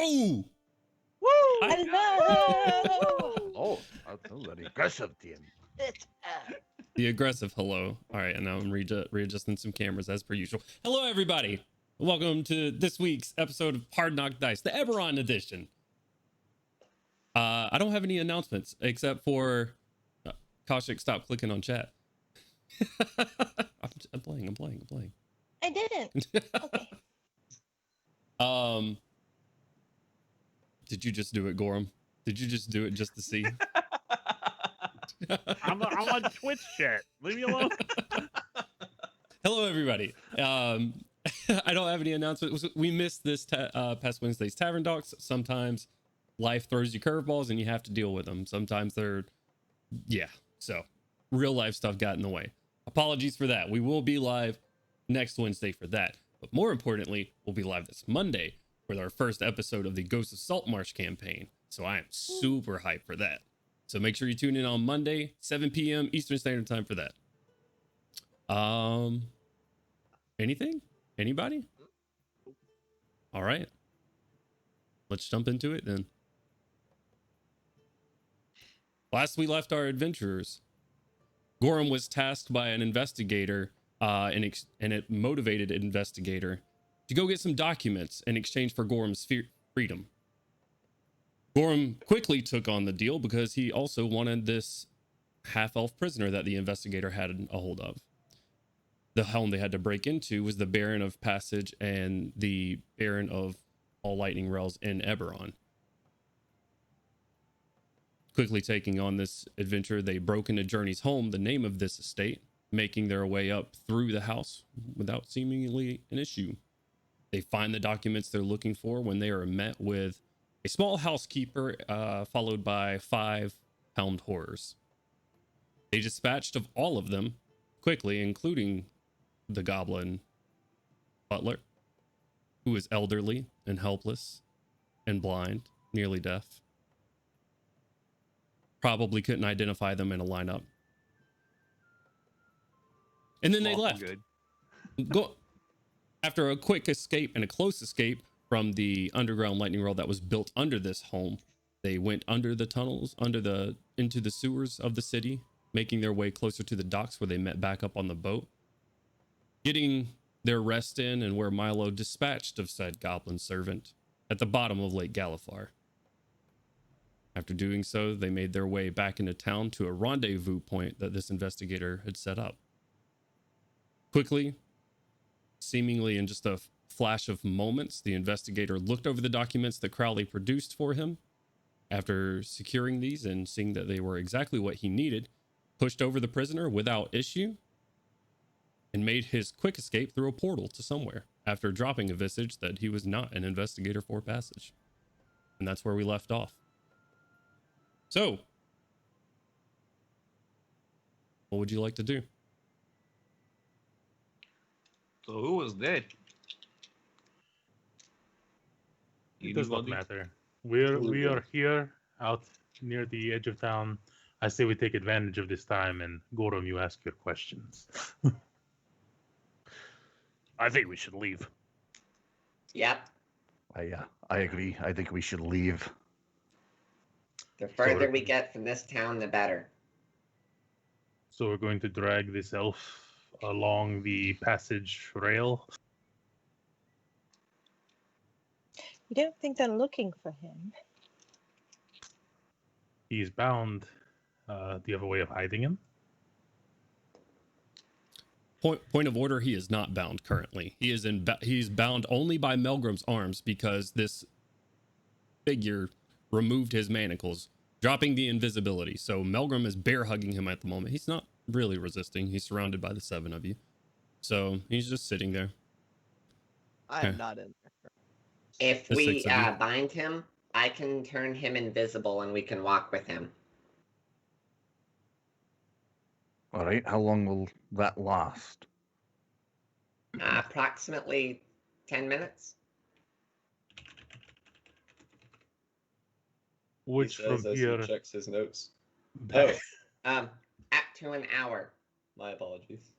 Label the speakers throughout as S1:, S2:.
S1: Oh!
S2: Woo!
S3: Hello!
S4: Oh, that's an aggressive team.
S1: The aggressive hello. All right, and now I'm readjusting some cameras as per usual. Hello, everybody. Welcome to this week's episode of Hard Knock Dice, the Eberron edition. I don't have any announcements except for Kaushik, stop clicking on chat. I'm playing.
S2: I didn't. Okay.
S1: Did you just do it, Gorrim? Did you just do it just to see?
S3: I'm on Twitch chat. Leave me alone.
S1: Hello, everybody. I don't have any announcements. We missed this past Wednesday's Tavern Docs. Sometimes life throws you curveballs and you have to deal with them. Sometimes they're, so real life stuff got in the way. Apologies for that. We will be live next Wednesday for that. But more importantly, we'll be live this Monday with our first episode of the Ghosts of Saltmarsh campaign. So I am super hyped for that. So make sure you tune in on Monday, 7 p.m. Eastern Standard Time for that. Anything? Anybody? All right. Let's jump into it then. Last we left our adventurers, Gorrim was tasked by an investigator, and a motivated investigator, to go get some documents in exchange for Gorrim's freedom. Gorrim quickly took on the deal because he also wanted this half-elf prisoner that the investigator had a hold of. The home they had to break into was the Baron of Passage and the Baron of All Lightning Realms in Eberron. Quickly taking on this adventure, they broke into Journey's home, the name of this estate, making their way up through the house without seemingly an issue. They find the documents they're looking for when they are met with a small housekeeper, followed by 5 helmed horrors. They dispatched of all of them quickly, including the goblin butler, who is elderly and helpless and blind, nearly deaf. Probably couldn't identify them in a lineup. And then they left. After a quick escape and a close escape from the underground lightning rod that was built under this home, they went under the tunnels, into the sewers of the city, making their way closer to the docks where they met back up on the boat. Getting their rest in and where Milo dispatched of said goblin servant at the bottom of Lake Galifar. After doing so, they made their way back into town to a rendezvous point that this investigator had set up. Quickly, seemingly in just a flash of moments, the investigator looked over the documents that Crowley produced for him. After securing these and seeing that they were exactly what he needed, pushed over the prisoner without issue, and made his quick escape through a portal to somewhere after dropping a visage that he was not an investigator for Passage. And that's where we left off. So, what would you like to do?
S5: So who was dead?
S3: It does not matter. We are here out near the edge of town. I say we take advantage of this time, and Gorrim, you ask your questions. I think we should leave.
S4: Yep. I agree. I think we should leave.
S6: The further we get from this town, the better.
S3: So we're going to drag this elf along the passage rail.
S2: You don't think they're looking for him?
S3: He's bound. Do you have a way of hiding him?
S1: Point of order, he is not bound currently. He's bound only by Melgrim's arms because this figure removed his manacles, dropping the invisibility. So Melgrim is bear hugging him at the moment. He's not really resisting. He's surrounded by the 7 of you. So he's just sitting there.
S7: I am not in there.
S6: If we bind him, I can turn him invisible and we can walk with him.
S4: All right. How long will that last?
S6: Approximately 10 minutes.
S3: Which
S7: He says
S3: from
S7: as
S3: here...
S7: he checks his notes.
S6: Up to an hour.
S7: My apologies.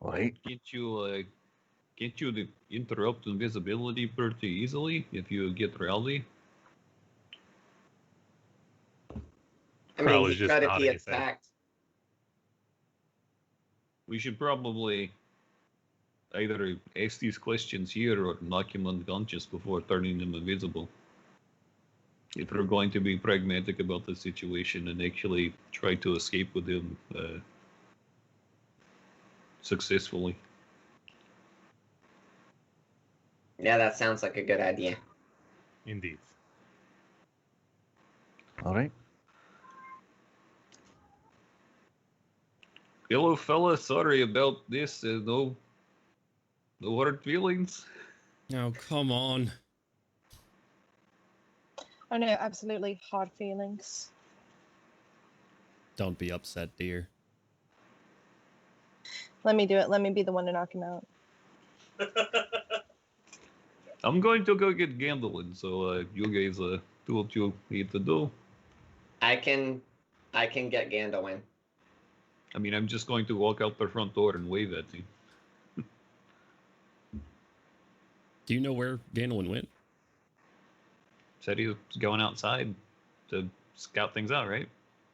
S4: All right.
S5: Get you Can't you interrupt invisibility pretty easily if you get rowdy?
S6: I mean,
S3: Crowley's
S6: he
S3: just
S6: could if he
S3: nodding his head.
S6: attacked.
S5: We should probably either ask these questions here or knock him unconscious before turning him invisible. If we're going to be pragmatic about the situation and actually try to escape with him successfully.
S6: Yeah, that sounds like a good idea.
S3: Indeed.
S4: All right.
S5: Hello, fella. Sorry about this. No hard feelings.
S1: Oh, come on.
S2: Oh no, absolutely hard feelings.
S1: Don't be upset, dear.
S2: Let me do it. Let me be the one to knock him out.
S5: I'm going to go get Gandalin, so you guys do what you need to do.
S6: I can get Gandalin.
S5: I mean, I'm just going to walk out the front door and wave at you.
S1: Do you know where Gandalin went?
S5: Said he was going outside to scout things out, right?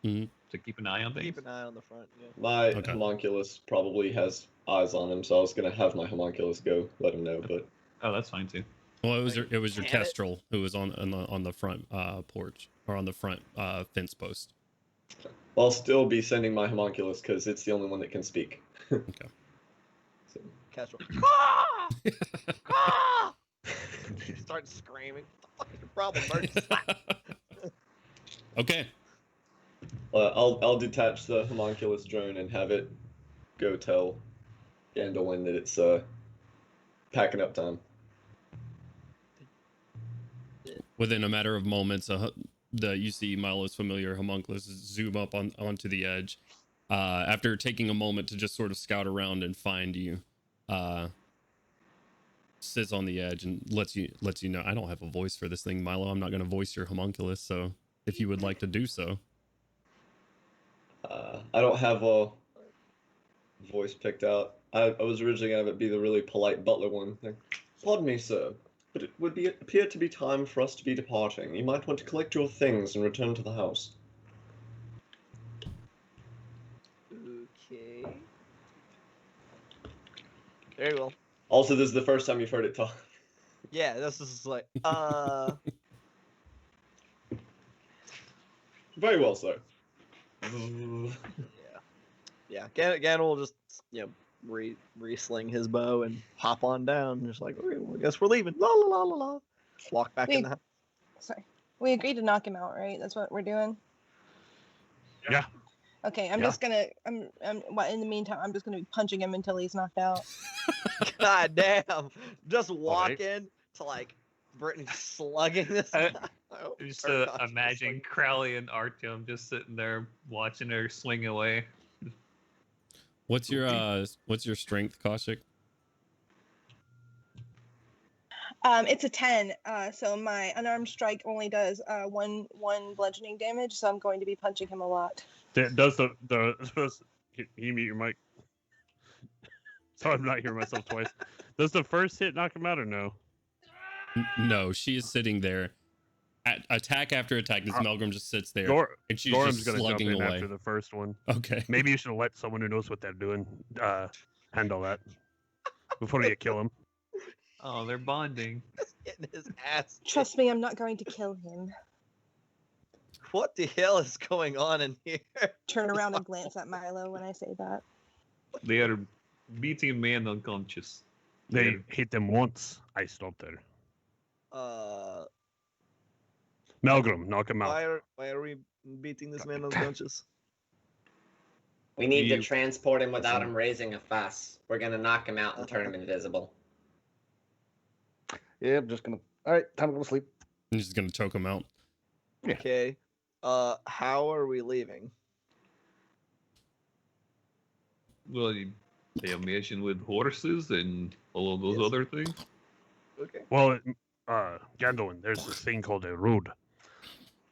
S1: Mm-hmm.
S5: To keep an eye on things.
S7: Keep an eye on the front. Yeah. My
S1: Okay.
S7: homunculus probably has eyes on him, so I was gonna have my homunculus go let him know, but
S5: Oh, that's fine too.
S1: Well, it was your
S6: Damn it.
S1: kestrel who was on the front porch or on the front fence post.
S7: I'll still be sending my homunculus because it's the only one that can speak.
S1: Okay.
S7: So, Castro.
S8: Start screaming. What the fuck is your problem, Bert?
S1: Okay.
S7: I'll detach the homunculus drone and have it go tell Gandalin that it's packing up time.
S1: Within a matter of moments, you see Milo's familiar homunculus zoom up onto the edge. After taking a moment to just sort of scout around and find you, sits on the edge and lets you know. I don't have a voice for this thing, Milo. I'm not going to voice your homunculus. So if you would like to do so.
S7: I don't have a voice picked out. I was originally going to have it be the really polite butler one. Like, pardon me, sir, but it would appear to be time for us to be departing. You might want to collect your things and return to the house.
S8: Okay. Very well.
S7: Also, this is the first time you've heard it talk.
S8: Yeah, this is like,
S7: Very well, sir.
S8: yeah. Gan will just, re-sling his bow and hop on down. Just like, okay, well, I guess we're leaving. La la la la la. Walk back in the house.
S2: Sorry. We agreed to knock him out, right? That's what we're doing.
S3: Yeah.
S2: Okay, I'm
S4: Yeah.
S2: just gonna. Well, in the meantime, I'm just gonna be punching him until he's knocked out.
S8: God damn. Just
S3: right.
S8: walking to like Brittany slugging this
S5: I-
S8: guy.
S5: Just
S8: Or not,
S5: imagine
S8: like-
S5: Crowley and Artyom just sitting there watching her swing away.
S1: What's your strength, Kaushik?
S2: It's a 10. So my unarmed strike only does one bludgeoning damage. So I'm going to be punching him a lot.
S3: Does the can you mute your mic? So I'm not hearing myself twice. Does the first hit knock him out or no?
S1: No, she is sitting there. Attack after attack, this Melgrim just sits there, and she's
S3: Gorham's
S1: just
S3: gonna jump
S1: slugging
S3: in
S1: away.
S3: after the first one.
S1: Okay.
S3: Maybe you should let someone who knows what they're doing handle that before you kill him.
S5: Oh, they're bonding.
S8: Just getting his ass.
S2: Trust me, I'm not going to kill him.
S8: What the hell is going on in here?
S2: Turn around and glance at Milo when I say that.
S5: They are beating man unconscious.
S3: They hit them once. I stopped there. Melgrim, knock him out.
S8: Why are we beating this man unconscious?
S6: We need to
S5: You-
S6: transport him without him raising a fuss. We're gonna knock him out and turn him invisible.
S4: Yeah, I'm just gonna. All right, time to go to sleep.
S1: I'm just gonna choke him out.
S4: Yeah.
S8: Okay. How are we leaving?
S5: Well, they imagine with horses and all of those
S8: Yes.
S5: other things.
S8: Okay.
S3: Well, Gandalin, there's this thing called a road.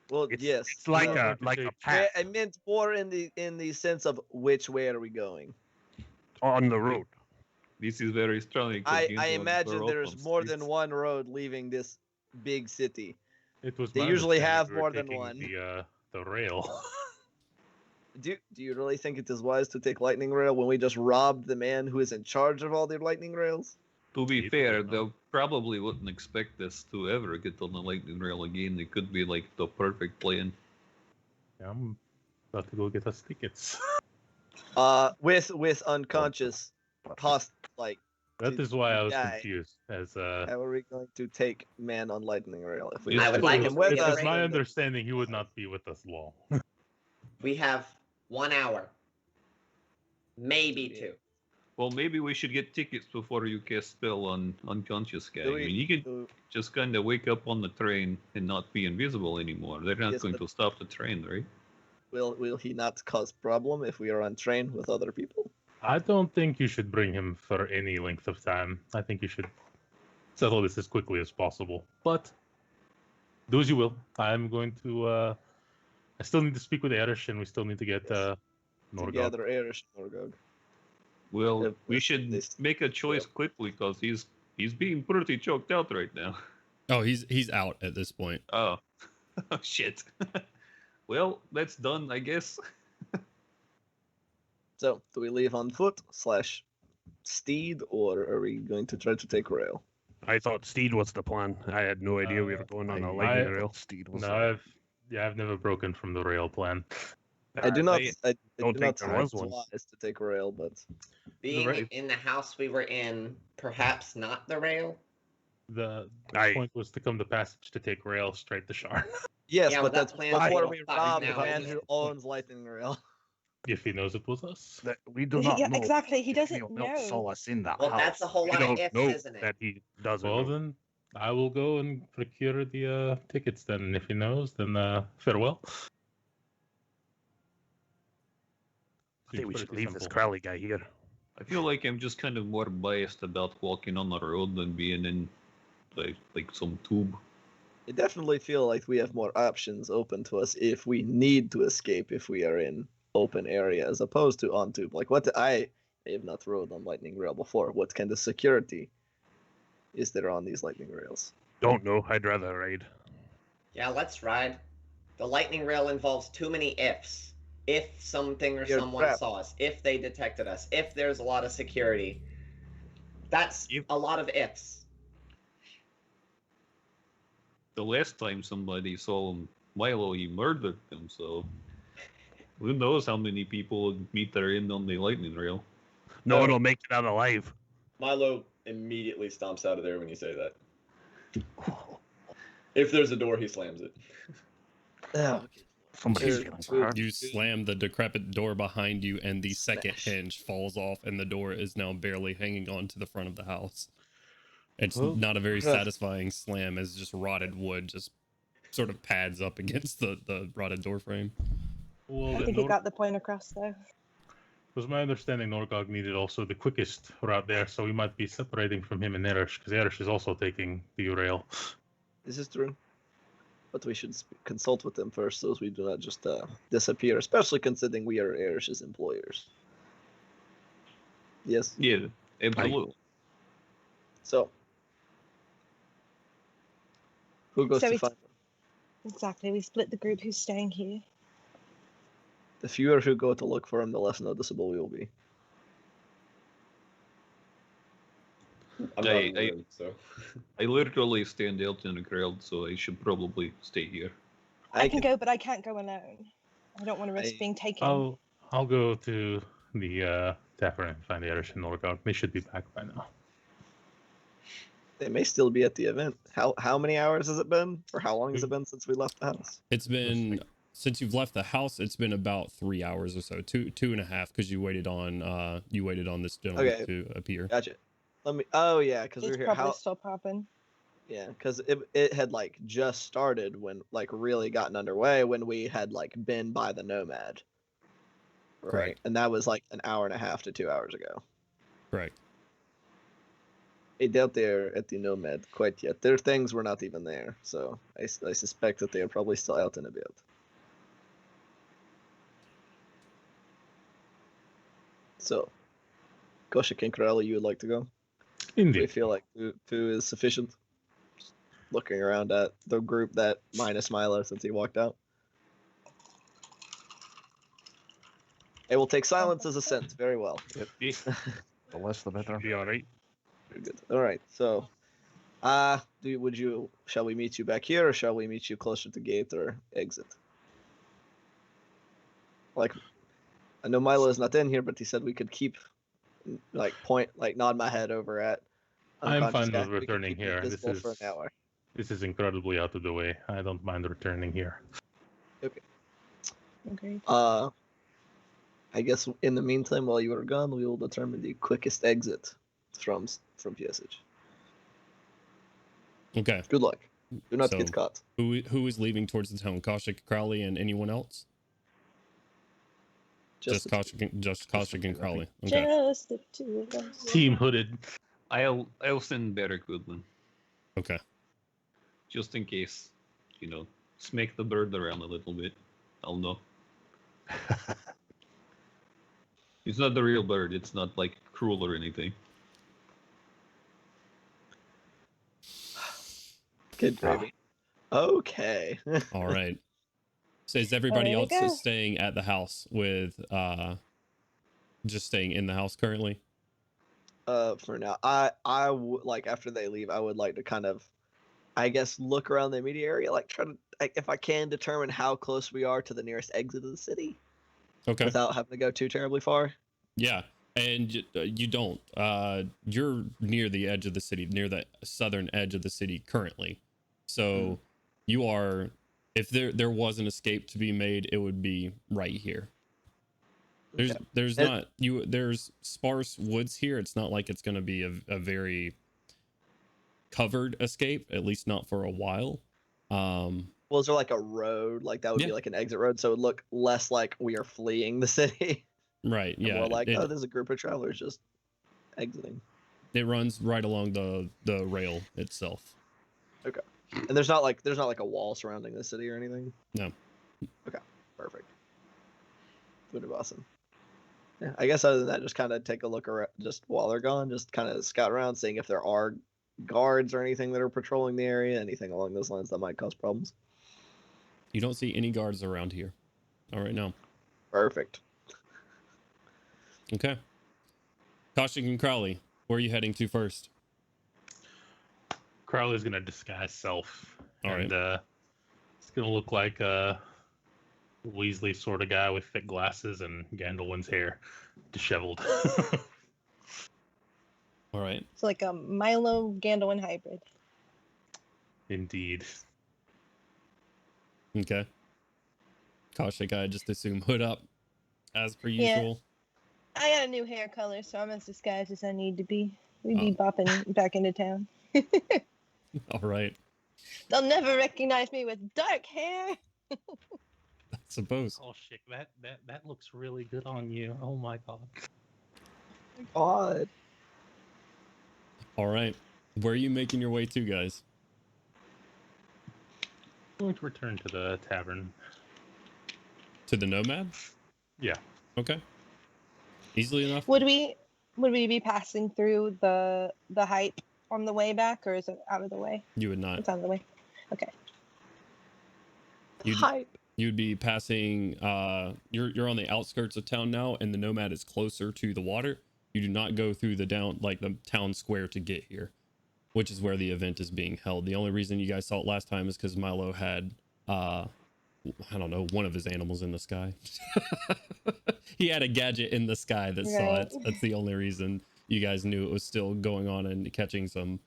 S8: Well,
S3: It's,
S8: yes.
S3: it's like
S8: uh,
S3: a path
S8: I meant more in the sense of which way are we going?
S3: on the road.
S5: This is very strong.
S8: I imagine there's more than one road leaving this big city.
S3: It was
S8: They
S3: my
S8: usually
S3: understanding
S8: have
S3: we were
S8: more than
S3: taking
S8: one.
S3: The rail.
S8: Do you really think it is wise to take lightning rail when we just robbed the man who is in charge of all the lightning rails?
S5: To be
S3: People
S5: fair,
S3: don't know.
S5: they probably wouldn't expect us to ever get on the lightning rail again. It could be like the perfect plan.
S3: Yeah, I'm about to go get us tickets.
S8: With unconscious cost like.
S3: That is why I was
S8: guy.
S3: confused. As
S8: How are we going to take man on lightning rail if we
S5: Yes,
S6: I would
S8: take
S6: like
S8: him
S6: to
S8: with
S6: reiterate-
S8: us?
S3: It's my understanding he would not be with us long.
S6: We have 1 hour. Maybe
S8: Yeah.
S6: 2.
S5: Well, maybe we should get tickets before you cast spell on unconscious guy.
S8: Do
S5: I
S8: we-
S5: mean, you could
S8: do-
S5: just kind of wake up on the train and not be invisible anymore. They're not
S8: Yes,
S5: going
S8: but-
S5: to stop the train, right?
S8: Will he not cause problem if we are on train with other people?
S3: I don't think you should bring him for any length of time. I think you should settle this as quickly as possible. But do as you will. I'm going to. I still need to speak with Erish, and we still need to get Norgog.
S8: Together, Erish and Norgog.
S5: Well,
S8: If-
S5: we
S8: if
S5: should
S8: this-
S5: make a choice quickly because he's being pretty choked out right now.
S1: Oh, he's out at this point.
S5: Oh, oh shit. Well, that's done, I guess.
S8: So, do we leave on foot / steed, or are we going to try to take rail?
S9: I thought Steed was the plan. I had no idea we were going on a lightning rail.
S4: Steed was
S3: No, I've never broken from the rail plan.
S8: I do not. I
S9: don't
S8: do
S9: think
S8: not
S9: there
S8: think
S9: was
S8: it's
S9: one.
S8: wise to take rail, but
S6: Being
S3: right.
S6: in the house we were in, perhaps not the rail.
S3: The
S9: I-
S3: point was to come the passage to take rail straight to Shar.
S8: yes,
S6: Yeah,
S8: but
S6: well, that
S8: that's
S6: plan
S8: before
S6: failed
S8: we
S6: five
S8: rob the
S6: now,
S8: man
S6: isn't
S8: who
S6: it?
S8: owns lightning rail.
S3: If he knows it was us.
S4: that we do not
S2: Yeah,
S4: know.
S2: exactly. He
S4: if
S2: doesn't
S4: anyone else
S2: know.
S4: saw us in that
S6: Well,
S4: house.
S6: that's a whole
S9: We
S6: lot of
S9: don't
S6: ifs,
S9: know
S6: isn't it?
S9: that he doesn't
S3: Well
S9: know.
S3: then, I will go and procure the tickets then. And if he knows, then farewell.
S9: I think we
S3: Seems
S9: should
S3: pretty
S9: leave this
S3: simple.
S9: Crowley guy here.
S5: I feel like I'm just kind of more biased about walking on the road than being in like some tube.
S8: I definitely feel like we have more options open to us if we need to escape if we are in open area as opposed to on tube. Like I have not rode on lightning rail before. What kind of security is there on these lightning rails?
S9: Don't know. I'd rather ride.
S6: Yeah, let's ride. The lightning rail involves too many ifs. If something or
S8: You're
S6: someone
S8: trapped.
S6: saw us, if they detected us, if there's a lot of security. That's a lot of ifs.
S5: The last time somebody saw him, Milo, he murdered them, so who knows how many people would meet their end on the lightning rail.
S9: No one will make it out alive.
S7: Milo immediately stomps out of there when you say that. If there's a door, he slams it.
S8: Oh,
S4: Somebody's
S8: Sure,
S4: feeling
S8: sure.
S4: hurt.
S1: You slam the decrepit door behind you, and the second
S8: Smash.
S1: hinge falls off, and the door is now barely hanging on to the front of the house. It's
S3: Well,
S1: not a very
S8: ugh.
S1: satisfying slam, as just rotted wood just sort of pads up against the rotted door frame.
S3: Well,
S2: I
S3: then
S2: think you got the point across though.
S3: was my understanding Norgog needed also the quickest route there, so we might be separating from him and Erish, because Erish is also taking the rail.
S8: this is true. But we should consult with them first so as we do not just disappear, especially considering we are Erish's employers. Yes.
S5: Yeah, absolutely.
S8: So, who goes
S2: So
S8: to
S2: we-
S8: find them?
S2: Exactly. We split the group who's staying here.
S8: The fewer who go to look for him, the less noticeable we will be.
S7: I'm not
S5: I-
S7: in the room, so.
S5: I literally stand out in the crowd, so I should probably stay here.
S2: I can go, but I can't go alone. I don't want to risk
S8: I-
S2: being taken.
S3: I'll go to the Tavern and find Erish and Norgog. They should be back by now.
S8: They may still be at the event. How many hours has it been? Or how long has it been since we left the house?
S1: It's been since you've left the house. It's been about 3 hours or so, two and a half, because you waited on this gentleman
S8: Okay.
S1: to appear.
S8: Gotcha. Let me. Oh yeah, because we
S2: It's
S8: were here.
S2: probably still popping.
S8: Yeah, because it had like just started when like really gotten underway when we had like been by the Nomad. Right.
S1: Correct.
S8: And that was like an hour and a half to 2 hours ago.
S1: Correct.
S8: I doubt they're at the Nomad quite yet. Their things were not even there, so I suspect that they are probably still out and about. So, Koshik and Corelli, you would like to go? Do
S3: Indeed.
S8: you feel like two is sufficient? Just looking around at the group that minus Milo since he walked out. It will take silence as assent. Very well.
S3: Yep.
S4: The less the better.
S9: Be all right.
S8: Very good. All right. So, shall we meet you back here, or shall we meet you closer to gate or exit? Like, I know Milo is not in here, but he said we could keep, nod my head over at.
S3: I'm
S8: unconscious
S3: fine
S8: guy.
S3: with
S8: We can
S3: returning
S8: keep him
S3: here.
S8: invisible for an hour.
S3: This is incredibly out of the way. I don't mind returning here.
S8: Okay.
S2: Okay.
S8: I guess in the meantime, while you are gone, we will determine the quickest exit from PSH.
S1: Okay.
S8: Good luck. Do not
S1: So,
S8: get caught.
S1: Who is leaving towards the town? Kaushik, Crowley, and anyone else? Just Kaushik and Crowley. Okay.
S2: Just the two of us.
S3: Team Hooded.
S5: I'll send Beric Woodland
S1: Okay.
S5: just in case. Smake the bird around a little bit. I'll know. It's not the real bird. It's not like cruel or anything.
S8: Good gravy. Okay.
S1: All right. So is everybody
S2: There we
S1: else
S2: go.
S1: staying at the house with just staying in the house currently?
S8: For now, I would like after they leave, I would like to kind of, I guess, look around the immediate area, like try to, if I can, determine how close we are to the nearest exit of the city
S1: Okay.
S8: without having to go too terribly far.
S1: Yeah. And you don't. You're near the edge of the city, near the southern edge of the city currently. So you are, if there was an escape to be made, it would be right here. There's sparse woods here. It's not like it's going to be a very covered escape, at least not for a while.
S8: Well, is there like a road? Like that would
S1: Yeah.
S8: be like an exit road, so it would look less like we are fleeing the city.
S1: Right.
S8: And
S1: Yeah.
S8: more like,
S1: it,
S8: there's a group of travelers just exiting.
S1: it runs right along the rail itself.
S8: And there's not like a wall surrounding the city or anything.
S1: No.
S8: Okay, perfect. Good, awesome. Yeah, I guess other than that, just kind of take a look around, just while they're gone, just kind of scout around, seeing if there are guards or anything that are patrolling the area, anything along those lines that might cause problems.
S1: You don't see any guards around here. All right now.
S8: Perfect.
S1: Okay. Kaushik and Crowley, where are you heading to first?
S3: Crowley's gonna disguise self.
S1: All
S3: and it's gonna look like a Weasley sort of guy with thick glasses and Gandalf's hair disheveled.
S1: All right.
S2: It's like a Milo Gandalf hybrid.
S3: Indeed.
S1: Okay. Kaushik, I just assume hood up as per
S2: Yeah.
S1: usual.
S2: I got a new hair color, so I'm as disguised as I need to be. We'd be bopping back into town.
S1: All right.
S2: They'll never recognize me with dark hair.
S1: I suppose.
S3: Oh shit, that looks really good on you. Oh my god.
S8: God.
S1: All right. Where are you making your way to, guys?
S3: I'm going to return to the tavern.
S1: To the Nomad?
S3: Yeah.
S1: Okay. Easily enough?
S2: Would we be passing through the hype on the way back, or is it out of the way?
S1: You would not.
S2: It's out of the way. Okay.
S8: Hype.
S1: You'd be passing you're on the outskirts of town now, and the Nomad is closer to the water. You do not go through the town square to get here, which is where the event is being held. The only reason you guys saw it last time is because Milo had I don't know, one of his animals in the sky. He had a gadget in the sky that saw it. That's the only reason you guys knew it was still going on and catching some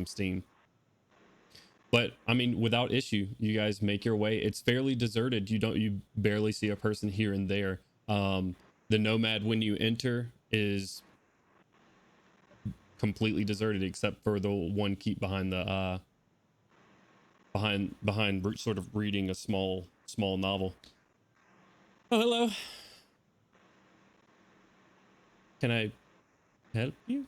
S1: steam. But I mean, without issue, you guys make your way. It's fairly deserted. You barely see a person here and there. The Nomad, when you enter, is completely deserted except for the one keep behind the behind sort of reading a small novel. Oh, hello. Can I help you?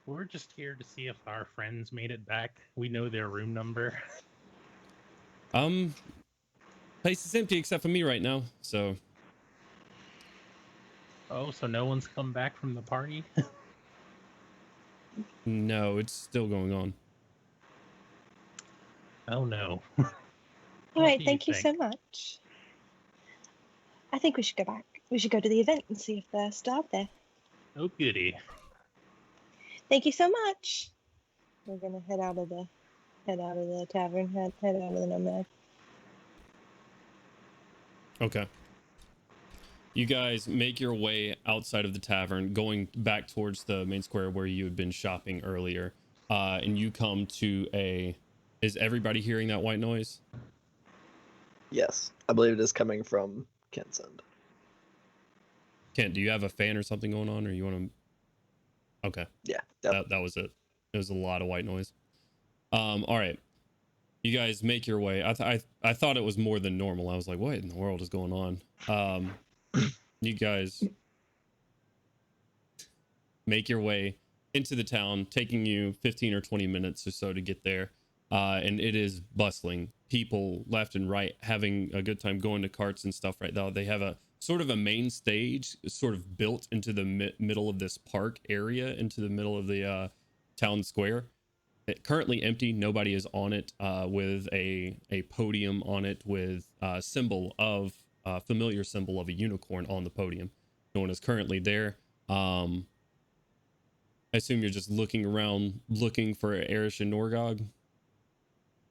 S3: We're just here to see if our friends made it back. We know their room number.
S1: Place is empty except for me right now, so
S3: Oh, so no one's come back from the party?
S1: No, it's still going on.
S3: Oh no.
S2: All right, thank you so much. I think we should go back. We should go to the event and see if they're still out there.
S3: Oh goody.
S2: Thank you so much. We're gonna head out of the tavern. Head out of the nomad.
S1: Okay. You guys make your way outside of the tavern, going back towards the main square where you had been shopping earlier. And you come to a... Is everybody hearing that white noise?
S8: Yes, I believe it is coming from Kent's end.
S1: Kent, do you have a fan or something going on, or you want to... Okay.
S8: Yeah,
S1: that was it. It was a lot of white noise. All right. You guys make your way. I thought it was more than normal. I was like, what in the world is going on? You guys make your way into the town, taking you 15 or 20 minutes or so to get there. And it is bustling. People left and right having a good time, going to carts and stuff right now. They have a sort of a main stage sort of built into the middle of this park area, into the middle of the town square. Currently empty. Nobody is on it, with a podium on it with a symbol of familiar symbol of a unicorn on the podium. No one is currently there. I assume you're just looking around, looking for Erish and Norgog.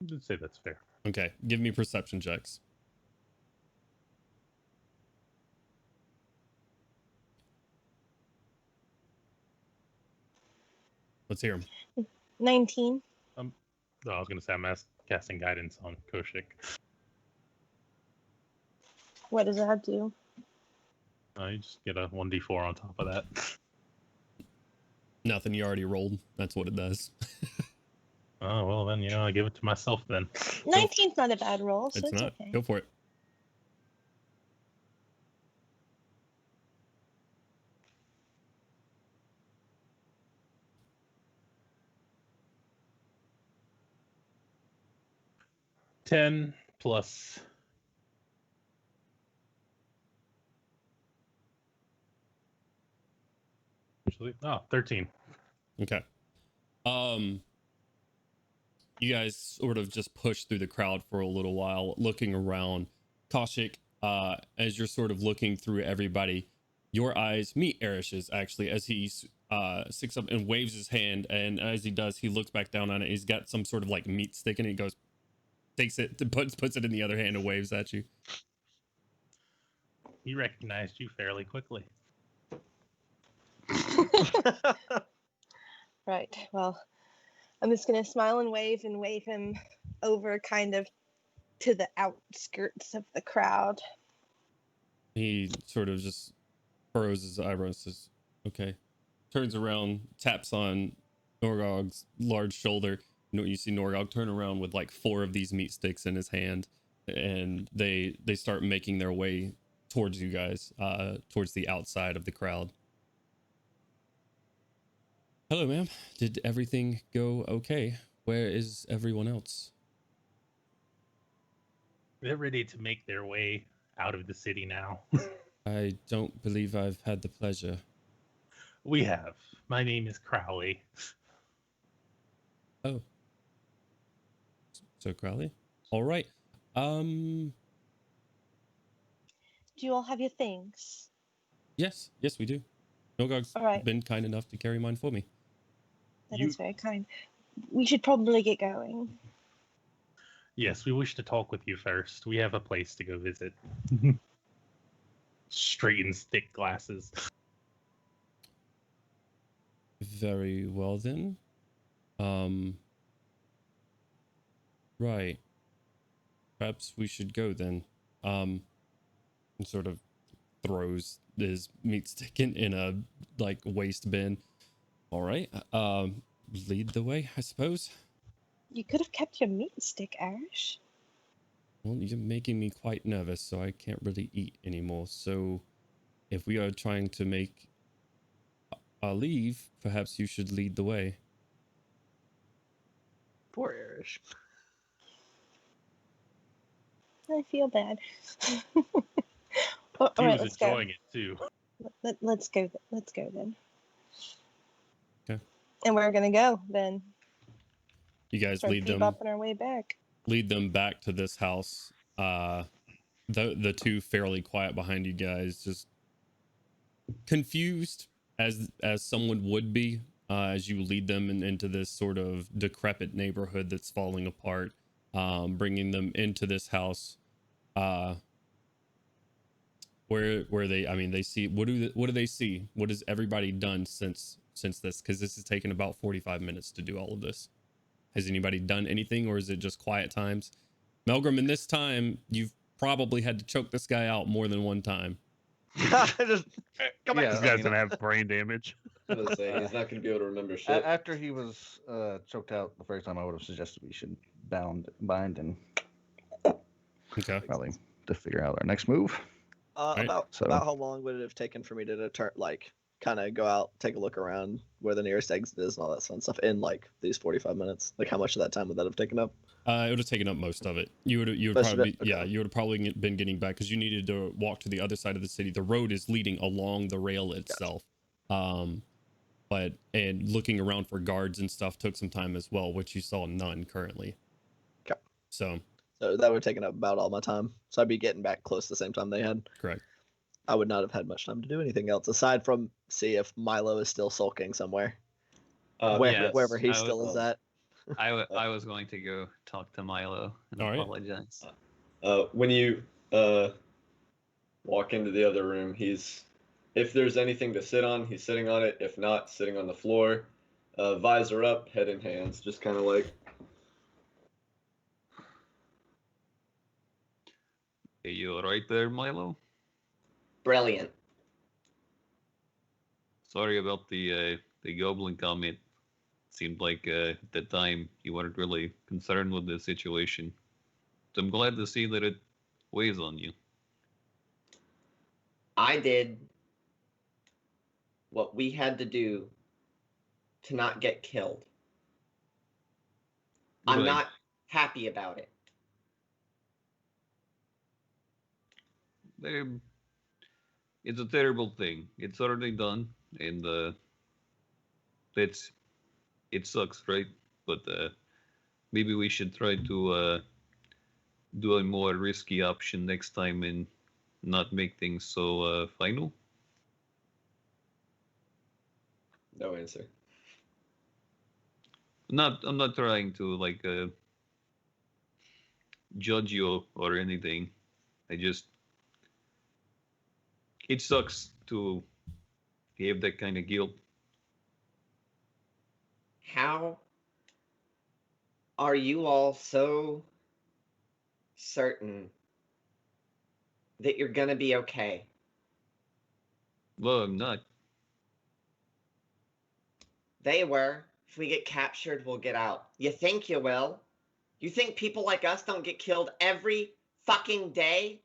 S3: I'd say that's fair.
S1: Okay, give me perception checks. Let's hear them.
S2: 19.
S3: I was gonna say I'm casting guidance on Koshik.
S2: What does that do?
S3: You just get a 1d4 on top of that.
S1: Nothing, you already rolled. That's what it does.
S3: Oh, well then, I give it to myself then.
S2: 19's not a bad roll, so
S1: It's not.
S2: okay.
S1: Go for it.
S3: $10 plus... Oh, 13.
S1: Okay. You guys sort of just push through the crowd for a little while, looking around. Koshik, as you're sort of looking through everybody, your eyes meet Erish's actually as he sticks up and waves his hand, and as he does, he looks back down on it. He's got some sort of like meat stick, and he goes, takes it, puts it in the other hand and waves at you.
S3: He recognized you fairly quickly.
S2: Right. Well, I'm just gonna smile and wave him over kind of to the outskirts of the crowd.
S1: He sort of just furrows his eyebrows, says, okay. Turns around, taps on Norgog's large shoulder. You see Norgog turn around with like 4 of these meat sticks in his hand, and they start making their way towards you guys, towards the outside of the crowd. Hello, ma'am. Did everything go okay? Where is everyone else?
S3: They're ready to make their way out of the city now.
S1: I don't believe I've had the pleasure.
S3: We have. My name is Crowley.
S1: Oh. So Crowley? All right.
S2: Do you all have your things?
S1: Yes, we do. Norgog's
S2: All right.
S1: been kind enough to carry mine for me.
S2: That is very kind. We should probably get going.
S3: Yes, we wish to talk with you first. We have a place to go visit. Straighten stick glasses.
S1: Very well then. Right. Perhaps we should go then. And sort of throws his meat stick in a like waste bin. All right. Lead the way, I suppose.
S2: You could have kept your meat stick, Erish.
S1: Well, you're making me quite nervous, so I can't really eat anymore. So, if we are trying to make our leave, perhaps you should lead the way.
S8: Poor Erish.
S2: I feel bad.
S3: He was enjoying it too.
S2: Let's go. Let's go then.
S1: Okay.
S2: And we're gonna go then.
S1: You guys
S2: Start
S1: lead them
S2: bebopping our way back.
S1: back to this house. The two fairly quiet behind you guys, just confused as someone would be as you lead them into this sort of decrepit neighborhood that's falling apart, bringing them into this house where they see what do they see? What has everybody done since this? Because this has taken about 45 minutes to do all of this. Has anybody done anything, or is it just quiet times? Melgrim, in this time, you've probably had to choke this guy out more than one time.
S4: Just, come back.
S9: This guy's gonna have brain damage.
S7: I was gonna say he's not gonna be able to remember shit.
S4: After he was choked out the first time, I would have suggested we should bind and
S1: Okay.
S4: probably to figure out our next move.
S1: Right.
S8: About how long would it have taken for me to turn, like, kind of go out, take a look around where the nearest exit is and all that fun stuff in like these 45 minutes? Like, how much of that time would that have taken up?
S1: It would have taken up most of it. You would
S8: Most of
S1: probably
S8: it? Okay.
S1: you would have probably been getting back because you needed to walk to the other side of the city. The road is leading along the rail itself. But looking around for guards and stuff took some time as well, which you saw none currently.
S8: Okay.
S1: So
S8: that would have taken up about all my time. So I'd be getting back close to the same time they had.
S1: correct.
S8: I would not have had much time to do anything else aside from see if Milo is still sulking somewhere,
S5: yes,
S8: wherever he
S5: I
S8: still
S5: would-
S8: is at.
S5: I was going to go talk to Milo and
S1: All right.
S5: apologize.
S7: When you walk into the other room, if there's anything to sit on, he's sitting on it. If not, sitting on the floor, visor up, head in hands, just kind of like.
S5: Are you all right there, Milo?
S6: Brilliant.
S5: Sorry about the goblin comment. Seemed like at the time you weren't really concerned with the situation. So I'm glad to see that it weighs on you.
S6: I did what we had to do to not get killed. I'm
S5: Right.
S6: not happy about it.
S5: It's a terrible thing. It's already done, and it sucks, right? But maybe we should try to do a more risky option next time and not make things so final.
S7: No answer.
S5: I'm not trying to like judge you or anything. It sucks to have that kind of guilt.
S6: How are you all so certain that you're gonna be okay?
S5: Well, I'm not.
S6: They were. If we get captured, we'll get out. You think you will? You think people like us don't get killed every fucking day?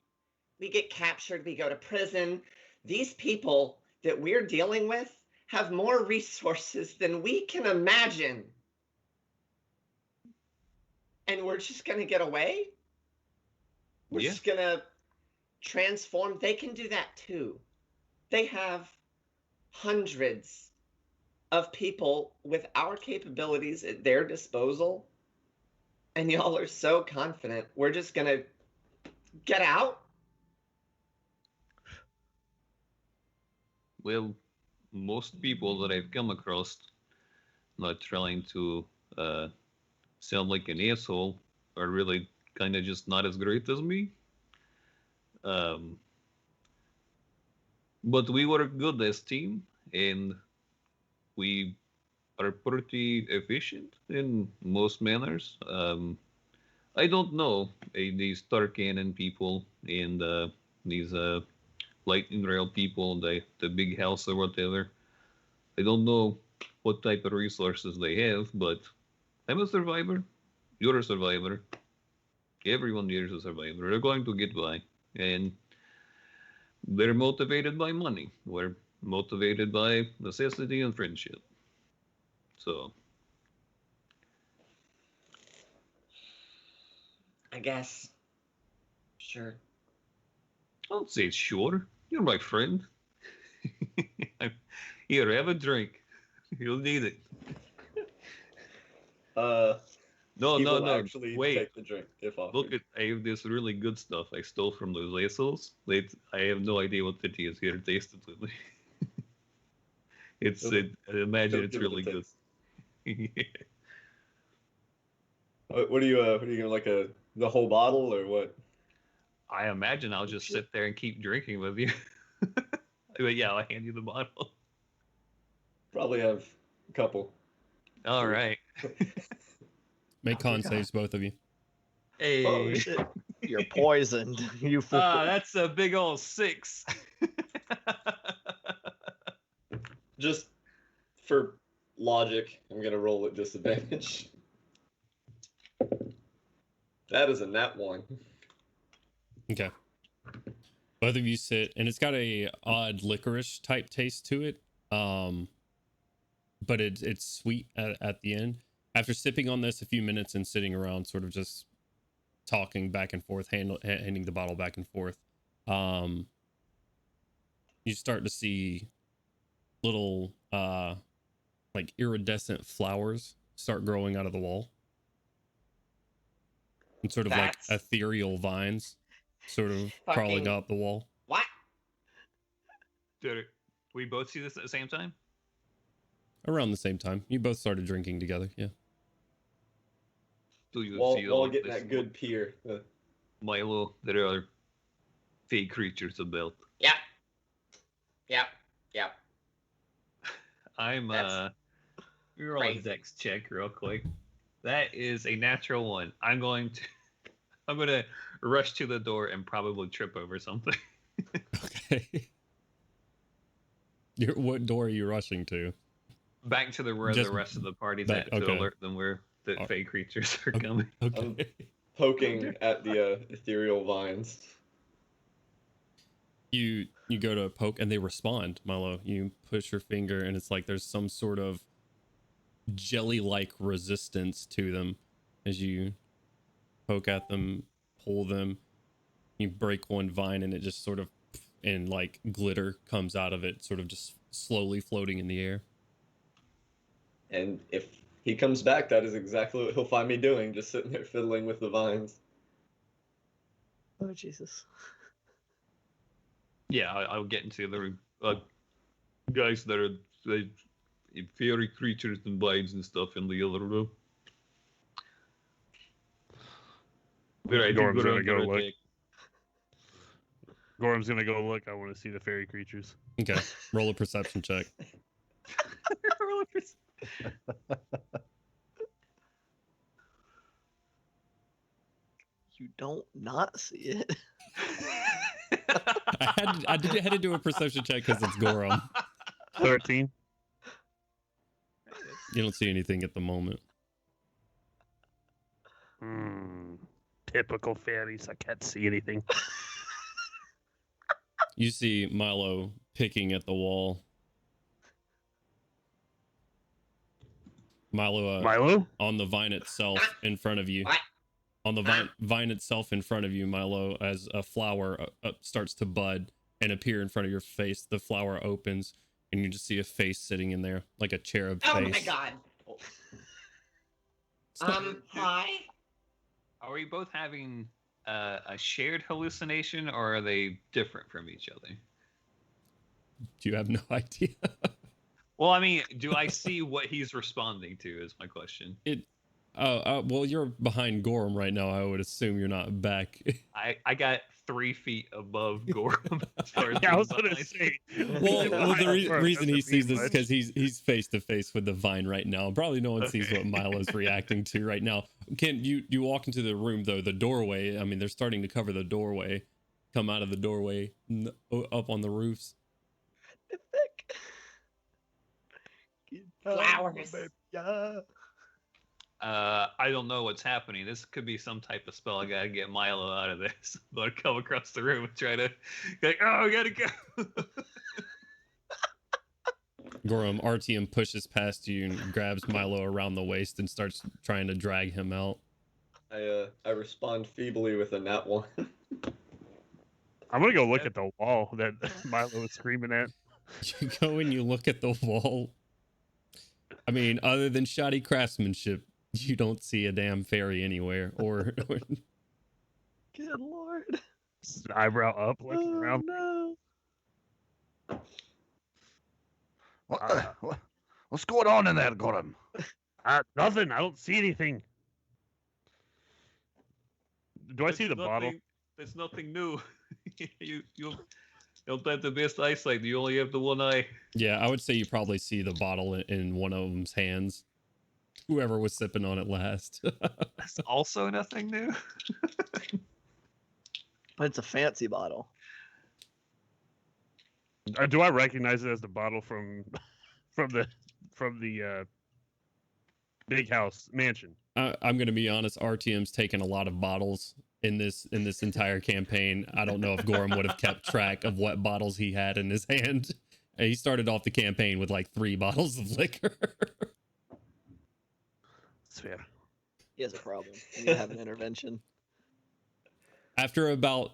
S6: We get captured, we go to prison. These people that we're dealing with have more resources than we can imagine. And we're just gonna get away? We're
S5: Yeah.
S6: just gonna transform. They can do that too. They have hundreds of people with our capabilities at their disposal. And y'all are so confident we're just gonna get out?
S5: Well, most people that I've come across, not trying to sound like an asshole, are really kind of just not as great as me. But we work good as team, and we are pretty efficient in most manners. I don't know these Tarkanan people and these lightning rail people, the big house or whatever. I don't know what type of resources they have, but I'm a survivor. You're a survivor. Everyone here is a survivor. They're going to get by, and they're motivated by money. We're motivated by necessity and friendship. So
S6: I guess. Sure.
S5: I'll say sure. You're my friend. Here, have a drink. You'll need it. No,
S7: he will
S5: no.
S7: actually
S5: Wait.
S7: take the drink if offered.
S5: Look, I have this really good stuff I stole from those assholes. I have no idea what it is. Here, taste it with me. I imagine it's
S7: Give it a
S5: really good.
S7: taste. What are you gonna like the whole bottle or what?
S5: I imagine I'll just sit there and keep drinking with you. But yeah, I'll hand you the bottle.
S7: Probably have a couple.
S5: All right.
S1: Make con saves, both of you.
S5: Hey.
S8: Oh shit! You're poisoned. You fool.
S5: That's a big old 6.
S7: Just for logic, I'm gonna roll at disadvantage. That is a nat 1.
S1: Okay. Both of you sit, and it's got a odd licorice type taste to it. But it's sweet at the end. After sipping on this a few minutes and sitting around, sort of just talking back and forth, handing the bottle back and forth, you start to see little like iridescent flowers start growing out of the wall, and sort of like ethereal vines sort of crawling up the wall.
S6: What?
S5: Did we both see this at the same time?
S1: Around the same time. You both started drinking together, yeah.
S5: Do you see
S7: While getting that good peer.
S5: Milo, there are fake creatures about.
S6: Yep.
S5: I'm we're on Dex check real quick. That is a natural 1. I'm gonna rush to the door and probably trip over something.
S1: Okay. What door are you rushing to?
S5: Back to where the rest of the party's at to alert them where the fake creatures are coming.
S1: Okay.
S7: I'm poking at the ethereal vines.
S1: You go to poke and they respond, Milo. You push your finger and it's like there's some sort of jelly-like resistance to them as you poke at them, pull them. You break one vine and it just sort of, and like glitter comes out of it, sort of just slowly floating in the air.
S7: And if he comes back, that is exactly what he'll find me doing, just sitting there fiddling with the vines.
S8: Oh Jesus.
S5: Yeah, I'll get into the guys that are fairy creatures and vines and stuff in the other room.
S9: Gorrim's gonna go look. Gorrim's gonna go look. I want to see the fairy creatures.
S1: Okay, roll a perception check.
S8: You don't not see it.
S1: I had to do a perception check because it's Gorrim.
S9: 13.
S1: You don't see anything at the moment.
S9: Typical fairies. I can't see anything.
S1: You see Milo picking at the wall. Milo on the vine itself in front of you. On the vine itself in front of you, Milo, as a flower starts to bud and appear in front of your face, the flower opens and you just see a face sitting in there, like a cherub face.
S6: Oh my god. Hi.
S5: Are we both having a shared hallucination, or are they different from each other?
S1: Do you have no idea?
S5: Well, I mean, do I see what he's responding to is my question.
S1: Well, you're behind Gorrim right now. I would assume you're not back.
S5: I got 3 feet above Gorrim.
S9: I was gonna say.
S1: Well, the reason he sees this is because he's face to face with the vine right now. Probably no one sees what Milo's reacting to right now. Ken, you walk into the room though. The doorway. I mean, they're starting to cover the doorway. Come out of the doorway up on the roofs.
S6: Flowers.
S5: I don't know what's happening. This could be some type of spell. I gotta get Milo out of this. But I come across the room and try to like, oh, I gotta go.
S1: Gorrim, RTM pushes past you and grabs Milo around the waist and starts trying to drag him out.
S7: I respond feebly with a nat 1.
S9: I'm gonna go look at the wall that Milo was screaming at.
S1: You go and you look at the wall. I mean, other than shoddy craftsmanship, you don't see a damn fairy anywhere. Or
S8: Good lord.
S9: Just an eyebrow up, looking
S8: Oh
S9: around.
S8: no.
S4: What's going on in there, Gorrim?
S9: Nothing. I don't see anything. Do I see the bottle?
S5: There's nothing new. you don't have the best eyesight. You only have the one eye.
S1: yeah, I would say you probably see the bottle in one of them's hands. Whoever was sipping on it last.
S5: That's also nothing new.
S8: But it's a fancy bottle.
S9: Do I recognize it as the bottle from the big house mansion?
S1: I'm gonna be honest. RTM's taken a lot of bottles in this entire campaign. I don't know if Gorrim would have kept track of what bottles he had in his hand. And he started off the campaign with like 3 bottles of liquor.
S9: It's fair.
S8: He has a problem. You need to have an intervention.
S1: After about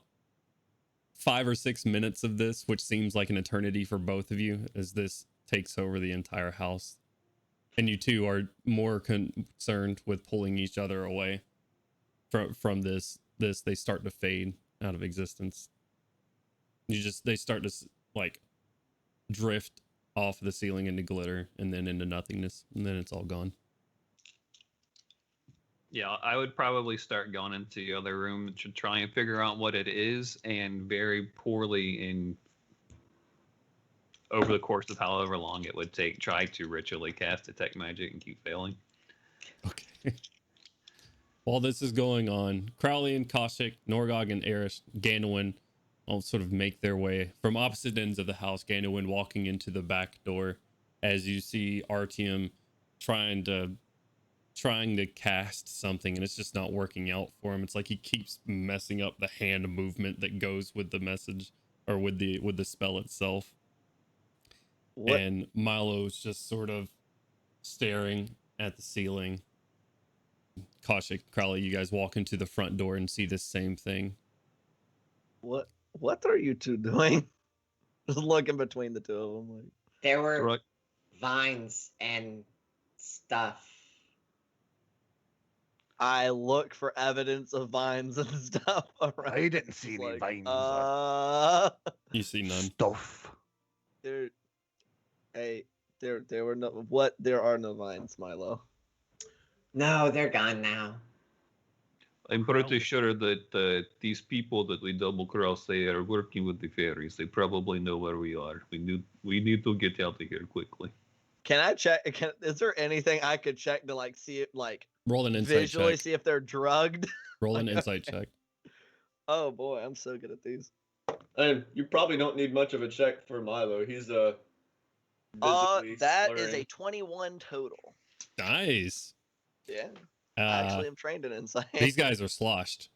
S1: 5 or 6 minutes of this, which seems like an eternity for both of you, as this takes over the entire house, and you two are more concerned with pulling each other away from this, they start to fade out of existence. They start to like drift off the ceiling into glitter and then into nothingness, and then it's all gone.
S5: Yeah, I would probably start going into the other room to try and figure out what it is, and very poorly over the course of however long it would take, try to ritually cast detect magic and keep failing.
S1: Okay. While this is going on, Crowley and Koshik, Norgog and Erish, Ganowin all sort of make their way from opposite ends of the house. Ganowin walking into the back door as you see Artyom trying to cast something, and it's just not working out for him. It's like he keeps messing up the hand movement that goes with the message or with the spell itself.
S8: What?
S1: And Milo's just sort of staring at the ceiling. Koshik, Crowley, you guys walk into the front door and see this same thing.
S8: What are you two doing? Just looking between the two of them. Like,
S6: There were
S5: Right.
S6: vines and stuff.
S8: I look for evidence of vines and stuff around.
S4: I didn't see
S8: It's
S4: any
S8: like,
S4: vines or
S1: You see none.
S4: stuff.
S8: there were no there are no vines, Milo.
S6: No, they're gone now.
S5: I'm pretty sure that these people that we double cross, they are working with the fairies. They probably know where we are. We need to get out of here quickly.
S8: Can I check? Is there anything I could check to like see it, like
S1: Roll an insight
S8: visually
S1: check.
S8: see if they're drugged?
S1: Roll an insight check.
S8: Oh boy, I'm so good at these.
S7: And you probably don't need much of a check for Milo. He's visibly
S8: That is
S7: slurring.
S8: a 21 total.
S1: Nice.
S8: Yeah, actually, I'm trained in insight.
S1: These guys are sloshed.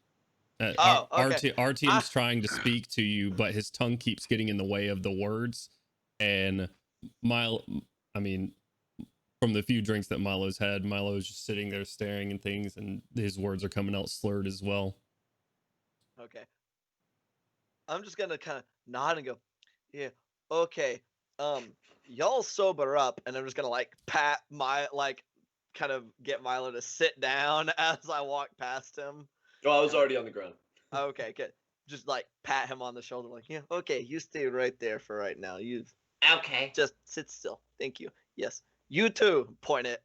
S8: Oh, okay.
S1: RTM's trying to speak to you, but his tongue keeps getting in the way of the words. And from the few drinks that Milo's had, Milo's just sitting there staring and things, and his words are coming out slurred as well.
S8: Okay. I'm just gonna kind of nod and go, yeah, okay. Y'all sober up, and I'm just gonna like pat kind of get Milo to sit down as I walk past him.
S7: Oh, I was already on the ground.
S8: Okay, good. Just like pat him on the shoulder, like, yeah, okay, you stay right there for right now. You
S6: Okay.
S8: just sit still. Thank you. Yes, you too. Point at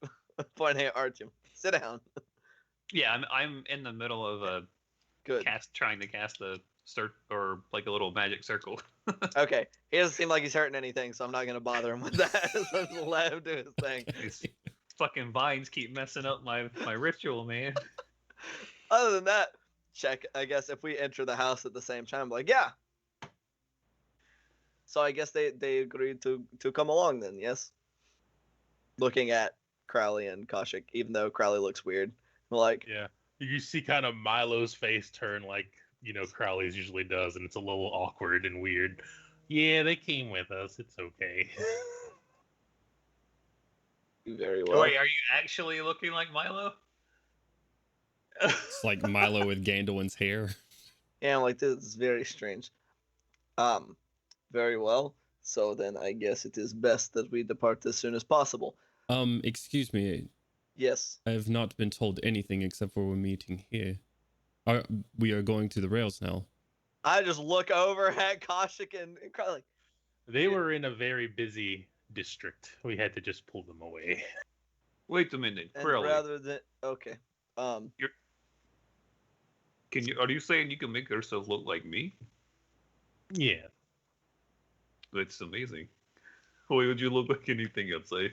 S8: Artyom. Sit down.
S5: Yeah, I'm in the middle of a
S8: Good.
S5: trying to cast a or like a little magic circle.
S8: Okay, he doesn't seem like he's hurting anything, so I'm not gonna bother him with that. So just let him do his thing.
S5: These fucking vines keep messing up my ritual, man.
S8: Other than that, check. I guess if we enter the house at the same time, like, yeah. So I guess they agreed to come along then. Yes. Looking at Crowley and Koshik, even though Crowley looks weird, like,
S3: Yeah. You see kind of Milo's face turn like, Crowley's usually does, and it's a little awkward and weird. Yeah, they came with us. It's okay.
S8: very well.
S5: Wait, are you actually looking like Milo?
S1: It's like Milo with Gandalf's hair.
S8: Yeah, I'm like, this is very strange. Very well. So then I guess it is best that we depart as soon as possible.
S1: Excuse me.
S8: Yes.
S1: I have not been told anything except for we're meeting here. We are going to the rails now.
S8: I just look over at Koshik and cry like,
S3: They were in a very busy district. We had to just pull them away.
S5: Wait a minute,
S8: and
S5: Crowley.
S8: rather than okay.
S5: Are you saying you can make yourself look like me?
S3: Yeah.
S5: That's amazing. Why would you look like anything I'd say?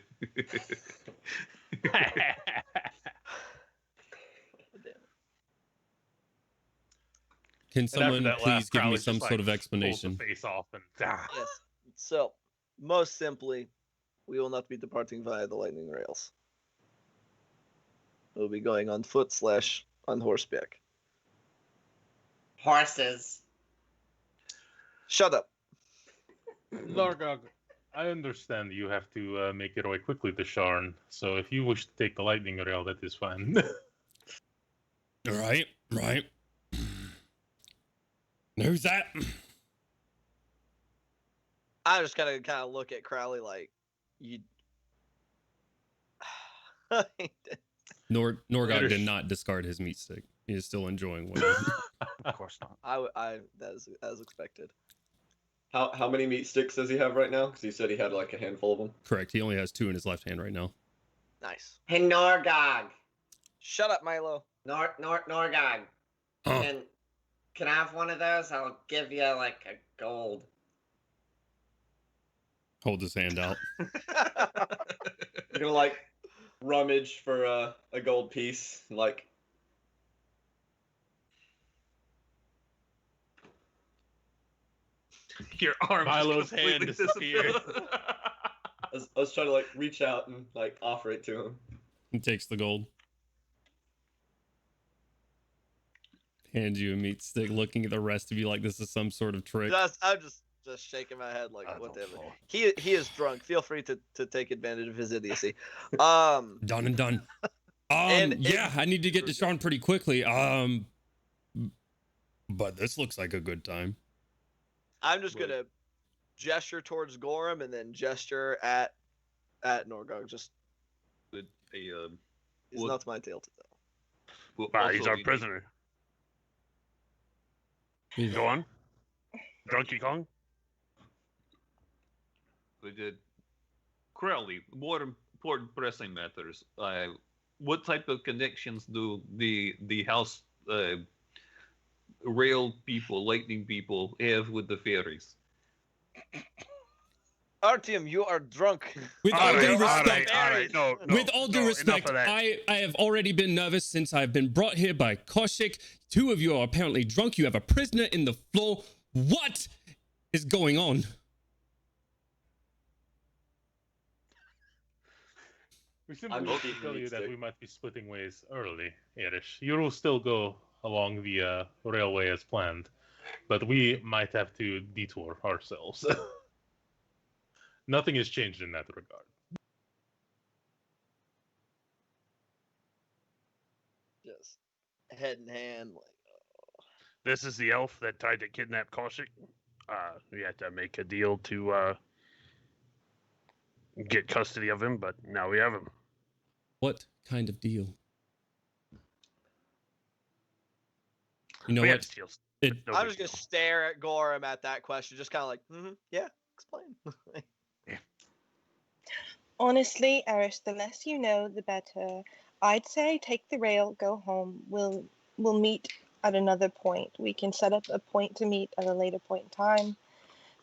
S1: Can someone
S3: that
S1: please
S3: laugh,
S1: give me
S3: Crowley's
S1: some
S3: just,
S1: sort of
S3: pulls
S1: explanation?
S3: the face off and
S8: Yes. So, most simply, we will not be departing via the lightning rails. We'll be going on foot / on horseback.
S6: Horses.
S8: Shut up.
S3: Largog, I understand you have to make your way quickly to Sharn, so if you wish to take the lightning rail, that is fine.
S1: Right. Who's that?
S8: I just kind of look at Crowley like, you.
S1: Norgog did not discard his meat stick. He is still enjoying one.
S4: Of course not.
S8: I that is as expected.
S7: How many meat sticks does he have right now? Because he said he had like a handful of them.
S1: Correct. He only has 2 in his left hand right now.
S8: Nice.
S6: Hey, Norgog.
S8: Shut up, Milo.
S6: Norgog.
S1: Huh.
S6: Can I have one of those? I'll give you like a gold.
S1: Hold his hand out.
S7: You're gonna like rummage for a gold piece, like.
S5: Your arm
S3: Milo's
S5: completely
S3: hand disappeared.
S7: I was trying to like reach out and like offer it to him.
S1: He takes the gold. Hands you a meat stick, looking at the rest of you like this is some sort of trick.
S8: I'm just shaking my head like
S4: I don't
S8: whatever.
S4: know.
S8: He is drunk. Feel free to take advantage of his idiocy.
S1: Done and done.
S8: And
S1: I need to get to Sharn pretty quickly. But this looks like a good time.
S8: I'm just gonna gesture towards Gorrim and then gesture at Norgog. Just it's not my tale to tell.
S5: Well,
S9: He's
S5: also,
S9: our
S5: we
S9: prisoner. Go on. Donkey Kong?
S5: Crowley, more important pressing matters. What type of connections do the house rail people, lightning people have with the fairies?
S8: Artyom, you are drunk.
S1: With all due respect,
S9: all right. No,
S1: with all due
S9: no,
S1: respect,
S9: enough of that.
S1: I have already been nervous since I've been brought here by Koshik. 2 of you are apparently drunk. You have a prisoner in the floor. What is going on?
S3: We simply
S7: I'm
S3: want to
S7: keeping
S3: tell
S7: meat
S3: you that
S7: stick.
S3: we might be splitting ways early, Erish. You will still go along the railway as planned, but we might have to detour ourselves. Nothing has changed in that regard.
S8: Just head in hand, like
S9: This is the elf that tried to kidnap Koshik. We had to make a deal to get custody of him, but now we have him.
S1: What kind of deal? You know
S9: We had
S1: what?
S9: to steal.
S1: It,
S9: No
S8: I'm
S9: big
S8: just gonna
S9: deal.
S8: stare at Gorrim at that question, just kind of like, yeah, explain.
S2: Honestly, Erish, the less you know, the better. I'd say take the rail, go home. We'll meet at another point. We can set up a point to meet at a later point in time.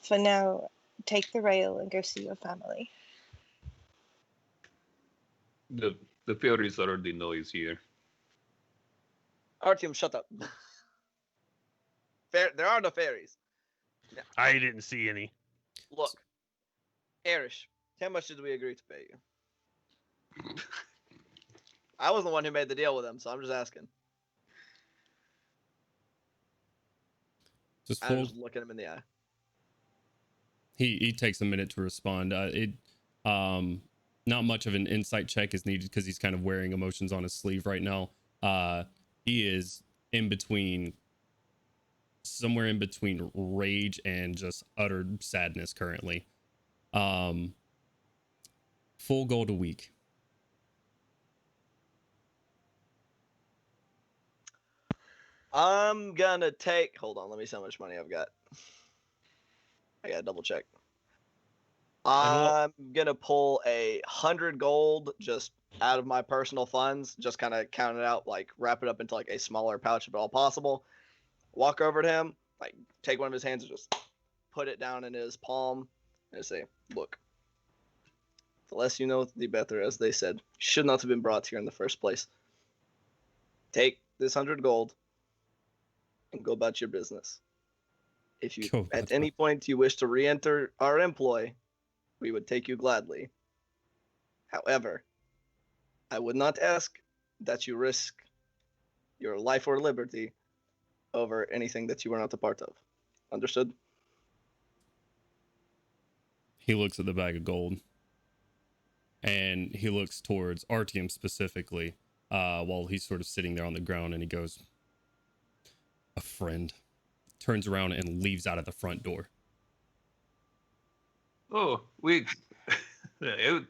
S2: For now, take the rail and go see your family.
S5: The fairies are the noise here.
S8: Artyom, shut up. There are no fairies.
S9: I didn't see any.
S8: Look, Erish, how much did we agree to pay you? I was the one who made the deal with him, so I'm just asking.
S1: just
S8: I'm
S1: full,
S8: just looking him in the eye.
S1: he takes a minute to respond. Not much of an insight check is needed because he's kind of wearing emotions on his sleeve right now. He is somewhere in between rage and just utter sadness currently. Full gold a week.
S8: I'm gonna take. Hold on, let me see how much money I've got. I gotta double check. I'm gonna pull 100 gold just out of my personal funds, just kind of count it out, like wrap it up into like a smaller pouch if at all possible. Walk over to him, like take one of his hands and just put it down in his palm and say, "Look, the less you know, the better." As they said, should not have been brought here in the first place. Take this 100 gold and go about your business. If you at any point you wish to re-enter our employ, we would take you gladly. However, I would not ask that you risk your life or liberty over anything that you are not a part of. Understood?
S1: He looks at the bag of gold. And he looks towards Artyom specifically, while he's sort of sitting there on the ground, and he goes, "A friend." Turns around and leaves out of the front door.
S5: Oh, we... I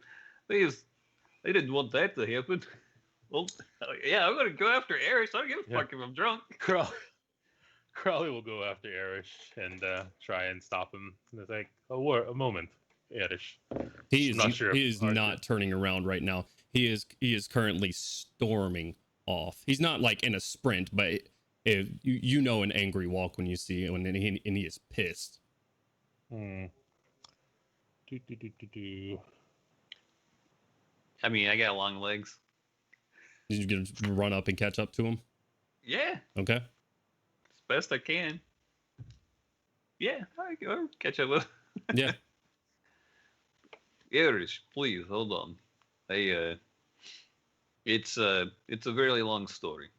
S5: didn't want that to happen. Well, yeah, I'm going to go after Erish. I don't give a fuck if I'm drunk.
S3: Crowley will go after Erish and try and stop him. And it's like, a moment, Erish.
S1: He is not turning around right now. He is currently storming off. He's not like in a sprint, but if you know an angry walk when you see it, and he is pissed.
S3: Hmm.
S5: I mean, I got long legs.
S1: You gonna run up and catch up to him?
S5: Yeah.
S1: Okay.
S5: As best I can. Yeah, I'll catch up with.
S1: Yeah.
S5: Erish, please hold on. It's a very long story.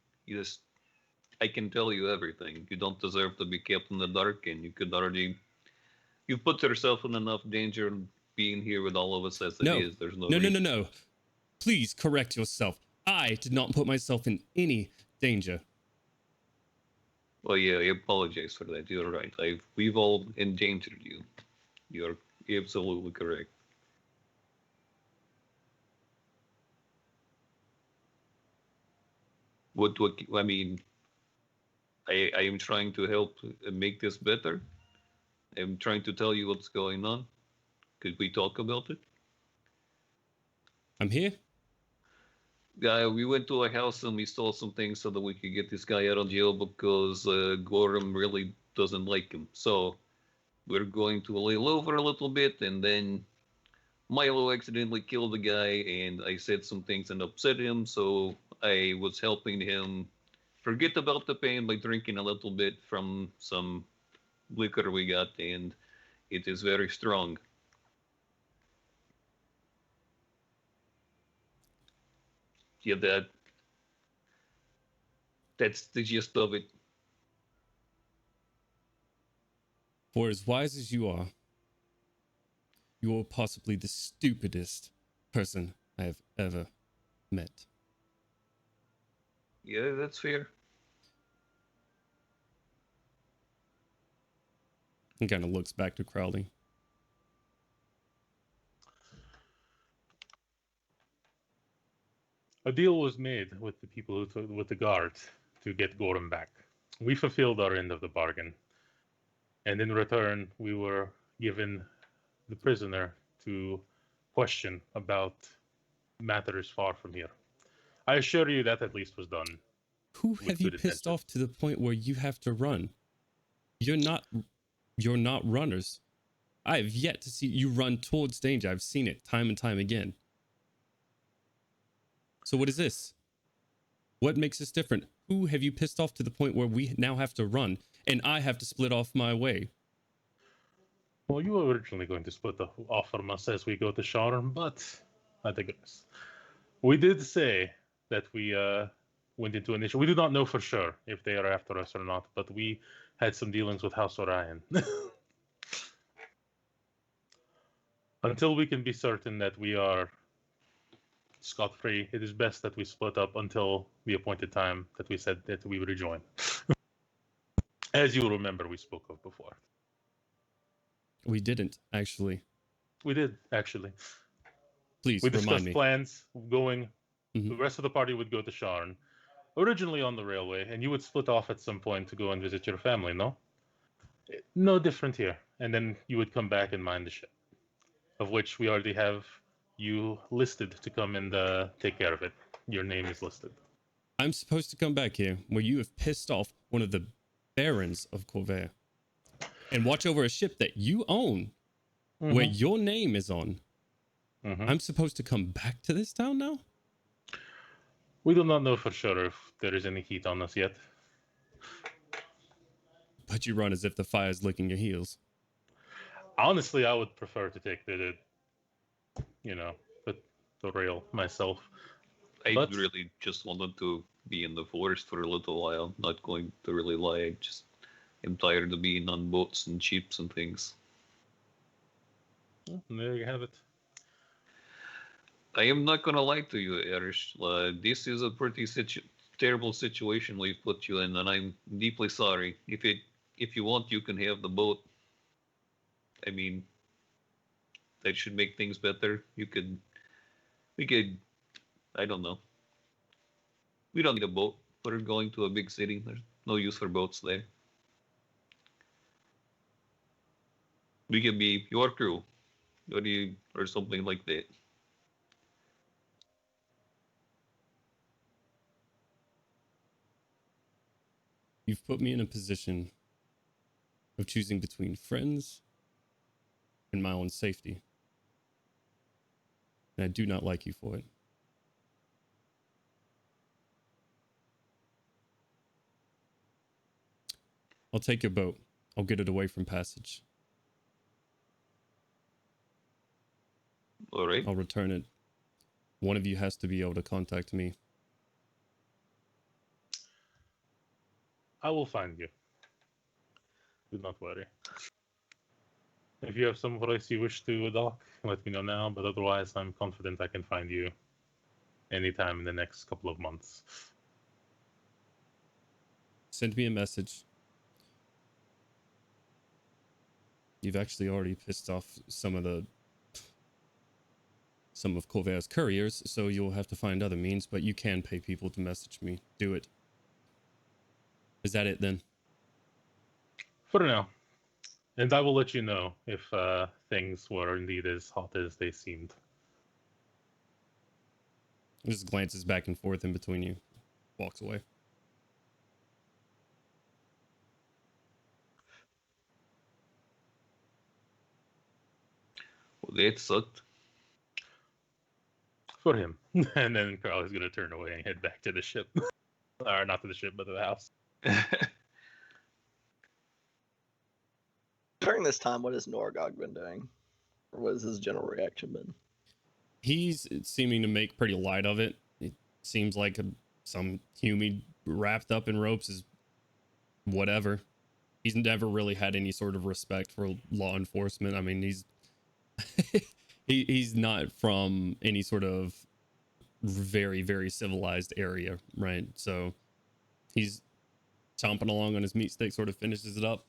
S5: I can tell you everything. You don't deserve to be kept in the dark, and you've put yourself in enough danger being here with all of us as it is. There's no reason.
S1: No. Please correct yourself. I did not put myself in any danger.
S5: Well, yeah, I apologize for that. You're right. We've all endangered you. You're absolutely correct. What I mean, I am trying to help make this better. I'm trying to tell you what's going on. Could we talk about it?
S1: I'm here.
S5: We went to a house and we stole some things so that we could get this guy out of jail because Gorrim really doesn't like him. So we're going to lay low for a little bit, and then Milo accidentally killed the guy, and I said some things and upset him, so I was helping him forget about the pain by drinking a little bit from some liquor we got, and it is very strong. Yeah, that's the gist of it.
S1: For as wise as you are possibly the stupidest person I have ever met.
S5: Yeah, that's fair.
S1: He kind of looks back to Crowley.
S3: A deal was made with the people with the guards to get Gorrim back. We fulfilled our end of the bargain, and in return, we were given the prisoner to question about matters far from here. I assure you that at least was done.
S1: Who have you pissed off to the point where you have to run? You're not runners. I have yet to see you run towards danger. I've seen it time and time again. So what is this? What makes this different? Who have you pissed off to the point where we now have to run and I have to split off my way?
S3: Well, you were originally going to split off from us as we go to Sharm, but I digress. We did say that we went into initial. We do not know for sure if they are after us or not, but we had some dealings with House Orion. Until we can be certain that we are scot-free, it is best that we split up until the appointed time that we said that we would rejoin. As you remember, we spoke of before.
S1: We didn't, actually.
S3: We did, actually.
S1: Please
S3: We
S1: remind
S3: discussed
S1: me.
S3: plans going.
S1: Mhm.
S3: The rest of the party would go to Sharn, originally on the railway, and you would split off at some point to go and visit your family, no? No different here. And then you would come back and mine the ship, of which we already have you listed to come and take care of it. Your name is listed.
S1: I'm supposed to come back here where you have pissed off one of the barons of Corvair and watch over a ship that you own where your name is on. I'm supposed to come back to this town now?
S3: We do not know for sure if there is any heat on us yet.
S1: But you run as if the fire's licking your heels.
S3: Honestly, I would prefer to take the rail myself.
S5: I
S3: But-
S5: really just wanted to be in the forest for a little while. Not going to really lie. I just am tired of being on boats and ships and things.
S3: Well, there you have it.
S5: I am not going to lie to you, Erish. This is a pretty terrible situation we've put you in, and I'm deeply sorry. If you want, you can have the boat. I mean, that should make things better. We could, I don't know. We don't need a boat. We're going to a big city. There's no use for boats there. We can be your crew, or something like that.
S1: You've put me in a position of choosing between friends and my own safety. And I do not like you for it. I'll take your boat. I'll get it away from Passage.
S5: All right.
S1: I'll return it. One of you has to be able to contact me.
S3: I will find you. Do not worry. If you have some place you wish to dock, let me know now, but otherwise I'm confident I can find you anytime in the next couple of months.
S1: Send me a message. You've actually already pissed off some of Corvair's couriers, so you'll have to find other means, but you can pay people to message me. Do it. Is that it then?
S3: For now. And I will let you know if things were indeed as hot as they seemed.
S1: Just glances back and forth in between you. Walks away.
S5: Well, that sucked.
S3: For him. And then Carl is going to turn away and head back to the ship. Or not to the ship, but to the house.
S8: During this time, what has Norgog been doing? Or what has his general reaction been?
S1: He's seeming to make pretty light of it. It seems like some human wrapped up in ropes is whatever. He's never really had any sort of respect for law enforcement. I mean, he's he's not from any sort of very, very civilized area, right? So he's chomping along on his meat stick, sort of finishes it up.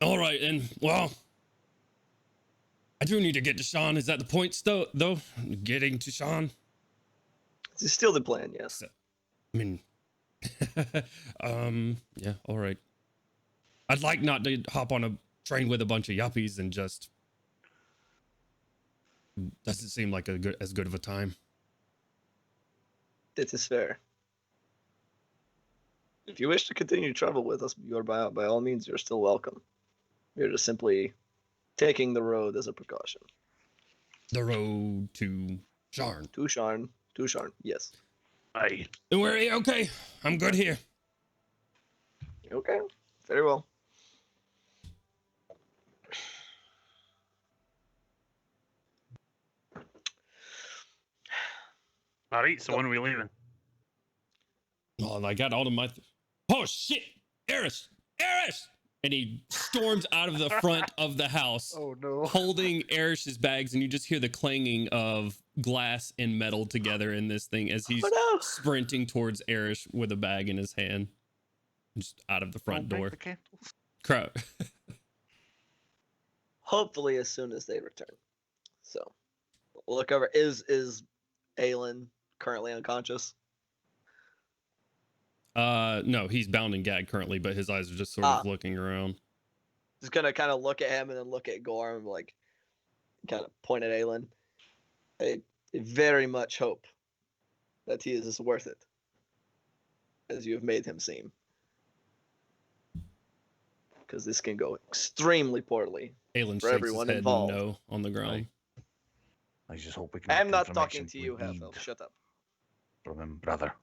S1: All right, and well, I do need to get to Sean. Is that the point, though? Getting to Sean?
S8: Is still the plan, yes.
S1: I mean, yeah, all right. I'd like not to hop on a train with a bunch of yuppies and just doesn't seem like as good of a time.
S8: This is fair. If you wish to continue to travel with us, you're by all means, you're still welcome. We're just simply taking the road as a precaution.
S1: The road to Sharn.
S8: To Sharn, yes.
S9: Aye.
S1: Don't worry, okay. I'm good here.
S8: Okay, very well.
S9: All right, so when are we leaving?
S1: Oh, and I got all of my... Oh, shit! Eris! Eris! And he storms out of the front of the house,
S4: Oh no.
S1: holding Erish's bags, and you just hear the clanging of glass and metal together in this thing as he's
S8: Oh, no.
S1: sprinting towards Erish with a bag in his hand. Just out of the front
S4: Don't break
S1: door.
S4: the candles.
S1: Crowd.
S8: hopefully as soon as they return. So we'll look over. Is Aelin currently unconscious?
S1: No, he's bound and gagged currently, but his eyes are just sort of looking around.
S8: Just gonna kind of look at him and then look at Gorrim, like kind of point at Aelin. I very much hope that he is worth it, as you have made him seem. Because this can go extremely poorly
S1: Aelin
S8: for
S1: shakes
S8: everyone
S1: his head
S8: involved.
S1: no on the ground.
S4: I just hope we can.
S8: I'm
S4: get
S8: not
S4: the
S8: talking
S4: information
S8: to you,
S4: we need
S8: Half-Elf. Shut up.
S4: from him, brother.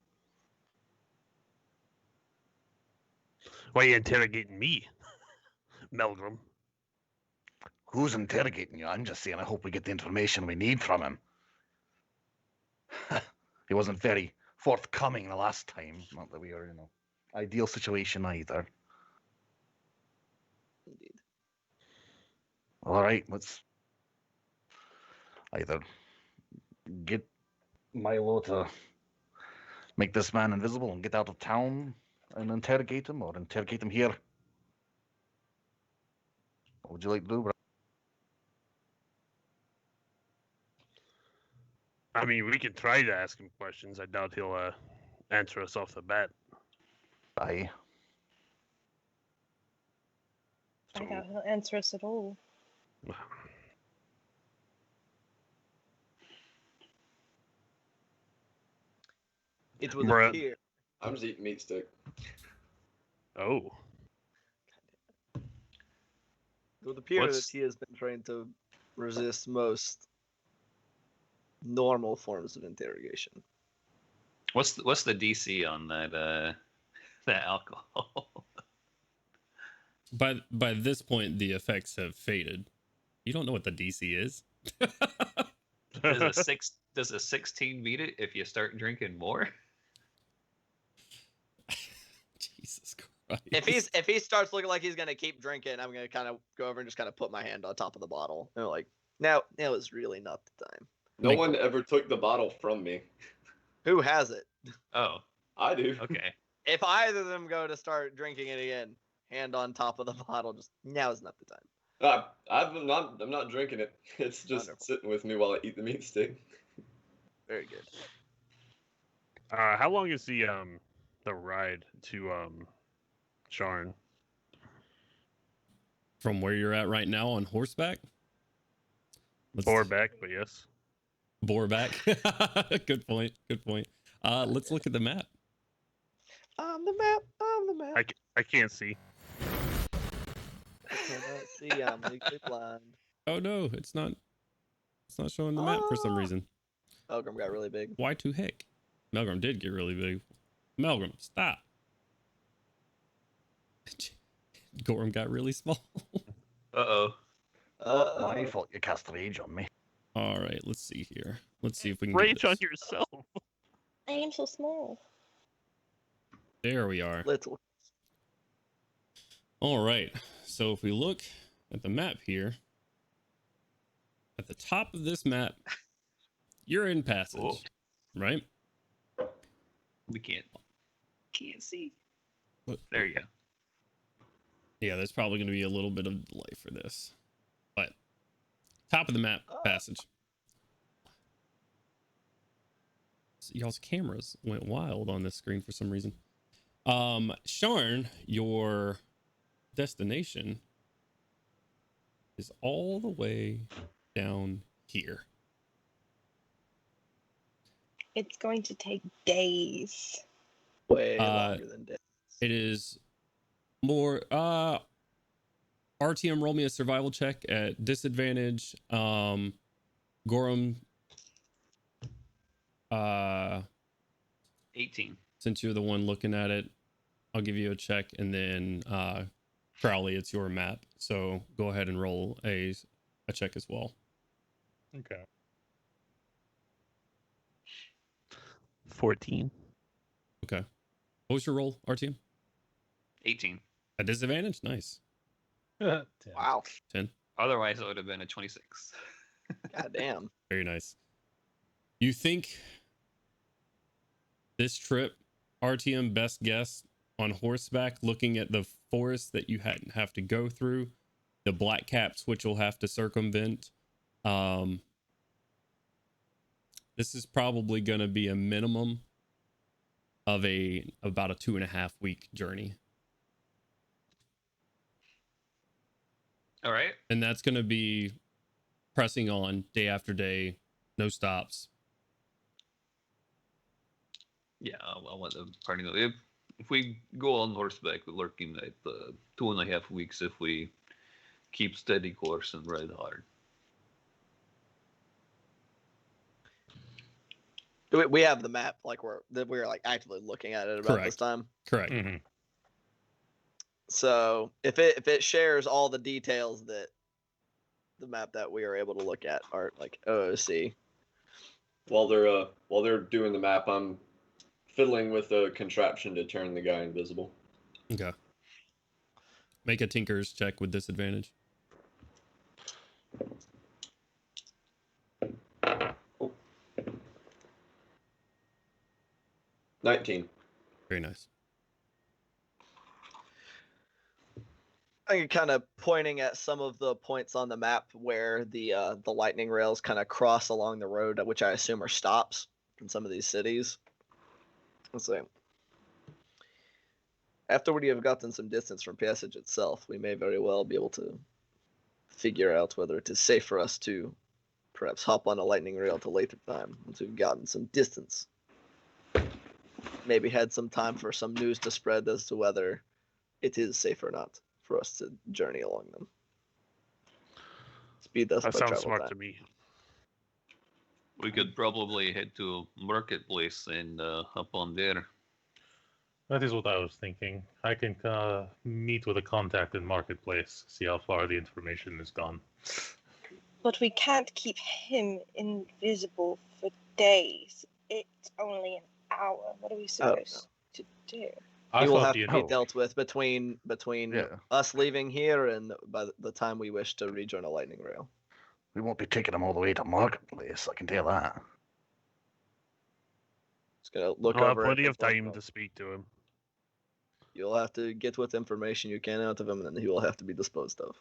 S9: Why are you interrogating me, Melgrim?
S4: Who's interrogating you? I'm just saying I hope we get the information we need from him. He wasn't very forthcoming the last time. Not that we are, ideal situation either.
S8: Indeed.
S4: All right, let's either get Milo to make this man invisible and get out of town and interrogate him, or interrogate him here. What would you like to do, bro?
S9: I mean, we can try to ask him questions. I doubt he'll answer us off the bat.
S4: Aye.
S2: I doubt he'll answer us at all.
S8: It would
S9: Bruh.
S8: appear.
S7: I'm just eating meat stick.
S9: Oh,
S8: It would appear
S5: What's-
S8: that he has been trained to resist most normal forms of interrogation.
S5: What's the DC on that that alcohol?
S1: By this point, the effects have faded. You don't know what the DC is.
S5: Does a 16 beat it if you start drinking more?
S1: Jesus Christ.
S8: If he starts looking like he's gonna keep drinking, I'm gonna kind of go over and just kind of put my hand on top of the bottle and like, now is really not the time.
S7: No one ever took the bottle from me.
S8: Who has it?
S5: Oh,
S7: I do.
S5: okay.
S8: If either of them go to start drinking it again, hand on top of the bottle, just now is not the time.
S7: I'm not drinking it. It's just
S8: Wonderful.
S7: sitting with me while I eat the meat stick.
S8: Very good.
S9: how long is the ride to Sharn?
S1: From where you're at right now on horseback?
S9: Back, but yes.
S1: Boreback. Good point. Good point. Let's look at the map.
S8: On the map.
S9: I can't see.
S8: I cannot see. I'm legally blind.
S1: Oh no, it's not showing the map for some reason.
S8: Melgrim got really big.
S1: Why too heck? Melgrim did get really big. Melgrim, stop. Gorrim got really small.
S5: Uh-oh.
S4: My fault you cast rage on me.
S1: All right, let's see here. Let's see if we can
S9: Rage
S1: get
S9: on
S1: this.
S9: yourself.
S2: I am so small.
S1: There we are.
S8: Little.
S1: All right. So if we look at the map here, at the top of this map, you're in passage,
S5: Whoa.
S1: right?
S5: We can't see.
S1: Look.
S5: There you go.
S1: Yeah, there's probably going to be a little bit of delay for this, but top of the map passage. So y'all's cameras went wild on this screen for some reason. Sharn, your destination is all the way down here.
S2: It's going to take days.
S8: Way longer than death.
S1: It is more RTM, roll me a survival check at disadvantage. Gorrim,
S5: 18.
S1: since you're the one looking at it, I'll give you a check, and then Crowley, it's your map, so go ahead and roll a check as well.
S3: Okay.
S9: 14.
S1: Okay. What was your roll, RTM?
S5: 18.
S1: A disadvantage? Nice.
S3: 10.
S8: Wow.
S1: 10.
S5: Otherwise, it would have been a 26.
S8: God damn.
S1: Very nice. You think this trip, RTM, best guess on horseback, looking at the forest that you hadn't have to go through, the black caps, which will have to circumvent. This is probably going to be a minimum of about a 2.5 week journey.
S5: All right.
S1: And that's going to be pressing on day after day, no stops.
S5: Yeah, I want the party. If we go on horseback, we're looking at 2.5 weeks if we keep steady course and ride hard.
S8: We have the map, like we're like actively looking at it about this time.
S1: Correct.
S3: Mm-hmm.
S8: So if it shares all the details that the map that we are able to look at are like OOC.
S7: While they're doing the map, I'm fiddling with a contraption to turn the guy invisible.
S1: Okay. Make a tinker's check with disadvantage.
S7: Oh. 19.
S1: Very nice.
S8: I'm kind of pointing at some of the points on the map where the lightning rails kind of cross along the road, which I assume are stops in some of these cities. Let's see. After we have gotten some distance from Passage itself, we may very well be able to figure out whether it is safe for us to perhaps hop on a lightning rail at a later time once we've gotten some distance. Maybe had some time for some news to spread as to whether it is safe or not for us to journey along them. Speed thus by
S9: That sounds
S8: travel
S9: smart
S8: time.
S9: to me.
S5: We could probably head to Marketplace and hop on there.
S3: That is what I was thinking. I can meet with a contact in Marketplace, see how far the information has gone.
S2: But we can't keep him invisible for days. It's only an hour. What are we supposed to do?
S3: I
S8: He will
S3: thought
S8: have
S3: the
S8: to be dealt with between
S4: Yeah.
S8: us leaving here and by the time we wish to rejoin a lightning rail.
S4: We won't be taking him all the way to Marketplace, I can tell that.
S8: Just gonna look
S9: We'll have
S8: over.
S9: plenty
S8: at
S9: of
S8: the book.
S9: time to speak to him.
S8: You'll have to get what information you can out of him, and then he will have to be disposed of.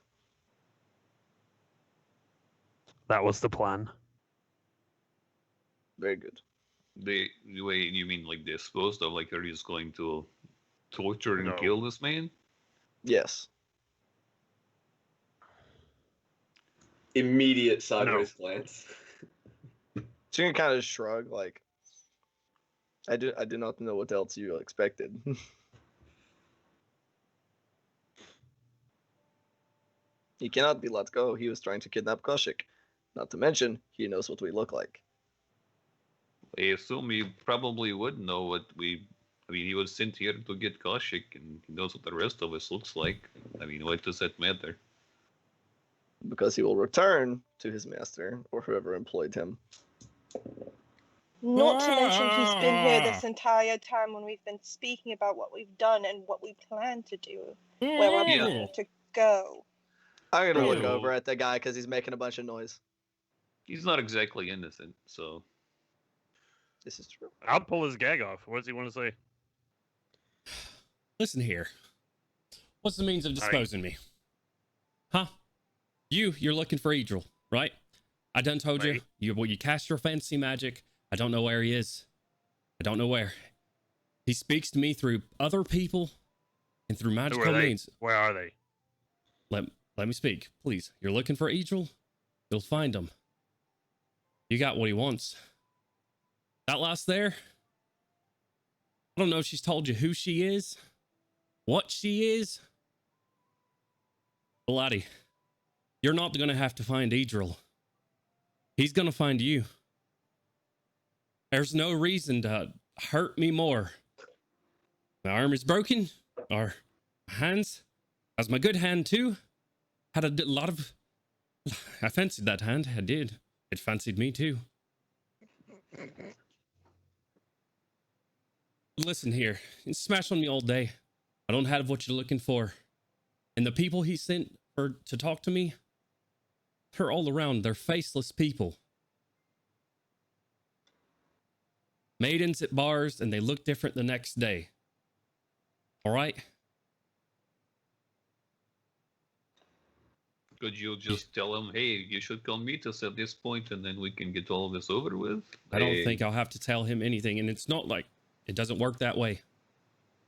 S9: That was the plan.
S8: Very good.
S5: The way you mean like disposed of, like are you just going to torture and
S9: No.
S5: kill this man?
S8: Yes.
S7: Immediate sideways glance.
S8: So you can kind of shrug, like, I do not know what else you expected. He cannot be let go. He was trying to kidnap Koshik. Not to mention, he knows what we look like.
S5: I assume he probably would know what we. I mean, he was sent here to get Koshik, and he knows what the rest of us looks like. I mean, why does that matter?
S8: Because he will return to his master, or whoever employed him.
S2: Not to mention he's been here this entire time when we've been speaking about what we've done and what we plan to do, where we're
S5: Yeah.
S2: planning to go.
S8: I'm gonna look
S5: Oh.
S8: over at the guy because he's making a bunch of noise.
S5: He's not exactly innocent, so
S8: This is true.
S9: I'll pull his gag off. What does he want to say?
S1: Listen here. What's the means of disposing me? Huh? You're looking for Idril, right? I done told
S9: Right.
S1: you cast your fantasy magic. I don't know where he is. I don't know where. He speaks to me through other people and through
S9: Who
S1: magical
S9: are they?
S1: means.
S9: Where are they?
S1: Let me speak, please. You're looking for Idril? You'll find him. You got what he wants. That last there? I don't know if she's told you who she is, what she is. But laddie, you're not going to have to find Idril. He's going to find you. There's no reason to hurt me more. My arm is broken, or my hands. That's my good hand too. Had a lot of... I fancied that hand, I did. It fancied me too. Listen here, you smash on me all day. I don't have what you're looking for. And the people he sent to talk to me, they're all around. They're faceless people. Maidens at bars, and they look different the next day. All right?
S5: Could you just tell him, hey, you should come meet us at this point, and then we can get all this over with?
S1: I don't think I'll have to tell him anything, and it's not like it doesn't work that way.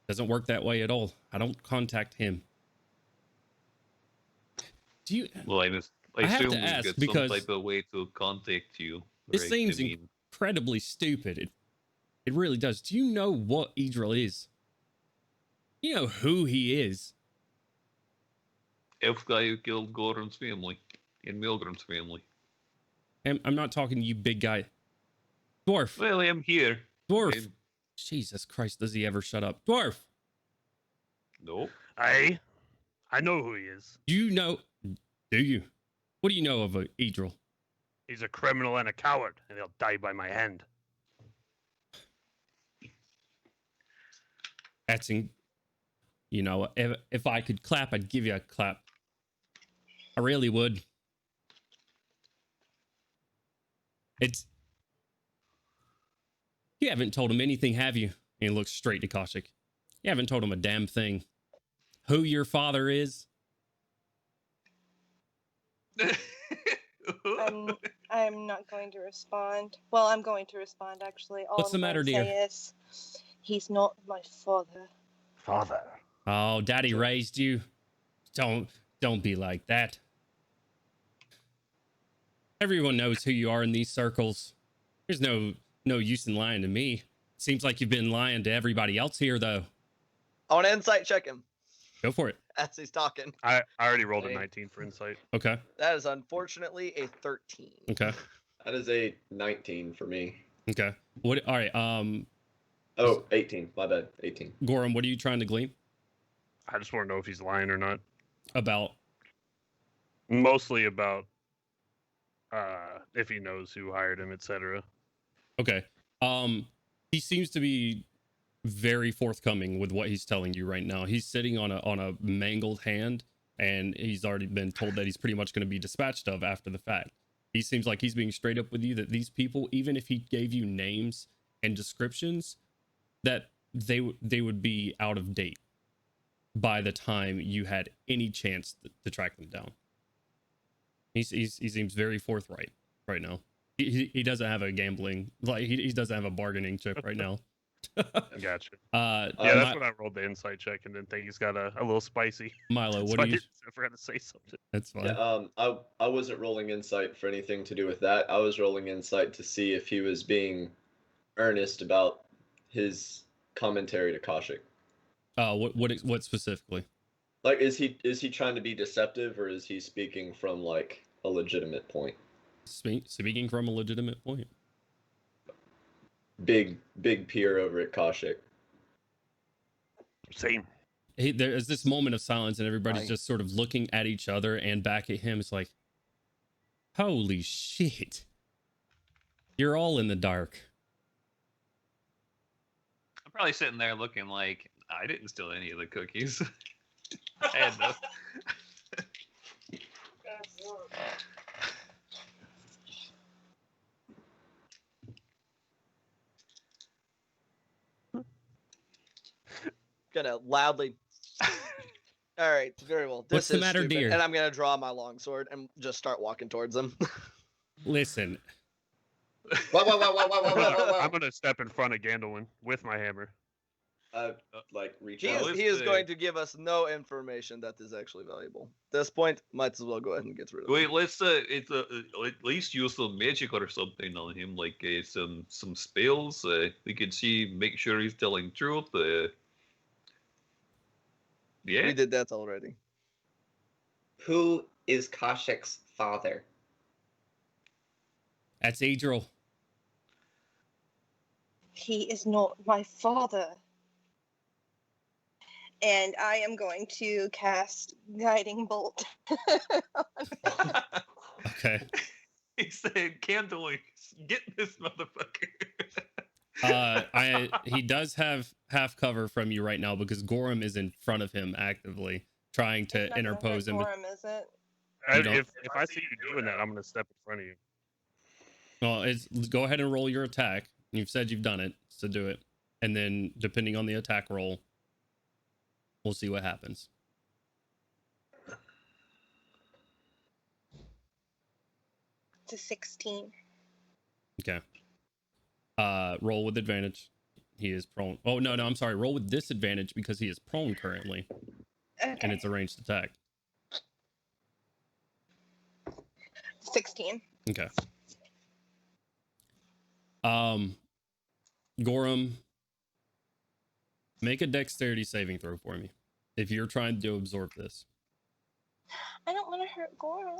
S1: Doesn't work that way at all. I don't contact him. Do you?
S5: Well, I
S1: have
S5: assume
S1: to
S5: we
S1: ask
S5: get
S1: because
S5: some type of way to contact you.
S1: this
S5: right?
S1: seems
S5: I mean,
S1: incredibly stupid. It really does. Do you know what Idril is? You know who he is?
S5: elf guy who killed Gorrim's family and Milgrim's family.
S1: And I'm not talking to you, big guy. Dwarf.
S5: Well, I am here.
S1: Dwarf.
S5: And-
S1: Jesus Christ, does he ever shut up? Dwarf.
S5: Nope.
S9: I know who he is.
S1: You know? Do you? What do you know of Idril?
S9: He's a criminal and a coward, and he'll die by my hand.
S1: That's you know, if I could clap, I'd give you a clap. I really would. You haven't told him anything, have you? And he looks straight to Koshik. You haven't told him a damn thing. Who your father is?
S2: I'm not going to respond. Well, I'm going to respond actually. All
S1: What's the
S2: I'm
S1: matter,
S2: going to
S1: dear?
S2: say is, he's not my father.
S4: Father.
S1: Oh, Daddy raised you. Don't be like that. Everyone knows who you are in these circles. There's no use in lying to me. Seems like you've been lying to everybody else here, though.
S8: I want to insight check him
S1: Go for it.
S8: as he's talking.
S9: I already rolled a 19 for insight.
S1: Okay.
S8: That is unfortunately a 13.
S1: Okay.
S7: That is a 19 for me.
S1: Okay. What? All right.
S7: Oh, 18. My bad. 18.
S1: Gorrim, what are you trying to glean
S9: I just want to know if he's lying or not.
S1: about?
S9: Mostly about if he knows who hired him, etc.
S1: Okay. He seems to be very forthcoming with what he's telling you right now. He's sitting on a mangled hand, and he's already been told that he's pretty much going to be dispatched of after the fact. He seems like he's being straight up with you that these people, even if he gave you names and descriptions, that they would be out of date by the time you had any chance to track them down. He seems very forthright right now. He doesn't have a gambling, like he doesn't have a bargaining chip right now.
S9: Gotcha.
S1: Yeah,
S9: Yeah, that's when I rolled the insight check and didn't think he's got a little spicy.
S1: Milo,
S9: So
S1: what do you?
S9: I forgot to say something.
S1: That's fine.
S7: Yeah, I wasn't rolling insight for anything to do with that. I was rolling insight to see if he was being earnest about his commentary to Koshik.
S1: What specifically?
S7: Like, is he trying to be deceptive, or is he speaking from like a legitimate point?
S1: Speaking from a legitimate point.
S7: Big peer over at Koshik.
S9: Same.
S1: There is this moment of silence, and everybody's
S4: Right.
S1: just sort of looking at each other and back at him. It's like, holy shit! You're all in the dark.
S5: I'm probably sitting there looking like I didn't steal any of the cookies. I had no.
S8: Gonna loudly. All right, very well.
S1: What's the
S8: is
S1: matter,
S8: stupid,
S1: dear?
S8: And I'm gonna draw my longsword and just start walking towards him.
S1: Listen,
S7: Whoa.
S9: I'm gonna step in front of Gandalf with my hammer.
S7: Like reach
S8: He
S7: out.
S8: is,
S5: is
S8: he is
S5: the-
S8: going to give us no information that is actually valuable. At this point, might as well go ahead and get rid of
S5: Wait,
S8: it.
S5: let's at least use some magic or something on him, like some spells. We can make sure he's telling truth. Yeah.
S8: We did that already.
S6: Who is Koshik's father?
S1: that's Adriel.
S2: He is not my father. And I am going to cast Guiding Bolt.
S1: Okay.
S5: He said, "Candle, get this motherfucker."
S1: He does have half cover from you right now because Gorrim is in front of him actively trying
S2: It's
S1: to
S2: not gonna
S1: interpose
S2: hurt
S1: him.
S2: Gorrim, is it?
S1: You don't-
S9: If I see you doing that, I'm gonna step in front of you.
S1: Well, go ahead and roll your attack. You've said you've done it, so do it. And then, depending on the attack roll, we'll see what happens.
S2: It's a 16.
S1: Okay. Roll with advantage. He is prone. Oh, no, I'm sorry. Roll with disadvantage because he is prone currently.
S2: Okay.
S1: And it's a ranged attack.
S2: 16.
S1: Okay. Gorrim, make a dexterity saving throw for me. If you're trying to absorb this.
S2: I don't want to hurt Gorrim.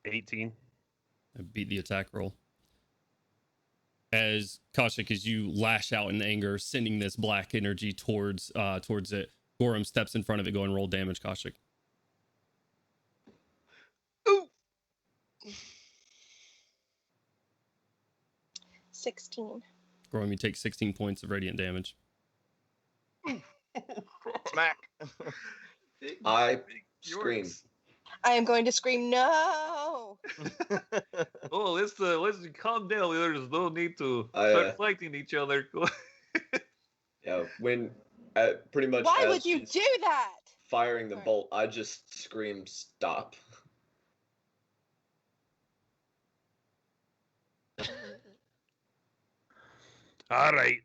S9: 18.
S1: Beat the attack roll. As Kaushik, as you lash out in anger, sending this black energy towards it, Gorrim steps in front of it. Go and roll damage, Kaushik.
S2: Ooh. 16.
S1: Gorrim, you take 16 points of radiant damage.
S8: Smack.
S7: I scream.
S2: I am going to scream no.
S5: Oh, let's calm down. There's no need to
S7: I,
S5: start fighting each other.
S7: Yeah, when pretty much.
S2: Why
S7: as
S2: would you
S7: she's
S2: do that?
S7: Firing the
S2: Sorry.
S7: bolt, I just scream stop.
S9: All right.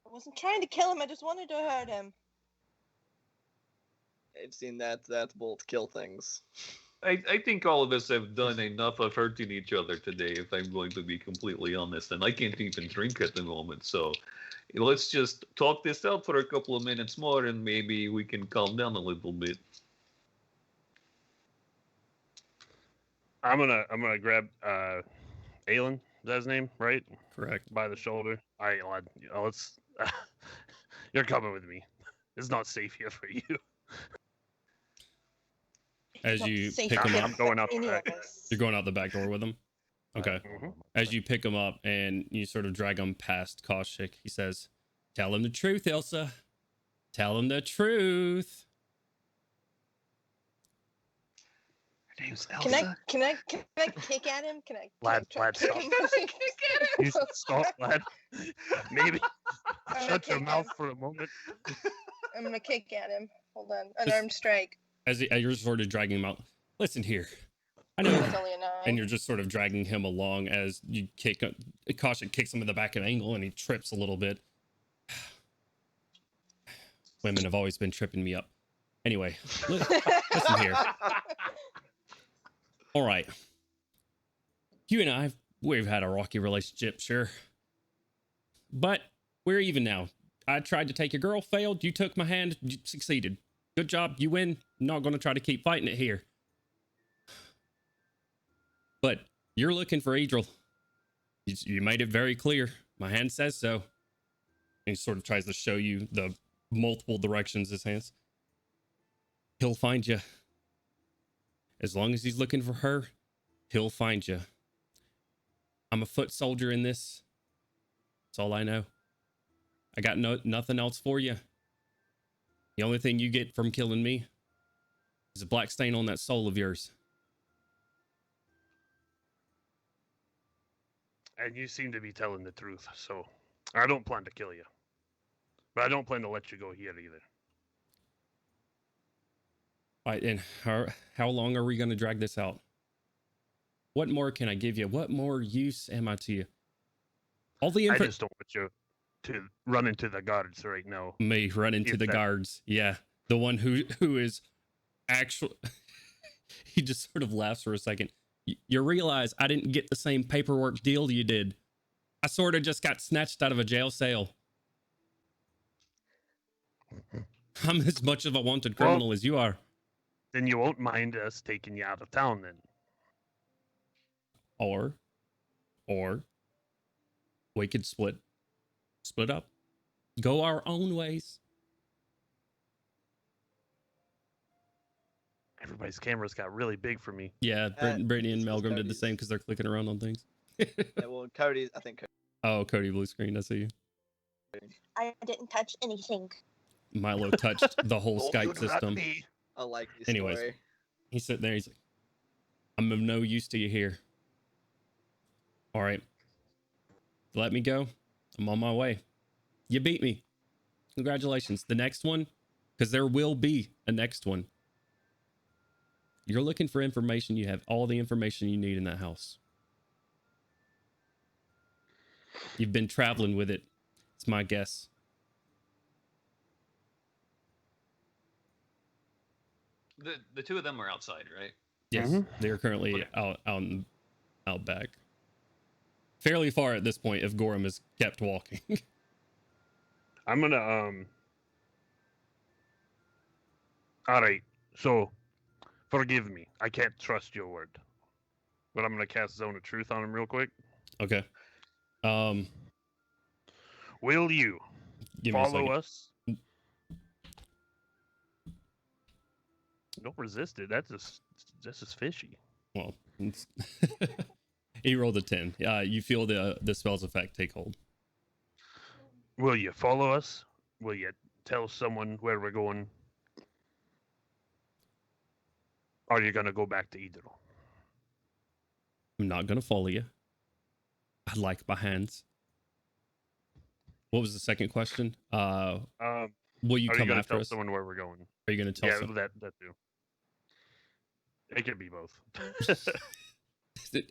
S2: I wasn't trying to kill him. I just wanted to hurt him.
S8: I've seen that bolt kill things.
S5: I think all of us have done enough of hurting each other today, if I'm going to be completely honest. And I can't even drink at the moment. So let's just talk this out for a couple of minutes more and maybe we can calm down a little bit.
S9: I'm gonna grab Aelin, is that his name, right?
S1: Correct.
S9: By the shoulder. All right, lad. Let's. You're coming with me. It's not safe here for you.
S1: As
S2: Not
S1: you
S2: safe
S1: pick him
S2: for
S1: up,
S9: I'm going out the
S2: any of
S9: back.
S2: us.
S1: you're going out the back door with him. Okay.
S9: Mhm.
S1: As you pick him up and you sort of drag him past Kaushik, he says, "Tell him the truth, Elsa. Tell him the truth."
S9: Her name's
S2: Can I kick at him? Can I
S9: Lad,
S2: try
S9: lad,
S2: to kick
S9: stop.
S2: him?
S9: You should stop, lad. Maybe
S2: I'm
S9: shut your
S2: gonna
S9: mouth
S2: kick
S9: for a moment.
S2: I'm gonna kick at him. Hold on. An
S1: Just-
S2: arm strike.
S1: As you're sort of dragging him out. Listen here. I know.
S2: That's only a 9.
S1: And you're just sort of dragging him along as you kick. Kaushik kicks him in the back of the angle and he trips a little bit. Women have always been tripping me up. Anyway, listen here. All right. You and I, we've had a rocky relationship, sure. But we're even now. I tried to take your girl, failed. You took my hand, you succeeded. Good job, you win. I'm not going to try to keep fighting it here. But you're looking for Adriel. You made it very clear. My hand says so. And he sort of tries to show you the multiple directions his hands. He'll find you. As long as he's looking for her, he'll find you. I'm a foot soldier in this. That's all I know. I got nothing else for you. The only thing you get from killing me is a black stain on that soul of yours.
S9: And you seem to be telling the truth, so I don't plan to kill you. But I don't plan to let you go here either.
S1: All right, and how long are we going to drag this out? What more can I give you? What more use am I to you? All the
S9: I
S1: info.
S9: just don't want you to run into the guards right now.
S1: Me run into
S9: If
S1: the
S9: that-
S1: guards. Yeah, the one who is actually. He just sort of laughs for a second. You realize I didn't get the same paperwork deal you did. I sort of just got snatched out of a jail cell. I'm as much of a wanted criminal as you are.
S9: Then you won't mind us taking you out of town then.
S1: Or we could split up, go our own ways.
S9: Everybody's cameras got really big for me.
S1: Yeah, Brittany and
S8: this was
S1: Melgrim did the
S8: Cody's.
S1: same because they're clicking around on things.
S8: Yeah, well, Cody, I think
S1: Oh, Cody blue screen. I see you.
S2: I didn't touch anything.
S1: Milo touched the whole
S9: Oh,
S1: Skype
S9: you got
S1: system.
S9: me.
S8: I like this
S1: Anyways.
S8: story.
S1: He's sitting there. He's like, I'm of no use to you here. All right. Let me go. I'm on my way. You beat me. Congratulations. The next one, because there will be a next one. You're looking for information. You have all the information you need in that house. You've been traveling with it. It's my guess.
S5: The two of them are outside, right?
S1: Yes, they're currently
S5: Okay.
S1: out back. Fairly far at this point if Gorrim has kept walking.
S9: I'm gonna All right. So, forgive me. I can't trust your word, but I'm gonna cast Zone of Truth on him real quick.
S1: Okay.
S9: Will you
S1: Give me a
S9: follow
S1: second.
S9: us? Don't resist it. That's just fishy.
S1: Well, he rolled a 10. You feel the spell's effect take hold.
S9: Will you follow us? Will you tell someone where we're going? Or are you gonna go back to Eberron?
S1: I'm not gonna follow you. I like my hands. What was the second question? Will you
S9: Are
S1: come
S9: you gonna
S1: after
S9: tell
S1: us?
S9: someone where we're going?
S1: Are you gonna tell
S9: Yeah,
S1: someone?
S9: that too. It could be both.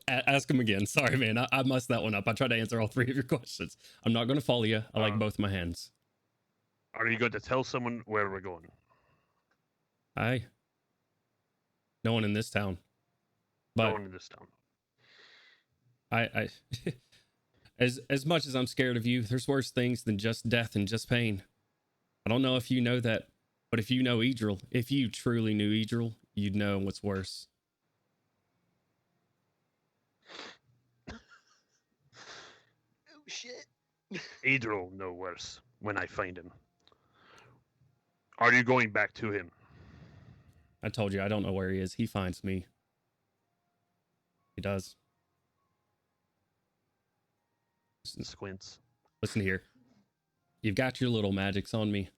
S1: Ask him again. Sorry, man. I messed that one up. I tried to answer all three of your questions. I'm not gonna follow you. I like both my hands.
S9: Are you going to tell someone where we're going?
S1: Aye. No one in this town. But
S9: No one in this town.
S1: I as much as I'm scared of you, there's worse things than just death and just pain. I don't know if you know that, but if you know Eberron, if you truly knew Eberron, you'd know what's worse.
S8: Oh shit.
S9: Eberron no worse when I find him. Are you going back to him?
S1: I told you I don't know where he is. He finds me. He does.
S9: Squints.
S1: Listen here. You've got your little magics on me.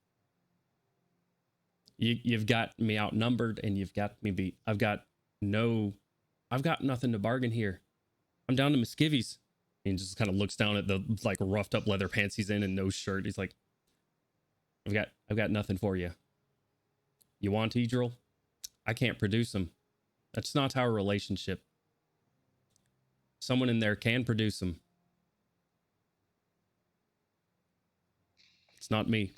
S1: You've got me outnumbered and you've got me beat. I've got nothing to bargain here. I'm down to my skivvies. And he just kind of looks down at the like roughed up leather pants he's in and no shirt. He's like, I've got nothing for you. You want Eberron? I can't produce them. That's not our relationship. Someone in there can produce them. It's not me.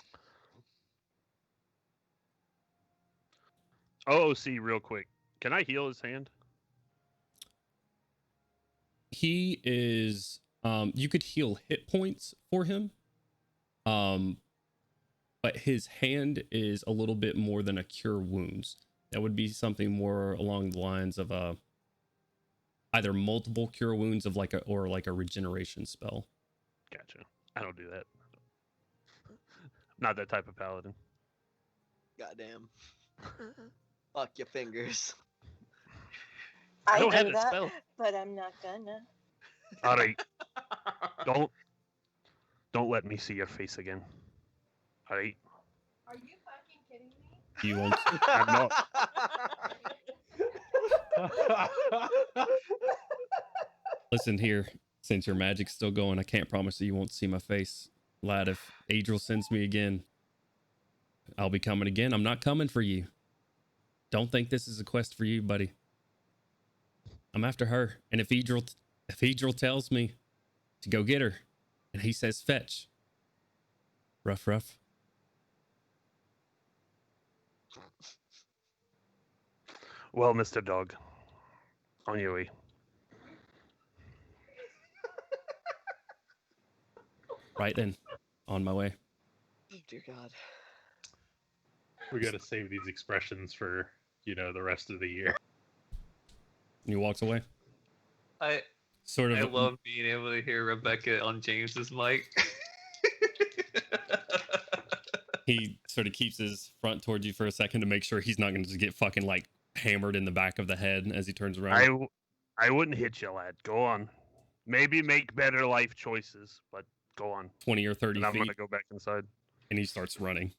S9: OOC, real quick. Can I heal his hand?
S1: He is you could heal hit points for him. But his hand is a little bit more than a cure wounds. That would be something more along the lines of either multiple cure wounds of like a regeneration spell.
S9: Gotcha. I don't do that. Not that type of paladin.
S8: Goddamn. Fuck your fingers.
S2: I
S9: don't have
S2: do
S9: that
S2: that,
S9: spell.
S2: but I'm not gonna.
S9: All right. Don't let me see your face again. All right.
S2: Are you fucking kidding me?
S1: You won't.
S9: I'm not.
S1: Listen here. Since your magic's still going, I can't promise that you won't see my face. Lad, if Eberron sends me again, I'll be coming again. I'm not coming for you. Don't think this is a quest for you, buddy. I'm after her. And if Eberron tells me to go get her, and he says fetch. Rough.
S9: Well, Mr. Dog, on your way.
S1: Right then. On my way.
S8: Oh, dear God.
S3: We got to save these expressions for, the rest of the year.
S1: And he walks away.
S5: I
S1: Sort of.
S5: love being able to hear Rebecca on James's mic.
S1: He sort of keeps his front towards you for a second to make sure he's not going to just get fucking like hammered in the back of the head as he turns around.
S9: I wouldn't hit you, lad. Go on. Maybe make better life choices, but go on.
S1: 20 or 30
S9: And I'm
S1: feet.
S9: gonna go back inside.
S1: And he starts running.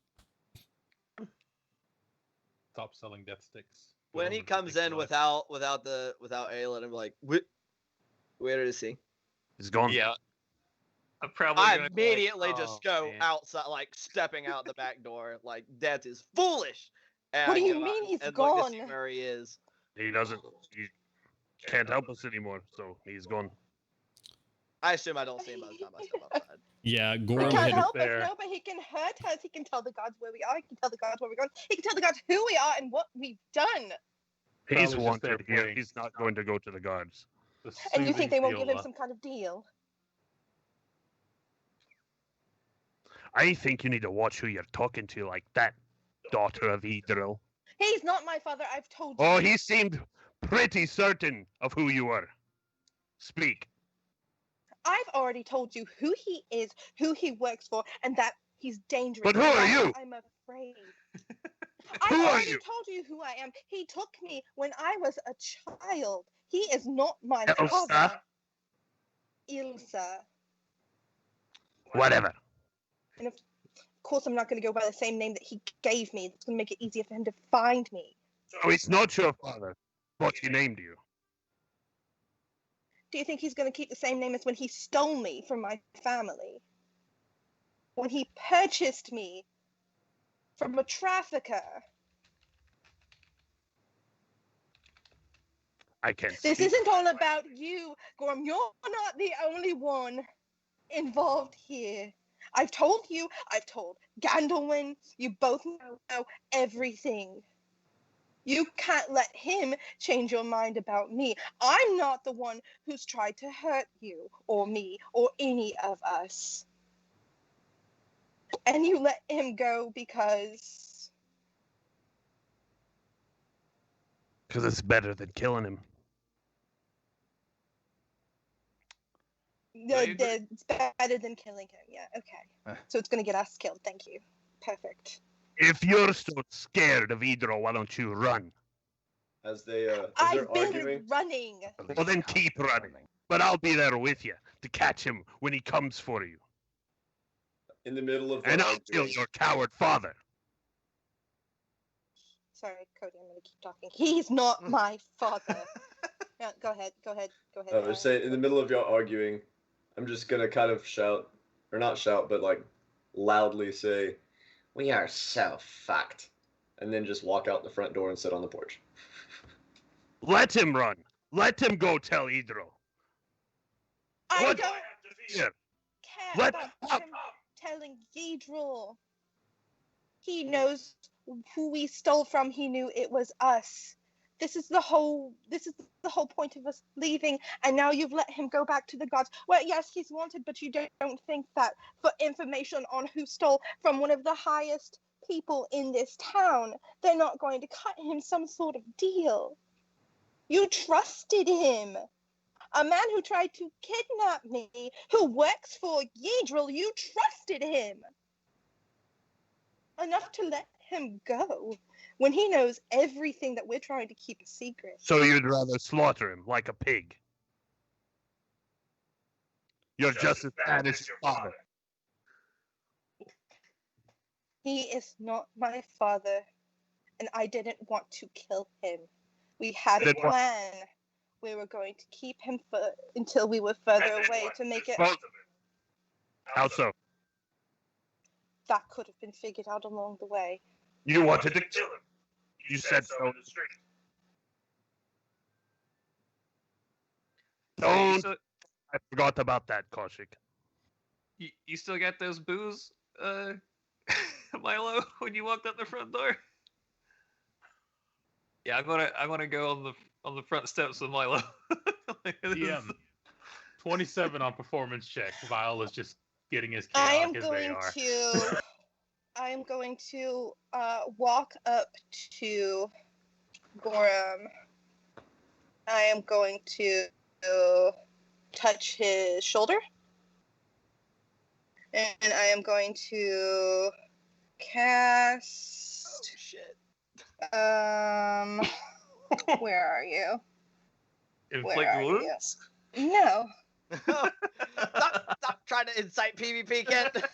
S3: Stop selling death sticks.
S8: When he comes in without Aelin, I'm like, where is he?
S9: He's gone.
S5: Yeah. I'm probably
S10: I
S5: gonna be like,
S10: immediately just
S5: "Oh,
S10: go
S5: man."
S10: outside, like stepping out the back door, like that is foolish. And
S2: What
S10: I
S2: do you
S10: go out
S2: mean he's
S10: and look to see
S2: gone?
S10: where he is.
S9: He doesn't. He can't help us anymore, so he's gone.
S10: I assume I don't see him by the time I step outside.
S1: Yeah,
S2: He
S1: Gorrim
S2: can't
S1: had
S2: help us,
S3: there.
S2: no, but he can hurt us. He can tell the gods where we are. He can tell the gods where we're going. He can tell the gods who we are and what we've done.
S9: He's
S3: Probably just there
S9: wanted here.
S3: playing
S9: He's not going to go to the guards.
S3: The
S2: And you think they won't
S3: soothing
S2: give him
S3: viola.
S2: some kind of deal?
S9: I think you need to watch who you're talking to, like that daughter of Idril.
S2: He's not my father, I've told you.
S9: Oh, he seemed pretty certain of who you were. Speak.
S2: I've already told you who he is, who he works for, and that he's dangerous.
S9: But who are
S2: That's
S9: you?
S2: why I'm afraid. I've
S9: Who are
S2: already
S9: you?
S2: told you who I am. He took me when I was a child. He is not my
S9: Elsa?
S2: father. Ilsa.
S9: Whatever.
S2: And of course, I'm not going to go by the same name that he gave me. It's going to make it easier for him to find me.
S9: So he's not your father, but he named you.
S2: Do you think he's going to keep the same name as when he stole me from my family? When he purchased me from a trafficker?
S9: I can't
S2: This
S9: speak.
S2: isn't all about you, Gorm. You're not the only one involved here. I've told you, I've told Gandalwin, you both know everything. You can't let him change your mind about me. I'm not the one who's tried to hurt you or me or any of us. And you let him go because
S9: It's better than killing him.
S2: it's better than killing him. Yeah, okay. So it's going to get us killed. Thank you. Perfect.
S9: If you're so scared of Idril, why don't you run?
S7: As they're
S2: I've been
S7: arguing.
S2: running.
S9: Well, then keep running. But I'll be there with you to catch him when he comes for you.
S7: In the middle of
S9: And
S7: their
S9: I'll kill
S7: arguing,
S9: your coward father.
S2: Sorry, Cody, I'm going to keep talking. He's not my father. No, go ahead.
S7: I was saying, in the middle of your arguing, I'm just gonna kind of shout, or not shout, but like loudly say, "We are so fucked," and then just walk out the front door and sit on the porch.
S9: Let him run. Let him go tell Idril.
S2: I
S9: What?
S2: don't
S9: Here.
S2: care
S9: Let
S2: about
S9: up.
S2: him telling Yidril. He knows who we stole from. He knew it was us. This is the whole point of us leaving, and now you've let him go back to the gods. Well, yes, he's wanted, but you don't think that for information on who stole from one of the highest people in this town, they're not going to cut him some sort of deal. You trusted him. A man who tried to kidnap me, who works for Yidril, you trusted him. Enough to let him go when he knows everything that we're trying to keep a secret.
S9: So you'd rather slaughter him like a pig. You're just as bad as your father.
S2: He is not my father, and I didn't want to kill him. We had a
S9: Then what?
S2: plan. We were going to keep him until we were further away to make it.
S9: Both of it. How so?
S2: That could have been figured out along the way.
S9: You wanted to kill him. You said so in the street. Don't. I forgot about that, Kaushik.
S5: You still got those booze, Milo, when you walked out the front door? Yeah, I'm gonna go on the front steps with Milo.
S3: DM 27 on performance check. Vile is just getting as
S2: I am
S3: chaotic as they
S2: going
S3: are.
S2: I am going to walk up to Gorrim. I am going to touch his shoulder. And I am going to cast...
S10: Oh, shit.
S2: Where are you?
S5: Inflict
S2: Where are you?
S5: wounds?
S2: No.
S10: Stop trying to incite PvP, Kent.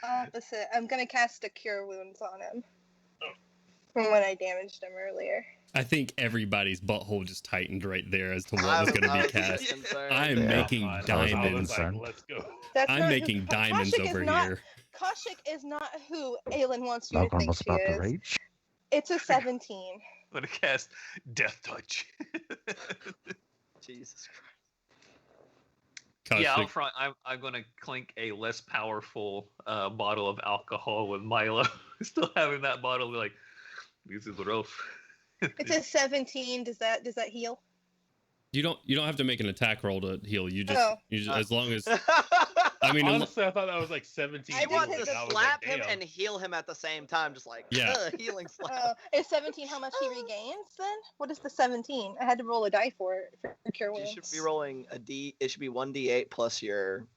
S2: Opposite. I'm going to cast a Cure Wounds on him. From when I damaged him earlier.
S1: I think everybody's butthole just tightened right there as to what was going to be cast. I am making
S3: I was
S1: diamonds.
S3: like, let's go.
S2: That's
S1: I'm
S2: not
S1: making diamonds
S2: Koshik is
S1: over
S2: not-
S1: here.
S2: Koshik is not who Aelin wants you to
S4: Malcolm
S2: think
S4: was
S2: she
S4: about to
S2: is.
S4: rage.
S2: It's a 17.
S11: I'm gonna cast Death Touch.
S10: Jesus Christ.
S11: Yeah,
S1: Koshik.
S11: out front, I'm gonna clink a less powerful bottle of alcohol with Milo. Still having that bottle, be like, this is rough.
S2: It's a 17. Does that heal?
S1: You don't have to make an attack roll to heal. You just,
S2: Oh.
S1: as long as I mean,
S3: Honestly, I thought that was like 17.
S10: I want
S3: healing.
S10: to
S3: I was
S10: slap
S3: like,
S10: him
S3: damn.
S10: and heal him at the same time, just like
S1: Yeah.
S10: healing slap.
S2: Is 17 how much he regains then? What is the 17? I had to roll a die for it for cure
S10: You
S2: wounds.
S10: should be rolling a D. It should be 1d8 plus your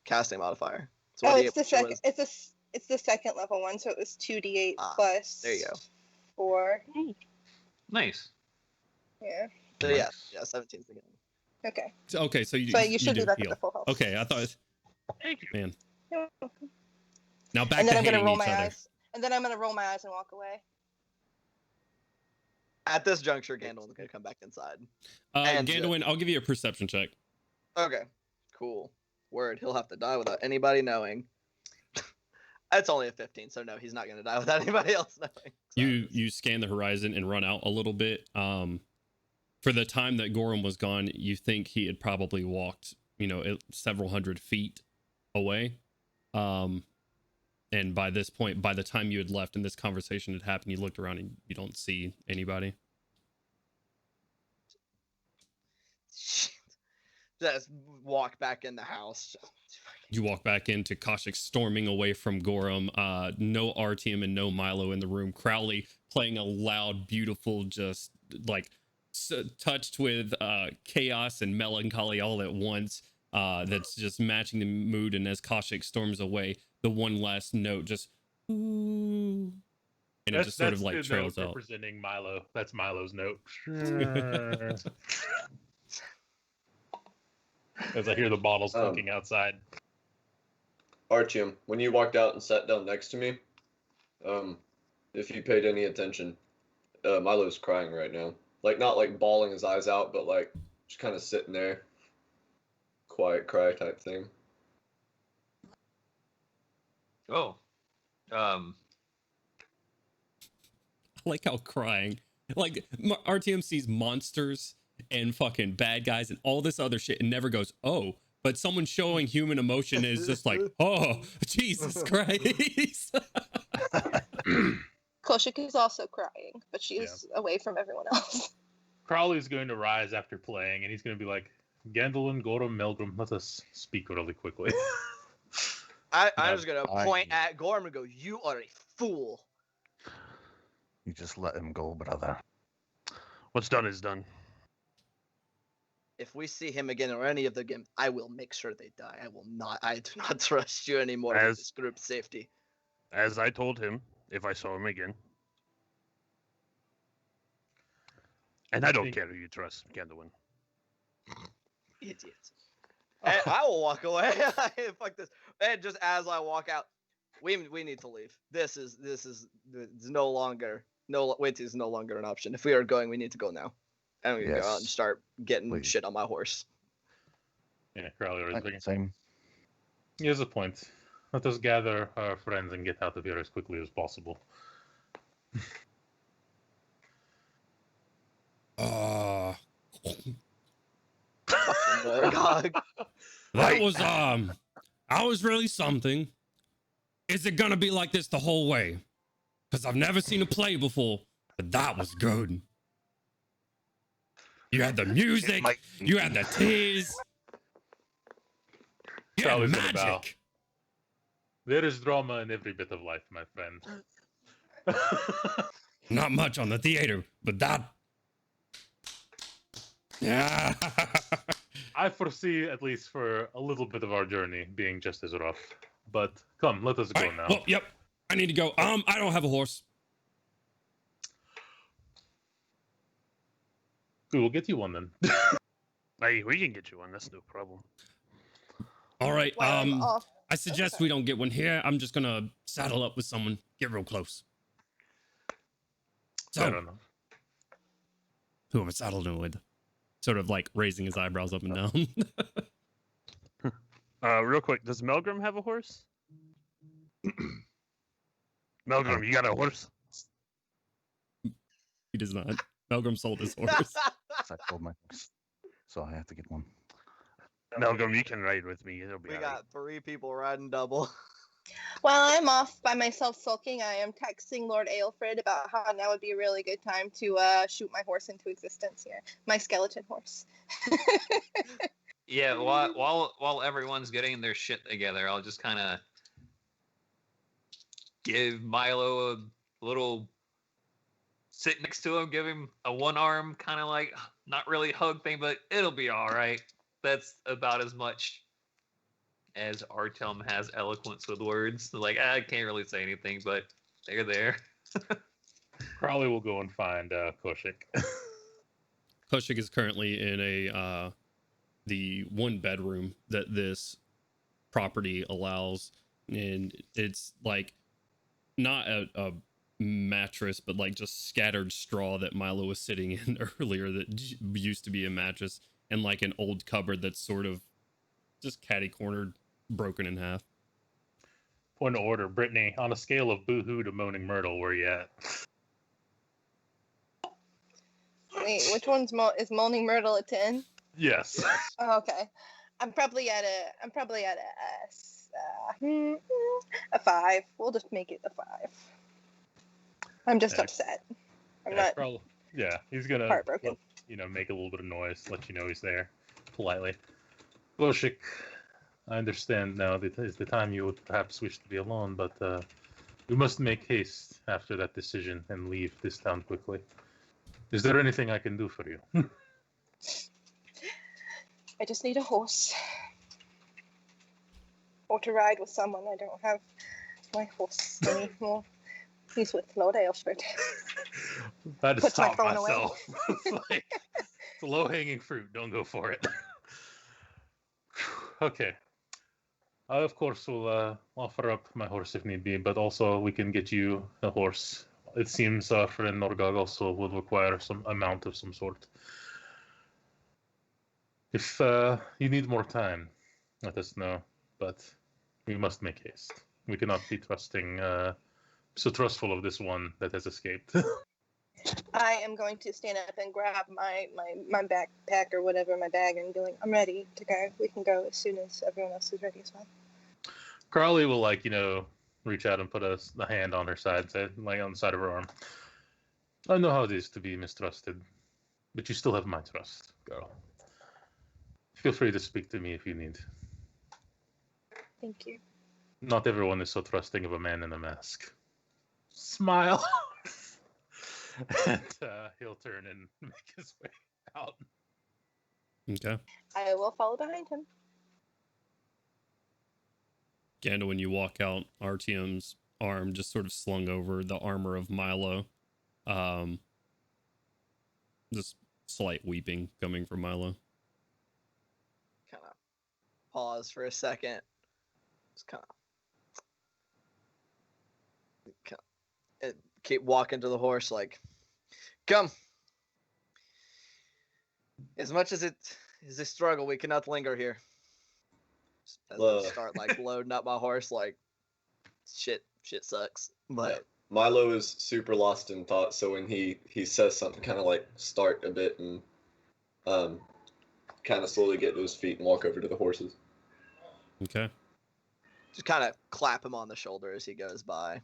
S10: casting modifier.
S2: Oh,
S10: 1d8
S2: it's the
S10: plus your
S2: second. It's the second level one, so it was 2d8 plus.
S10: there you go.
S2: 4.
S11: Nice.
S2: Yeah.
S10: So yeah, 17's the game.
S2: Okay.
S1: okay, so you
S2: should
S1: do
S2: be back at
S1: heal.
S2: the full health.
S1: Okay, I thought.
S9: Thank you.
S1: Man,
S2: You're welcome.
S1: now back
S2: And then
S1: to
S2: I'm gonna
S1: hating
S2: roll
S1: each
S2: my
S1: other.
S2: eyes. And then I'm gonna roll my eyes and walk away.
S10: At this juncture, Gandalf's gonna come back inside. And-
S1: Gandalf, I'll give you a perception check.
S10: Okay, cool. Word, he'll have to die without anybody knowing. That's only a 15, so no, he's not gonna die without anybody else knowing. So-
S1: You scan the horizon and run out a little bit. For the time that Gorrim was gone, you think he had probably walked, several hundred feet away. And by this point, by the time you had left and this conversation had happened, you looked around and you don't see anybody.
S10: Just walk back in the house.
S1: You walk back into Koshik storming away from Gorrim. No Artyom and no Milo in the room. Crowley playing a loud, beautiful, just like touched with chaos and melancholy all at once. That's just matching the mood. And as Koshik storms away, the one last note just ooh, and it just sort of like
S3: the
S1: trails
S3: note
S1: out.
S3: representing Milo. That's Milo's note. As I hear the bottles clinking outside.
S7: Artyom, when you walked out and sat down next to me, if you paid any attention, Milo's crying right now. Like, not like bawling his eyes out, but like just kind of sitting there. Quiet cry type thing.
S11: Oh.
S1: I like how crying. Like, RTM sees monsters and fucking bad guys and all this other shit and never goes, oh. But someone showing human emotion is just like, oh, Jesus Christ.
S2: Koshik is also crying, but she's away from everyone else.
S3: Crowley's going to rise after playing, and he's going to be like, Gandalf, Gorrim, Melgrim, let us speak really quickly.
S10: I'm just gonna point at Gorm and go, "You are a fool."
S4: You just let him go, brother.
S9: What's done is done.
S10: If we see him again or any of the game, I will make sure they die. I do not trust you anymore with this group's safety.
S9: As I told him, if I saw him again. And I don't care who you trust, Gandalf.
S10: Idiots. And I will walk away. Fuck this. And just as I walk out, we need to leave. This is no longer wait is no longer an option. If we are going, we need to go now. And we can go out and start getting shit on my horse.
S3: Yeah, Crowley was thinking.
S4: Same.
S3: Here's the point. Let us gather our friends and get out of here as quickly as possible.
S1: That was I was really something. Is it gonna be like this the whole way? Because I've never seen a play before, but that was good. You had the music, you had the tears, you had
S3: Crowley's gonna bow.
S1: magic.
S3: There is drama in every bit of life, my friend.
S1: Not much on the theater, but that. Yeah.
S3: I foresee, at least for a little bit of our journey, being just as rough. But come, let us go now.
S1: Oh, yep. I need to go. I don't have a horse.
S3: We will get you one then.
S9: Hey, we can get you one. That's no problem.
S1: All right.
S2: Well, I'm off.
S1: I suggest we don't get one here. I'm just gonna saddle up with someone. Get real close.
S3: Fair
S1: So,
S3: enough.
S1: Who am I saddled him with? Sort of like raising his eyebrows up and down.
S9: Real quick, does Melgrim have a horse? Melgrim, you got a horse?
S1: He does not. Melgrim sold his horse.
S4: I sold my horse, so I have to get one.
S9: Melgrim, you can ride with me. It'll be
S10: We
S9: all right.
S10: got 3 people riding double.
S2: While I'm off by myself sulking, I am texting Lord Aelfred about how now would be a really good time to shoot my horse into existence here. My skeleton horse.
S11: Yeah, while everyone's getting their shit together, I'll just kind of give Milo a little sit next to him, give him a one arm kind of like not really hug thing, but it'll be all right. That's about as much as Artem has eloquence with words. Like I can't really say anything, but they're there.
S3: Probably will go and find Koshik.
S1: Koshik is currently in a the one bedroom that this property allows, and it's like not a mattress, but like just scattered straw that Milo was sitting in earlier that used to be a mattress, and like an old cupboard that's sort of just catty cornered, broken in half.
S3: Point of order, Brittany, on a scale of boohoo to moaning myrtle, where you at?
S2: Wait, which one's is Moaning Myrtle a 10?
S3: Yes.
S2: Oh, okay. I'm probably at a 5. We'll just make it a 5. I'm just
S3: Yeah.
S2: upset. I'm
S3: Yeah,
S2: not
S3: probably. Yeah, he's gonna
S2: heartbroken.
S3: make a little bit of noise, let you know he's there, politely. Koshik, I understand now that is the time you would perhaps wish to be alone, but we must make haste after that decision and leave this town quickly. Is there anything I can do for you?
S2: I just need a horse. Or to ride with someone. I don't have my horse anymore. He's with Lord Aelfred.
S3: I just
S2: Puts my
S3: stopped
S2: phone away.
S3: myself. It's low-hanging fruit. Don't go for it. Okay. I, of course, will offer up my horse if need be, but also we can get you a horse. It seems our friend Norgag also would require some amount of some sort. If you need more time, let us know, but we must make haste. We cannot be so trustful of this one that has escaped.
S2: I am going to stand up and grab my backpack or whatever, my bag, and be like, I'm ready to go. We can go as soon as everyone else is ready as well.
S3: Carly will, reach out and put a hand on her side, like on the side of her arm. I know how it is to be mistrusted, but you still have my trust, girl. Feel free to speak to me if you need.
S2: Thank you.
S3: Not everyone is so trusting of a man in a mask. Smile. And he'll turn and make his way out.
S1: Okay.
S2: I will follow behind him.
S1: Gandalf, when you walk out, RTM's arm just sort of slung over the armor of Milo. Just slight weeping coming from Milo.
S10: Kind of pause for a second. Just kind of keep walking to the horse like, come. As much as it is a struggle, we cannot linger here. As I start loading up my horse, shit sucks. But
S7: yeah. Milo is super lost in thought, so when he says something, kind of start a bit and kind of slowly get to his feet and walk over to the horses.
S1: Okay.
S10: Just kind of clap him on the shoulder as he goes by.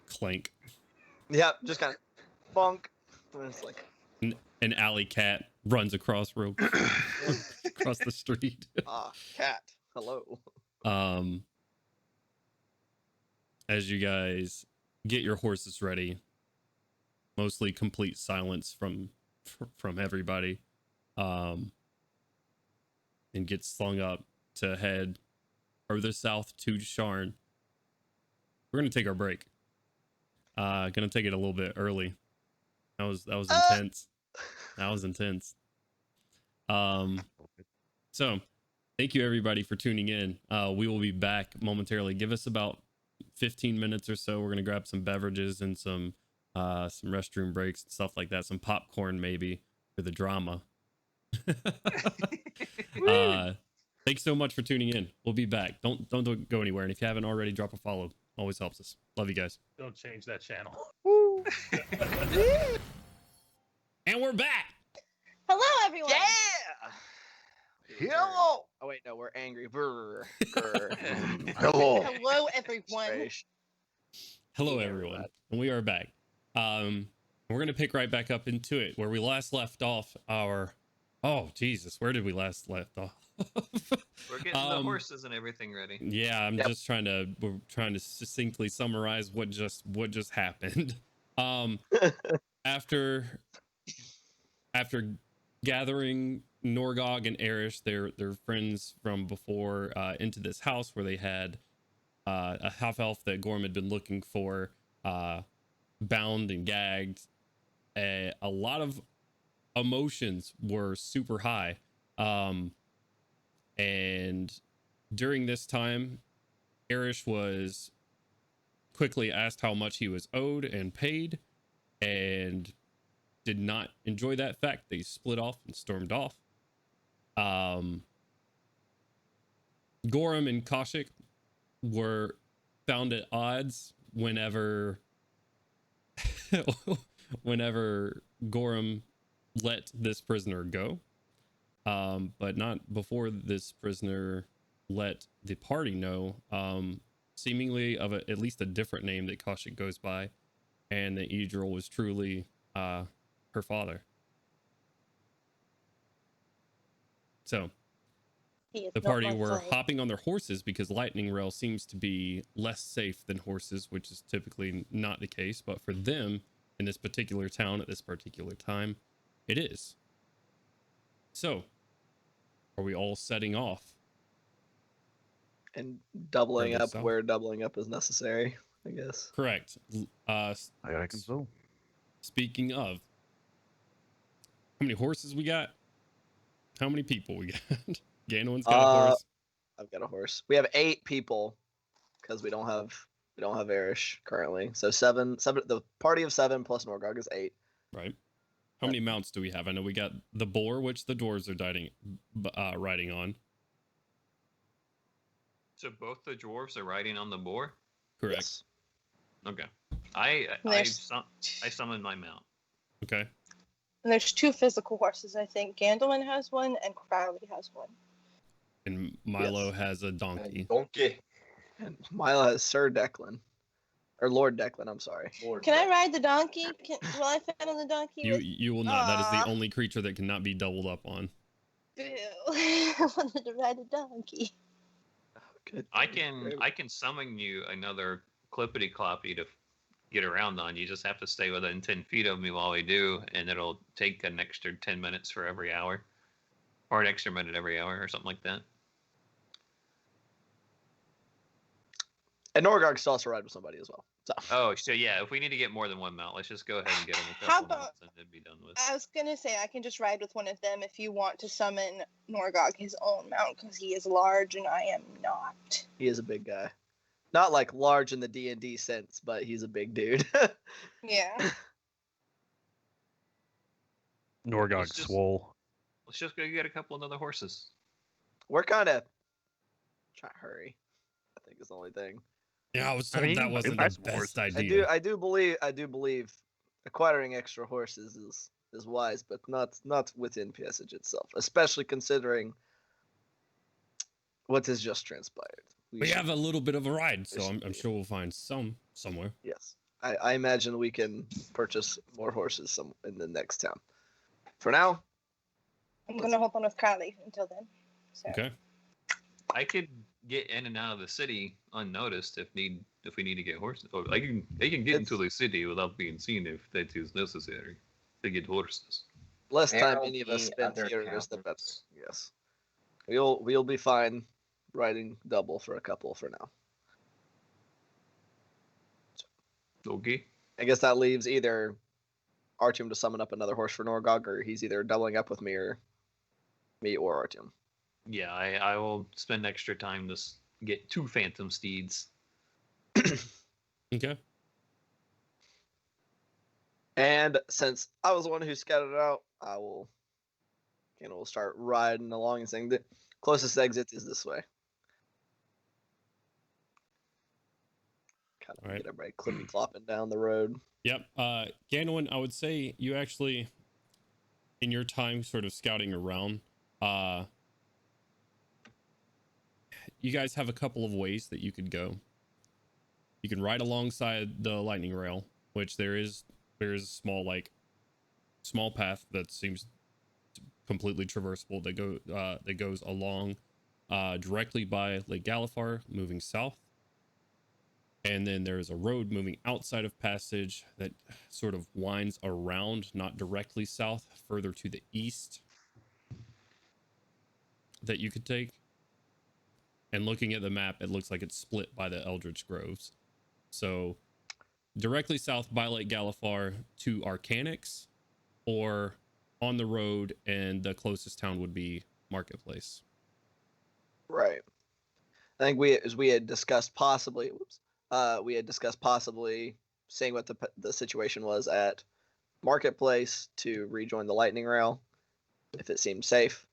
S1: Clank.
S10: Yep, just kind of bonk. And it's like
S1: an alley cat runs across across the street.
S10: Cat. Hello.
S1: As you guys get your horses ready, mostly complete silence from everybody, and get slung up to head further south to Sharn. We're gonna take our break. Gonna take it a little bit early. That was intense. That was intense. So thank you everybody for tuning in. We will be back momentarily. Give us about 15 minutes or so. We're gonna grab some beverages and some some restroom breaks and stuff like that, some popcorn maybe for the drama. Thanks so much for tuning in. We'll be back. Don't go anywhere. And if you haven't already, drop a follow. Always helps us. Love you guys.
S3: Don't change that channel.
S1: And we're back.
S2: Hello, everyone.
S10: Yeah.
S4: Hello.
S10: Oh wait, no, we're angry. Brr, brr.
S4: Hello.
S2: Hello, everyone.
S10: Strange.
S1: Hello, everyone. And we are back. We're going to pick right back up into it where we last left off our... Oh, Jesus. Where did we last left off?
S11: We're getting the horses and everything ready.
S1: Yeah, we're trying to succinctly summarize what just happened. After gathering Norgog and Erish, their friends from before, into this house where they had a half elf that Gorrim had been looking for, bound and gagged. A lot of emotions were super high. And during this time, Erish was quickly asked how much he was owed and paid, and did not enjoy that fact. They split off and stormed off. Gorrim and Kaushik were found at odds whenever Gorrim let this prisoner go. But not before this prisoner let the party know, seemingly of at least a different name that Kaushik goes by, and that Idril was truly her father. So the party were hopping on their horses because lightning rail seems to be less safe than horses, which is typically not the case, but for them in this particular town at this particular time, it is. So, are we all setting off?
S10: And doubling
S1: Further
S10: up
S1: south?
S10: where doubling up is necessary, I guess.
S1: Correct.
S4: I reckon so.
S1: Speaking of, how many horses we got? How many people we got? Ganowin's got a horse.
S10: I've got a horse. We have 8 people because we don't have Erish currently. So seven. The party of 7 plus Norgog is 8.
S1: Right. How many mounts do we have? I know we got the boar, which the dwarves are riding on.
S11: So both the dwarves are riding on the boar?
S1: Correct.
S10: Yes.
S11: Okay. I summoned my mount.
S1: Okay.
S2: And there's 2 physical horses, I think. Gandalin has one, and Crowley has one.
S1: And Milo has a donkey.
S4: Donkey.
S10: And Milo has Sir Declan. Or Lord Declan, I'm sorry.
S2: Can I ride the donkey? Will I fit on the donkey?
S1: You will not. That is the only creature that cannot be doubled up on.
S2: Boo. I wanted to ride a donkey.
S10: Good.
S11: I can summon you another clippity cloppy to get around on. You just have to stay within 10 feet of me while we do, and it'll take an extra 10 minutes for every hour, or an extra minute every hour, or something like that.
S10: And Norgog still has to ride with somebody as well. So.
S11: Oh, so yeah, if we need to get more than one mount, let's just go ahead and get him a
S2: How
S11: couple
S2: about-
S11: mounts and then be done with.
S2: I was gonna say I can just ride with one of them if you want to summon Norgog his own mount, because he is large and I am not.
S10: He is a big guy. Not like large in the D&D sense, but he's a big dude.
S2: Yeah.
S9: Norgog
S11: Let's just-
S9: swole.
S11: Let's just go get a couple of other horses.
S10: We're kind of trying to hurry, I think is the only thing.
S1: Yeah, I was
S9: I
S1: told
S9: mean,
S1: that wasn't
S9: that's
S1: the best
S9: worse.
S1: idea.
S10: I do believe acquiring extra horses is wise, but not within PSH itself, especially considering what has just transpired.
S1: We
S10: should-
S1: have a little bit of a ride, so
S10: should
S1: I'm
S10: be.
S1: sure we'll find somewhere.
S10: Yes, I imagine we can purchase more horses in the next town. For now,
S2: I'm gonna hop on with Crowley until then. So.
S1: Okay.
S11: I could get in and out of the city unnoticed if we need to get horses. Or they can get into the city without being seen if that is necessary to get horses.
S10: less
S6: There
S10: time
S6: will
S10: any of us
S6: be
S10: spend
S6: other
S10: here is the better.
S6: towns.
S10: Yes, we'll be fine riding double for a couple for now.
S11: Okay.
S10: I guess that leaves either Artyom to summon up another horse for Norgog, or he's either doubling up with me or Artyom.
S11: Yeah, I will spend extra time to get 2 phantom steeds.
S1: Okay.
S10: And since I was the one who scouted it out, I will, we'll start riding along and saying the closest exit is this way. Kind of
S1: Alright.
S10: get everybody clippy clopping down the road.
S1: Yep. Ganwin, I would say you actually, in your time sort of scouting around, you guys have a couple of ways that you could go. You can ride alongside the lightning rail, which there is a small path that seems completely traversable that goes along directly by Lake Galifar, moving south. And then there's a road moving outside of Passage that sort of winds around, not directly south, further to the east, that you could take. And looking at the map, it looks like it's split by the Eldritch Groves. So directly south by Lake Galifar to Arcanix, or on the road, and the closest town would be Marketplace.
S10: Right. I think we had discussed possibly. We had discussed possibly seeing what the situation was at Marketplace to rejoin the lightning rail, if it seemed safe,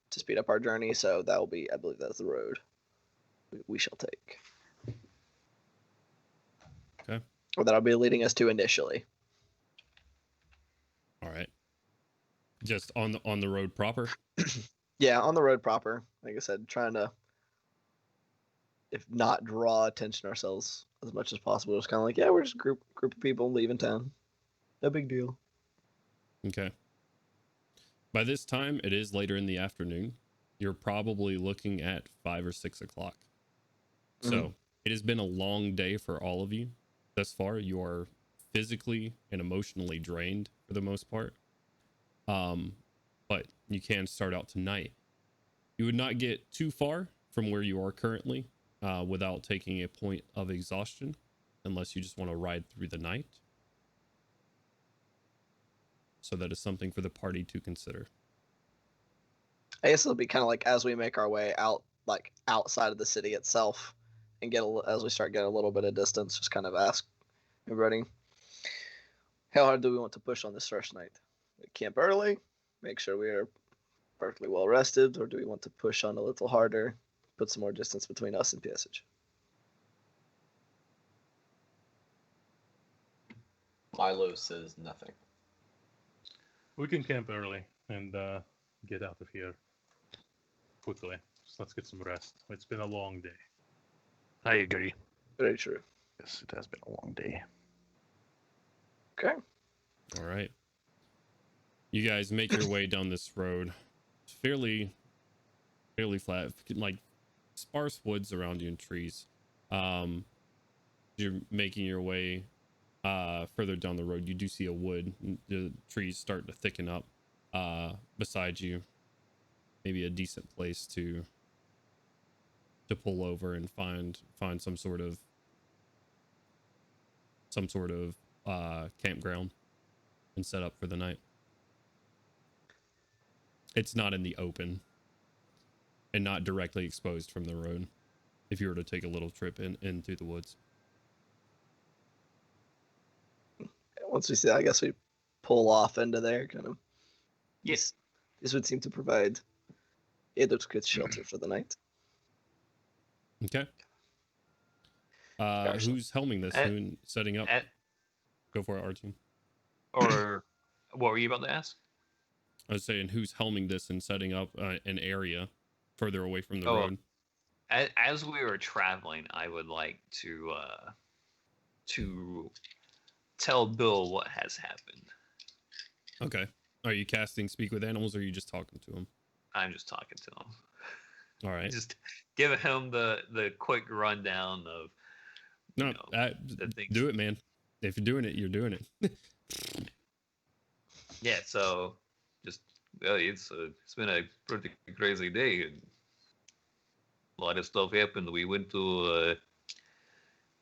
S10: to speed up our journey. So that will be, I believe, that's the road we shall take.
S1: Okay.
S10: Or that'll be leading us to initially.
S1: All right. Just on the road proper.
S10: Yeah, on the road proper. Like I said, trying to, if not draw attention ourselves as much as possible. It's kind of like, yeah, we're just a group of people leaving town. No big deal.
S1: Okay. By this time, it is later in the afternoon. You're probably looking at 5 or 6 o'clock. So it has been a long day for all of you thus far. You are physically and emotionally drained for the most part. But you can start out tonight. You would not get too far from where you are currently without taking a point of exhaustion, unless you just want to ride through the night. So that is something for the party to consider.
S10: I guess it'll be kind of like as we make our way out, like outside of the city itself, and as we start getting a little bit of distance, just kind of ask everybody, how hard do we want to push on this first night? We camp early, make sure we are perfectly well rested, or do we want to push on a little harder, put some more distance between us and Passage?
S12: Milo says nothing.
S3: We can camp early and get out of here quickly. So let's get some rest. It's been a long day.
S9: I agree.
S10: Very true.
S4: Yes, it has been a long day.
S10: Okay.
S1: All right. You guys make your way down this road. It's fairly flat, like sparse woods around you and trees. You're making your way further down the road. You do see a wood. The trees start to thicken up beside you. Maybe a decent place to pull over and find some sort of campground and set up for the night. It's not in the open and not directly exposed from the road if you were to take a little trip in through the woods.
S10: Once we see that, I guess we pull off into there, kind of.
S11: Yes.
S10: This would seem to provide adequate shelter for the night.
S1: Okay. Who's helming this? Who's setting up? Go for it, R-Team.
S11: Or what were you about to ask?
S1: I was saying, who's helming this and setting up an area further away from the road?
S11: As we were traveling, I would like to tell Bill what has happened.
S1: Okay. Are you casting Speak with Animals, or are you just talking to him?
S11: I'm just talking to him.
S1: All right.
S11: Just giving him the quick rundown of.
S1: Do it, man. If you're doing it, you're doing it.
S11: Yeah. So, just it's been a pretty crazy day. And a lot of stuff happened. We went to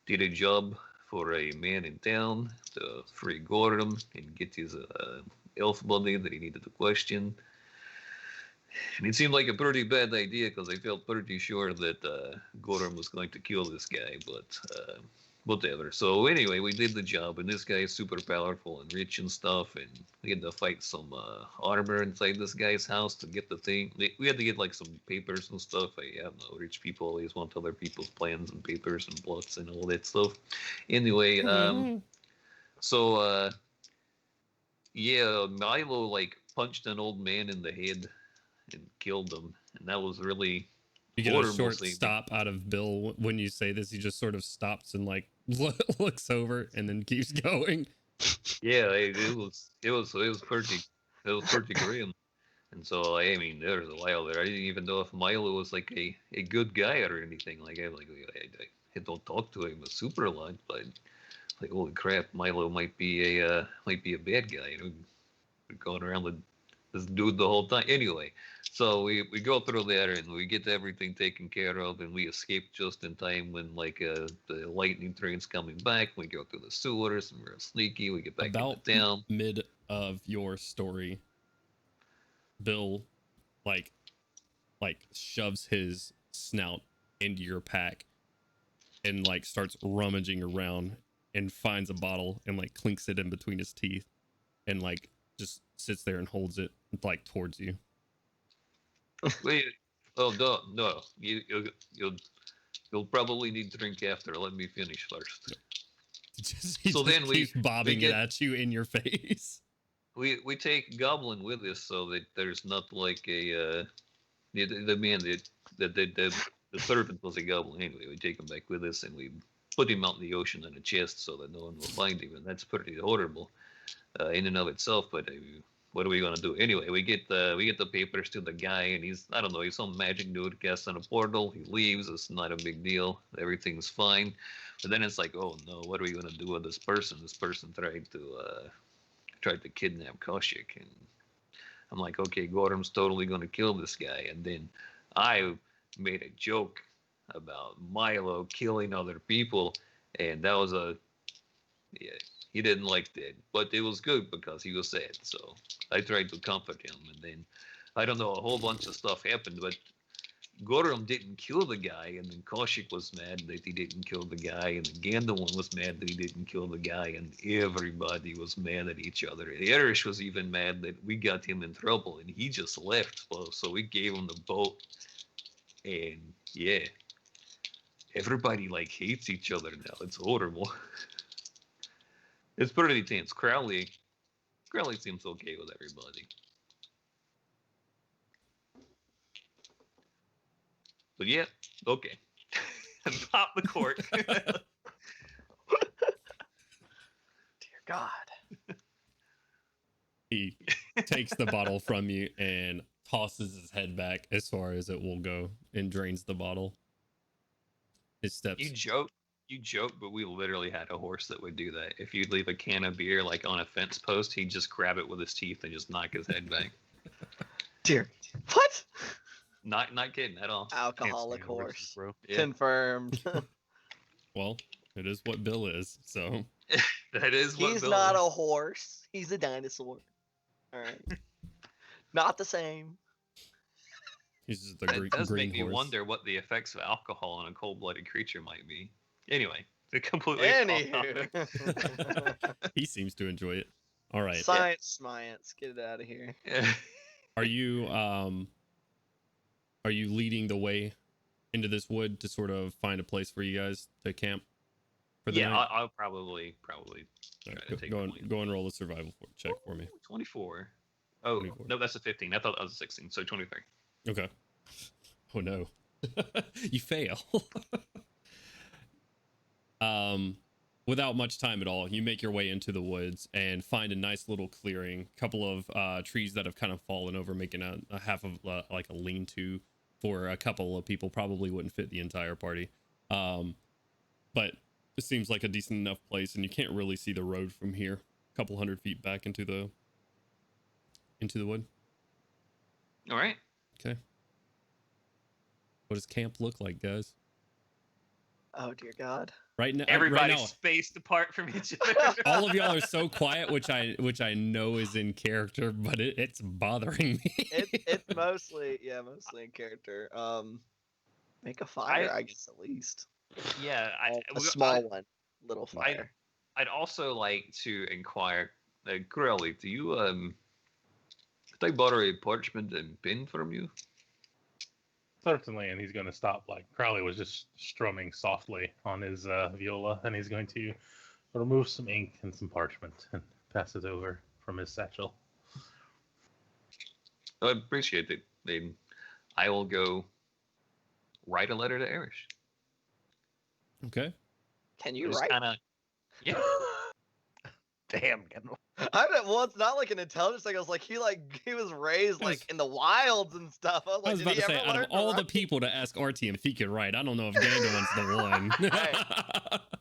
S11: did a job for a man in town to free Gorrim and get his elf buddy that he needed to question. And it seemed like a pretty bad idea because I felt pretty sure that Gorrim was going to kill this guy. But
S5: whatever. So anyway, we did the job, and this guy is super powerful and rich and stuff, and we had to fight some armor inside this guy's house to get the thing. We had to get like some papers and stuff. I don't know, rich people always want other people's plans and papers and plots and all that stuff. Anyway, so yeah, Milo like punched an old man in the head and killed him, and that was really.
S1: You get a short stop out of Bill when you say this. He just sort of stops and like looks over and then keeps going.
S5: Yeah, it was pretty grim. And so I mean, there was a while there. I didn't even know if Milo was like a good guy or anything. Like I don't talk to him super a lot, but like holy crap, Milo might be a bad guy. You know, we're going around with this dude the whole time. Anyway, so we go through there and we get everything taken care of, and we escape just in time when like the lightning train's coming back. We go through the sewers and we're sneaky. We get back into town.
S1: Mid of your story, Bill like shoves his snout into your pack and like starts rummaging around and finds a bottle and like clinks it in between his teeth and like just sits there and holds it like towards you.
S5: Wait, oh no, you'll probably need to drink after. Let me finish first.
S1: So then we keep bobbing it at you in your face.
S5: We take Goblin with us so that there's not like a the man that the servant was a goblin anyway. We take him back with us and we put him out in the ocean in a chest so that no one will find him, and that's pretty horrible in and of itself. But what are we gonna do anyway? We get the papers to the guy, and he's some magic dude casts on a portal. He leaves. It's not a big deal. Everything's fine. But then it's like, oh no, what are we gonna do with this person? This person tried to kidnap Koshik, and I'm like, okay, Gorrim's totally gonna kill this guy. And then I made a joke about Milo killing other people, and that was he didn't like that, but it was good because he was sad. So I tried to comfort him, and then I don't know, a whole bunch of stuff happened, but Gorrim didn't kill the guy, and then Koshik was mad that he didn't kill the guy, and the Gandalf was mad that he didn't kill the guy, and everybody was mad at each other. The Irish was even mad that we got him in trouble, and he just left. So we gave him the boat, and yeah, everybody like hates each other now. It's horrible. It's pretty tense. Crowley seems okay with everybody. But yeah, okay. Pop the cork.
S10: Dear God.
S1: He takes the bottle from you and tosses his head back as far as it will go and drains the bottle. His steps.
S5: You joke, but we literally had a horse that would do that. If you'd leave a can of beer like on a fence post, he'd just grab it with his teeth and just knock his head back.
S10: Dear, what?
S5: Not kidding at all.
S10: Alcoholic horse,
S5: bro. Yeah.
S10: Confirmed.
S1: Well, it is what Bill is. So
S5: that is what
S10: He's
S5: Bill
S10: not
S5: is.
S10: a horse. He's a dinosaur. All right. Not the same.
S1: He's just the
S5: That does
S1: green
S5: make me
S1: horse.
S5: wonder what the effects of alcohol on a cold-blooded creature might be. Anyway, it completely.
S10: Anywho.
S1: He seems to enjoy it. All right.
S10: Science, get it out of here.
S1: Are you leading the way into this wood to sort of find a place for you guys to camp for the night?
S5: I'll probably try to take
S1: go and roll a survival check for me.
S5: 24. Oh
S1: 24.
S5: No, that's a 15. I thought that was a 16. So 23.
S1: Okay. Oh no. You fail. Without much time at all, you make your way into the woods and find a nice little clearing, couple of trees that have kind of fallen over, making a half of like a lean-to for a couple of people. Probably wouldn't fit the entire party, but it seems like a decent enough place, and you can't really see the road from here. A couple 100 feet back into the wood.
S5: All right.
S1: Okay. What does camp look like, guys?
S10: Oh dear God.
S1: Right now,
S5: Everybody's spaced apart from each other.
S1: all of y'all are so quiet, which I know is in character, but it's bothering me.
S10: It's mostly in character. Make a fire, I guess, at least.
S5: Yeah,
S10: A small one. little fire.
S11: I'd also like to inquire, Crowley, do you could I borrow a parchment and pen from you?
S3: Certainly, and he's going to stop. Like Crowley was just strumming softly on his viola, and he's going to remove some ink and some parchment and pass it over from his satchel.
S11: I appreciate it. Then I will go write a letter to Erish.
S1: Okay.
S10: Can you
S11: Just
S10: write?
S11: kind of, yeah.
S4: Damn, Kendall.
S10: I don't. Well, it's not like an intelligence thing. I was like, he was raised like in the wilds and stuff. I was
S1: I
S10: like,
S1: was
S10: did
S1: about
S10: he
S1: to say,
S10: ever
S1: out of
S10: learn to
S1: all the
S10: write?
S1: people to ask Artyom if he could write, I don't know if Gandalf's the one.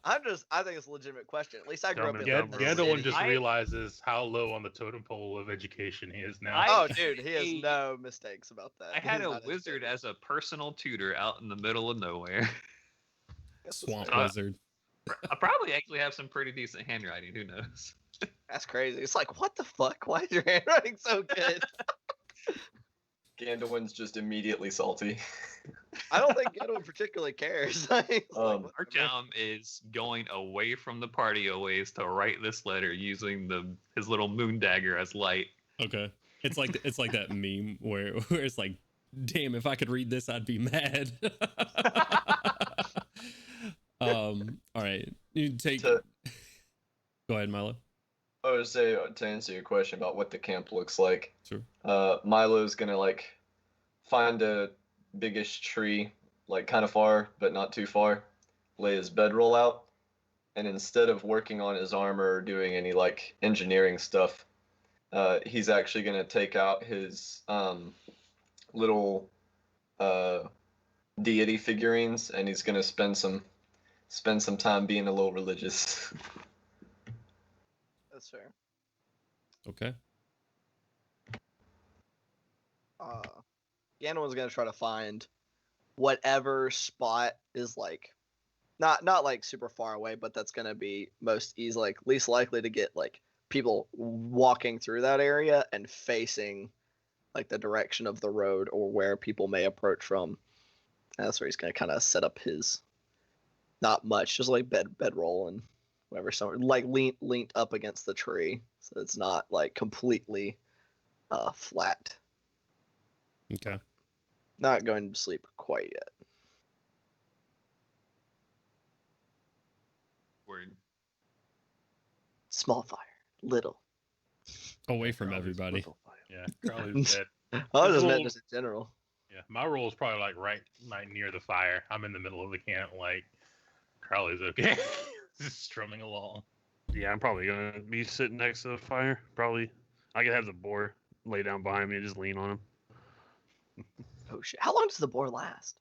S10: I think it's a legitimate question. At least I grew up in
S3: Gandalf just
S11: I-
S3: realizes how low on the totem pole of education he is now.
S10: Oh, dude, he has no mistakes about that.
S11: I had
S10: He's
S11: a
S10: not
S11: wizard as a personal tutor out in the middle of nowhere.
S1: Swamp
S11: Uh,
S1: wizard.
S11: I probably actually have some pretty decent handwriting. Who knows?
S10: That's crazy. It's like, what the fuck? Why is your handwriting so good?
S12: Gandalf's just immediately salty.
S10: I don't think Gandalf particularly cares. He's like, what the man?
S11: Artyom is going away from the party a ways to write this letter using his little moon dagger as light.
S1: Okay. It's like that meme where it's like, damn, if I could read this, I'd be mad. All right. You take.
S12: To-
S1: Go ahead, Milo.
S12: I would say to answer your question about what the camp looks like.
S1: Sure.
S12: Milo's gonna like find a biggish tree, like kind of far but not too far. Lay his bedroll out, and instead of working on his armor or doing any like engineering stuff, he's actually gonna take out his little deity figurines, and he's gonna spend some time being a little religious.
S10: That's fair.
S1: Okay.
S10: Gandalf's gonna try to find whatever spot is like not like super far away, but that's gonna be least likely to get like people walking through that area and facing like the direction of the road or where people may approach from. And that's where he's gonna kind of set up his not much, just like bedroll and whatever, somewhere like leaned up against the tree, so it's not like completely flat.
S1: Okay.
S10: Not going to sleep quite yet.
S11: Word.
S10: Small fire, little.
S1: Away from everybody.
S3: Yeah, Crowley's dead.
S10: I was just
S3: Roll-
S10: meant just in general.
S3: Yeah, my roll is probably like right near the fire. I'm in the middle of the camp. Like Crowley's okay, just strumming along.
S9: Yeah, I'm probably gonna be sitting next to the fire. Probably, I could have the boar lay down behind me and just lean on him
S10: Oh shit! How long does the boar last?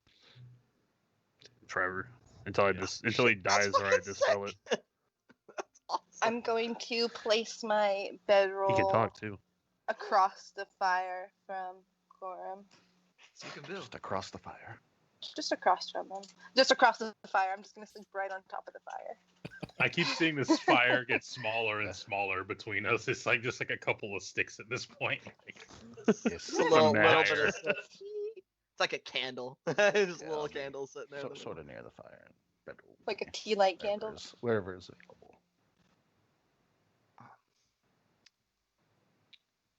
S9: forever until until he dies or I dispel it.
S10: Awesome.
S2: I'm going to place my bedroll
S9: He can talk too.
S2: across the fire from Gorrim.
S11: So you can build.
S4: Just across the fire.
S2: Just across from him. Just across the fire. I'm just going to sleep right on top of the fire.
S3: I keep seeing this fire get smaller and smaller between us. It's like just like a couple of sticks at this point. Like,
S4: Yes.
S10: Just a little bit
S3: fire.
S10: of it's like a candle. Just a little candle sitting there. in the
S4: Sort
S10: middle.
S4: of near the fire. Bedroll,
S2: Like a tea light candle.
S4: wherever is available.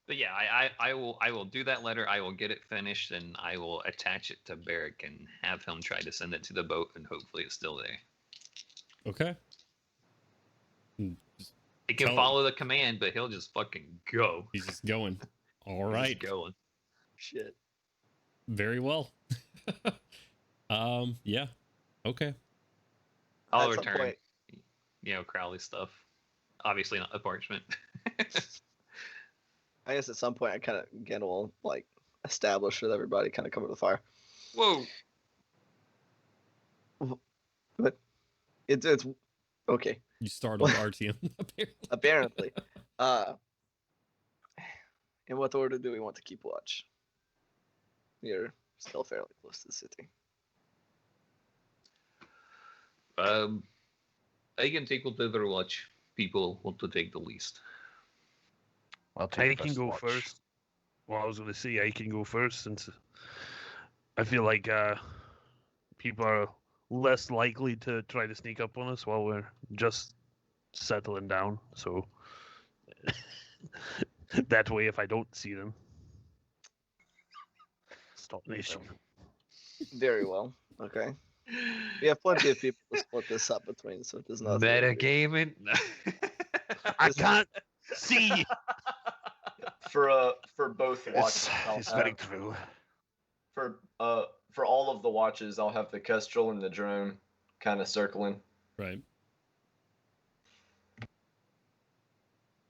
S11: But yeah, I will do that letter. I will get it finished, and I will attach it to Barrick and have him try to send it to the boat, and hopefully it's still there.
S1: Okay.
S11: He can
S1: Tell-
S11: follow the command, but he'll just fucking go.
S1: He's just going. All
S11: He's
S1: right.
S11: going.
S10: Shit.
S1: Very well. Yeah. Okay.
S11: I'll
S10: At some
S11: return,
S10: point-
S11: Crowley stuff. Obviously not the parchment.
S10: I guess at some point I kind of Gandalf will like establish with everybody, kind of come to the fire.
S11: Whoa.
S10: But it's okay.
S1: You startled Artyom.
S10: Apparently. In what order do we want to keep watch? You're still fairly close to the city.
S11: I can take whatever watch people want to take the least.
S4: I'll
S9: I
S4: take
S9: can
S4: first
S9: go
S4: watch.
S9: first. Well, I was going to say I can go first since I feel like people are less likely to try to sneak up on us while we're just settling down. So that way, if I don't see them, stop the issue.
S10: Very well. Okay. We have plenty of people to split this up between, so it does not.
S11: Metagaming.
S9: I can't see.
S12: For both watches,
S9: It's very true.
S12: for all of the watches, I'll have the Kestrel and the drone kind of circling.
S1: Right.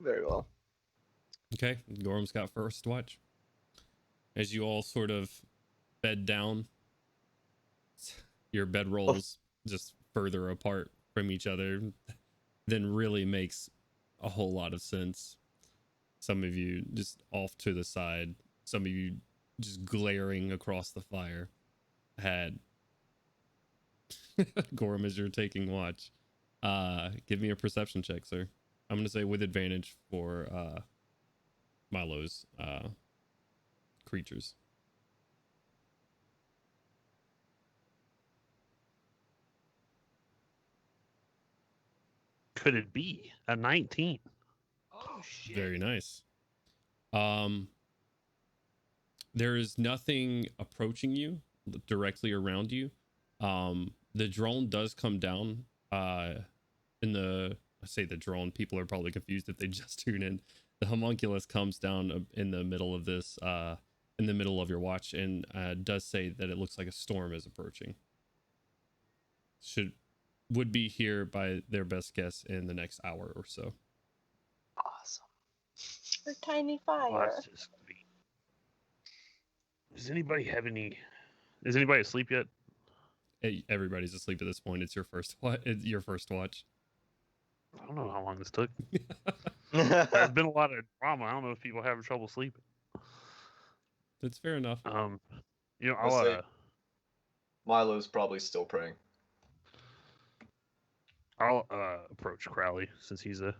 S10: Very well.
S1: Okay. Gorham's got first watch. As you all sort of bed down, your bedrolls just further apart from each other, then really makes a whole lot of sense. Some of you just off to the side, some of you just glaring across the fire. Had Gorrim, as you're taking watch, give me a perception check, sir. I'm gonna say with advantage for Milo's creatures.
S9: Could it be a 19?
S11: Oh shit.
S1: Very nice. There is nothing approaching you directly around you. The drone does come down in the, I say the drone, people are probably confused if they just tune in. The homunculus comes down in the middle of this, in the middle of your watch, and does say that it looks like a storm is approaching. Would be here by their best guess in the next hour or so.
S10: Awesome.
S2: For tiny
S9: Well,
S2: fire.
S9: that's just great. Does anybody have any? Is anybody asleep yet?
S1: Everybody's asleep at this point. It's your first your first watch.
S9: I don't know how long this took. There's been a lot of drama. I don't know if people are having trouble sleeping.
S1: That's fair enough.
S9: You know,
S12: I'll say
S9: I'll
S12: Milo's probably still praying.
S9: approach Crowley since he's the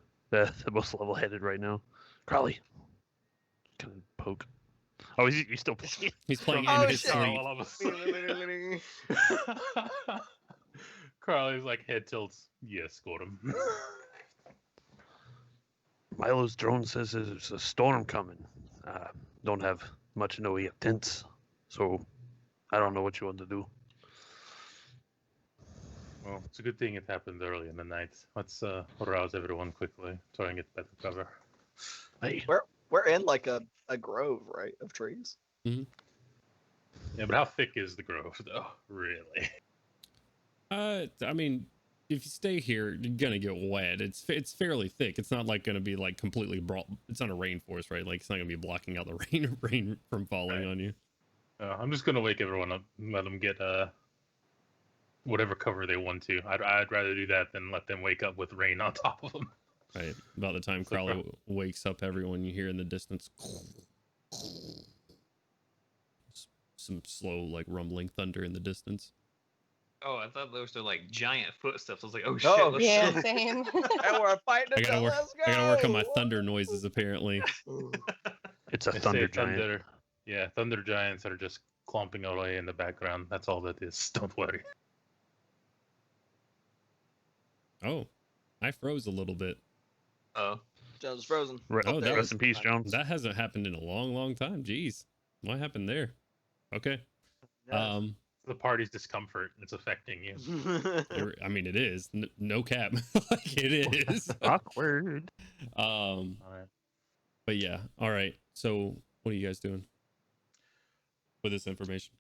S9: most level-headed right now. Crowley, can I poke? Oh, he's still playing.
S1: He's playing
S10: Oh,
S1: in his
S10: shit.
S1: sleep.
S3: All of us. Carly's like head tilts. Yes, Gorrim.
S9: Milo's drone says there's a storm coming. Don't have much in the way of tents, so I don't know what you want to do.
S3: Well, it's a good thing it happened early in the night. Let's arouse everyone quickly. Try and get better cover.
S9: Hey,
S10: We're in like a grove, right, of trees.
S3: Yeah, but how thick is the grove, though? Really?
S1: I mean, if you stay here, you're gonna get wet. It's fairly thick. It's not like gonna be like completely it's not a rainforest, right? Like it's not gonna be blocking out the rain from falling on you.
S3: I'm just gonna wake everyone up and let them get whatever cover they want to. I'd rather do that than let them wake up with rain on top of them.
S1: Right. About the time Crowley wakes up everyone, you hear in the distance some slow, like rumbling thunder in the distance.
S11: Oh, I thought those were like giant footsteps. I was like, oh shit.
S10: Oh,
S11: let's
S2: Yeah,
S11: go.
S2: same.
S10: And we're fighting
S1: I
S10: until
S1: gotta work.
S10: let's go.
S1: I gotta work on my thunder noises. Apparently,
S9: it's a
S3: They
S9: thunder
S3: say
S9: giant.
S3: thunder. Yeah, thunder giants are just clomping away in the background. That's all that is. Don't worry.
S1: oh, I froze a little bit.
S11: Oh.
S10: Jones frozen.
S1: Oh, that
S9: Rest
S1: was
S9: in peace, Jones.
S1: that hasn't happened in a long time. Jeez, what happened there? Okay.
S10: Yes.
S3: The party's discomfort. It's affecting you.
S1: I mean, it is no cap. Like it is.
S9: Awkward.
S3: All right.
S1: But yeah. All right. So, what are you guys doing with this information?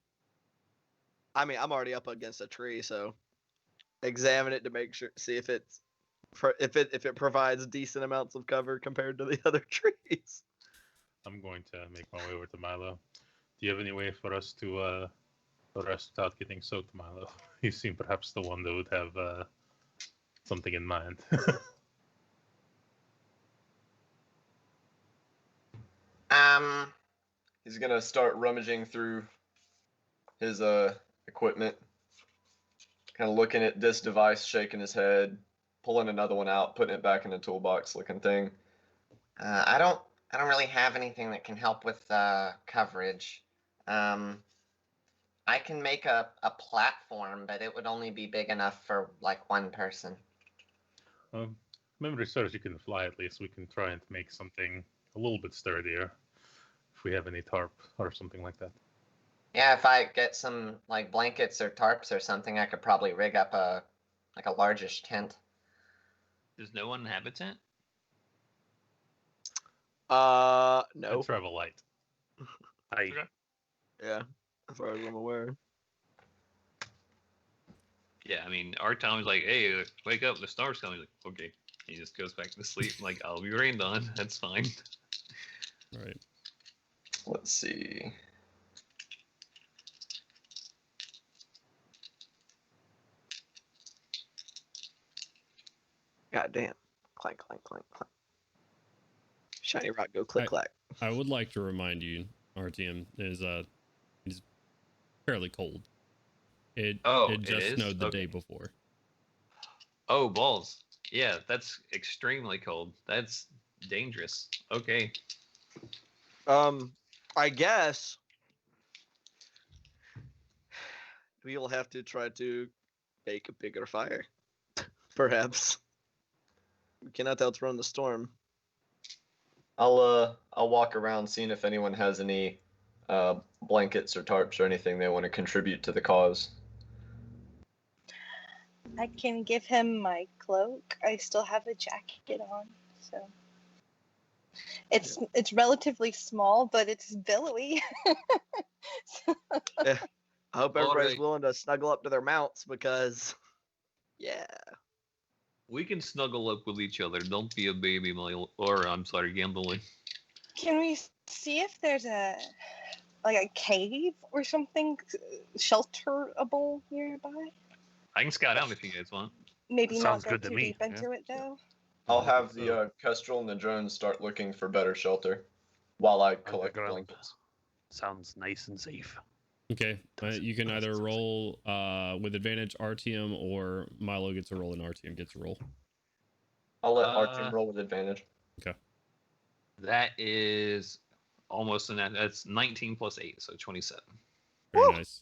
S10: I mean, I'm already up against a tree, so examine it to make sure, see if if it provides decent amounts of cover compared to the other trees.
S3: I'm going to make my way over to Milo. Do you have any way for us to rest without getting soaked, Milo? You seem perhaps the one that would have something in mind.
S12: He's gonna start rummaging through his equipment, kind of looking at this device, shaking his head, pulling another one out, putting it back in the toolbox, looking thing.
S6: I don't really have anything that can help with coverage. I can make a platform, but it would only be big enough for like one person.
S3: Memory serves you can fly at least. We can try and make something a little bit sturdier if we have any tarp or something like that.
S6: Yeah, if I get some like blankets or tarps or something, I could probably rig up a largish tent.
S11: Does no one have a tent?
S3: I
S10: No.
S3: travel light.
S9: I
S10: Yeah, as far as I'm aware.
S11: Yeah, I mean, our Tom's like, hey, wake up, the star's coming. He's like, okay. He just goes back to sleep. I'm like, I'll be rained on. That's fine.
S1: Right.
S12: Let's see.
S10: God damn. Clank, clank, clank, clank. Shiny rock go click clack.
S1: I would like to remind you, RTM is fairly cold. It just
S11: is?
S1: snowed the
S11: Okay.
S1: day before.
S11: Oh, balls. Yeah, that's extremely cold. That's dangerous. Okay.
S10: I guess we'll have to try to make a bigger fire. Perhaps. We cannot outrun the storm.
S12: I'll walk around seeing if anyone has any blankets or tarps or anything they want to contribute to the cause.
S2: I can give him my cloak. I still have a jacket on, so it's relatively small, but it's billowy.
S10: I hope
S11: All
S10: everybody's
S11: right.
S10: willing to snuggle up to their mounts because, yeah.
S11: We can snuggle up with each other. Don't be a baby, Gambling.
S2: Can we see if there's a cave or something shelterable nearby?
S11: I can scout out if you guys want.
S2: Maybe
S9: Sounds
S2: not go
S9: good to
S2: too
S9: me,
S2: deep into it though.
S12: I'll have the Kestrel and the drones start looking for better shelter while I collect
S9: Underground.
S12: blankets.
S9: Sounds nice and safe.
S1: Okay. You can either roll with advantage RTM or Milo gets a roll and RTM gets a roll.
S12: I'll let our team roll with advantage.
S1: Okay.
S11: That is almost an that's 19 plus 8, so 27.
S1: Very nice.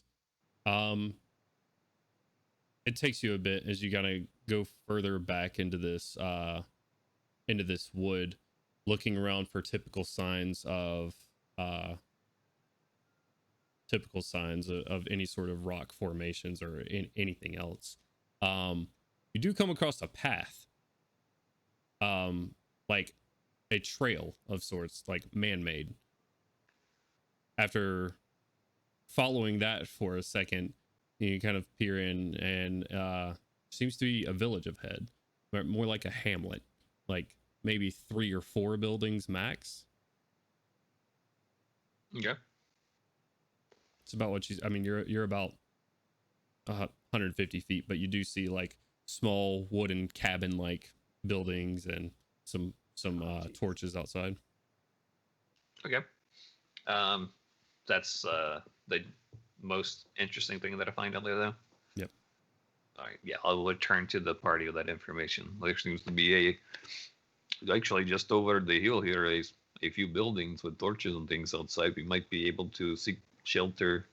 S1: It takes you a bit as you gotta go further back into this wood, looking around for typical signs of any sort of rock formations or anything else. You do come across a path, like a trail of sorts, like man-made. After following that for a second, you kind of peer in, and seems to be a village ahead, but more like a hamlet, like maybe 3 or 4 buildings max.
S11: Okay.
S1: It's about what you. I mean, you're about 150 feet, but you do see like small wooden cabin-like buildings and some torches outside.
S11: Okay. That's the most interesting thing that I find out there, though.
S1: Yep.
S11: All right. Yeah, I'll return to the party with that information. There seems to be actually just over the hill here, a few buildings with torches and things outside. We might be able to seek shelter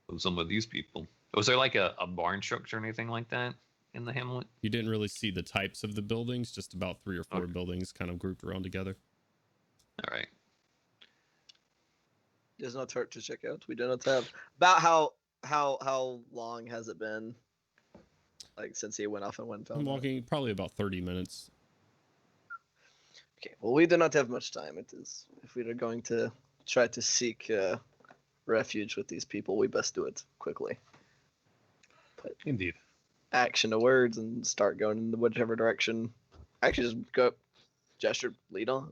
S11: with some of these people. Was there like a barn structure or anything like that in the hamlet?
S1: You didn't really see the types of the buildings, just about 3 or 4 buildings kind of grouped around together.
S11: All right.
S10: Does not hurt to check out. We do not have about how long has it been, like since he went off and went.
S1: I'm walking probably about 30 minutes.
S10: Okay, well, we do not have much time. It is if we are going to try to seek refuge with these people, we best do it quickly. Put
S3: Indeed.
S10: action to words and start going in whichever direction. Actually, just go, gesture, lead on.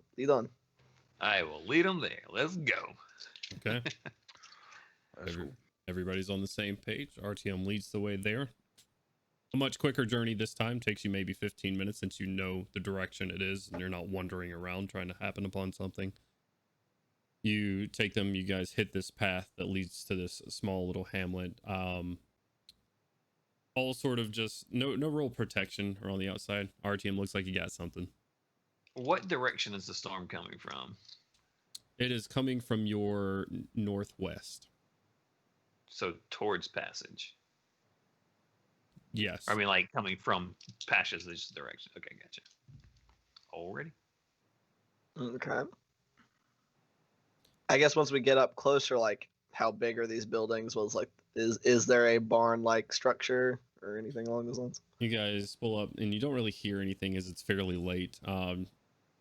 S11: I will lead them there. Let's go.
S1: Okay. Everybody's on the same page. RTM leads the way there. A much quicker journey this time. Takes you maybe 15 minutes since you know the direction it is and you're not wandering around trying to happen upon something. You take them, you guys hit this path that leads to this small little hamlet. All sort of just no real protection around the outside. RTM looks like you got something.
S11: What direction is the storm coming from?
S1: It is coming from your northwest.
S11: so towards Passage.
S1: Yes.
S11: I mean, like coming from Passage's direction. Okay, gotcha. Already.
S10: Okay. I guess once we get up closer, like how big are these buildings? Was like, is there a barn-like structure or anything along those lines?
S1: You guys pull up, and you don't really hear anything as it's fairly late.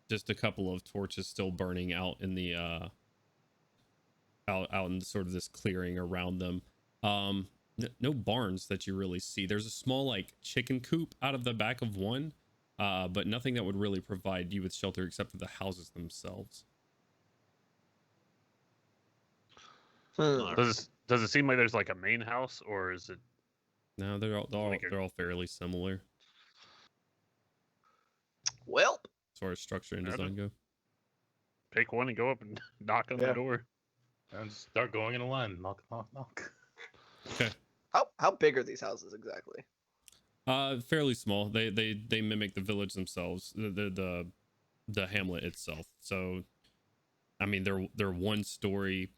S1: Just a couple of torches still burning out in the out in sort of this clearing around them. No barns that you really see. There's a small like chicken coop out of the back of one, but nothing that would really provide you with shelter except for the houses themselves.
S9: Does it seem like there's like a main house, or is it?
S1: No, they're all fairly similar
S10: Well,
S1: as far as structure and design go.
S9: Pick one and go up and knock on the door.
S3: And start going in a line. Knock, knock, knock.
S1: Okay.
S10: How big are these houses exactly?
S1: Fairly small. They mimic the village themselves, the hamlet itself. So, I mean, they're one story,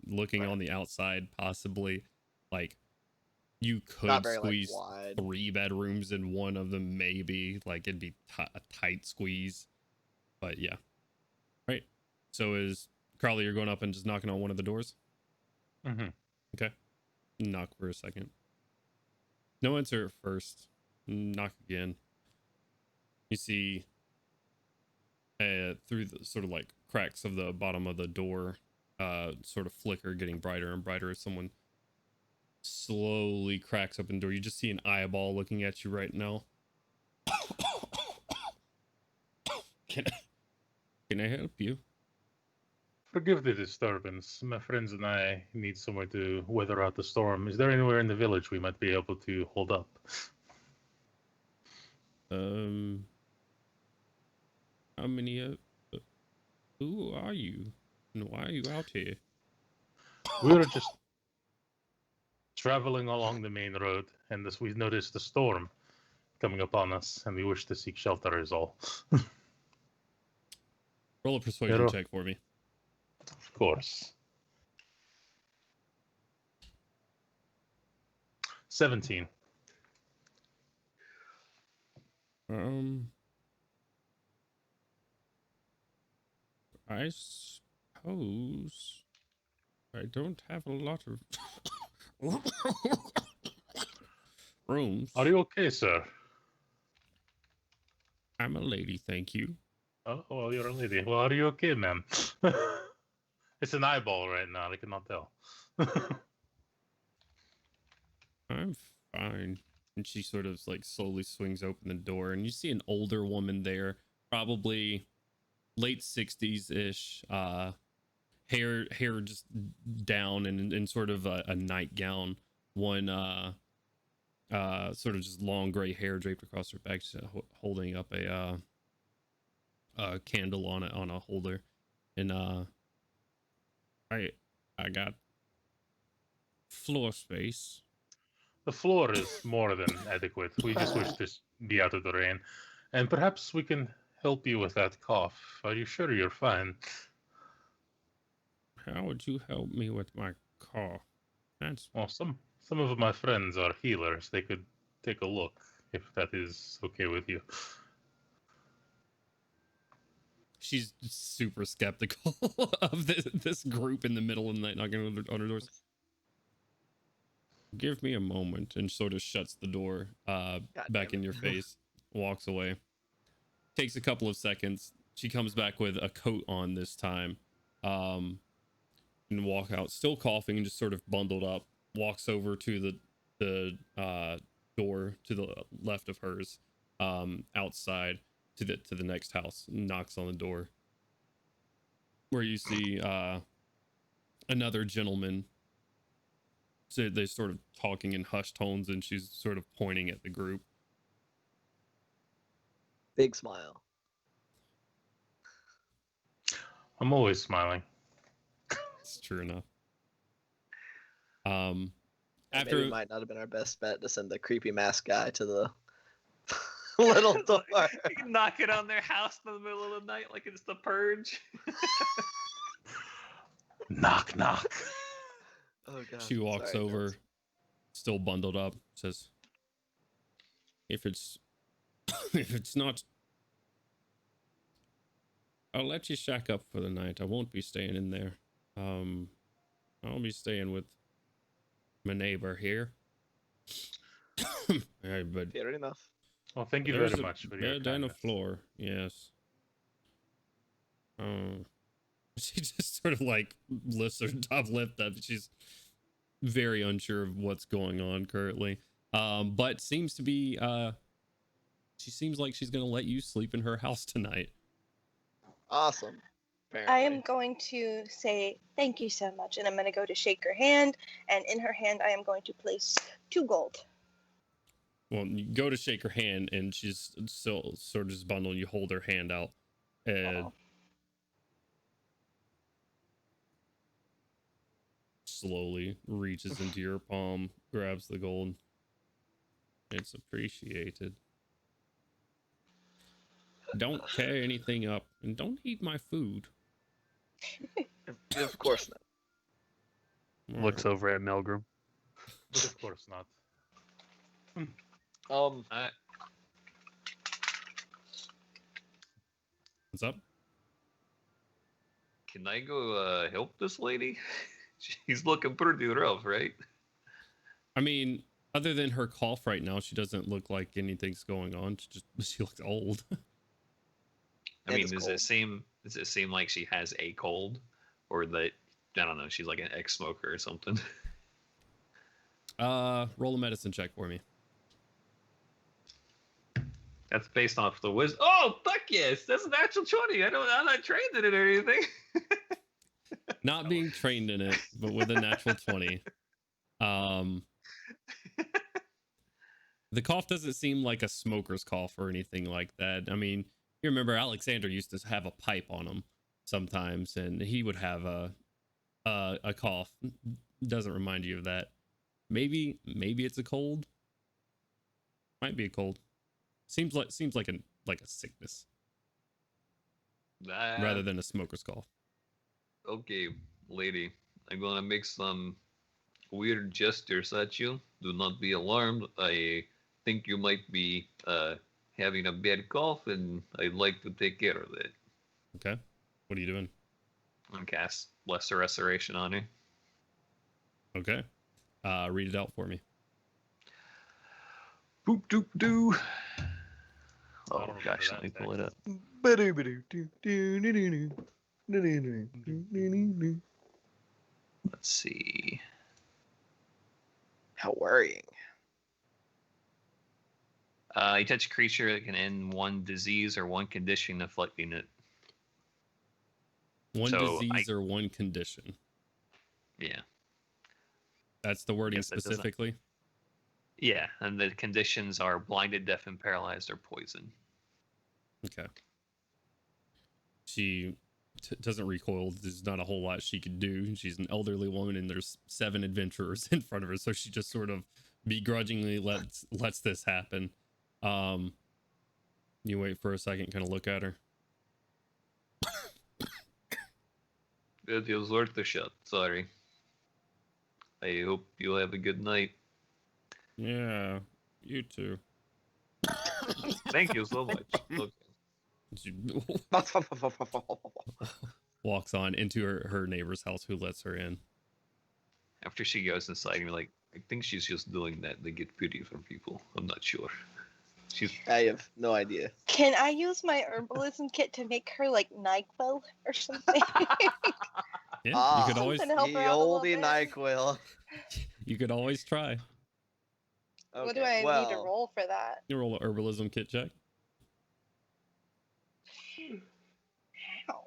S1: looking on the outside, possibly like you could squeeze
S10: like,
S1: 3 bedrooms in one of them, maybe. Like it'd be a tight squeeze, but yeah. Right. So is Crowley, you're going up and just knocking on one of the doors?
S3: Mm-hmm.
S1: Okay. Knock for a second. No answer at first. Knock again. You see through the sort of like cracks of the bottom of the door, sort of flicker, getting brighter and brighter as someone slowly cracks open the door. You just see an eyeball looking at you right now. Can I help you?
S3: Forgive the disturbance. My friends and I need somewhere to weather out the storm. Is there anywhere in the village we might be able to hold up?
S1: How many who are you? And why are you out here?
S3: We were just traveling along the main road, and we noticed a storm coming upon us, and we wish to seek shelter is all.
S1: Roll a persuasion check for me.
S3: Of course. 17.
S1: I suppose I don't have a lot of rooms.
S3: Are you okay, sir?
S1: I'm a lady, thank you.
S3: Oh, well, you're a lady. Well, are you okay, ma'am? It's an eyeball right now. I cannot tell.
S1: I'm fine. And she sort of like slowly swings open the door, and you see an older woman there, probably late 60s-ish, hair just down and in sort of a nightgown, one sort of just long gray hair draped across her back. She's holding up a candle on a holder, and I got floor space.
S3: The floor is more than adequate. We just wish to be out of the rain. And perhaps we can help you with that cough. Are you sure you're fine?
S1: How would you help me with my cough? That's...
S3: Well, some of my friends are healers. They could take a look, if that is okay with you.
S1: She's super skeptical of this group in the middle of the night knocking on her doors. Give me a moment, and sort of shuts the door back in your face, walks away. Takes a couple of seconds. She comes back with a coat on this time, and walk out, still coughing and just sort of bundled up. Walks over to the door to the left of hers, outside to the next house. Knocks on the door, where you see another gentleman. So they're sort of talking in hushed tones, and she's sort of pointing at the group.
S10: Big smile.
S3: I'm always smiling.
S1: It's true enough.
S10: After maybe it might not have been our best bet to send the creepy mask guy to the little door.
S11: You can knock it on their house in the middle of the night like it's the purge.
S3: Knock, knock.
S10: Oh god.
S1: She walks
S10: Sorry,
S1: over,
S10: Vince.
S1: still bundled up, says, if it's if it's not, I'll let you shack up for the night. I won't be staying in there. I'll be staying with my neighbor here. But
S10: Fair enough.
S3: Well, thank you
S1: there's
S3: very
S1: a
S3: much for your
S1: bed and a
S3: kindness.
S1: floor. Yes. She just sort of like lifts her top lip up. She's very unsure of what's going on currently. But seems to be she seems like she's gonna let you sleep in her house tonight.
S10: Awesome.
S2: I am
S10: Apparently.
S2: going to say thank you so much, and I'm going to go to shake her hand, and in her hand I am going to place 2 gold.
S1: Well, you go to shake her hand and she's still sort of just bundled. You hold her hand out and
S2: Oh.
S1: slowly reaches into your palm, grabs the gold. It's appreciated. Don't tear anything up and don't eat my food.
S10: Of course not.
S9: Looks over at Melgrim.
S3: But of course not.
S1: What's up?
S11: Can I go help this lady? She's looking pretty rough, right?
S1: I mean, other than her cough right now, she doesn't look like anything's going on. She looks old.
S11: I
S10: And
S11: mean,
S10: it's
S11: does
S10: cold.
S11: it seem like she has a cold, or that I don't know, she's like an ex-smoker or something?
S1: Roll a medicine check for me.
S11: That's based off the wisdom. Oh, fuck yes! That's a natural 20. I'm not trained in it or anything.
S1: Not being trained in it, but with a natural 20. The cough doesn't seem like a smoker's cough or anything like that. I mean, you remember Alexander used to have a pipe on him sometimes, and he would have a cough. Doesn't remind you of that. Maybe it's a cold. Might be a cold. Seems like a sickness rather than a smoker's cough.
S11: Okay, lady, I'm gonna make some weird gestures at you. Do not be alarmed. I think you might be having a bad cough, and I'd like to take care of it.
S1: Okay. What are you doing?
S11: And cast Lesser Restoration on her.
S1: Okay. Read it out for me.
S11: Boop doop doo.
S3: I
S11: Oh
S3: don't remember
S11: gosh,
S3: that
S11: let me pull it
S3: text.
S11: up. Let's see.
S10: How worrying.
S11: You touch a creature that can end one disease or one condition afflicting it.
S1: One
S11: So
S1: disease or one condition.
S11: Yeah.
S1: That's the wording
S11: Guess that doesn't-
S1: specifically.
S11: Yeah, and the conditions are blinded, deaf, and paralyzed, or poison.
S1: Okay. She doesn't recoil. There's not a whole lot she could do. She's an elderly woman, and there's 7 adventurers in front of her, so she just sort of begrudgingly lets this happen. You wait for a second, kind of look at her.
S11: It was worth a shot. Sorry. I hope you have a good night.
S1: Yeah, you too.
S11: Thank you so much. Okay.
S1: She walks on into her neighbor's house, who lets her in.
S11: After she goes inside, you're like, I think she's just doing that to get pity from people. I'm not sure.
S10: I have no idea.
S2: Can I use my herbalism kit to make her like NyQuil or something?
S1: Yeah, you could always
S2: Something to help
S10: the
S2: her out a little
S10: oldie
S2: bit.
S10: NyQuil.
S1: you could always try.
S2: What do I need to roll for that?
S1: You roll an herbalism kit check.
S2: How?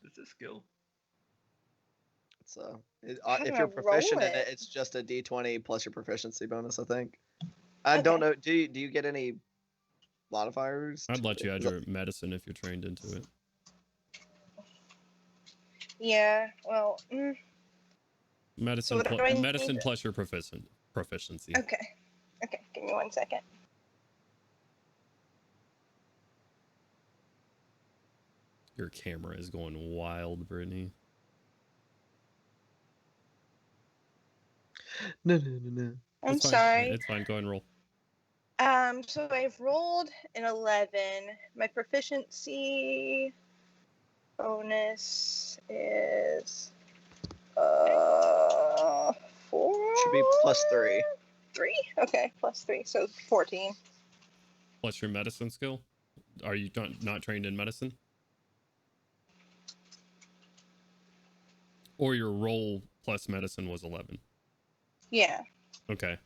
S11: It's a skill.
S10: So
S2: How do
S10: if
S2: I
S10: you're proficient
S2: roll
S10: in it,
S2: it?
S10: it's just a d20 plus your proficiency bonus, I think. I don't know. Do you get any modifiers?
S1: I'd let you add
S10: Is that-
S1: your medicine if you're trained into it.
S2: Yeah, well,
S1: Medicine,
S2: what do I
S1: medicine
S2: need?
S1: plus your proficiency.
S2: Okay. Okay, give me 1 second.
S1: Your camera is going wild, Brittany.
S10: No, no, no, no.
S2: I'm
S1: It's fine.
S2: sorry.
S1: It's fine. Go ahead and roll.
S2: So I've rolled an 11. My proficiency bonus is 4.
S10: Should be +3.
S2: 3? Okay, +3. So 14.
S1: Plus your medicine skill. Are you not trained in medicine? Or your roll plus medicine was 11?
S2: Yeah.
S1: Okay.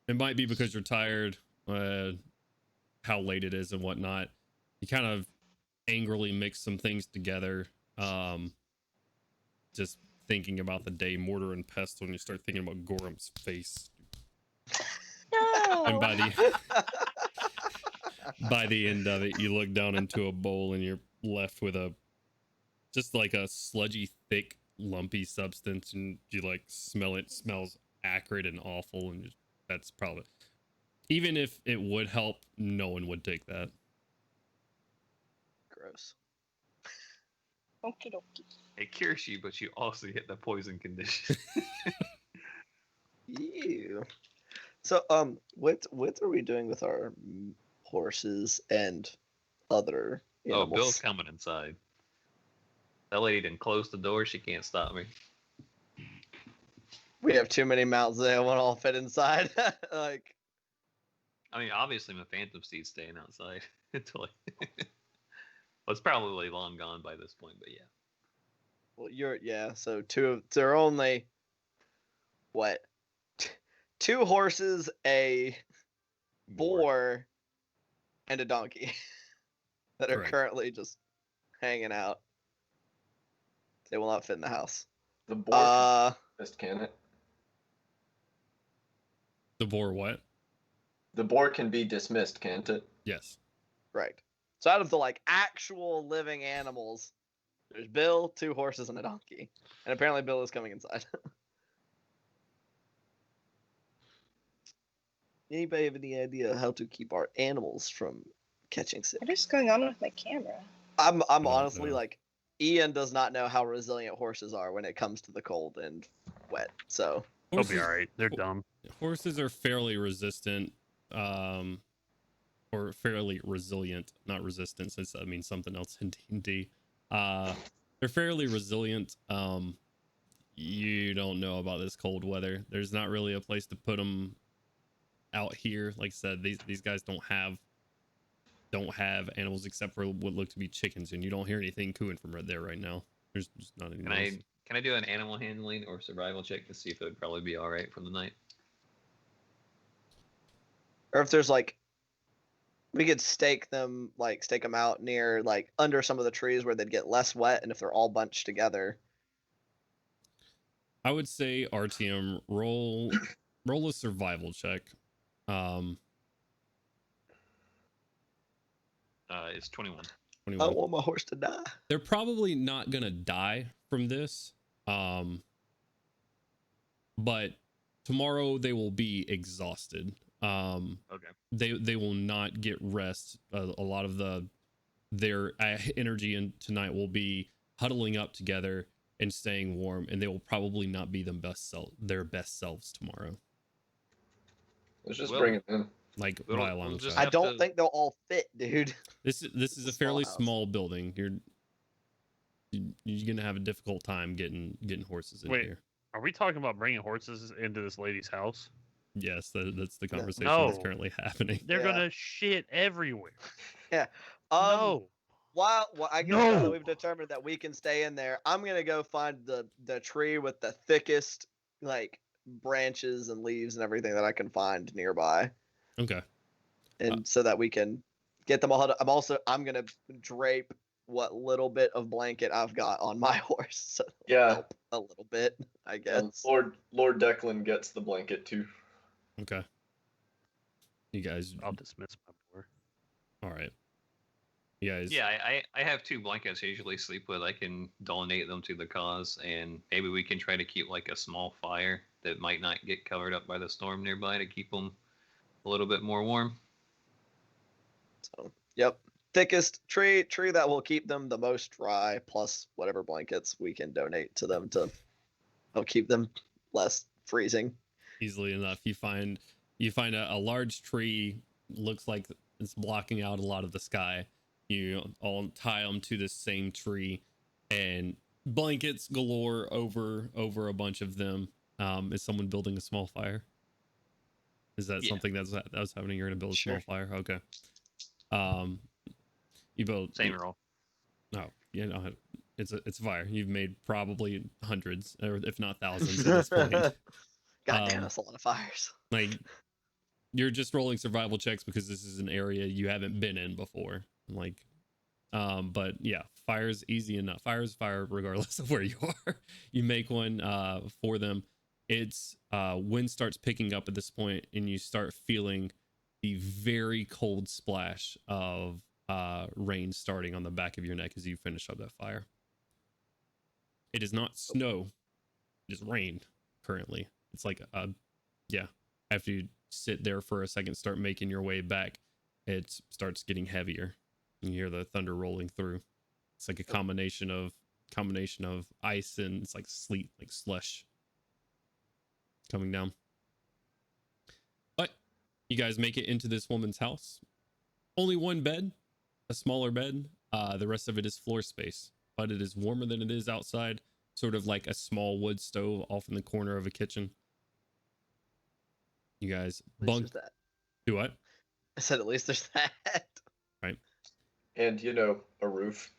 S1: It might be because you're tired, how late it is and whatnot. You kind of angrily mix some things together. Just thinking about the day, mortar and pestle, and you start thinking about Gorrim's face.
S2: No.
S1: And by the end of it, you look down into a bowl and you're left with just like a sludgy, thick, lumpy substance, and you like smell it. It smells acrid and awful, and that's probably, even if it would help, no one would take that.
S10: Gross.
S2: Okie dokie.
S11: It cures you, but you also get the poison condition.
S10: Ew. So, what are we doing with our horses and other
S11: Oh,
S10: animals?
S11: Bill's coming inside. That lady didn't close the door. She can't stop me.
S10: We have too many mounts there. Won't all fit inside. Like,
S11: I mean, obviously my Phantom Steed's staying outside until well, it's probably long gone by this point, but yeah.
S10: well, So there are only what? 2 horses, a boar, and a donkey that are
S1: Correct.
S10: currently just hanging out. They will not fit in the house.
S12: The boar can it?
S1: The boar what?
S12: The boar can be dismissed, can't it?
S1: Yes.
S10: Right. So out of the like actual living animals, there's Bill, 2 horses, and a donkey. And apparently Bill is coming inside. Anybody have any idea how to keep our animals from catching sick?
S2: What is going on with my camera?
S10: I'm
S1: don't
S10: honestly
S1: know.
S10: like, Ian does not know how resilient horses are when it comes to the cold and wet. So
S9: They'll be all right. They're dumb.
S1: Horses are fairly resistant, or fairly resilient, not resistant, since that means something else in D&D. They're fairly resilient. You don't know about this cold weather. There's not really a place to put them out here. Like I said, these guys don't have animals except for what look to be chickens, and you don't hear anything cooing from right there right now. There's just not any noise.
S11: Can I do an animal handling or survival check to see if it would probably be all right for the night?
S10: or if there's like, we could stake them out near like under some of the trees where they'd get less wet, and if they're all bunched together.
S1: I would say RTM roll a survival check.
S11: It's 21.
S10: I
S1: 21.
S10: don't want my horse to die.
S1: They're probably not gonna die from this, but tomorrow they will be exhausted.
S11: Okay.
S1: They will not get rest. A lot of their energy in tonight will be huddling up together and staying warm, and they will probably not be their best selves tomorrow.
S12: Let's just
S11: Well,
S12: bring it in.
S1: Like
S11: We'll-
S1: by a long
S11: we'll just
S1: shot.
S10: I
S11: have
S10: don't
S11: to-
S10: think they'll all fit, dude.
S1: This is a
S10: Small
S1: fairly
S10: house.
S1: small building. You're gonna have a difficult time getting horses in
S9: Wait.
S1: here.
S9: Are we talking about bringing horses into this lady's house?
S1: Yes, that's the conversation that's
S9: No.
S1: currently happening.
S9: They're
S10: Yeah.
S9: gonna shit everywhere.
S10: No. While I guess now that
S9: No.
S10: we've determined that we can stay in there, I'm gonna go find the tree with the thickest like branches and leaves and everything that I can find nearby,
S1: Okay.
S10: and so that we can get them all. I'm gonna drape what little bit of blanket I've got on my horse, so that'll
S12: Yeah.
S10: help a little bit, I
S12: And
S10: guess.
S12: Lord Declan gets the blanket too.
S1: Okay. You guys.
S9: I'll dismiss my boar.
S1: All right. You guys.
S11: Yeah, I have 2 blankets I usually sleep with. I can donate them to the cause, and maybe we can try to keep like a small fire that might not get covered up by the storm nearby to keep them a little bit more warm.
S10: So, yep, thickest tree that will keep them the most dry, plus whatever blankets we can donate to them to
S8: I'll keep them less freezing.
S1: Easily enough, you find a large tree, looks like it's blocking out a lot of the sky. You all tie them to this same tree, and blankets galore over a bunch of them. Is someone building a small fire? Is that something that's happening? You're gonna build a small fire? Okay. You build
S11: Same roll.
S1: No, you know, it's a fire. You've made probably hundreds, or if not thousands at this point.
S8: God damn, that's a lot of fires.
S1: Like, you're just rolling survival checks because this is an area you haven't been in before. Like, but yeah, fire's easy enough. Fire's fire regardless of where you are. You make one for them. It's wind starts picking up at this point, and you start feeling the very cold splash of rain starting on the back of your neck as you finish up that fire. It is not snow, it is rain currently. It's like after you sit there for a second, start making your way back, it starts getting heavier. You hear the thunder rolling through. It's like a combination of ice and it's like sleet, like slush coming down. But you guys make it into this woman's house. Only one bed, a smaller bed. The rest of it is floor space, but it is warmer than it is outside. Sort of like a small wood stove off in the corner of a kitchen. You guys bunk.
S8: That.
S1: Do what?
S8: I said at least there's that.
S1: Right.
S12: And, a roof.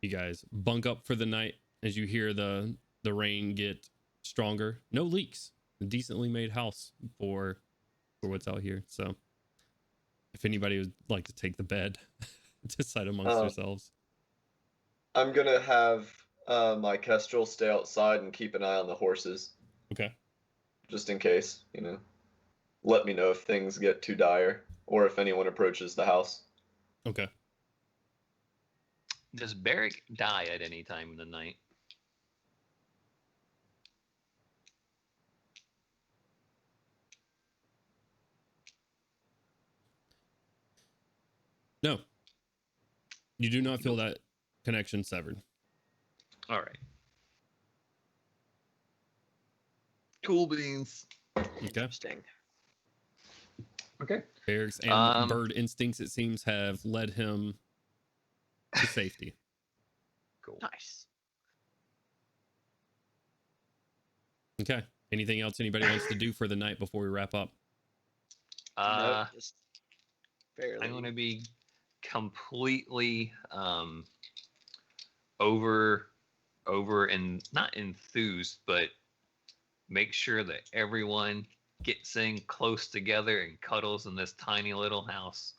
S1: You guys bunk up for the night as you hear the rain get stronger. No leaks. A decently made house for what's out here. So if anybody would like to take the bed, decide amongst yourselves.
S12: I'm going to have my Kestrel stay outside and keep an eye on the horses.
S1: Okay.
S12: Just in case, Let me know if things get too dire or if anyone approaches the house.
S1: Okay.
S11: Does Barrick die at any time in the night?
S1: No. You do not feel that connection severed.
S11: All right. Cool beans.
S1: Okay.
S8: Interesting.
S11: Okay.
S1: Barrick's and bird instincts, it seems, have led him to safety.
S11: Cool.
S8: Nice.
S1: Okay. Anything else anybody wants to do for the night before we wrap up?
S8: No, just barely.
S11: I'm going to be completely over and not enthused, but make sure that everyone gets in close together and cuddles in this tiny little house.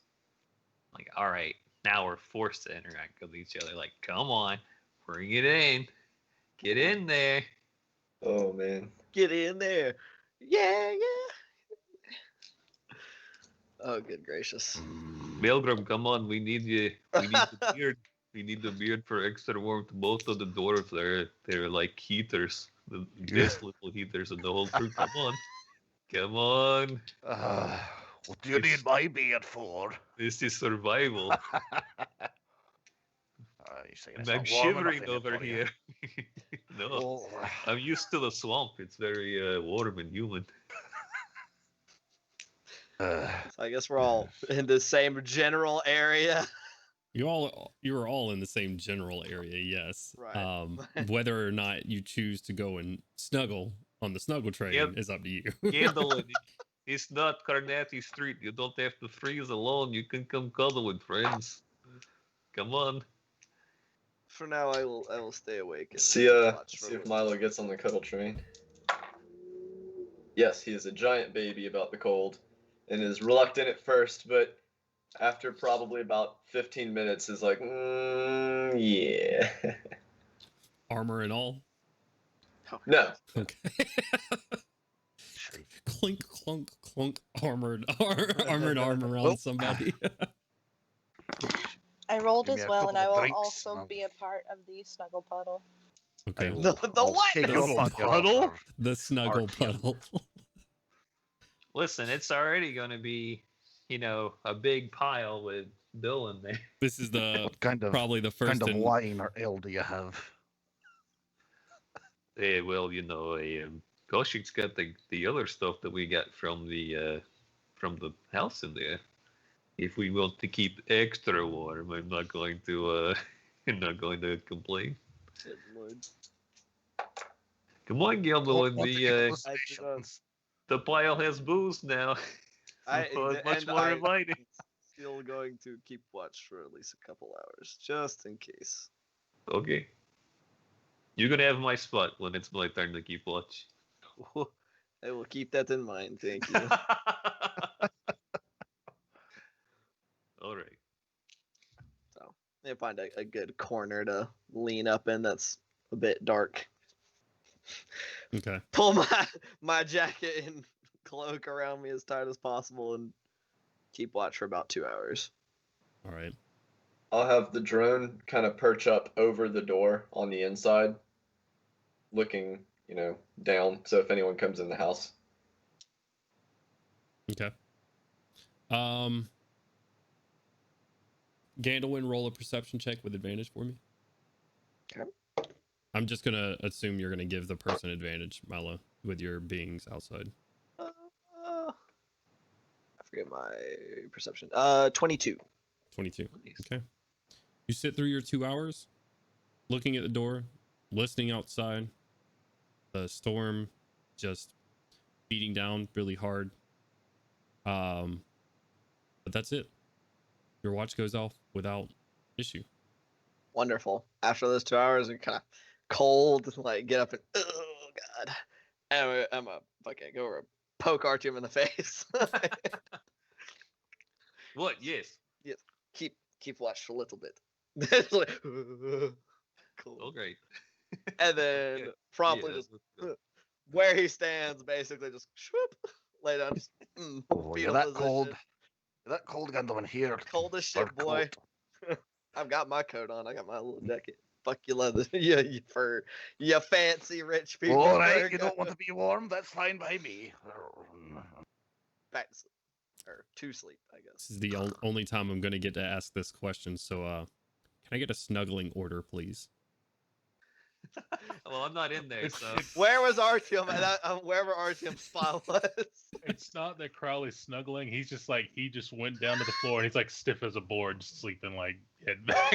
S11: Like, all right, now we're forced to interact with each other. Like, come on, bring it in. Get in there.
S12: Oh, man.
S8: Get in there. Yeah. Oh, good gracious.
S11: Milgram, come on, we need you. We need the beard. We need the beard for extra warmth. Both of the dwarves, they're like heaters. The best little heaters in the whole crew. Come on. Come on.
S4: What do you need my beard for?
S11: This is survival.
S4: And
S11: I'm shivering over here. No, I'm used to the swamp. It's very warm and humid.
S8: So I guess we're all in the same general area.
S1: You are all in the same general area, yes.
S8: Right.
S1: Whether or not you choose to go and snuggle on the snuggle train is up to you.
S11: Candle, it's not Carnati Street. You don't have to freeze alone. You can come cuddle with friends. Come on.
S10: For now, I will stay awake. And
S12: See
S10: watch for
S12: if Milo gets on the cuddle train. Yes, he is a giant baby about the cold, and is reluctant at first, but after probably about 15 minutes is like, yeah.
S1: Armor and all?
S12: No.
S1: Okay. Clink, clunk, clunk, armored arm around somebody.
S2: I rolled
S4: Give me
S2: as
S4: a
S2: well, and I
S4: couple
S2: will
S4: of drinks,
S2: also
S4: and
S2: be a part of the snuggle puddle.
S1: Okay.
S8: The what?
S4: Take you up on your offer.
S1: The snuggle puddle.
S11: Listen, it's already going to be, a big pile with Bill in there.
S1: This is
S4: What kind of
S1: probably the first
S4: kind of wine or ale do you have?
S11: Well, Koshik's got the other stuff that we got from the house in there. If we want to keep extra warm, I'm not going to complain.
S10: Good lord.
S11: Come on, Gilbert, the pile has booze now. Much more inviting.
S10: Still going to keep watch for at least a couple hours, just in case.
S11: Okay. You're gonna have my spot when it's my turn to keep watch.
S10: I will keep that in mind. Thank you.
S11: All right.
S10: So, I find a good corner to lean up in that's a bit dark.
S1: Okay.
S10: Pull my jacket and cloak around me as tight as possible and keep watch for about 2 hours.
S1: All right.
S12: I'll have the drone kind of perch up over the door on the inside, looking, down. So if anyone comes in the house.
S1: Okay. Gandalwin, roll a perception check with advantage for me.
S10: Okay.
S1: I'm just gonna assume you're gonna give the person advantage, Mala, with your beings outside.
S10: I forget my perception. 22.
S1: 22. Okay. You sit through your 2 hours, looking at the door, listening outside, the storm just beating down really hard. But that's it. Your watch goes off without issue.
S10: Wonderful. After those 2 hours, I'm kind of cold, like get up and oh god, I'm a fucking go over and poke Artyom in the face.
S11: What? Yes.
S10: Yes. Keep watch for a little bit. It's like, cool.
S11: Oh, great.
S10: And then promptly just where he stands, basically just swoop, lay down. Just,
S4: you're that cold. You're that cold, Gandalf, here.
S10: Cold as shit, boy. I've got my coat on. I got my little jacket. Fuck you, leather. You fur. You fancy rich people.
S4: All right, you don't want to be warm? That's fine by me.
S10: Back to sleep. Or to sleep, I guess.
S1: This is the only time I'm going to get to ask this question. So, can I get a snuggling order, please?
S11: Well, I'm not in there, so.
S10: Where was Artyom? Wherever Artyom's spot was.
S3: It's not that Crowley's snuggling. He's just like, he just went down to the floor and he's like stiff as a board, just sleeping like head back.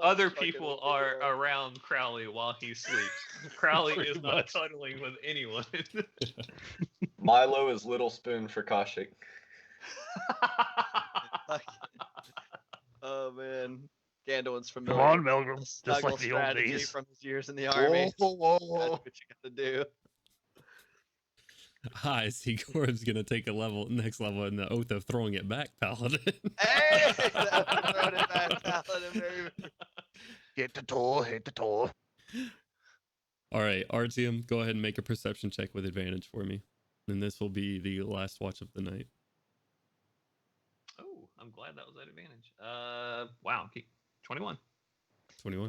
S11: Other people are around Crowley while he sleeps. Crowley is not
S3: much.
S11: cuddling with anyone.
S12: Milo is Little Spoon for Koshik.
S10: Oh man, Gandalf's familiar.
S4: Come on, Melgrim.
S10: with
S4: Just
S10: snuggle
S4: like the old
S10: strategy
S4: days.
S10: from his years in the army.
S4: Whoa, whoa,
S10: That's
S4: whoa.
S10: what you gotta do.
S1: I see Gorrim's going to take a next level in the Oath of Throwing It Back, Paladin.
S10: Hey, throwing it back, Paladin, baby.
S4: Hit the toe, hit the toe.
S1: All right, Artyom, go ahead and make a perception check with advantage for me. And this will be the last watch of the night.
S11: Oh, I'm glad that was at advantage. Wow. 21.
S1: 21.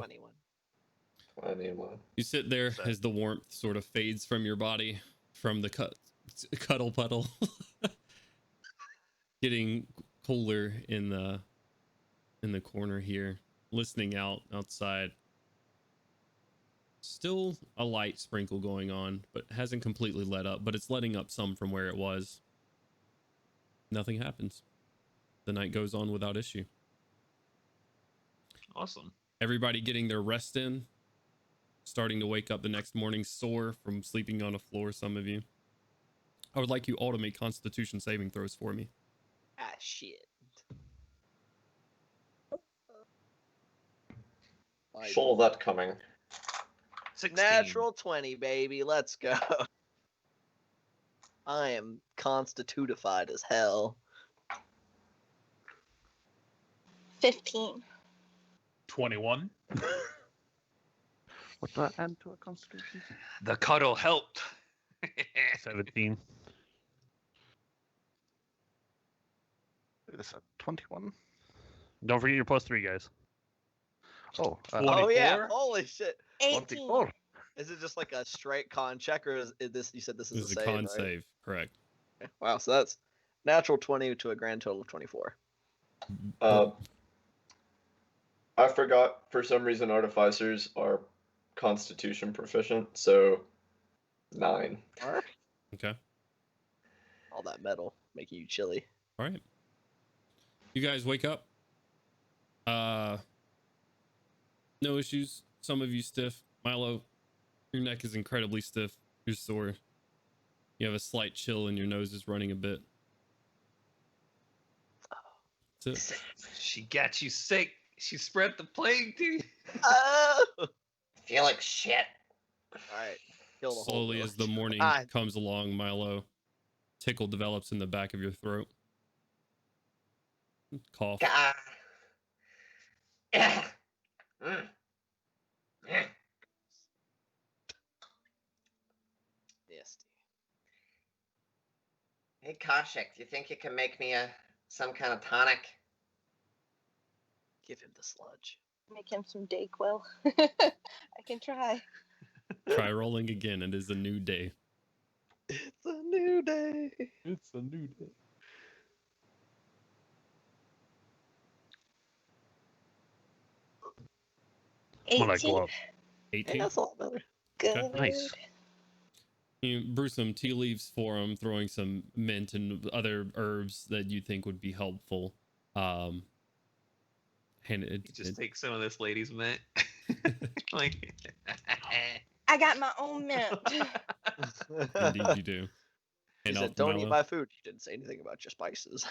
S10: 21.
S1: You sit there as the warmth sort of fades from your body, from the cuddle puddle, getting cooler in the corner here, listening outside. Still a light sprinkle going on, but hasn't completely let up, but it's letting up some from where it was. Nothing happens. The night goes on without issue.
S11: Awesome.
S1: Everybody getting their rest in, starting to wake up the next morning sore from sleeping on a floor, some of you. I would like you all to make Constitution saving throws for me.
S10: Ah, shit.
S12: Saw that coming.
S11: 16.
S10: Natural 20, baby. Let's go. I am constitutified as hell.
S2: 15.
S3: 21.
S4: What's that add to a constitution?
S11: The cuddle helped.
S9: 17.
S4: It's a 21.
S9: Don't forget your +3, guys.
S4: Oh,
S10: Oh yeah!
S3: 24?
S10: Holy shit!
S2: 18.
S4: 24.
S10: Is it just like a straight con check, or is this? You said this is
S1: This is
S10: a
S1: a
S10: save,
S1: con
S10: right?
S1: save, correct.
S10: Okay. Wow, so that's natural 20 to a grand total of 24.
S12: I forgot, for some reason, artificers are Constitution proficient, so 9.
S1: Okay.
S10: All that metal making you chilly.
S1: All right. You guys wake up. No issues. Some of you stiff. Milo, your neck is incredibly stiff. You're sore. You have a slight chill and your nose is running a bit. That's it.
S11: She got you sick. She spread the plague to you.
S10: Oh!
S6: Feel like shit.
S10: Alright. Kill the whole
S1: Slowly as the
S10: village.
S1: morning
S10: Ah,
S1: comes along, Milo, tickle develops in the back of your throat. Cough.
S6: Ah. Yeah. Mm. Yeah.
S10: nasty.
S6: Hey, Koshik, do you think you can make me some kind of tonic?
S10: Give him the sludge.
S2: Make him some Dayquil. I can try.
S1: Try rolling again. It is a new day.
S10: It's a new day.
S3: It's a new day.
S2: 18.
S9: When I go up.
S1: 18.
S10: Hey, that's a lot better.
S2: Good.
S9: Nice.
S1: You brew some tea leaves for him, throwing some mint and other herbs that you think would be helpful. And
S11: You just take some of this lady's mint. Like,
S2: I got my own mint.
S1: indeed you do.
S10: He
S1: And
S10: said, "Don't eat
S1: Milo?
S10: my food." You didn't say anything about your spices.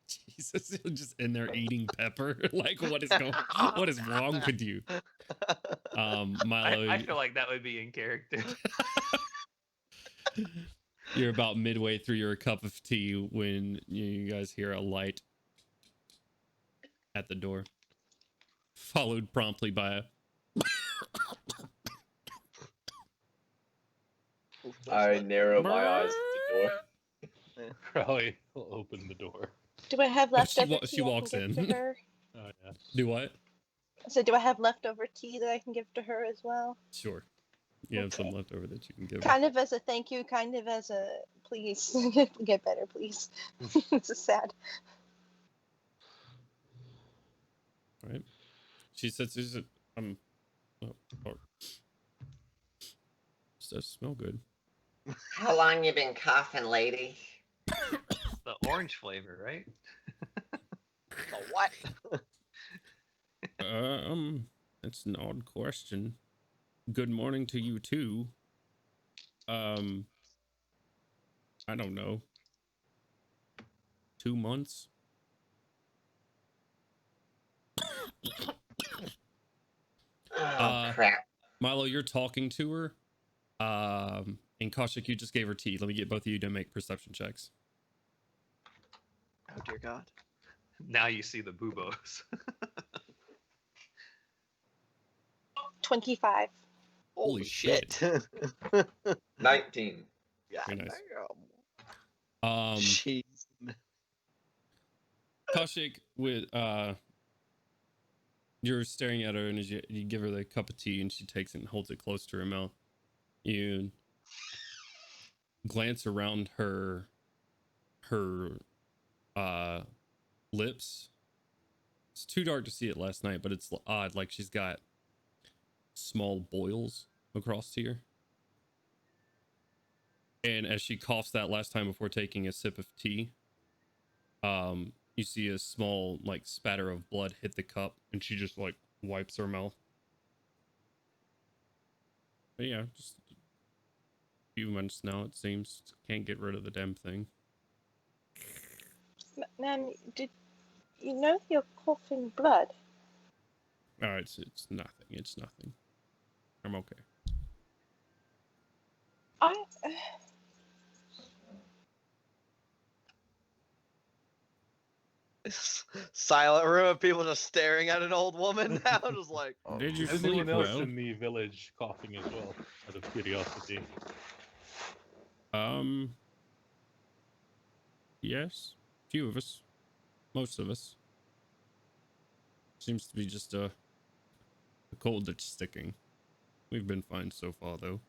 S1: Jesus, you're just in there eating pepper. Like, what is wrong with you? Milo,
S11: I feel like that would be in character.
S1: you're about midway through your cup of tea when you guys hear a light at the door, followed promptly by a
S12: I narrow my eyes at the door.
S3: Crowley will open the door.
S2: Do I have leftover tea?
S1: she
S2: I can
S1: walks
S2: give
S1: in.
S2: To her?
S3: Oh yeah.
S1: do what?
S2: So do I have leftover tea that I can give to her as well?
S1: Sure. You have some
S2: Okay.
S1: left over that you can give.
S2: Kind of as a thank you, kind of as a please get better, please. It's a sad.
S1: All right. She says, "Is it? Oh, does smell good."
S6: How long you been coughing, lady?
S11: The orange flavor, right?
S10: The what?
S1: That's an odd question. Good morning to you too. I don't know. 2 months.
S6: Oh, crap.
S1: Milo, you're talking to her. And Kaushik, you just gave her tea. Let me get both of you to make perception checks.
S10: Oh dear God.
S11: Now you see the boobos.
S2: 25.
S1: Holy shit.
S12: 19.
S10: Yeah.
S1: Very nice.
S10: Damn. Jeez.
S1: Kaushik, with you're staring at her, and as you give her the cup of tea, and she takes it and holds it close to her mouth. You glance around her lips. It's too dark to see it last night, but it's odd. Like she's got small boils across here. And as she coughs that last time before taking a sip of tea, you see a small like spatter of blood hit the cup, and she just like wipes her mouth. But yeah, just a few months now it seems. Can't get rid of the damn thing.
S2: Ma'am, did you know you're coughing blood?
S1: Oh, it's nothing. It's nothing. I'm okay.
S2: I.
S10: Silent room of people just staring at an old woman now, just like.
S1: Did you
S3: Is
S1: sleep
S3: anyone else
S1: well?
S3: in the village coughing as well, out of curiosity?
S1: Yes. Few of us. Most of us. Seems to be just a cold that's sticking. We've been fine so far, though.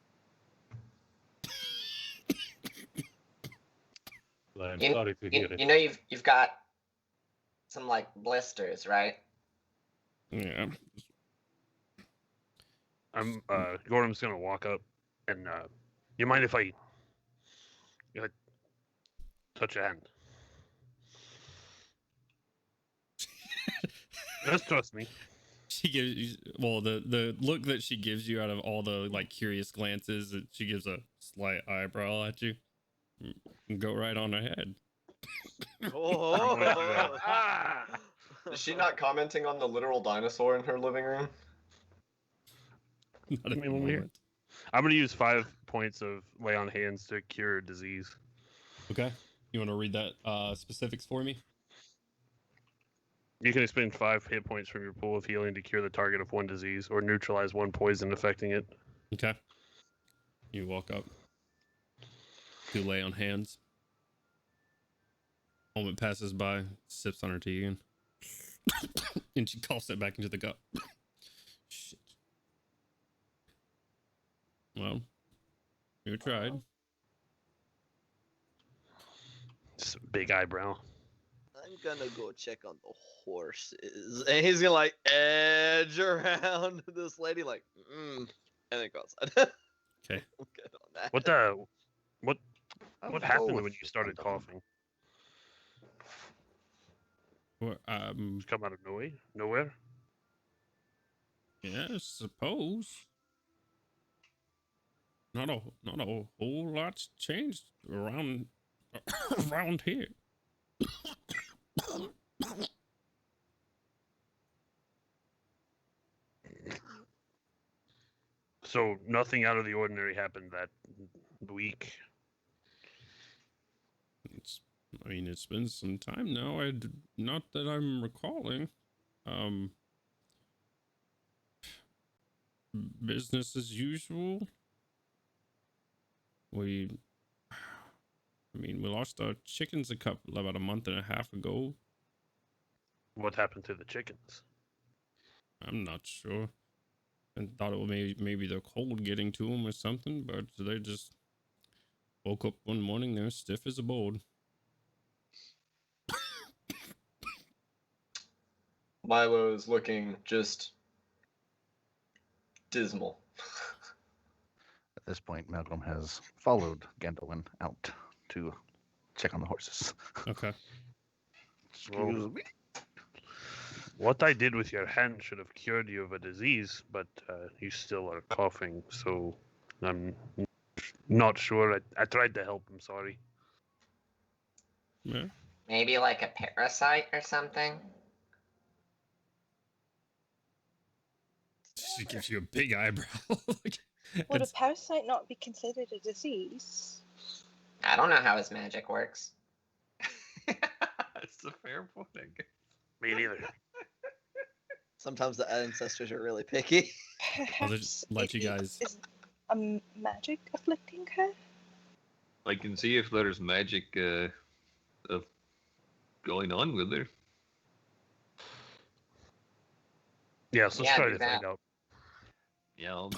S3: Well, I'm
S6: You,
S3: sorry to hear it.
S6: you know you've got some like blisters, right?
S1: Yeah.
S9: Gorham's gonna walk up And you mind if I touch your hand? Just trust me.
S1: She gives you, well, the look that she gives you out of all the like curious glances, she gives a slight eyebrow at you. Go right on ahead.
S10: Oh.
S12: Is she not commenting on the literal dinosaur in her living room?
S1: Not at the
S9: Give me one here.
S1: moment.
S9: I'm gonna use 5 points of lay on hands to cure a disease.
S1: Okay. You want to read that specifics for me?
S9: You can expend 5 hit points from your pool of healing to cure the target of 1 disease or neutralize 1 poison affecting it.
S1: Okay. You walk up. You lay on hands. Moment passes by, sips on her tea again. And she coughs it back into the cup. Shit. Well, you tried.
S9: Just a big eyebrow.
S10: I'm gonna go check on the horses, and he's gonna like edge around this lady, like, and then go outside.
S1: Okay.
S10: I'm good on that.
S9: What happened when you started coughing?
S1: Well,
S9: Just come out of nowhere?
S1: yeah, I suppose. Not a whole lot's changed around here.
S9: So nothing out of the ordinary happened that week.
S1: It's been some time now. Not that I'm recalling. Business as usual. We lost our chickens about a month and a half ago.
S9: What happened to the chickens?
S1: I'm not sure. And thought it was maybe the cold getting to them or something, but they just woke up one morning, they're stiff as a board.
S12: Milo is looking just dismal.
S4: At this point, Malcolm has followed Gandalf out to check on the horses.
S1: Okay.
S4: Excuse me.
S9: What I did with your hand should have cured you of a disease, but you still are coughing, so I'm not sure. I tried to help. I'm sorry.
S1: Yeah.
S6: Maybe like a parasite or something?
S1: She gives you a big eyebrow.
S2: Would a parasite not be considered a disease?
S6: I don't know how his magic works.
S11: That's a fair point, I guess.
S9: Me neither.
S10: Sometimes the ancestors are really picky.
S1: I'll just let you guys.
S2: Is a magic afflicting her?
S5: I can see if there's magic of going on with her.
S9: Yeah, so let's
S6: Yeah,
S9: try
S6: do
S9: to
S6: that.
S9: find out.
S11: Yeah, I'll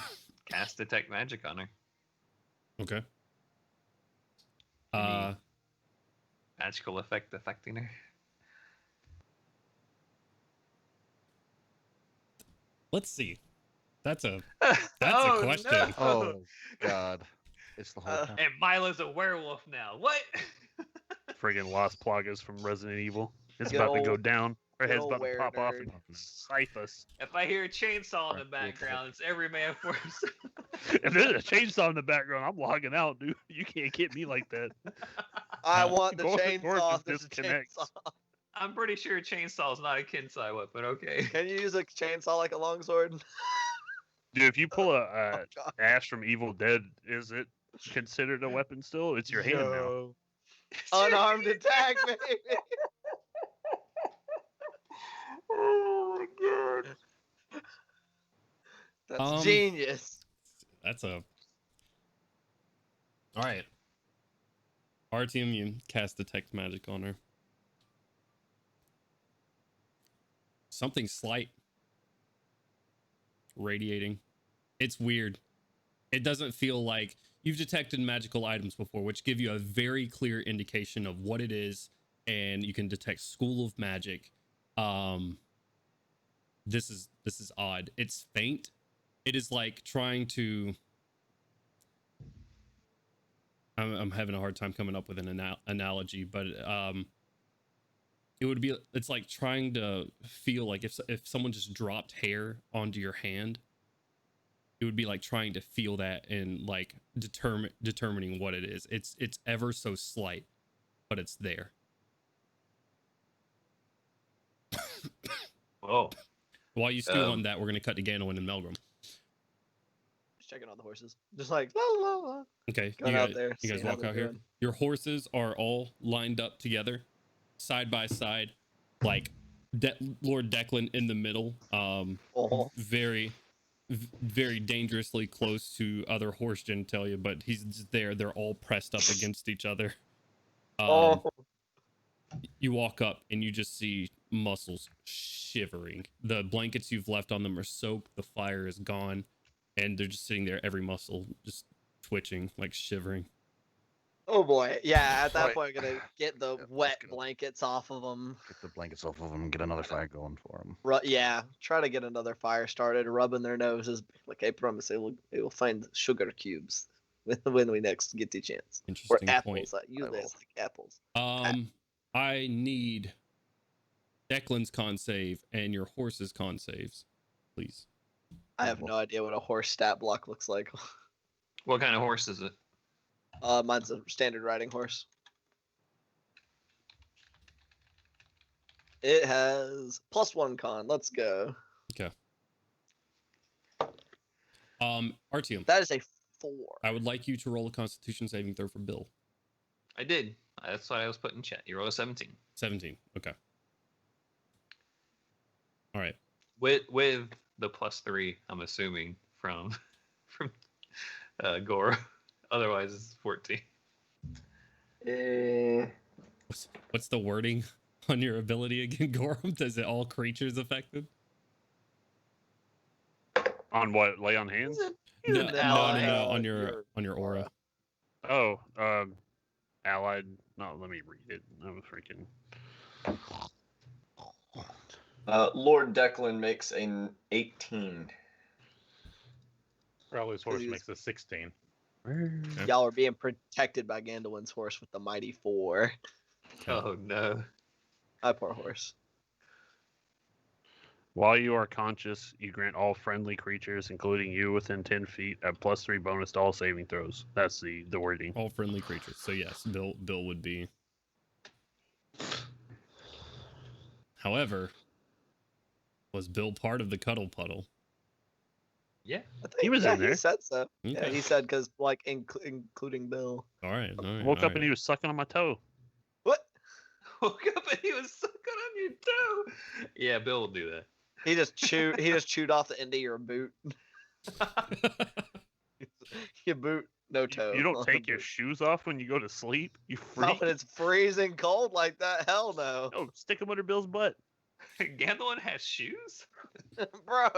S11: cast detect magic on her.
S1: Okay.
S11: Magical effect affecting her.
S1: Let's see. That's a
S11: Oh,
S1: question.
S11: no.
S4: Oh God, it's the whole time.
S11: And Milo's a werewolf now. What?
S9: Friggin' Las Plagas from Resident Evil. It's
S10: Good
S9: about to go
S10: old-
S9: down. Our
S10: good
S9: head's
S10: old
S9: about to pop off and
S10: were
S9: scythe us.
S11: If I hear a chainsaw in the background, it's every man for himself.
S9: If there's a chainsaw in the background, I'm logging out, dude. You can't get me like that.
S10: I want the
S9: Gordon
S10: chainsaw.
S9: just
S10: There's a
S9: disconnects.
S10: chainsaw.
S11: I'm pretty sure a chainsaw is not a Kinsai weapon, okay?
S10: Can you use a chainsaw like a longsword?
S9: Dude, if you pull a
S10: Oh, God.
S9: ash from Evil Dead, is it considered a weapon still? It's your hand now.
S10: Yo. Unarmed attack, baby.
S11: Oh my god.
S10: That's genius.
S1: That's a. All right. Artyom, you cast detect magic on her. Something slight. Radiating. It's weird. It doesn't feel like you've detected magical items before, which give you a very clear indication of what it is, and you can detect school of magic. This is odd. It's faint. It is like trying to I'm having a hard time coming up with an analogy, but it would be, it's like trying to feel like if someone just dropped hair onto your hand, it would be like trying to feel that and like determining what it is. It's ever so slight, but it's there.
S11: Whoa.
S1: While you stew on that, we're gonna cut to Ganelin and Melgrim.
S10: Just checking on the horses. Just like la la la.
S1: Okay,
S10: Going out there.
S1: you guys
S10: seeing how
S1: walk
S10: they're
S1: out here.
S10: doing.
S1: Your horses are all lined up together, side by side, like Lord Declan in the middle. Very dangerously close to other horse genitalia, but he's just there. They're all pressed up against each other. You walk up and you just see muscles shivering. The blankets you've left on them are soaked. The fire is gone, and they're just sitting there, every muscle just twitching, like shivering.
S10: Oh boy, yeah. At that
S4: Right.
S10: point, I'm gonna get the wet blankets off of them.
S4: Get the blankets off of them and get another fire going for them.
S10: Yeah, try to get another fire started, rubbing their noses. Like I promise, they will find sugar cubes when we next get the chance. Or
S1: Interesting
S10: apples.
S1: point.
S10: You guys like apples.
S1: I need Declan's con save and your horse's con saves, please.
S10: I have no idea what a horse stat block looks like.
S11: What kind of horse is it?
S10: Mine's a standard riding horse. It has +1 con. Let's go.
S1: Okay. Artyom.
S10: That is a 4.
S1: I would like you to roll a Constitution saving throw for Bill.
S11: I did. That's what I was putting in chat. You rolled a 17.
S1: 17. Okay. All right.
S11: With the +3, I'm assuming from Gore. Otherwise, it's 14.
S1: What's the wording on your ability again, Gorrim? Does it all creatures affected?
S9: On what? Lay on hands?
S1: No, on your aura.
S9: Oh, allied. No, let me read it. I'm freaking.
S12: Lord Declan makes an 18.
S3: Rowley's horse makes a 16.
S10: Y'all are being protected by Gandolin's horse with the mighty 4.
S11: Oh no.
S10: My poor horse.
S9: While you are conscious, you grant all friendly creatures, including you within 10 feet, a +3 bonus to all saving throws. That's the wording.
S1: All friendly creatures. So yes, Bill would be. However, was Bill part of the cuddle puddle?
S11: Yeah.
S9: He was in there.
S10: He said so. Yeah,
S1: Okay.
S10: he said because like including Bill.
S1: All right.
S9: Woke up and he was sucking on my toe.
S10: What?
S11: Woke up and he was sucking on your toe. Yeah, Bill will do that.
S10: He just chewed off the end of your boot. Your boot, no toe.
S9: You don't take your shoes off when you go to sleep? You freak.
S10: Not when it's freezing cold like that. Hell no.
S9: No, stick them under Bill's butt.
S11: Gandalin has shoes?
S10: Bro.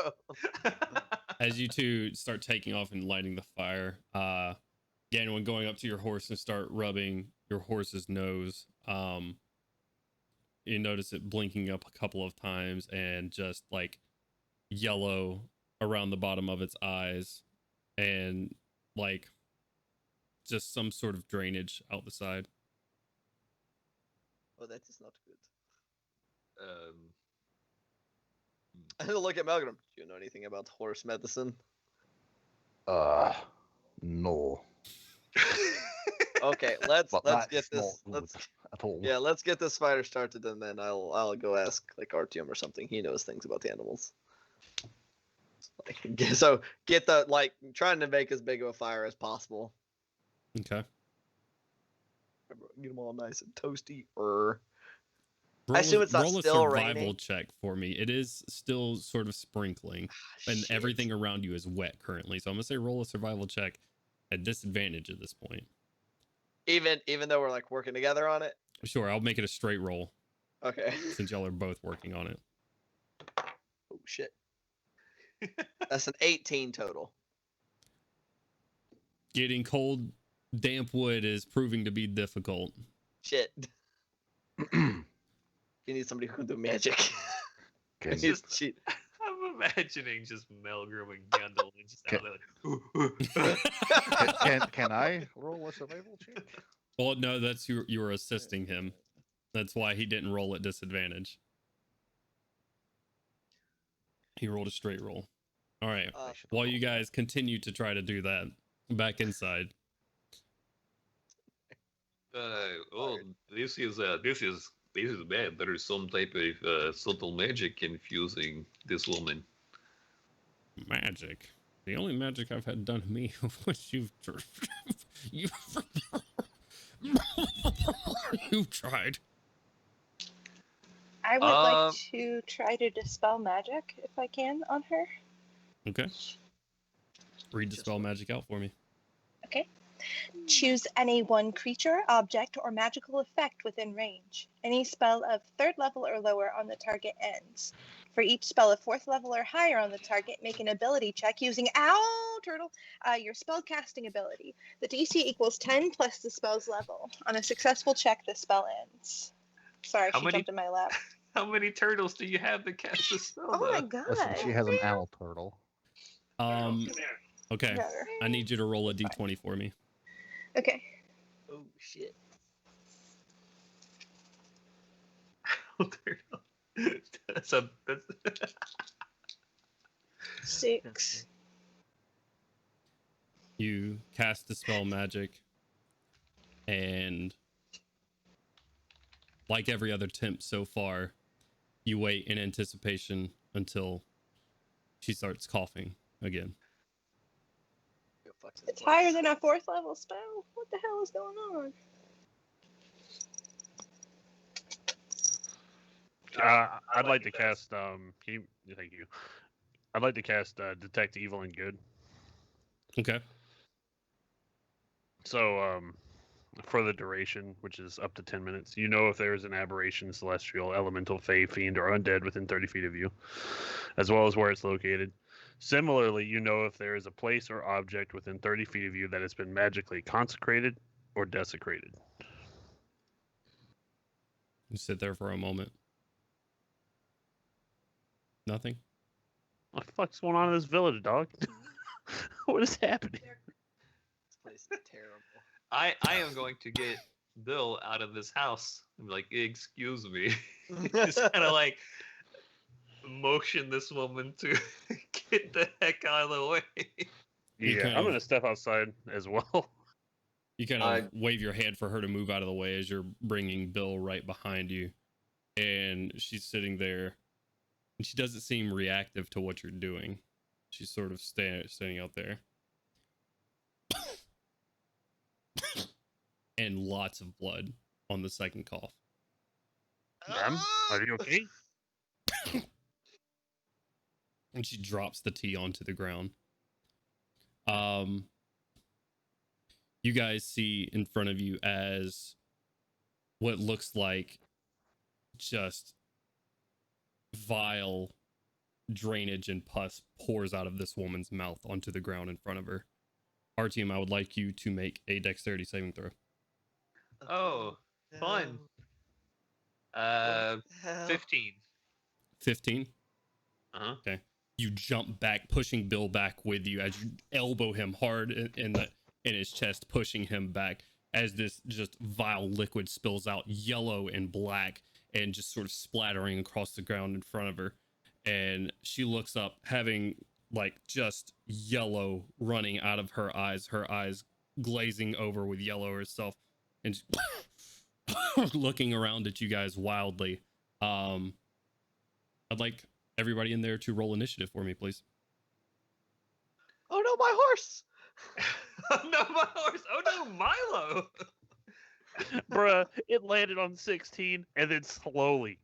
S1: As you two start taking off and lighting the fire, Ganwin going up to your horse and start rubbing your horse's nose. You notice it blinking up a couple of times and just like yellow around the bottom of its eyes and like just some sort of drainage out the side.
S10: Oh, that is not good. I had to look at Malcolm. Do you know anything about horse medicine?
S4: No.
S10: Okay, let's
S4: But
S10: get
S4: that's
S10: this.
S4: not good at all.
S10: Yeah, let's get this fire started, and then I'll go ask like Artyom or something. He knows things about the animals. So get the trying to make as big of a fire as possible.
S1: Okay.
S10: Get them all nice and toasty.
S1: Roll,
S10: I assume it's not
S1: roll
S10: still
S1: a survival
S10: raining.
S1: check for me. It is still sort of sprinkling, and
S10: Shit.
S1: everything around you is wet currently. So I'm gonna say roll a survival check at disadvantage at this point.
S10: Even though we're like working together on it.
S1: Sure, I'll make it a straight roll
S10: Okay.
S1: since y'all are both working on it.
S10: Oh shit. That's an 18 total.
S1: Getting cold, damp wood is proving to be difficult.
S10: Shit. You need somebody who can do magic.
S4: Okay.
S10: He's cheat.
S11: I'm imagining just Melgrim and Gandalf just out there like.
S4: Can I roll a survival check?
S1: Well, no, that's you were assisting him. That's why he didn't roll at disadvantage. He rolled a straight roll. All right. While you guys continue to try to do that, back inside.
S11: Oh, this is bad. There is some type of subtle magic infusing this woman.
S1: Magic. The only magic I've had done to me was you've tried.
S2: I would like to try to dispel magic if I can on her.
S1: Okay. Read dispel magic out for me.
S2: Okay. Choose any one creature, object, or magical effect within range. Any spell of 3rd level or lower on the target ends. For each spell of 4th level or higher on the target, make an ability check using your spell casting ability. The DC equals 10 plus the spell's level. On a successful check, the spell ends. Sorry, she jumped in my lap.
S11: How many turtles do you have to cast the spell?
S2: Oh my god.
S4: Listen, she has an owl turtle.
S1: Okay. I need you to roll a d20 for me.
S2: Okay.
S10: Oh shit.
S11: That's
S2: 6.
S1: You cast dispel magic, and like every other temp so far, you wait in anticipation until she starts coughing again.
S2: It's higher than a 4th level spell. What the hell is going on?
S9: I'd like to cast. Thank you. I'd like to cast Detect Evil and Good.
S1: Okay.
S9: So, for the duration, which is up to 10 minutes, you know if there is an aberration, celestial, elemental, fey, fiend, or undead within 30 feet of you, as well as where it's located. Similarly, you know if there is a place or object within 30 feet of you that has been magically consecrated or desecrated.
S1: You sit there for a moment. Nothing?
S9: What the fuck's going on in this village, dog? What is happening?
S10: This place is terrible.
S11: I am going to get Bill out of this house. I'm like, excuse me. Just kind of like motion this woman to get the heck out of the way.
S9: Yeah, I'm going to step outside as well.
S1: You kind of wave your hand for her to move out of the way as you're bringing Bill right behind you. And she's sitting there. And she doesn't seem reactive to what you're doing. She's sort of standing out there. And lots of blood on the second cough.
S9: Ma'am, are you okay?
S1: And she drops the tea onto the ground. You guys see in front of you as what looks like just vile drainage and pus pours out of this woman's mouth onto the ground in front of her. Artyom, I would like you to make a dexterity saving throw.
S11: Oh, fun. 15.
S1: 15?
S11: Uh-huh.
S1: Okay. You jump back, pushing Bill back with you as you elbow him hard in his chest, pushing him back as this just vile liquid spills out, yellow and black, and just sort of splattering across the ground in front of her. And she looks up, having like just yellow running out of her eyes glazing over with yellow herself, and looking around at you guys wildly. I'd like everybody in there to roll initiative for me, please.
S10: Oh no, my horse!
S11: Oh no, my horse! Oh no, Milo!
S9: Bruh, it landed on 16 and then slowly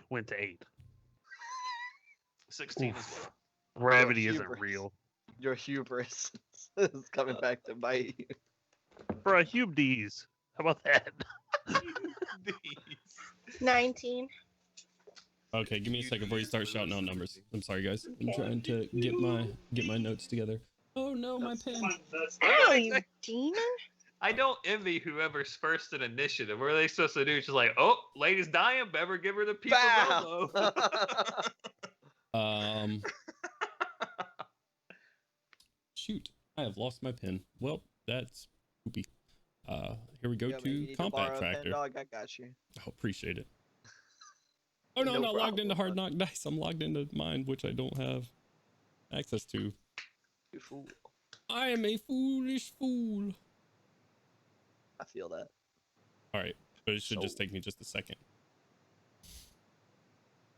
S9: went to 8.
S11: 16 as well.
S9: Gravity isn't real.
S10: Your hubris is coming back to bite you.
S9: Bruh, Hube D's. How about that?
S2: 19.
S1: Okay, give me a second before you start shouting out numbers. I'm sorry, guys. I'm trying to get my notes together. Oh no, my pen.
S2: Oh, you demon!
S11: I don't envy whoever's first in initiative. What are they supposed to do? Just like, oh, lady's dying, better give her the people's elbow.
S1: I've lost my pen. Well, that's poopy. Here we go
S10: You want me
S1: to
S10: to borrow
S1: Combat
S10: a pen,
S1: Tractor.
S10: dog? I got you.
S1: Oh, appreciate it. Oh no,
S10: No
S1: I'm not logged into
S10: problem,
S1: Hard Knock Dice. I'm logged into mine, which I don't have access to.
S10: You fool.
S1: I am a foolish fool.
S10: I feel that.
S1: All right, but it should just
S10: So-
S1: take me just a second.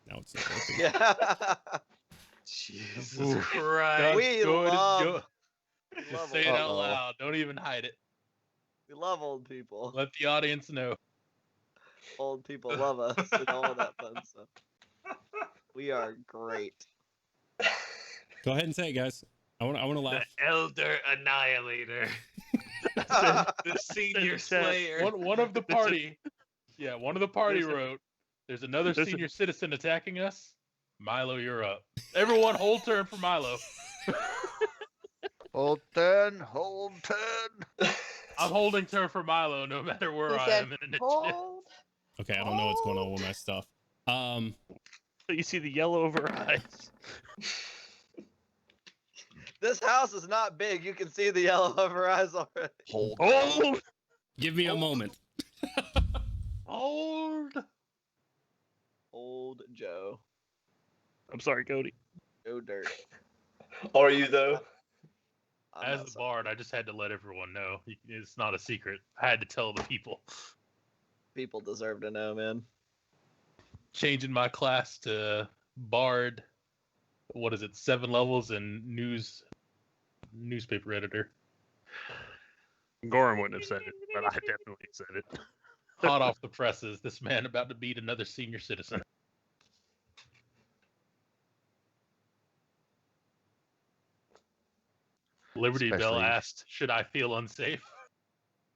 S1: Now it's not working.
S10: Yeah.
S11: Jesus
S3: Oof.
S11: Christ.
S10: We love
S3: Just say it out loud. Don't even hide it.
S10: We love old people.
S3: Let the audience know.
S10: Old people love us and all of that fun stuff. We are great.
S1: Go ahead and say it, guys. I want to
S11: The
S1: laugh.
S11: Elder Annihilator. The Senior Slayer.
S3: One of the party. Yeah, one of the party
S9: There's a-
S3: wrote, "There's another
S9: there's a-
S3: senior citizen attacking us. Milo, you're up. Everyone, hold turn for Milo."
S4: Hold turn, hold turn.
S3: I'm holding turn for Milo no matter where
S2: He
S3: I
S2: said,
S3: am in initiative.
S2: hold.
S1: Okay, I don't know what's going on with my stuff.
S9: So you see the yellow of her eyes.
S10: This house is not big. You can see the yellow of her eyes already.
S4: Hold.
S9: Oh,
S1: Give me a moment.
S3: Hold.
S10: Old Joe.
S9: I'm sorry, Cody.
S10: Joe Dirt.
S12: Are you though?
S10: I'm
S3: As
S10: not
S3: the
S10: sorry.
S3: bard, I just had to let everyone know. It's not a secret. I had to tell the people.
S10: People deserve to know, man.
S3: Changing my class to bard. What is it? 7 levels and newspaper editor.
S9: Gorrim wouldn't have said it, but I definitely said it.
S3: Hot off the presses. This man about to beat another senior citizen. Liberty Bell
S4: Especially-
S3: asked, "Should I feel unsafe?"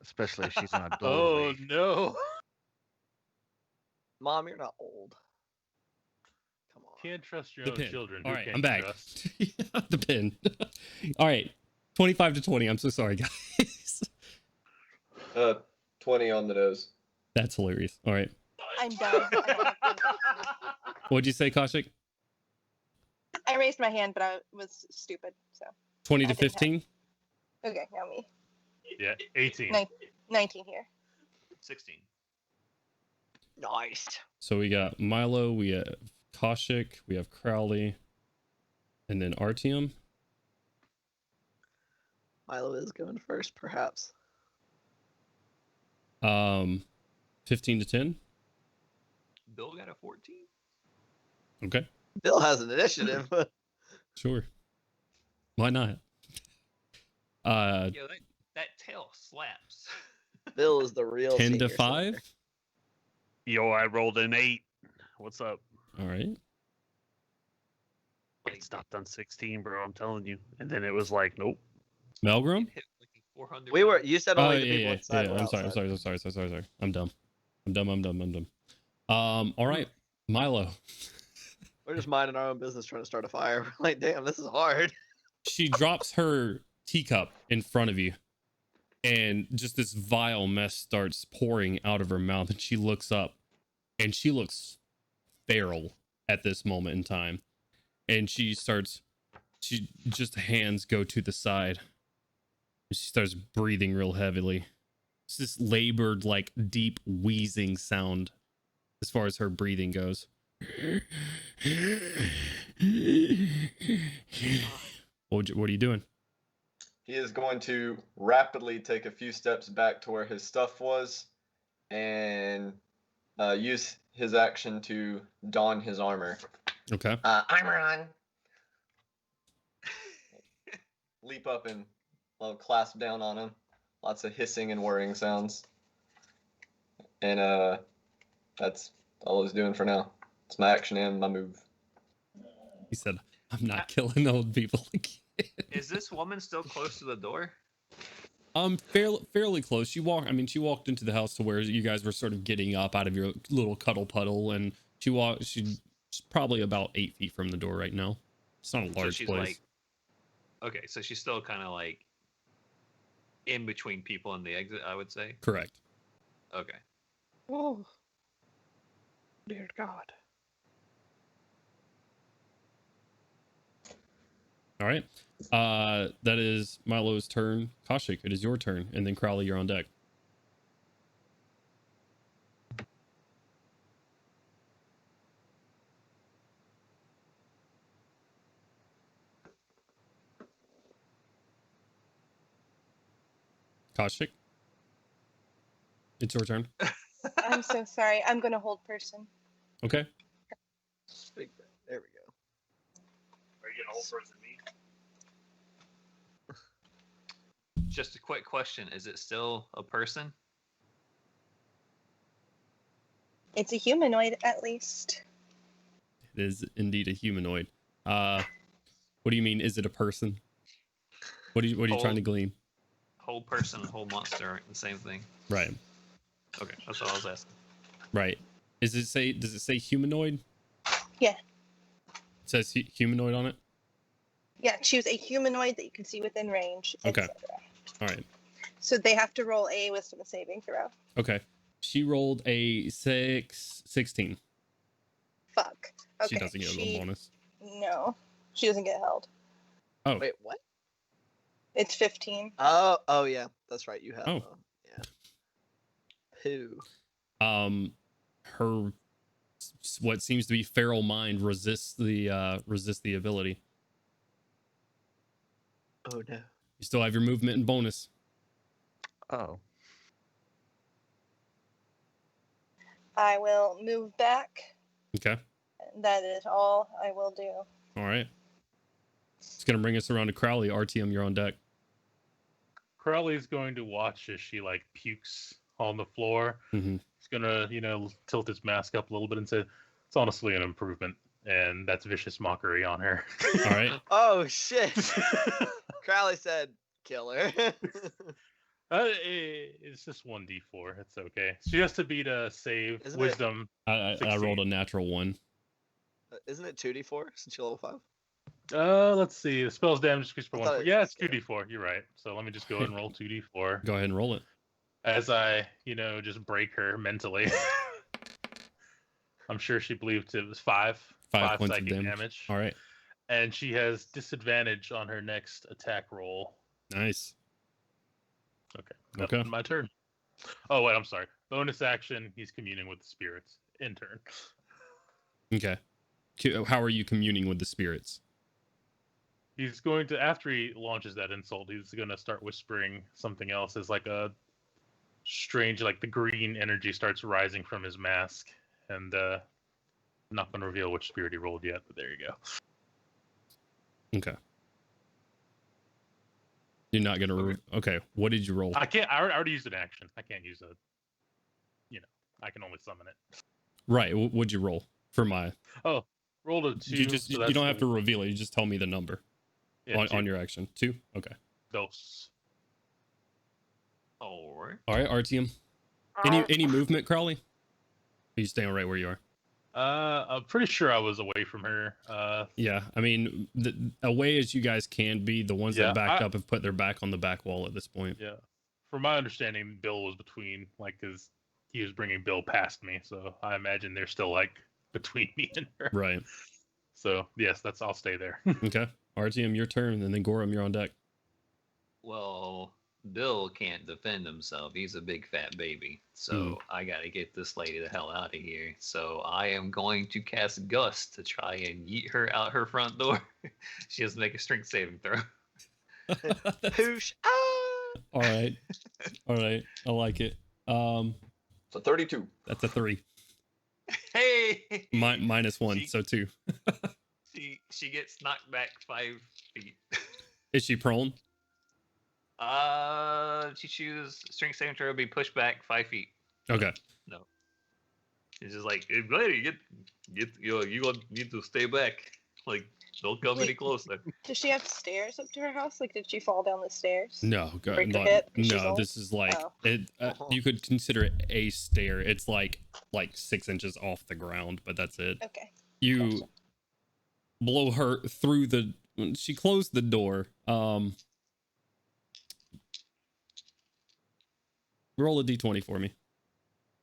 S4: Especially if she's not
S3: Oh
S4: doorway.
S3: no!
S10: Mom, you're not old. Come on.
S3: Can't trust your
S1: The
S3: own
S1: pin.
S3: children.
S1: All
S3: Who
S1: right,
S3: can
S1: I'm
S3: you
S1: back.
S3: trust?
S1: The pin. All right, 25 to 20. I'm so sorry, guys.
S12: 20 on the nose.
S1: That's hilarious. All right,
S2: I'm done.
S1: what'd you say, Kaushik?
S2: I raised my hand, but I was stupid. So
S1: 20
S2: I
S1: to
S2: didn't have-
S1: 15.
S2: okay, now me.
S3: Yeah, 18.
S2: 19 here.
S11: 16.
S10: Nice.
S1: So we got Milo, we have Kaushik, we have Crowley, and then Artyom.
S10: Milo is going first, perhaps.
S1: 15 to 10.
S11: Bill got a 14.
S1: Okay,
S10: Bill has an initiative.
S1: sure. Why not?
S11: Yeah, that tail slaps.
S10: Bill is the real
S1: 10 to
S10: senior
S1: 5.
S10: slayer.
S9: Yo, I rolled an 8. What's up?
S1: All right.
S9: It stopped on 16, bro. I'm telling you. And then it was like, nope.
S1: Melgrim.
S11: Hit like 400.
S10: We were. You said
S1: Oh
S10: only the
S1: yeah,
S10: people
S1: yeah,
S10: inside.
S1: yeah.
S10: were
S1: I'm sorry.
S10: outside.
S1: I'm dumb. I'm dumb. All right, Milo.
S10: We're just minding our own business, trying to start a fire. We're like, damn, this is hard.
S1: She drops her teacup in front of you, and just this vile mess starts pouring out of her mouth. And she looks up, and she looks feral at this moment in time. And she just hands go to the side. She starts breathing real heavily. It's this labored, like deep wheezing sound as far as her breathing goes. What are you doing?
S12: He is going to rapidly take a few steps back to where his stuff was and use his action to don his armor.
S1: Okay.
S12: Armor on. Leap up and clasp down on him. Lots of hissing and whirring sounds. And that's all he's doing for now. It's my action and my move.
S1: He said, "I'm not killing old people again."
S11: Is this woman still close to the door?
S1: Fairly close. She walked into the house to where you guys were sort of getting up out of your little cuddle puddle, and she's probably about 8 feet from the door right now. It's not a large
S11: she's
S1: place.
S11: Okay, so she's still kind of like in between people and the exit, I would say.
S1: Correct.
S11: Okay.
S10: Oh, dear God.
S1: All right. That is Milo's turn. Kaushik, it is your turn, and then Crowley, you're on deck. Kaushik, it's your turn.
S2: I'm so sorry. I'm gonna hold person.
S1: Okay.
S10: Speak. There we go.
S9: Are you gonna hold person me?
S11: Just a quick question: is it still a person?
S2: It's a humanoid, at least.
S1: It is indeed a humanoid. What do you mean? Is it a person? What are you trying to glean?
S11: Whole person and whole monster aren't the same thing.
S1: Right.
S11: Okay, that's all I was asking.
S1: Right. Does it say humanoid?
S2: Yeah.
S1: It says humanoid on it?
S2: Yeah, choose a humanoid that you can see within range,
S1: Okay.
S2: etc.
S1: All right.
S2: So they have to roll a wisdom saving throw.
S1: Okay. She rolled a 16.
S2: Fuck. Okay.
S1: She doesn't get a little bonus.
S2: No, she doesn't get held.
S1: Oh.
S10: Wait, what?
S2: It's 15.
S10: Oh yeah, that's right. You have.
S1: Oh.
S10: Yeah. Who?
S1: Her what seems to be feral mind resists the ability.
S10: Oh no.
S1: You still have your movement and bonus.
S4: Oh.
S2: I will move back.
S1: Okay.
S2: That is all I will do.
S1: All right. It's gonna bring us around to Crowley. RTM, you're on deck.
S3: Crowley's going to watch as she like pukes on the floor.
S1: Mm-hmm.
S3: He's gonna, tilt his mask up a little bit and say, "It's honestly an improvement," and that's vicious mockery on her.
S1: All right.
S10: Oh shit. Crowley said, "Kill her."
S3: It's just 1d4. It's okay. She has to beat a save
S10: Isn't it-
S3: wisdom.
S1: I rolled a natural 1.
S10: Isn't it 2d4 since you're level 5?
S3: Let's see. The spell's damage increased by
S10: I
S3: 1.
S10: thought
S3: Yeah, it's 2d4. You're right. So let me just go ahead and roll 2d4
S1: Go ahead and roll it.
S3: as I, just break her mentally. I'm sure she believed it was 5
S1: 5 points of
S3: psychic
S1: damage. All right.
S3: And she has disadvantage on her next attack roll.
S1: Nice.
S3: Okay.
S1: Okay.
S3: That's my turn. Oh, wait, I'm sorry. Bonus action, he's communing with the spirits. In turn.
S1: Okay. How are you communing with the spirits?
S3: He's going to, after he launches that insult, he's going to start whispering something else as like a strange, like the green energy starts rising from his mask. And I'm not going to reveal which spirit he rolled yet, but there you go.
S1: Okay. You're not going to... Okay. What did you roll?
S3: I can't, I already used an action. I can't use a, I can only summon it.
S1: Right. What'd you roll for my...
S3: Oh, rolled a 2.
S1: You don't have to reveal it. You just tell me the number on your action. 2? Okay.
S3: Dos.
S11: All right.
S1: All right, RTM. Any movement, Crowley? Are you staying right where you are?
S3: I'm pretty sure I was away from her.
S1: Yeah, I mean, away as you guys can be, the ones that backed up have put their back on the back wall at this point.
S3: Yeah. From my understanding, Bill was between, because he was bringing Bill past me, so I imagine they're still, between me and her.
S1: Right.
S3: So, yes, I'll stay there.
S1: Okay. RTM, your turn, and then Gorrim, you're on deck.
S11: Well, Bill can't defend himself. He's a big fat baby. So I got to get this lady the hell out of here. So I am going to cast Gust to try and yeet her out her front door. She has to make a strength saving throw.
S10: Poosh.
S1: All right. All right. I like it.
S12: It's a 32.
S1: That's a 3.
S11: Hey!
S1: -1, so 2.
S11: She gets knocked back 5 feet.
S1: Is she prone?
S11: She chooses strength saving throw, be pushed back 5 feet.
S1: Okay.
S11: No. It's just like, hey, lady, you need to stay back. Don't come any closer.
S2: Does she have stairs up to her house? Did she fall down the stairs?
S1: No,
S2: Break her hip 'cause she's
S1: no.
S2: old?
S1: This is
S2: Oh.
S1: you could consider it a stair. It's like 6 inches off the ground, but that's it.
S2: Okay.
S1: You
S2: Gotcha.
S1: blow her through the. She closed the door. Roll a d20 for me.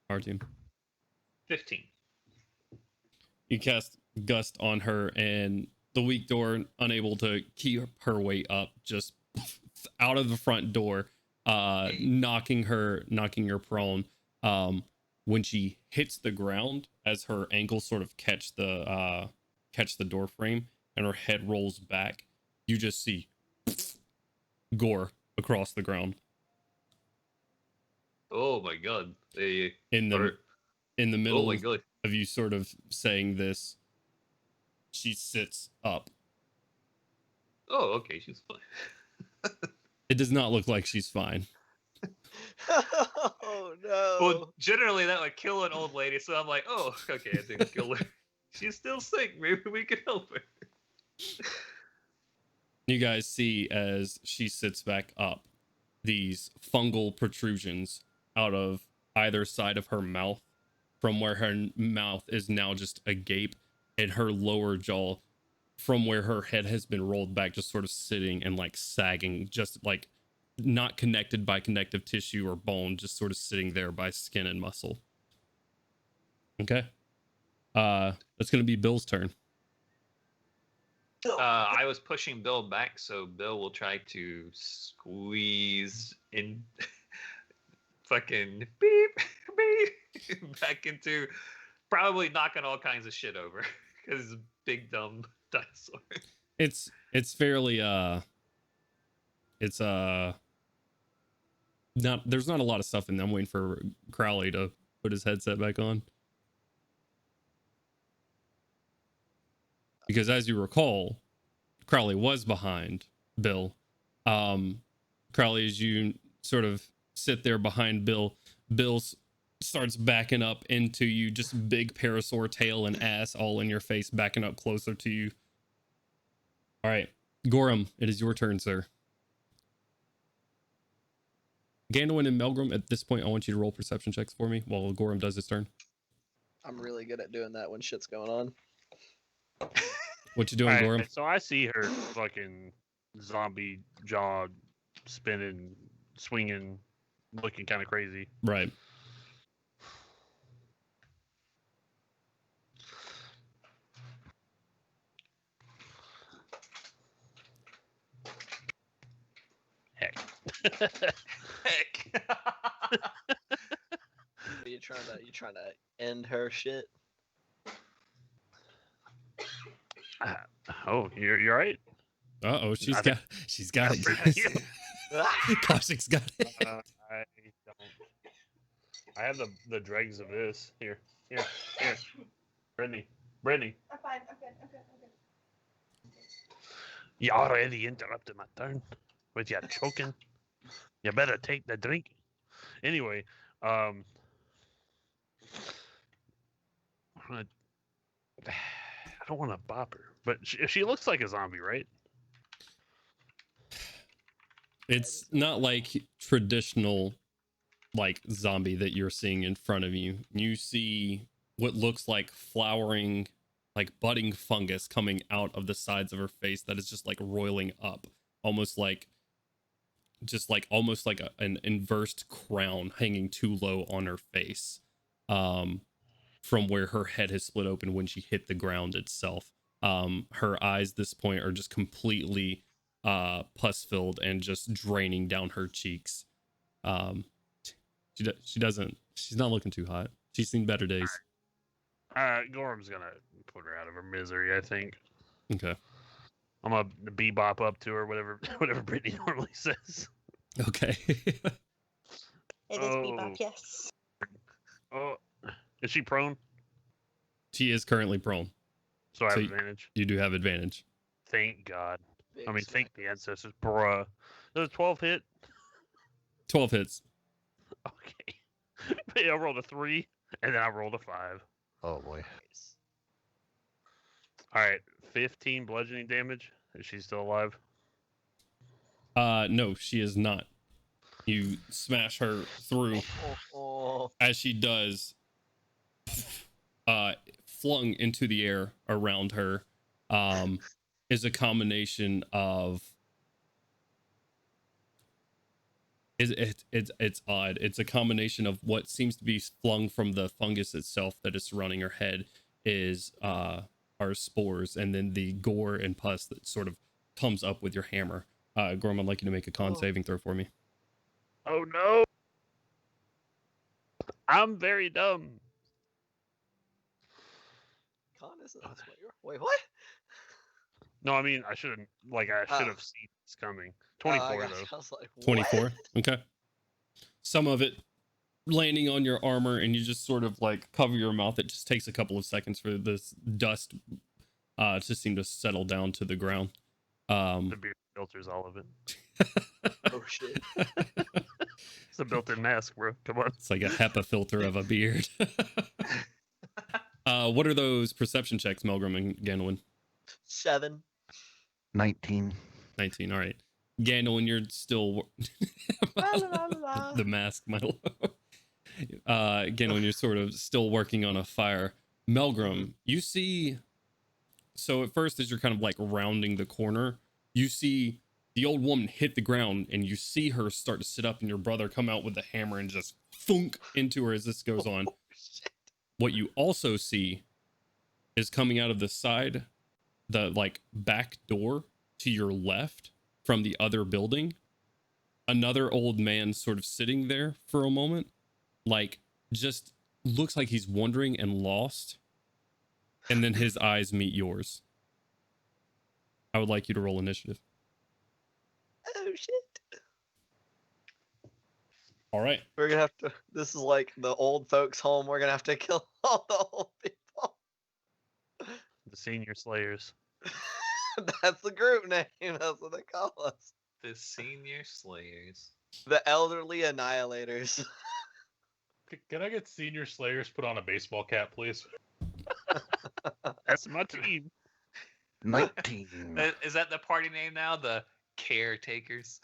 S1: Our team.
S11: 15.
S1: You cast Gust on her, and the weak door, unable to keep her weight up, just out of the front door, knocking her prone. When she hits the ground, as her ankles sort of catch the door frame and her head rolls back, you just see gore across the ground.
S11: Oh my god.
S1: In the middle
S11: Oh my god.
S1: of you sort of saying this, she sits up.
S11: Oh, okay, she's fine.
S1: It does not look like she's fine.
S10: Oh no.
S11: Well, generally that would kill an old lady, so I'm like, oh, okay, I didn't kill her. She's still sick. Maybe we can help her.
S1: You guys see as she sits back up, these fungal protrusions out of either side of her mouth, from where her mouth is now just agape, and her lower jaw, from where her head has been rolled back, just sort of sitting and like sagging, just like not connected by connective tissue or bone, just sort of sitting there by skin and muscle. Okay. That's gonna be Bill's turn.
S11: I was pushing Bill back, so Bill will try to squeeze in fucking beep beep back into probably knocking all kinds of shit over because it's a big dumb dinosaur.
S1: It's fairly it's not, there's not a lot of stuff in there. I'm waiting for Crowley to put his headset back on. Because as you recall, Crowley was behind Bill. Crowley, as you sort of sit there behind Bill, Bill starts backing up into you, just big parasaur tail and ass all in your face, backing up closer to you. All right, Gorrim, it is your turn, sir. Gandalf and Melgrim, at this point, I want you to roll perception checks for me while Gorrim does his turn.
S10: I'm really good at doing that when shit's going on.
S1: What you doing, Gorrim?
S9: So I see her fucking zombie jaw spinning, swinging, looking kind of crazy.
S1: Right.
S9: Heck.
S11: Heck.
S10: You trying to end her shit?
S9: Oh, you're right.
S1: Uh-oh, she's
S9: I
S1: got it. Kaushik's got it.
S9: I don't. I have the dregs of this. Here. Brittany.
S2: I'm fine. I'm good.
S9: You already interrupted my turn with your choking. You better take the drink. Anyway, I don't want to bop her, but she looks like a zombie, right?
S1: It's not like traditional like zombie that you're seeing in front of you. You see what looks like flowering, like budding fungus coming out of the sides of her face that is just like roiling up, almost like an inversed crown hanging too low on her face, from where her head has split open when she hit the ground itself. Her eyes at this point are just completely pus filled and just draining down her cheeks. She's not looking too hot. She's seen better days.
S9: Gorham's gonna put her out of her misery, I think.
S1: Okay.
S9: I'm gonna bebop up to her, whatever Brittany normally says.
S1: Okay.
S2: It is bebop, yes.
S9: Oh, is she prone?
S1: She is currently prone.
S9: So I have advantage.
S1: You do have advantage.
S9: Thank God.
S10: Big
S9: I mean,
S10: smack.
S9: thank the ancestors, bruh. Does a 12 hit?
S1: 12 hits.
S9: Okay. Yeah, I rolled a 3, and then I rolled a 5.
S4: Oh boy.
S9: All right, 15 bludgeoning damage. Is she still alive?
S1: No, she is not. You smash her through. As she does, flung into the air around her, is a combination of. It's odd. It's a combination of what seems to be flung from the fungus itself that is surrounding her head is are spores, and then the gore and pus that sort of comes up with your hammer. Gorrim, I'd like you to make a con saving throw for me.
S9: Oh no! I'm very dumb.
S10: Con isn't that's what you're. Wait, what?
S9: No, I mean I should have seen this coming. 24
S10: I
S9: though.
S10: was like, what?
S1: 24. Okay. Some of it landing on your armor, and you just sort of like cover your mouth. It just takes a couple of seconds for this dust to seem to settle down to the ground.
S9: The beard filters all of it.
S10: Oh shit.
S9: It's a built-in mask, bro. Come on.
S1: It's like a HEPA filter of a beard. What are those perception checks, Melgrim and Ganowin?
S10: 7.
S4: 19.
S1: 19. All right. Ganowin, you're still the mask, my lord. Ganowin, you're sort of still working on a fire. Melgrim, you see. So at first, as you're kind of like rounding the corner, you see the old woman hit the ground, and you see her start to sit up, and your brother come out with the hammer and just thunk into her as this goes on. What you also see is coming out of the side, the like back door to your left from the other building, another old man sort of sitting there for a moment, like just looks like he's wondering and lost. And then his eyes meet yours. I would like you to roll initiative.
S10: Oh shit.
S1: All right.
S10: We're gonna have to. This is like the old folks' home. We're gonna have to kill all the old people.
S9: The senior slayers.
S10: That's the group name. That's what they call us.
S11: The Senior Slayers.
S10: The elderly annihilators.
S3: Can I get Senior Slayers put on a baseball cap, please?
S9: That's my team.
S4: 19.
S11: Is that the party name now? The Caretakers.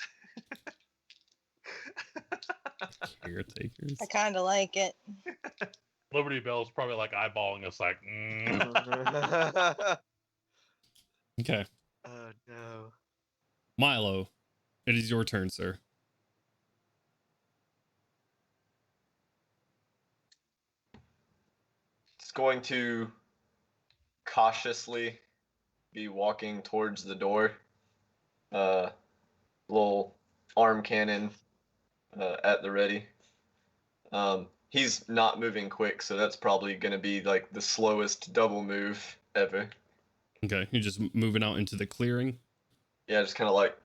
S1: Caretakers.
S2: I kind of like it.
S3: Liberty Bell's probably like eyeballing us like,
S1: Okay.
S10: Oh no.
S1: Milo, it is your turn, sir.
S12: It's going to cautiously be walking towards the door. Little arm cannon at the ready. He's not moving quick, so that's probably going to be like the slowest double move ever.
S1: Okay, you're just moving out into the clearing.
S12: Yeah, just kind of like.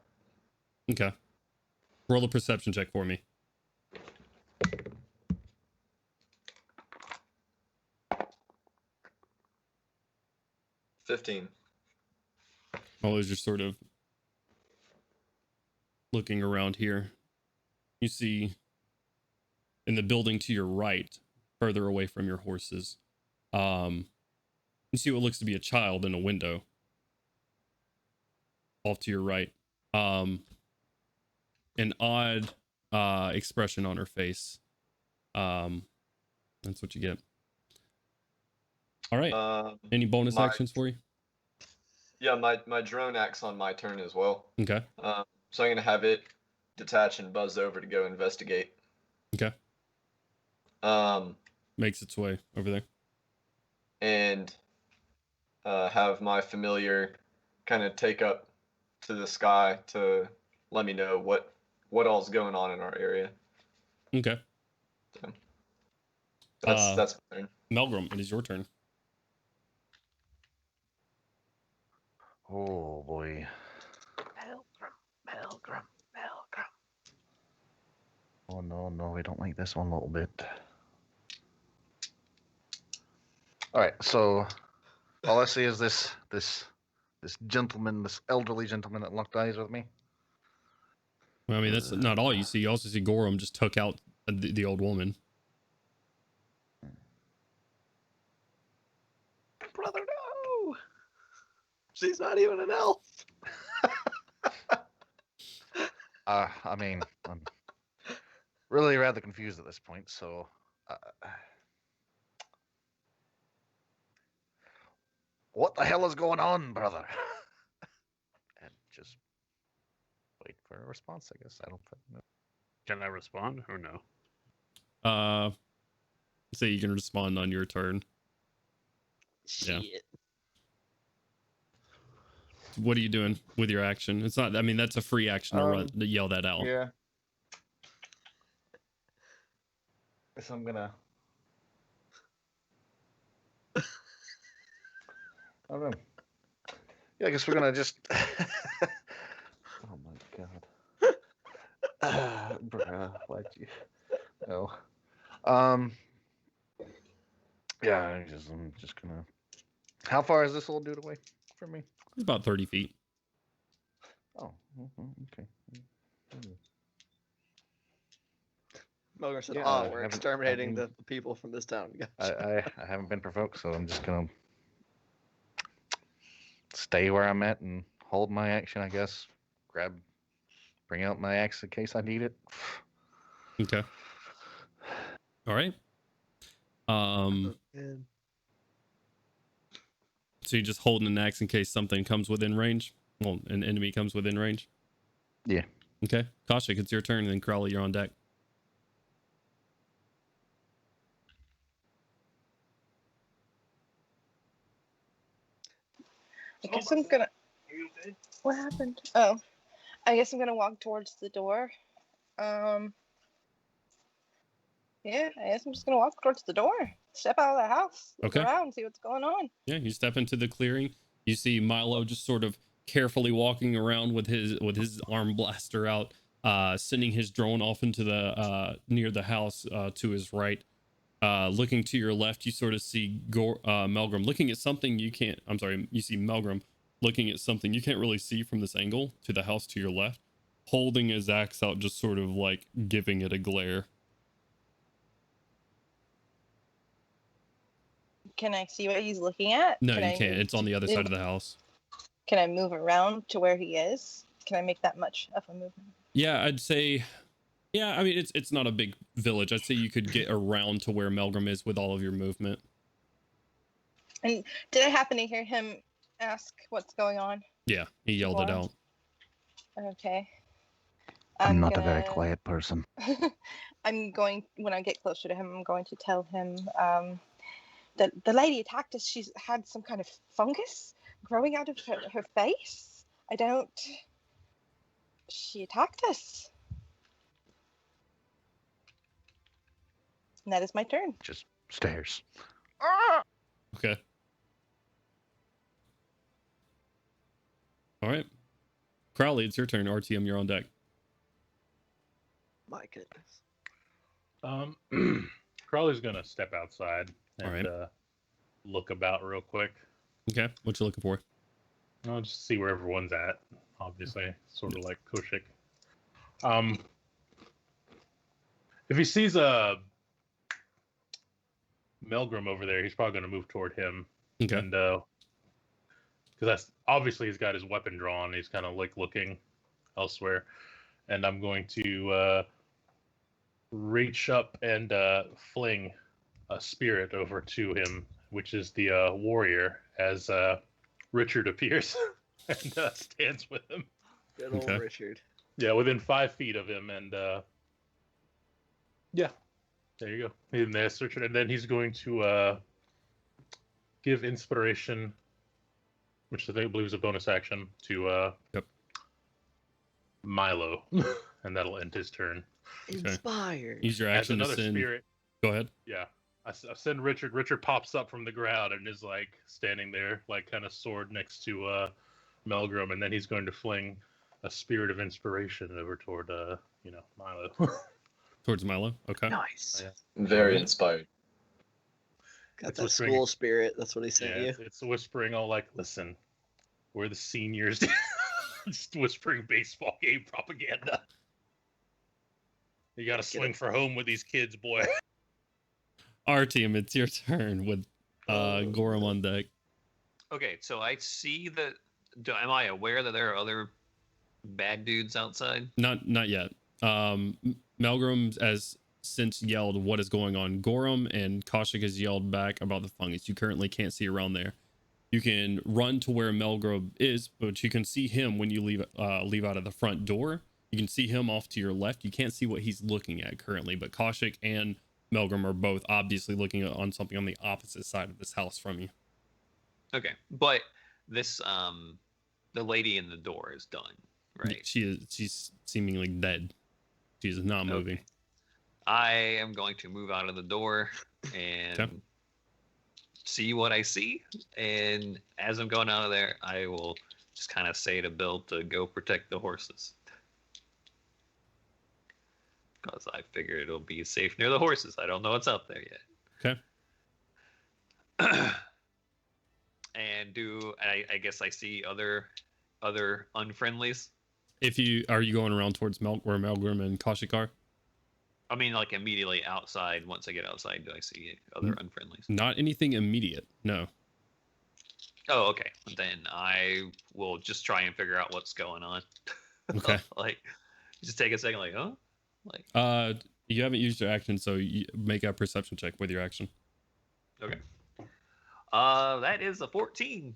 S1: Okay. Roll a perception check for me.
S12: $15.
S1: Well, as you're sort of looking around here, you see in the building to your right, further away from your horses, you see what looks to be a child in a window. Off to your right. An odd expression on her face. That's what you get. All right. Any bonus actions for you?
S12: Yeah, my drone acts on my turn as well.
S1: Okay.
S12: So I'm gonna have it detach and buzz over to go investigate.
S1: Okay. Makes its way over there.
S12: And have my familiar kind of take up to the sky to let me know what all's going on in our area.
S1: Okay.
S12: So that's my turn.
S1: Melgrim, it is your turn.
S4: Oh boy.
S10: Melgrim.
S4: Oh no, we don't like this one a little bit. Alright, so all I see is this gentleman, this elderly gentleman that locked eyes with me.
S1: Well, I mean, that's not all you see. You also see Gorrim just took out the old woman.
S10: Brother, no! She's not even an elf.
S4: I mean, I'm really rather confused at this point, so what the hell is going on, brother? And just wait for a response, I guess. I don't know.
S9: Can I respond or no?
S1: So you can respond on your turn.
S10: Shit.
S1: Yeah. what are you doing with your action? It's not. I mean, that's a free action to yell that out.
S4: Yeah. So I'm gonna. I don't know. Yeah, I guess we're gonna just. Oh my god. Bruh, why'd you? No. Yeah, I'm just gonna. How far is this little dude away from me?
S1: It's about 30 feet.
S4: Oh, okay.
S10: Mogar said,
S4: Yeah,
S10: we're
S4: I
S10: exterminating the people from this town.
S4: I haven't been provoked, so I'm just gonna stay where I'm at and hold my action, I guess. Bring out my axe in case I need it.
S1: Okay. All right. So you're just holding an axe in case something comes within range? Well, an enemy comes within range?
S4: Yeah.
S1: Okay. Kaushik, it's your turn, and then Crowley, you're on deck.
S2: I guess I'm gonna. What happened? Oh, I guess I'm gonna walk towards the door. Yeah, I guess I'm just gonna walk towards the door. Step out of the house. Look
S1: Okay.
S2: around, see what's going on.
S1: Yeah, you step into the clearing. You see Milo just sort of carefully walking around with his arm blaster out, sending his drone off into the near the house to his right. Looking to your left, you sort of see Melgrim looking at something you can't. I'm sorry, you see Melgrim looking at something you can't really see from this angle to the house to your left, holding his axe out, just sort of like giving it a glare.
S2: Can I see what he's looking at?
S1: No,
S2: Can
S1: you
S2: I
S1: can't.
S2: move
S1: It's on the other
S2: to-
S1: side of the house.
S2: Can I move around to where he is? Can I make that much of a movement?
S1: Yeah, I'd say. Yeah, I mean it's not a big village. I'd say you could get around to where Melgrim is with all of your movement.
S2: And did I happen to hear him ask what's going on?
S1: Yeah, he yelled it out.
S2: Okay.
S4: I'm not a very
S2: gonna-
S4: quiet person.
S2: I'm going, when I get closer to him, I'm going to tell him that the lady attacked us. She's had some kind of fungus growing out of her face. She attacked us. And that is my turn.
S4: Just stairs.
S1: Okay. All right. Crowley, it's your turn. RTM, you're on deck.
S10: My goodness.
S3: Crowley's gonna step outside
S1: All
S3: and
S1: right.
S3: look about real quick.
S1: Okay. What you looking for?
S3: I'll just see where everyone's at. Obviously, sort of like Koshik. If he sees a Melgrim over there, he's probably gonna move toward him.
S1: Okay.
S3: And because that's obviously he's got his weapon drawn. He's kind of like looking elsewhere, and I'm going to reach up and fling a spirit over to him, which is the warrior, as Richard appears and stands with him.
S10: Good old
S1: Okay.
S10: Richard.
S3: Yeah, within 5 feet of him, and yeah, there you go. And there's Richard, and then he's going to give inspiration, which I believe is a bonus action, to Milo, and that'll end his turn.
S10: Inspired.
S1: Use your
S3: As
S1: action to
S3: another
S1: send.
S3: spirit,
S1: Go ahead.
S3: yeah. I send Richard. Richard pops up from the ground and is like standing there, like kind of sword next to Melgrim, and then he's going to fling a spirit of inspiration over toward Milo.
S1: Towards Milo. Okay.
S10: Nice.
S12: Very inspired.
S10: Got
S3: It's
S10: that
S3: whispering-
S10: school spirit. That's what he
S3: Yeah,
S10: sent you.
S3: it's whispering all like, listen, we're the seniors. Just whispering baseball game propaganda. You got to swing for home with these kids, boy.
S1: Our team, it's your turn with Gorrim on deck.
S11: Okay, so I see that. Am I aware that there are other bad dudes outside?
S1: Not yet. Melgrim has since yelled what is going on. Gorrim and Kaushik has yelled back about the fungus. You currently can't see around there. You can run to where Melgrim is, but you can see him when you leave out of the front door. You can see him off to your left. You can't see what he's looking at currently, but Kaushik and Melgrim are both obviously looking on something on the opposite side of this house from you.
S11: Okay, but this the lady in the door is done, right?
S1: She's seemingly dead. She is not moving.
S11: Okay. I am going to move out of the door and
S1: Okay.
S11: see what I see. And as I'm going out of there, I will just kind of say to Bill to go protect the horses. Because I figure it'll be safe near the horses. I don't know what's out there yet.
S1: Okay.
S11: And I guess I see other unfriendlies.
S1: Are you going around towards where Melgrim and Kaushik are?
S11: I mean, like immediately outside. Once I get outside, do I see other unfriendlies?
S1: Not anything immediate. No.
S11: Oh, okay. Then I will just try and figure out what's going on.
S1: Okay.
S11: Like, just take a second. Like, huh? Like,
S1: you haven't used your action, so you make a perception check with your action.
S11: okay. That is a 14.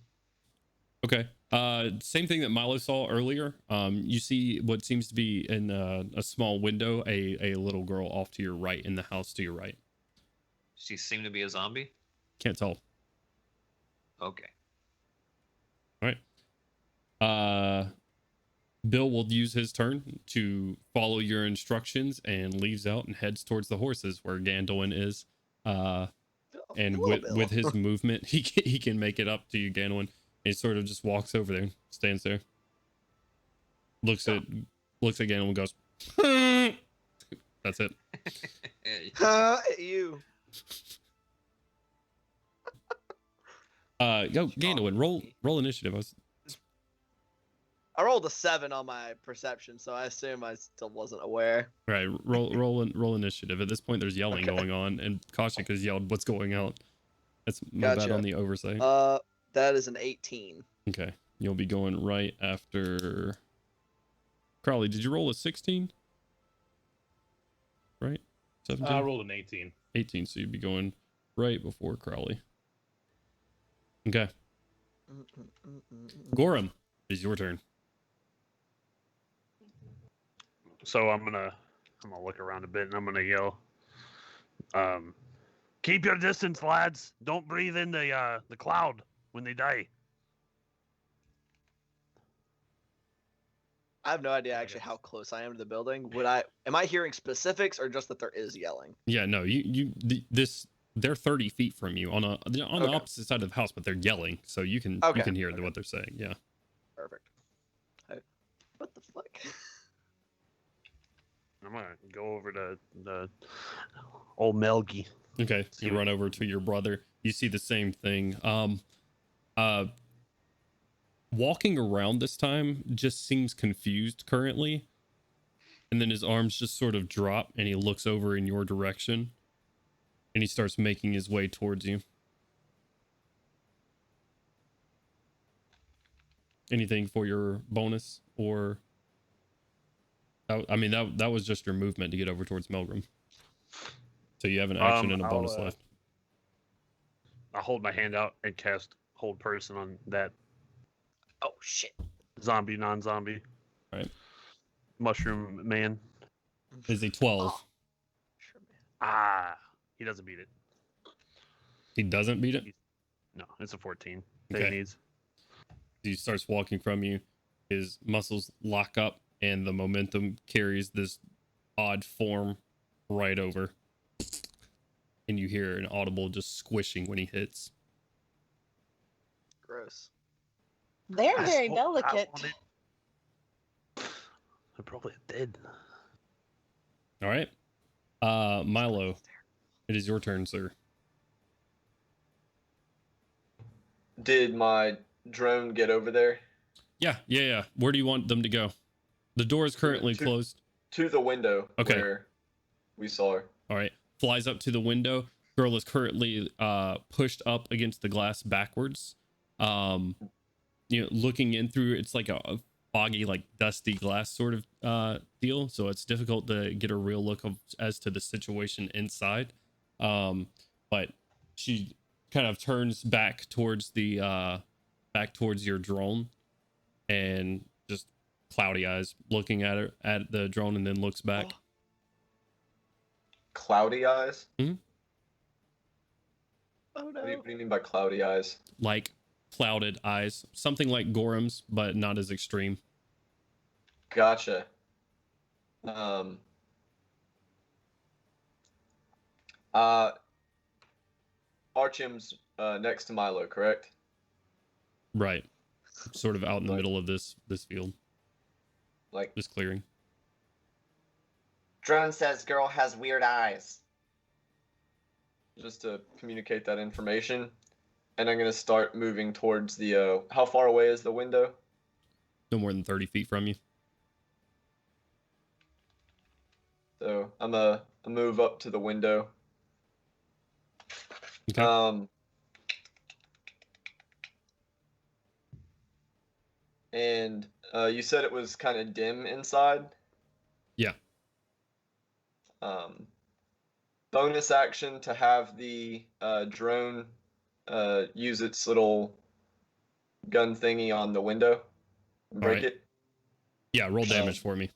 S1: Okay. Same thing that Milo saw earlier. You see what seems to be in a small window, a little girl off to your right in the house to your right.
S11: She seemed to be a zombie.
S1: Can't tell.
S11: Okay.
S1: All right. Bill will use his turn to follow your instructions and leaves out and heads towards the horses where Gandolin is. And with his movement, he can make it up to you, Gandolin. He sort of just walks over there, stands there, looks at Gandalf and goes, that's it.
S10: You.
S1: Go Gandalf, roll initiative.
S10: I rolled a 7 on my perception, so I assume I still wasn't aware.
S1: All right, roll initiative. At this point, there's yelling going on, and Kaushik has yelled, "What's going on?" That's my bad on the oversight.
S10: That is an 18.
S1: Okay, you'll be going right after Crowley. Did you roll a 16? Right, 17.
S3: I rolled an 18.
S1: 18, so you'd be going right before Crowley. Okay. Gorrim, it is your turn.
S9: So I'm gonna look around a bit and I'm gonna yell, keep your distance, lads. Don't breathe in the cloud when they die.
S10: I have no idea actually how close I am to the building. Am I hearing specifics or just that there is yelling?
S1: Yeah, no, they're 30 feet from you on the opposite side of the house, but they're yelling, so you can hear what they're saying. Yeah.
S10: Perfect. What the fuck?
S9: I'm gonna go over to the old Melgy.
S1: Okay, you run over to your brother. You see the same thing. Walking around this time just seems confused currently. And then his arms just sort of drop and he looks over in your direction. And he starts making his way towards you. Anything for your bonus or... I mean, that was just your movement to get over towards Melgrim. So you have an action and a bonus left.
S9: I hold my hand out and cast Hold Person on that.
S10: Oh, shit.
S9: Zombie, non-zombie.
S1: All right.
S9: Mushroom man.
S1: Is a 12.
S10: Oh. Sure, man.
S9: He doesn't beat it.
S1: He doesn't beat it?
S9: No, it's a 14.
S1: Okay.
S9: He needs.
S1: He starts walking from you. His muscles lock up, and the momentum carries this odd form right over. And you hear an audible just squishing when he hits.
S10: Gross.
S2: They're very delicate.
S9: They're probably dead.
S1: All right. Milo, it is your turn, sir.
S12: Did my drone get over there?
S1: Yeah. Where do you want them to go? The door is currently closed.
S12: To the window.
S1: Okay.
S12: Where we saw her.
S1: All right. Flies up to the window. Girl is currently pushed up against the glass backwards. Looking in through, it's like a foggy, like dusty glass sort of deal. So it's difficult to get a real look as to the situation inside. But she kind of turns back towards your drone and just cloudy eyes looking at the drone and then looks back.
S12: Cloudy eyes?
S1: Mm-hmm.
S10: Oh no.
S12: What do you mean by cloudy eyes?
S1: Like clouded eyes, something like Gorrim's, but not as extreme.
S12: Gotcha. Archim's next to Milo, correct?
S1: Right, sort of out in the
S12: Like-
S1: middle of this field,
S12: Like,
S1: this clearing.
S6: Drone says girl has weird eyes.
S12: just to communicate that information. And I'm going to start moving towards the, how far away is the window?
S1: No more than 30 feet from you.
S12: So I'm going to move up to the window.
S1: Okay.
S12: And you said it was kind of dim inside?
S1: Yeah.
S12: Bonus action to have the drone use its little gun thingy on the window and break
S1: Alright.
S12: it.
S1: Yeah, roll damage for me.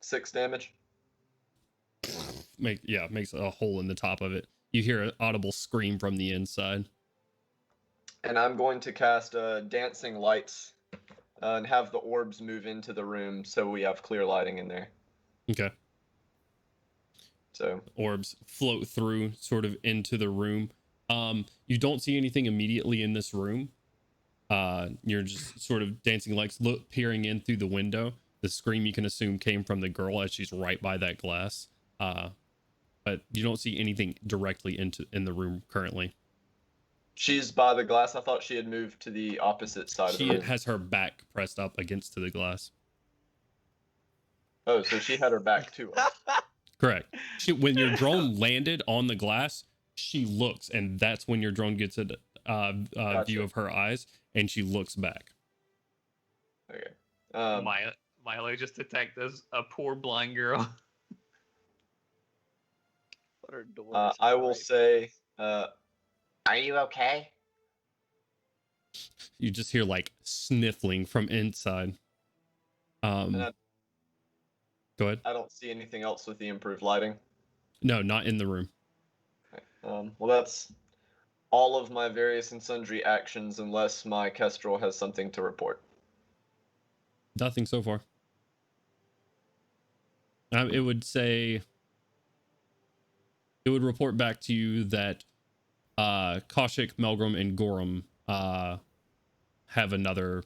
S12: 6 damage.
S1: Makes a hole in the top of it. You hear an audible scream from the inside.
S12: And I'm going to cast dancing lights and have the orbs move into the room so we have clear lighting in there.
S1: Okay.
S12: So
S1: Orbs float through sort of into the room. You don't see anything immediately in this room. You're just sort of dancing lights, peering in through the window. The scream you can assume came from the girl as she's right by that glass. But you don't see anything directly in the room currently.
S12: she's by the glass. I thought she had moved to the opposite side of the
S1: She
S12: room.
S1: has her back pressed up against to the glass.
S12: Oh, so she had her back to us.
S1: Correct. When your drone landed on the glass, she looks, and that's when your drone gets a view of her eyes, and she looks back.
S12: Okay.
S11: Milo just attacked a poor blind girl.
S10: What are doors?
S12: I will say,
S6: Are you okay?
S1: You just hear like sniffling from inside.
S12: I-
S1: Go ahead.
S12: I don't see anything else with the improved lighting.
S1: No, not in the room.
S12: Okay. Well, that's all of my various and sundry actions, unless my Kestrel has something to report.
S1: Nothing so far. It would say, it would report back to you that Kaushik, Melgrim, and Gorrim have another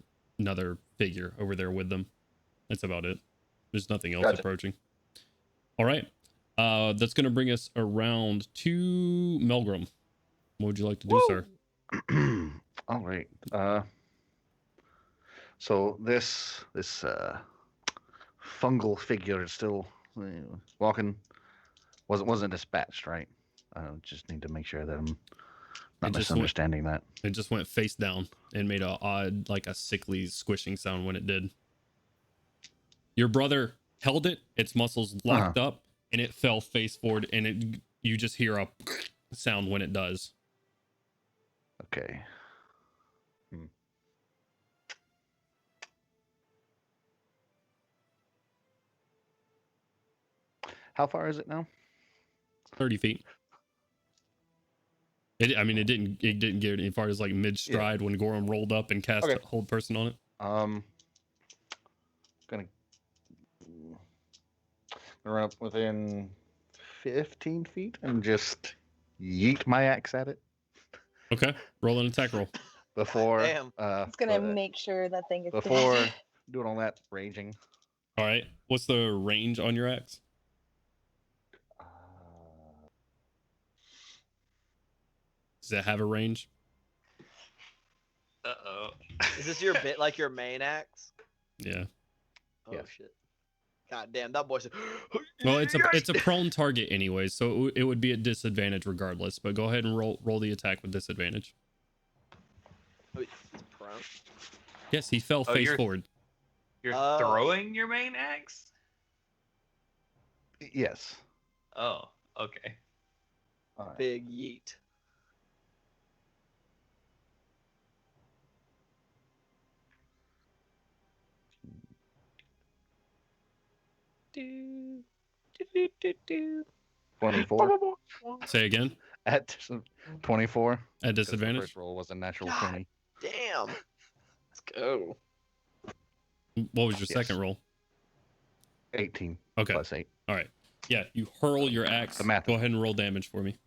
S1: figure over there with them. That's about it. There's nothing else
S12: Gotcha.
S1: approaching. All right. That's going to bring us around to Melgrim. What would you like to do, sir?
S4: All right. So this fungal figure is still walking. Wasn't dispatched, right? I just need to make sure that I'm not misunderstanding that.
S1: It just went face down and made a odd, like a sickly squishing sound when it did. Your brother held it, its muscles locked up, and it fell face forward, and you just hear a sound when it does.
S4: Okay. How far is it now?
S1: 30 feet. It didn't get any far as like mid stride when Gorrim rolled up and cast a hold person on it.
S4: Gonna run up within 15 feet and just yeet my axe at it.
S1: Okay, roll an attack roll.
S4: Before
S10: Damn.
S2: It's gonna make sure that thing is
S4: before
S2: dead.
S4: doing all that raging.
S1: All right, what's the range on your axe? Does it have a range?
S11: Uh-oh.
S10: Is this your bit like your main axe?
S1: Yeah.
S10: Oh
S4: Yes.
S10: shit. God damn, that boy said.
S1: Well, it's a prone target anyways, so it would be at disadvantage regardless. But go ahead and roll the attack with disadvantage.
S10: Wait, it's prone.
S1: Yes, he fell face forward.
S11: You're
S10: Oh.
S11: throwing your main axe?
S4: Yes.
S11: Oh, okay.
S4: All right.
S10: Big yeet. Do, do, do, do, do.
S4: 24.
S1: Say again.
S4: At 24.
S1: At
S4: 'cause the
S1: disadvantage.
S4: first roll was a natural
S10: God.
S4: 20.
S10: Damn. Let's go.
S1: What was your
S4: Yes.
S1: second roll?
S4: 18
S1: Okay.
S4: plus 8.
S1: All right. Yeah, you hurl your axe.
S4: The math.
S1: Go ahead and roll damage for me.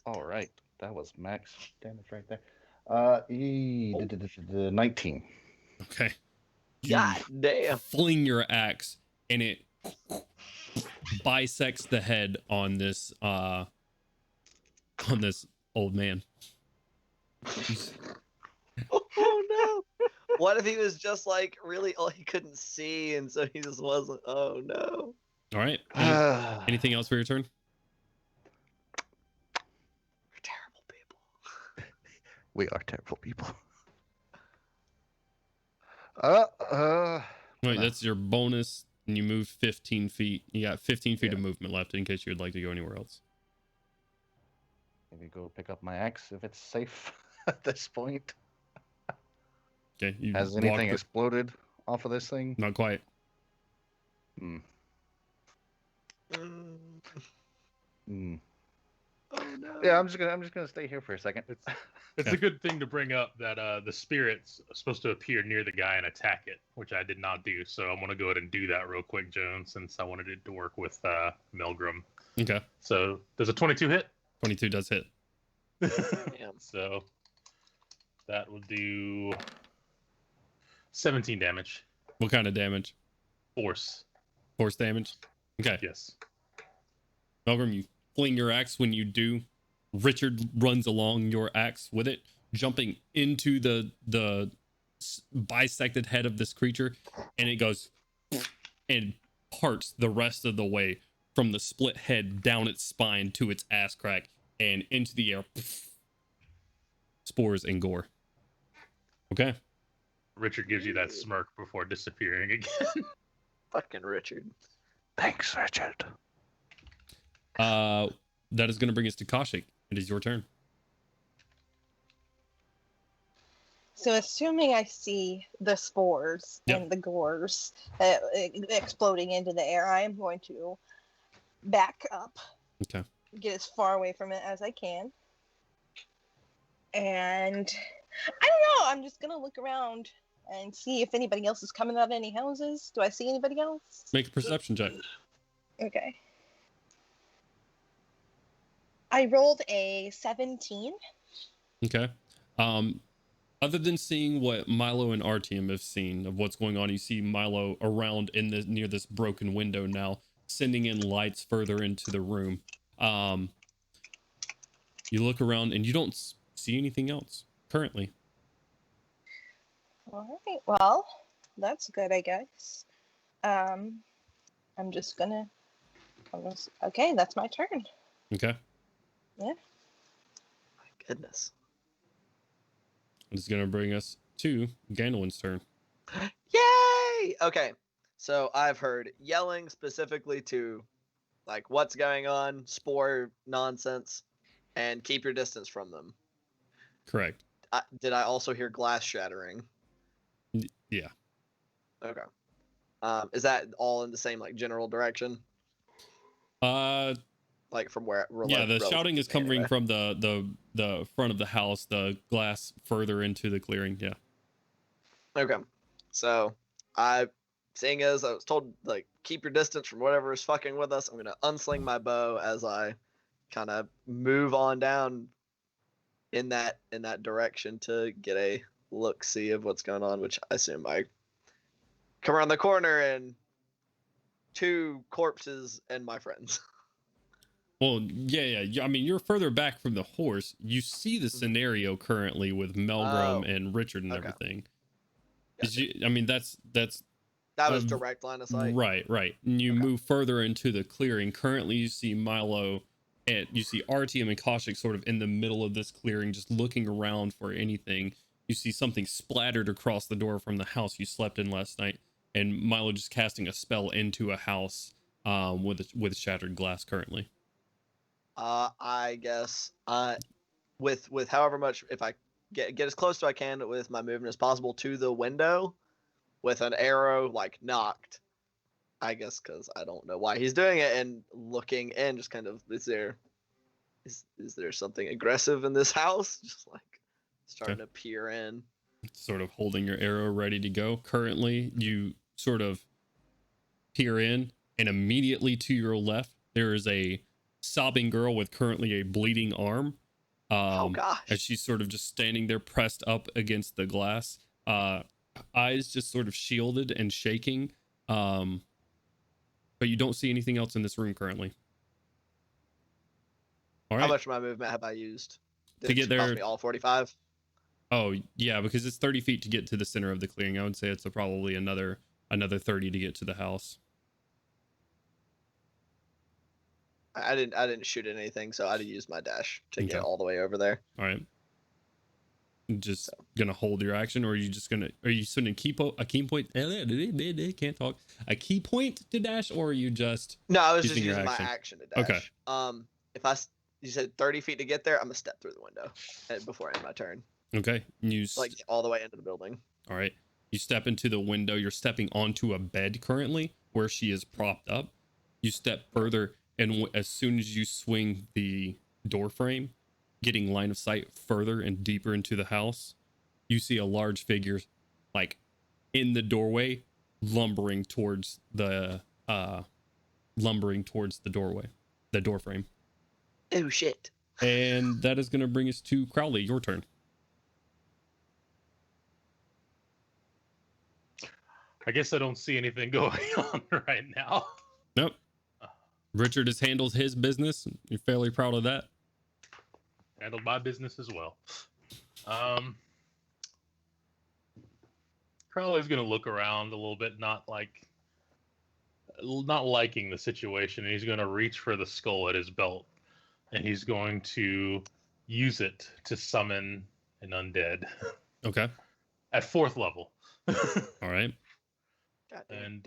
S4: All right. That was max damage right there. 19.
S1: Okay. You
S10: God damn.
S1: fling your axe and it bisects the head on this old man.
S10: Oh no. What if he was just like really he couldn't see and so he just wasn't? Oh no.
S1: All right. Anything else for your turn?
S10: We're terrible people.
S4: We are terrible people.
S1: Wait, that's your bonus, and you move 15 feet. You got 15 feet of
S4: Yeah.
S1: movement left in case you'd like to go anywhere else.
S4: Maybe go pick up my axe if it's safe at this point.
S1: Okay. You
S4: Has
S1: walk
S4: anything
S1: the-
S4: exploded off of this thing?
S1: Not quite.
S4: Hmm.
S10: Mm.
S4: Hmm.
S10: Oh no.
S3: Yeah,
S4: I'm just gonna stay here for a second.
S3: It's a good thing to bring up that the spirit's supposed to appear near the guy and attack it, which I did not do. So I'm gonna go ahead and do that real quick, Jones, since I wanted it to work with Melgrim.
S1: Okay.
S3: So does a 22 hit?
S1: 22 does hit.
S10: Damn.
S3: So that will do 17 damage.
S1: What kind of damage?
S3: Force.
S1: Force damage? Okay.
S3: Yes.
S1: Melgrim, you fling your axe. When you do, Richard runs along your axe with it, jumping into the bisected head of this creature, and it goes and parts the rest of the way from the split head down its spine to its ass crack and into the air. Spores and gore. Okay.
S3: Richard gives you that smirk before disappearing again.
S10: Fucking Richard.
S4: Thanks, Richard.
S1: That is going to bring us to Kaushik. It is your turn.
S2: So assuming I see the spores
S1: Yep.
S2: and the gores exploding into the air, I am going to back up,
S1: Okay.
S2: get as far away from it as I can. And I don't know, I'm just going to look around and see if anybody else is coming out of any houses. Do I see anybody else?
S1: Make a perception check.
S2: Okay. I rolled a 17.
S1: Okay. Other than seeing what Milo and Artyom have seen of what's going on, you see Milo around in the near this broken window now, sending in lights further into the room. You look around and you don't see anything else currently.
S2: All right. Well, that's good, I guess. Okay, that's my turn.
S1: Okay.
S2: Yeah.
S10: My goodness.
S1: It's going to bring us to Gandolin's turn.
S10: Yay! Okay. So I've heard yelling specifically to like what's going on, spore nonsense, and keep your distance from them.
S1: Correct.
S10: Did I also hear glass shattering?
S1: Yeah.
S10: Okay. Is that all in the same like general direction? Like from where?
S1: Yeah, the
S10: relative
S1: shouting
S10: to
S1: is
S10: me,
S1: coming
S10: anyway.
S1: from the front of the house, the glass further into the clearing. Yeah.
S10: Okay. So seeing as I was told like keep your distance from whatever is fucking with us, I'm gonna unsling my bow as I kind of move on down in that direction to get a look see of what's going on, which I assume I come around the corner and 2 corpses and my friends.
S1: Well, yeah. I mean, you're further back from the horse. You see the scenario currently with Melgrom and Richard and
S10: okay.
S1: everything.
S10: Gotcha.
S1: I mean, that's
S10: That was direct line of sight.
S1: right. And you
S10: Okay.
S1: move further into the clearing. Currently, you see Milo and you see Artyom and Kaushik sort of in the middle of this clearing, just looking around for anything. You see something splattered across the door from the house you slept in last night, and Milo just casting a spell into a house with shattered glass currently.
S10: I guess with however much, if I get as close as I can with my movement as possible to the window, with an arrow like knocked, I guess, because I don't know why he's doing it, and looking in, just kind of, is there something aggressive in this house? Just like starting to peer in.
S1: Sort of holding your arrow ready to go. Currently, you sort of peer in, and immediately to your left, there is a sobbing girl with currently a bleeding arm.
S10: Oh gosh.
S1: As she's sort of just standing there pressed up against the glass. Eyes just sort of shielded and shaking. But you don't see anything else in this room currently. All right.
S10: How much of my movement have I used?
S1: To get there,
S10: cost me all 45?
S1: Oh yeah, because it's 30 feet to get to the center of the clearing. I would say it's probably another 30 to get to the house.
S10: I didn't shoot at anything, so I didn't use my dash to get all the way over there.
S1: All right. Just gonna hold your action, or are you just gonna? Are you sending a key point? Can't talk. A key point to dash, or are you just?
S10: No, I was just
S1: your
S10: using my action to dash.
S1: Okay.
S10: If you said 30 feet to get there, I'm gonna step through the window before I end my turn.
S1: Okay.
S10: Like all the way into the building.
S1: All right. You step into the window. You're stepping onto a bed currently where she is propped up. You step further, and as soon as you swing the door frame, getting line of sight further and deeper into the house, you see a large figure like in the doorway, lumbering towards the doorway, the door frame.
S10: Oh shit.
S1: And that is going to bring us to Crowley. Your turn.
S3: I guess I don't see anything going on right now.
S1: Nope. Richard has handled his business. You're fairly proud of that.
S3: Handled my business as well. Crowley's gonna look around a little bit, not liking the situation, and he's gonna reach for the skull at his belt, and he's going to use it to summon an undead.
S1: Okay.
S3: At 4th level.
S1: All right.
S3: And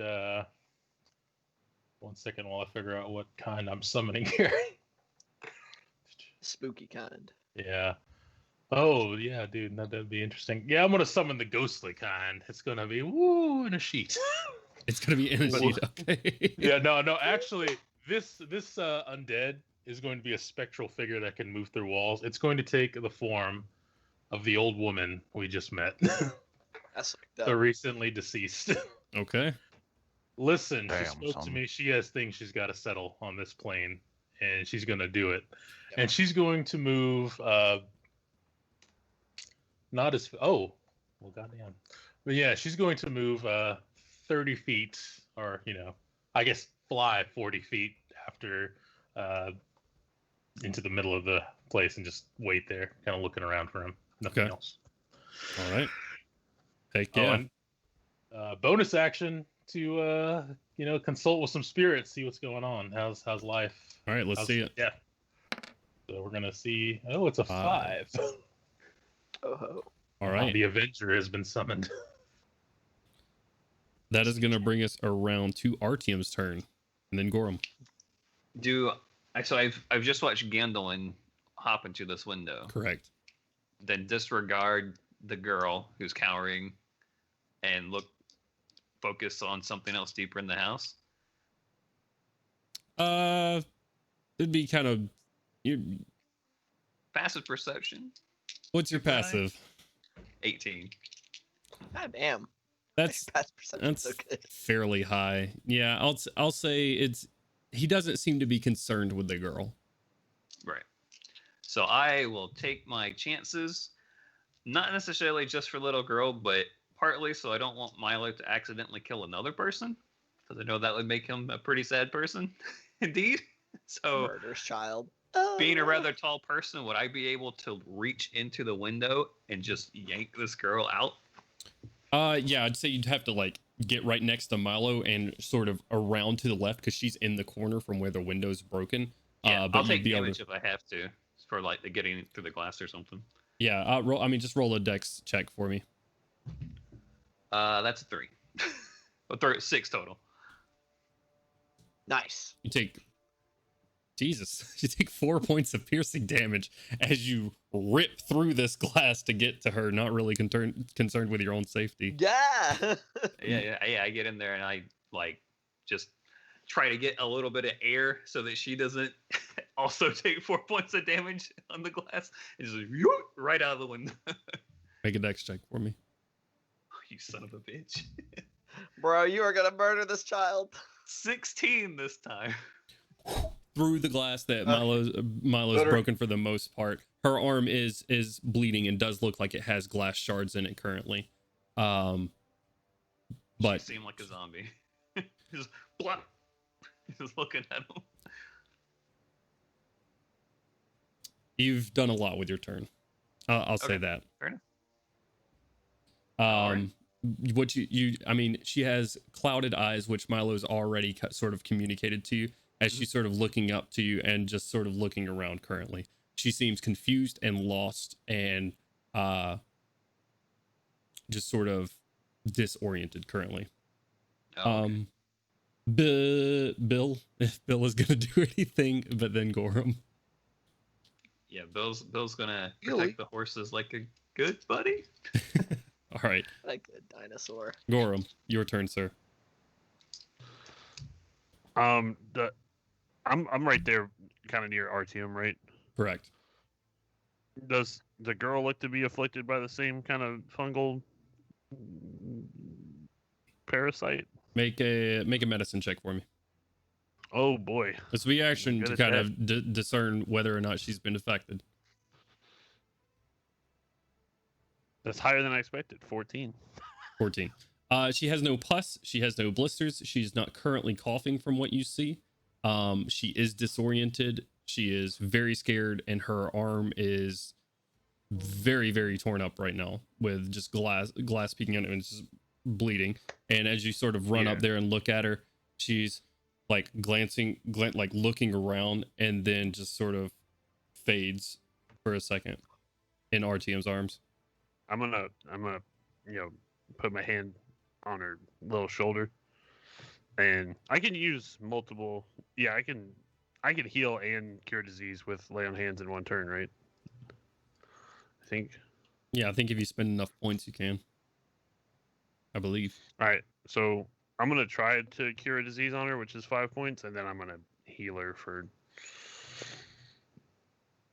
S3: 1 second while I figure out what kind I'm summoning here.
S10: Spooky kind.
S3: Yeah. Oh, yeah, dude, that'd be interesting. Yeah, I'm gonna summon the ghostly kind. It's gonna be in a sheet.
S1: It's gonna be in a sheet. Okay.
S3: Yeah, no. Actually, this undead is going to be a spectral figure that can move through walls. It's going to take the form of the old woman we just met.
S10: That's
S3: the recently deceased.
S1: Okay.
S3: Listen,
S4: Damn,
S3: she spoke to
S4: son.
S3: me. She has things she's got to settle on this plane, and she's gonna do it. And she's going to move. Not as well, goddamn. But yeah, she's going to move 30 feet, or I guess fly 40 feet after into the middle of the place and just wait there, kind of looking around for him. Nothing else.
S1: All right. Heck yeah.
S3: Bonus action to consult with some spirits, see what's going on. How's life?
S1: All right, let's see it.
S3: Yeah. So we're gonna see. Oh, it's a 5.
S10: Oh.
S1: All right.
S3: The Avenger has been summoned.
S1: That is going to bring us around to Artyom's turn, and then Gorrim.
S5: So I've just watched Gandalin hop into this window.
S1: Correct.
S5: Then disregard the girl who's cowering, and focus on something else deeper in the house.
S1: It'd be kind of
S5: Passive perception.
S1: What's your passive?
S5: 18.
S10: God damn.
S1: That's fairly high. Yeah, I'll say he doesn't seem to be concerned with the girl.
S5: Right. So I will take my chances, not necessarily just for little girl, but partly so I don't want Milo to accidentally kill another person, because I know that would make him a pretty sad person. Indeed. So
S10: murderous child.
S5: Being a rather tall person, would I be able to reach into the window and just yank this girl out?
S1: Yeah, I'd say you'd have to get right next to Milo and sort of around to the left, because she's in the corner from where the window's broken.
S5: Yeah,
S1: but
S5: I'll take damage if I have to, for the getting through the glass or something.
S1: Yeah, just roll a dex check for me.
S5: That's a 3. 6 total.
S10: Nice.
S1: You take Jesus, you take 4 points of piercing damage as you rip through this glass to get to her, not really concerned with your own safety.
S10: Yeah.
S11: Yeah. I get in there and I like just try to get a little bit of air so that she doesn't also take 4 points of damage on the glass, and just right out of the window.
S1: Make a dex check for me.
S11: You son of a bitch.
S10: Bro, you are gonna murder this child.
S11: 16 this time.
S1: Through the glass that Milo's
S12: Better.
S1: broken for the most part. Her arm is bleeding and does look like it has glass shards in it currently. But
S11: She seemed like a zombie. Just blah. Just looking at him.
S1: you've done a lot with your turn. I'll say
S11: Okay,
S1: that.
S11: fair enough.
S1: What I mean, she has clouded eyes, which Milo's already sort of communicated to you as she's sort of looking up to you and just sort of looking around currently. She seems confused and lost and just sort of disoriented currently.
S11: Oh, okay.
S1: Bill, if Bill is gonna do anything, but then Gorrim.
S11: Yeah, Bill's gonna
S4: Really?
S11: protect the horses like a good buddy.
S1: All right,
S10: Like a dinosaur.
S1: Gorrim, your turn, sir.
S9: I'm right there, kind of near Artium, right?
S1: Correct.
S9: Does the girl look to be afflicted by the same kind of fungal parasite?
S1: Make a medicine check for me.
S9: Oh boy.
S1: This will be action
S9: Good
S1: to
S9: at
S1: kind
S9: that.
S1: of discern whether or not she's been affected.
S9: That's higher than I expected. 14.
S1: 14. She has no pus. She has no blisters. She's not currently coughing from what you see. She is disoriented. She is very scared, and her arm is very, very torn up right now with just glass peeking out and it's just bleeding. And as you sort of run up there and look at her, she's like looking around and then just sort of fades for a second in RTM's arms.
S9: I'm gonna put my hand on her little shoulder, and I can use multiple. Yeah, I can heal and cure disease with lay on hands in one turn, right? I think.
S1: Yeah, I think if you spend enough points, you can. I believe.
S9: All right, so I'm gonna try to cure a disease on her, which is 5 points, and then I'm gonna heal her for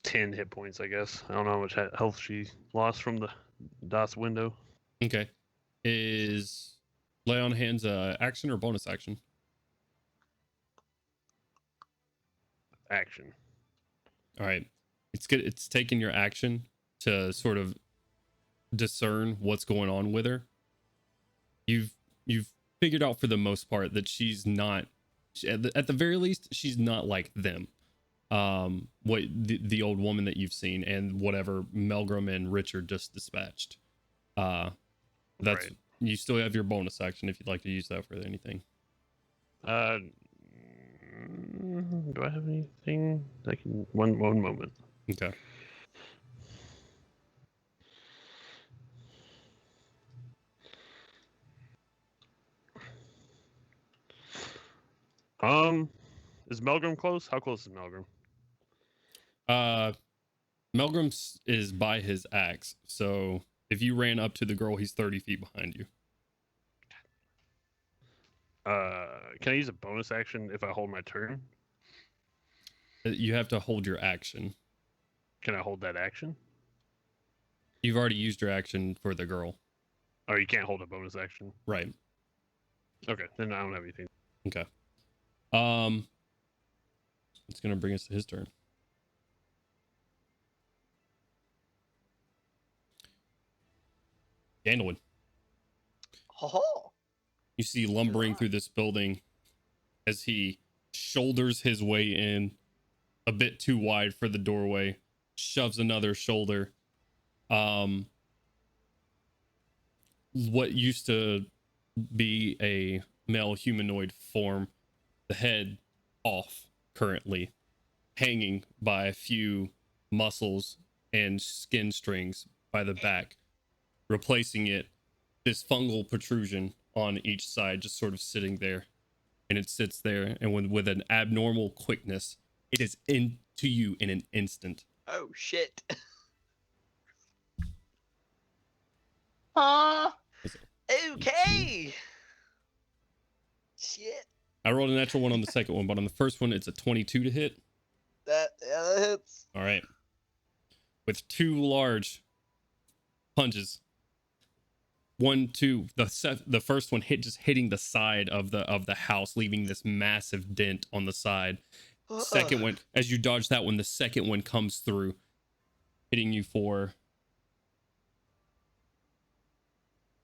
S9: 10 hit points, I guess. I don't know how much health she lost from the DOS window.
S1: Okay. Is lay on hands action or bonus action?
S9: Action.
S1: All right. It's good. It's taking your action to sort of discern what's going on with her. You've figured out for the most part that she's not, at the very least, she's not like them. What the old woman that you've seen and whatever Melgrim and Richard just dispatched. That's
S9: Right.
S1: You still have your bonus action if you'd like to use that for anything.
S9: Do I have anything? I can one moment.
S1: Okay.
S9: Is Melgrim close? How close is Melgrim?
S1: Melgrim is by his axe, so if you ran up to the girl, he's 30 feet behind you.
S9: Can I use a bonus action if I hold my turn?
S1: You have to hold your action.
S9: Can I hold that action?
S1: You've already used your action for the girl.
S9: Oh, you can't hold a bonus action.
S1: Right.
S9: Okay, then I don't have anything.
S1: Okay. It's gonna bring us to his turn. Gandalf.
S10: Oh.
S1: You see lumbering through this building as he shoulders his way in a bit too wide for the doorway, shoves another shoulder. What used to be a male humanoid form, the head off currently, hanging by a few muscles and skin strings by the back, replacing it, this fungal protrusion on each side, just sort of sitting there. And it sits there, and with an abnormal quickness, It is into you in an instant.
S10: Oh shit. Okay. Shit.
S1: I rolled a natural one on the second one, but on the first one, it's a 22 to hit.
S10: That hits.
S1: All right. With 2 large punches. 1, 2. The first one just hitting the side of the house, leaving this massive dent on the side. Second one, as you dodge that one, the second one comes through, hitting you for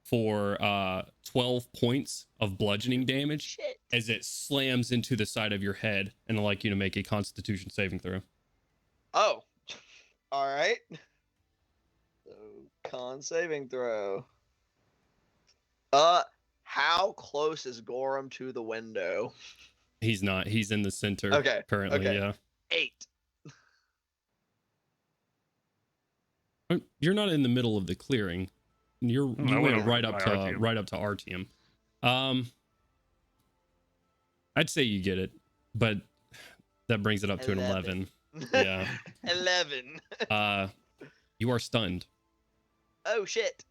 S1: 12 points of bludgeoning damage.
S10: Shit.
S1: As it slams into the side of your head, and I'd like you to make a Constitution saving throw.
S10: Oh. All right. So con saving throw. How close is Gorrim to the window?
S1: He's not. He's in the center.
S10: Okay.
S1: Currently,
S10: Okay.
S1: yeah.
S10: 8.
S1: You're not in the middle of the clearing. You went right up to Artium. I'd say you get it, but that brings it up to an 11. Yeah.
S10: 11.
S1: You are stunned.
S10: Oh shit.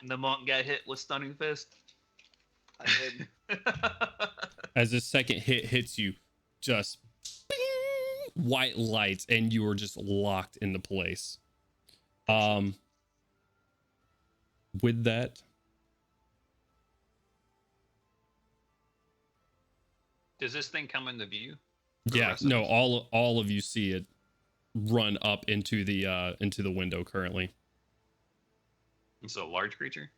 S11: The monk got hit with stunning fist.
S10: I did.
S1: As the second hit hits you, just bing, white lights, and you are just locked into place. With that,
S11: Does this thing come into view?
S1: yeah, no, all of you see it run up into the window currently.
S11: It's a large creature.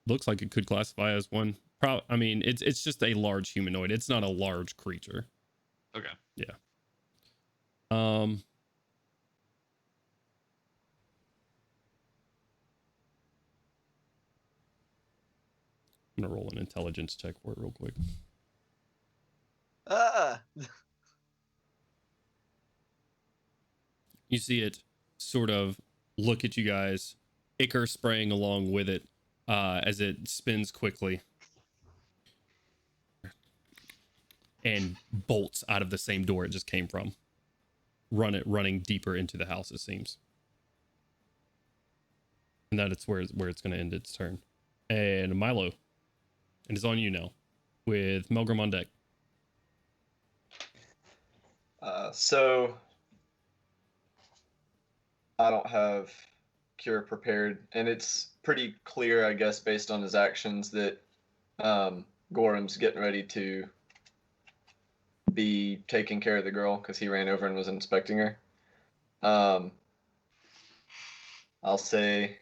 S1: Looks like it could classify as one. I mean, it's just a large humanoid. It's not a large creature.
S11: Okay.
S1: Yeah. I'm gonna roll an intelligence check for it real quick. You see it sort of look at you guys, ichor spraying along with it as it spins quickly and bolts out of the same door it just came from. Running deeper into the house, it seems. And that it's where it's going to end its turn. And Milo, it is on you now with Melgrim on deck.
S12: So I don't have Cure prepared, and it's pretty clear, I guess, based on his actions, that Gorham's getting ready to be taking care of the girl because he ran over and was inspecting her. I'll say,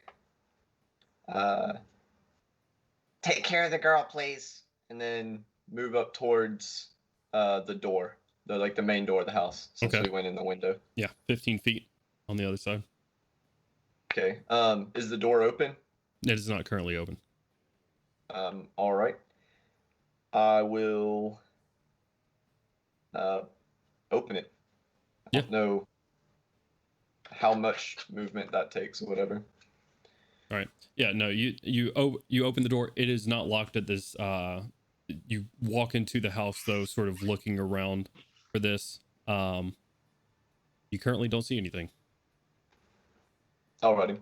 S12: take care of the girl, please, and then move up towards the door, the main door of the house, since we went in the window.
S1: Yeah, 15 feet on the other side.
S12: Okay. Is the door open?
S1: It is not currently open.
S12: All right. I will open it. I don't know how much movement that takes or whatever.
S1: All right. Yeah, no, you open the door. It is not locked at this. You walk into the house, though, sort of looking around for this. You currently don't see anything.
S12: Alrighty.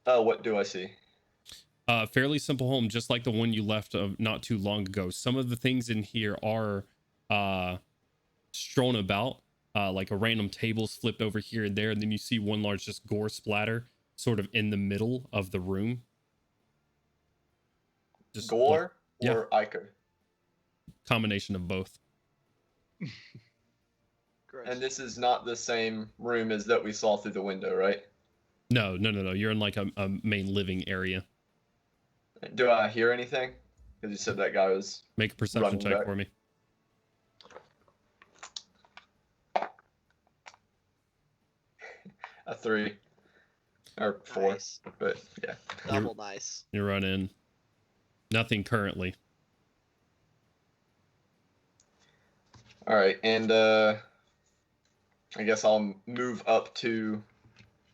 S12: What do I see?
S1: Fairly simple home, just like the one you left not too long ago. Some of the things in here are strewn about, like a random table's flipped over here and there, and then you see one large just gore splatter sort of in the middle of the room. Just
S12: gore or ichor?
S1: Combination of both.
S12: And this is not the same room as that we saw through the window, right?
S1: No. You're in like a main living area.
S12: Do I hear anything? Because you said that guy was...
S1: Make a perception check for me.
S12: A 3. Or 4.
S10: Nice.
S12: But, yeah.
S10: Double nice.
S1: You run in. Nothing currently.
S12: Alright, and I guess I'll move up to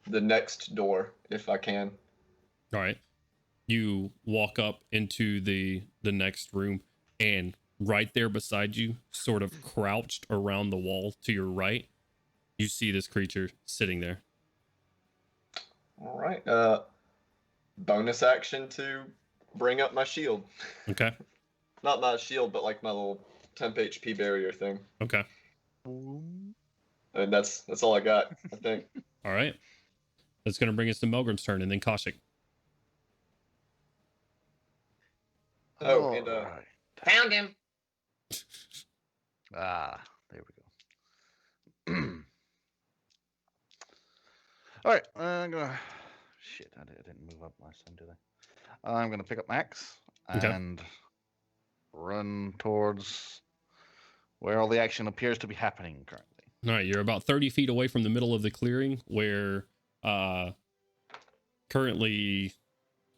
S12: the next door if I can.
S1: All right. You walk up into the next room, and right there beside you, sort of crouched around the wall to your right, you see this creature sitting there.
S12: All right. Bonus action to bring up my shield.
S1: Okay.
S12: Not my shield, but like my little temp HP barrier thing.
S1: Okay.
S12: And that's all I got, I think.
S1: All right. That's going to bring us to Melgrim's turn and then Koshik.
S12: Oh, and
S4: Alright.
S6: Found him.
S4: Ah, there we go. All right, I'm gonna. Shit, I didn't move up last time, did I? I'm gonna pick up Max
S1: Okay.
S4: and run towards where all the action appears to be happening currently.
S1: All right. You're about 30 feet away from the middle of the clearing where currently,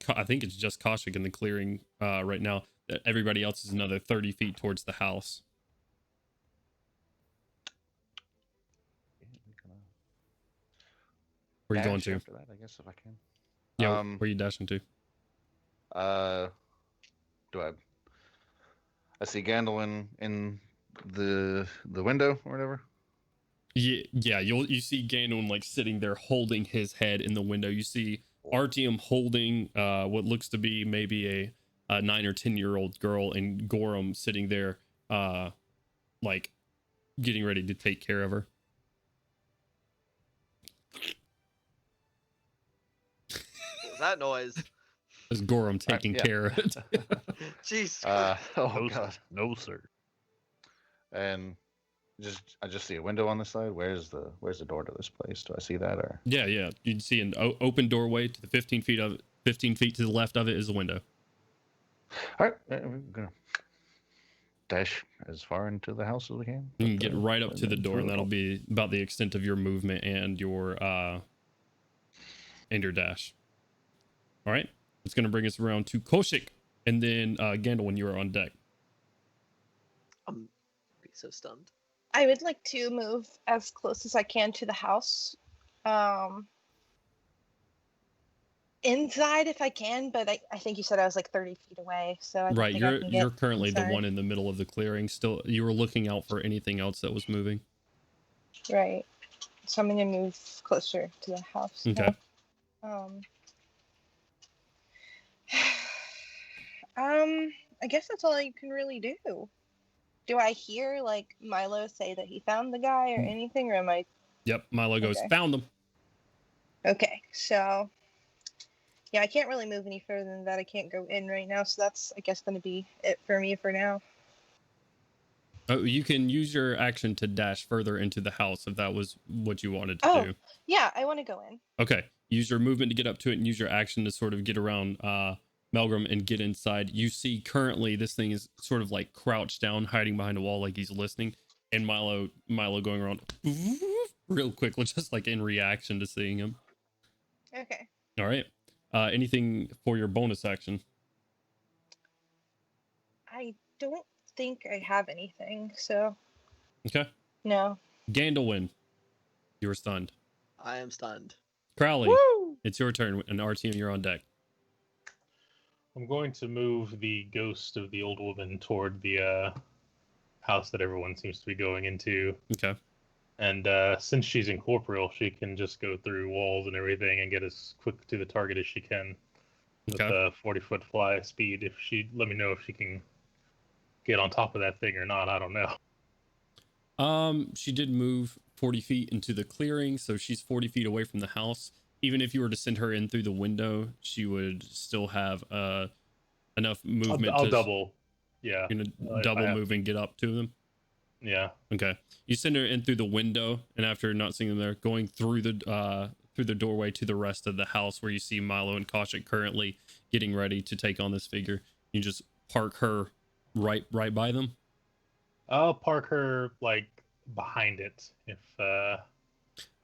S1: I think it's just Koshik in the clearing right now. Everybody else is another 30 feet towards the house. Where are you going
S4: Dash
S1: to?
S4: after that, I guess, if I can.
S1: Yeah, where are you dashing to?
S4: Do I see Gandalf in the window or whatever?
S1: Yeah, you see Gandalf like sitting there holding his head in the window. You see Artyom holding what looks to be maybe a 9 or 10-year-old girl, and Gorrim sitting there like getting ready to take care of her.
S10: What was that noise?
S1: Is Gorrim taking
S4: yeah.
S1: care of it?
S10: Jeez.
S4: Oh
S9: No,
S4: god.
S9: sir. No, sir.
S4: And I just see a window on this side. Where's the door to this place? Do I see that or?
S1: Yeah. You'd see an open doorway to the 15 feet to the left of it is a window.
S4: All right, we're gonna dash as far into the house as we can.
S1: You can get right up to the door, and that'll be about the extent of your movement and your dash. All right, it's gonna bring us around to Koshik, and then Gandalf when you are on deck.
S10: I'm be so stunned.
S2: I would like to move as close as I can to the house. Inside if I can, but I think you said I was like 30 feet away, so I don't
S1: Right,
S2: think I can get
S1: you're currently the
S2: inside.
S1: one in the middle of the clearing. Still, you were looking out for anything else that was moving.
S2: Right. So I'm gonna move closer to the house.
S1: Okay.
S2: I guess that's all you can really do. Do I hear like Milo say that he found the guy or anything, or am I?
S1: Yep, Milo goes,
S2: Okay.
S1: found them.
S2: Okay, so yeah, I can't really move any further than that. I can't go in right now, so that's I guess gonna be it for me for now.
S1: Oh, you can use your action to dash further into the house if that was what you wanted to do.
S2: Yeah, I want to go in.
S1: Okay, use your movement to get up to it and use your action to sort of get around Melgrim and get inside. You see currently this thing is sort of like crouched down, hiding behind a wall like he's listening, and Milo going around real quick, just like in reaction to seeing him.
S2: Okay.
S1: All right. Anything for your bonus action?
S2: I don't think I have anything, so
S1: Okay.
S2: no.
S1: Gandalf, you're stunned.
S10: I am stunned.
S1: Crowley,
S10: Woo!
S1: it's your turn, and RTM, you're on deck.
S3: I'm going to move the ghost of the old woman toward the house that everyone seems to be going into.
S1: Okay.
S3: And since she's incorporeal, she can just go through walls and everything and get as quick to the target as she can with a 40-foot fly speed. If she let me know if she can get on top of that thing or not, I don't know.
S1: She did move 40 feet into the clearing, so she's 40 feet away from the house. Even if you were to send her in through the window, she would still have enough movement.
S3: I'll double. Yeah.
S1: You're gonna double move and get up to them.
S3: Yeah.
S1: Okay. You send her in through the window, and after not seeing them there, going through the doorway to the rest of the house where you see Milo and Koshik currently getting ready to take on this figure. You just park her right by them.
S3: I'll park her like behind it. If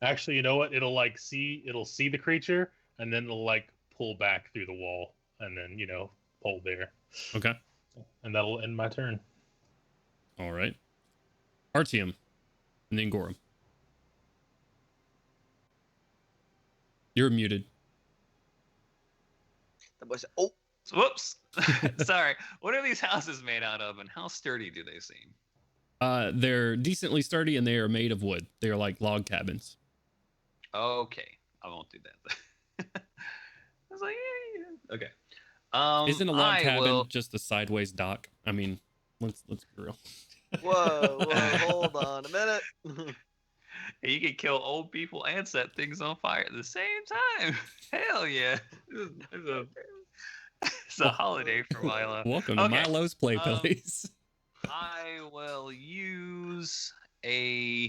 S3: actually, you know what? It'll see the creature, and then it'll like pull back through the wall, and then hold there.
S1: Okay.
S3: And that'll end my turn.
S1: All right. Artyom, and then Gorrim. You're muted.
S10: The boy said, "Oh."
S11: Whoops. Sorry. What are these houses made out of, and how sturdy do they seem?
S1: They're decently sturdy and they are made of wood. They are like log cabins.
S11: Okay, I won't do that. I was like, yeah. Okay.
S1: Isn't a log
S11: I
S1: cabin
S11: will.
S1: just a sideways dock? I mean, let's be real.
S10: Whoa, hold on a minute.
S11: You can kill old people and set things on fire at the same time. Hell yeah. It's a holiday for Milo.
S1: Welcome to Milo's Play Place.
S11: I will use a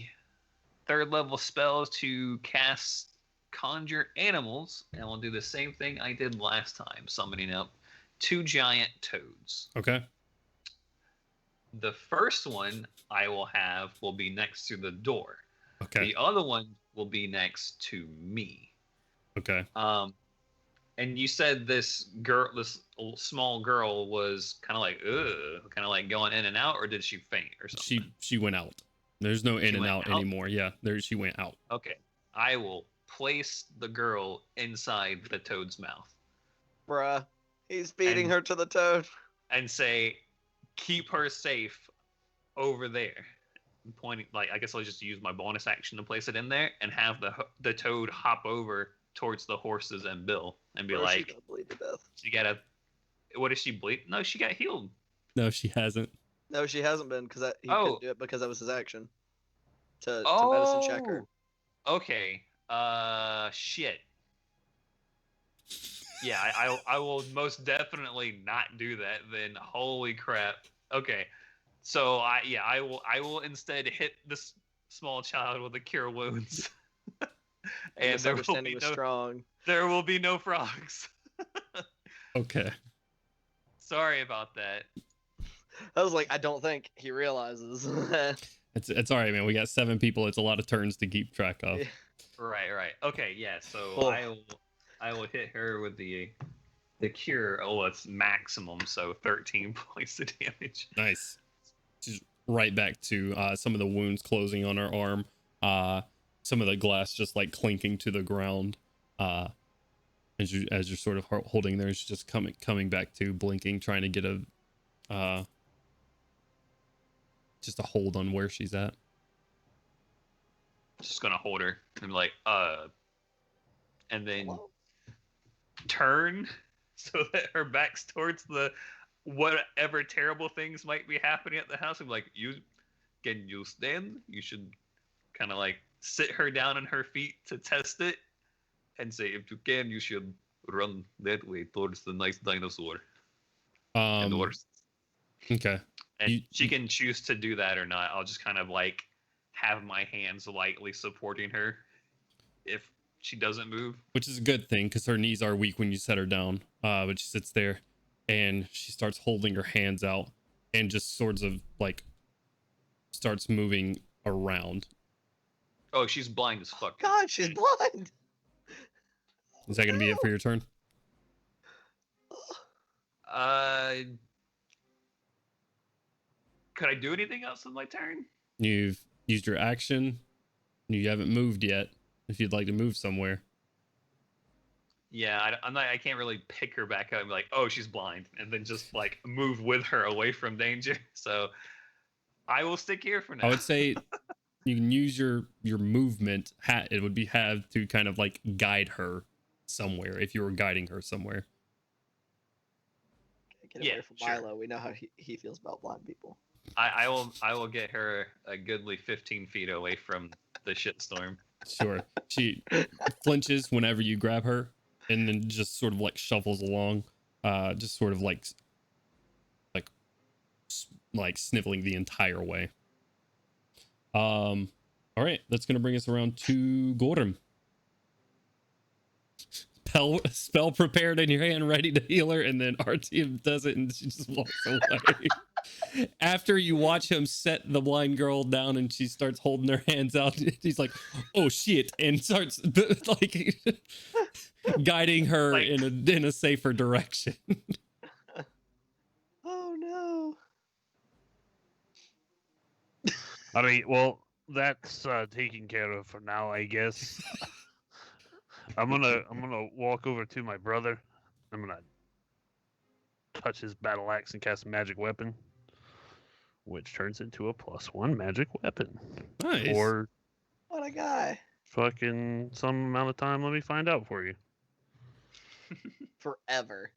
S11: 3rd level spell to cast Conjure Animals, and we'll do the same thing I did last time, summoning up 2 giant toads.
S1: Okay.
S11: The first one I will be next to the door.
S1: Okay.
S11: The other one will be next to me.
S1: Okay.
S11: And you said this small girl was kind of like going in and out, or did she faint or something?
S1: She went out. There's no in and out anymore. Yeah, she went out.
S11: Okay. I will place the girl inside the toad's mouth.
S10: Bruh, he's beating her to the toad.
S11: And say, keep her safe over there. Pointing, like, I guess I'll just use my bonus action to place it in there and have the toad hop over towards the horses and Bill and be like,
S10: she gonna bleed to death.
S11: She gotta. What is she bleed? No, she got healed.
S1: No, she hasn't.
S10: No, she hasn't been because he couldn't do it because that was his action. To medicine check her.
S11: Okay. Shit. Yeah, I will most definitely not do that then. Holy crap. Okay. So I will instead hit this small child with a cure wounds. And there will be no frogs.
S1: Okay.
S11: Sorry about that.
S10: I was like, I don't think he realizes.
S1: It's all right, man. We got 7 people. It's a lot of turns to keep track of.
S11: Right. Okay, yeah. So I will hit her with the cure. Oh, it's maximum, so 13 points of damage.
S1: Nice. She's right back to some of the wounds closing on her arm. Some of the glass just like clinking to the ground. As you're sort of holding there, she's just coming back to, blinking, trying to get just a hold on where she's at.
S11: Just gonna hold her and be like, and then turn so that her back's towards the whatever terrible things might be happening at the house. I'm like, can you stand? You should kind of like sit her down on her feet to test it, and say, if you can, you should run that way towards the nice dinosaur. And the horse.
S1: Okay.
S11: And she can choose to do that or not. I'll just kind of like have my hands lightly supporting her if she doesn't move.
S1: Which is a good thing because her knees are weak when you set her down. But she sits there and she starts holding her hands out and just sort of like starts moving around.
S11: Oh, she's blind as fuck.
S10: God, she's blind.
S1: Is that going to be it for your turn?
S11: Could I do anything else on my turn?
S1: You've used your action. You haven't moved yet. If you'd like to move somewhere.
S11: Yeah, I can't really pick her back up and be like, oh, she's blind, and then just like move with her away from danger. So I will stick here for now.
S1: I would say you can use your movement. It would be have to kind of like guide her somewhere if you were guiding her somewhere.
S10: Get away from Milo. We know how he feels about blind people.
S11: I will get her a goodly 15 feet away from the shitstorm.
S1: Sure. She flinches whenever you grab her, and then just sort of like shuffles along, just sort of like sniffling the entire way. All right, that's gonna bring us around to Gorrim. Spell prepared in your hand, ready to heal her, and then our team does it, and she just walks away. After you watch him set the blind girl down, and she starts holding her hands out, he's like, "Oh shit!" and starts like guiding her
S11: like,
S1: in a safer direction.
S10: Oh no!
S9: All right, well, that's taken care of for now, I guess. I'm gonna walk over to my brother. I'm gonna touch his battle axe and cast a magic weapon, which turns into a +1 magic weapon.
S1: Nice.
S9: Or
S10: What a guy.
S9: fucking some amount of time. Let me find out for you.
S10: Forever.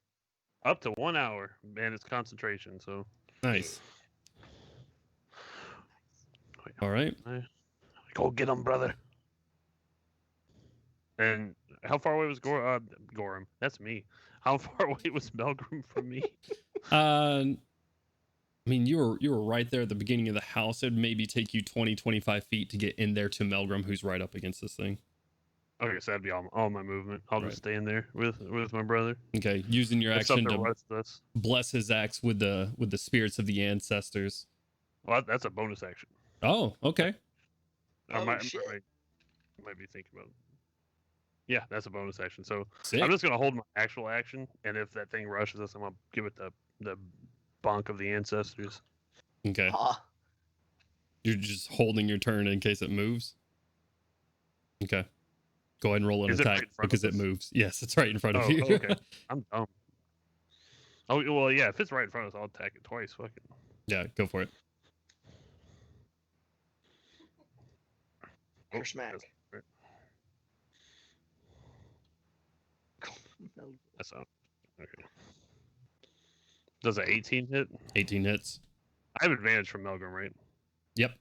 S9: Up to 1 hour, and it's concentration. So
S1: Nice. All right.
S9: Go get him, brother. And how far away was Gorrim? That's me. How far away was Melgrim from me?
S1: I mean, you were right there at the beginning of the house. It'd maybe take you 20, 25 feet to get in there to Melgrim, who's right up against this thing.
S9: Okay, so that'd be all my movement. I'll
S1: Right.
S9: just stay in there with my brother.
S1: Okay, using your
S9: If
S1: action
S9: something
S1: to
S9: arrests us.
S1: bless his axe with the spirits of the ancestors.
S9: Well, that's a bonus action.
S1: Oh, okay.
S9: I
S10: Oh,
S9: might
S10: shit.
S9: be thinking about. Yeah, that's a bonus action. So
S1: Sick.
S9: I'm just gonna hold my actual action, and if that thing rushes us, I'm gonna give it the bonk of the ancestors.
S1: Okay.
S10: Ah,
S1: You're just holding your turn in case it moves. Okay. Go ahead and roll an
S9: Is it right
S1: attack
S9: in front of
S1: because it
S9: us?
S1: moves. Yes, it's right in front of
S9: Oh,
S1: you.
S9: okay. I'm dumb. Oh well, yeah. If it's right in front of us, I'll attack it twice. Fuck it.
S1: Yeah, go for it.
S10: for smack.
S9: Right. That's not okay. Does a 18 hit?
S1: 18 hits.
S9: I have advantage from Melgrim, right?
S1: Yep.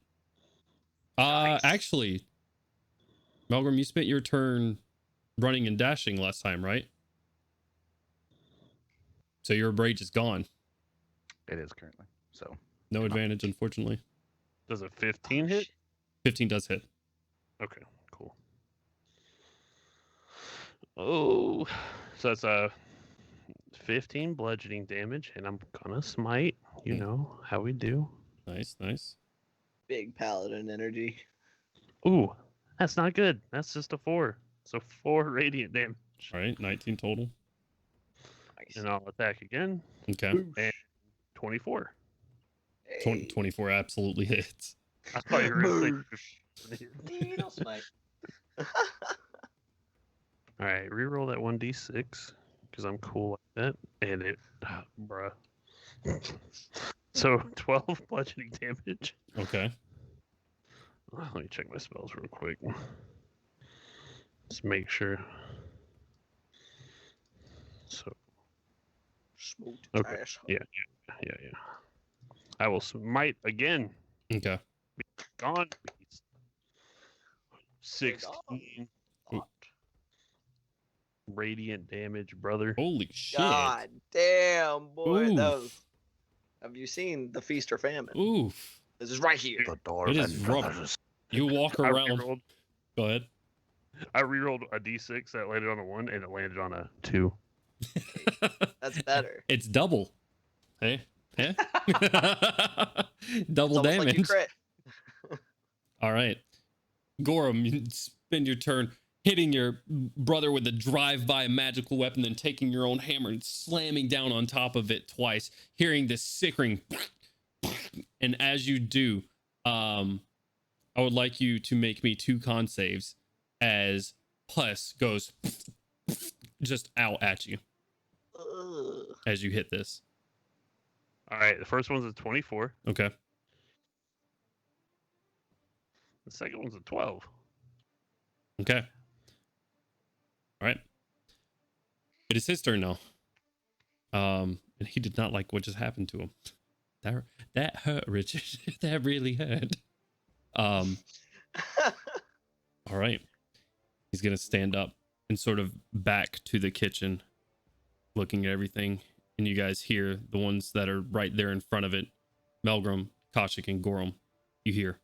S10: Nice.
S1: Actually, Melgrim, you spent your turn running and dashing last time, right? So your rage is gone.
S4: It is currently. So
S1: No advantage, unfortunately.
S9: Does a 15 hit?
S1: 15 does hit.
S9: Okay, cool. Oh, so that's a 15 bludgeoning damage, and I'm gonna smite. You know how we do.
S1: Nice, nice.
S10: Big paladin energy.
S9: Ooh, that's not good. That's just a 4. So 4 radiant damage.
S1: All right, 19 total.
S10: Nice.
S9: And I'll attack again.
S1: Okay.
S9: And 24.
S10: Hey.
S1: 24 absolutely hits.
S9: I thought you were gonna say.
S6: Needle smite.
S9: All right, reroll that 1d6 because I'm cool like that, and it, bruh. So 12 bludgeoning damage.
S1: Okay.
S9: Let me check my spells real quick. Just make sure. So
S10: Smooth
S9: Okay.
S10: asshole.
S9: yeah. I will smite again.
S1: Okay.
S9: Gone. Beast. 16 radiant damage, brother.
S1: Holy shit.
S10: God damn, boy. That
S1: Oof.
S10: was. Have you seen The Feast or Famine?
S1: Oof.
S10: This is right here.
S4: the door
S1: It is rough. You walk around. Go ahead.
S9: I rerolled a d6 that landed on a 1, and it landed on a 2.
S10: That's better.
S1: It's double. Hey? Yeah?
S10: It's
S1: Double
S10: almost like you
S1: damage.
S10: crit.
S1: All right. Gorrim, you spend your turn hitting your brother with a drive-by magical weapon, then taking your own hammer and slamming down on top of it twice, hearing this sickering. And as you do, I would like you to make me 2 con saves as pus goes just out at you
S10: Ugh.
S1: as you hit this.
S9: All right, the first one's a 24.
S1: Okay.
S9: The second one's a 12.
S1: Okay. All right. It is his turn now. And he did not like what just happened to him. That hurt, Richard. That really hurt. All right. He's gonna stand up and sort of back to the kitchen, looking at everything. And you guys hear the ones that are right there in front of it, Melgrim, Koshik, and Gorrim. You hear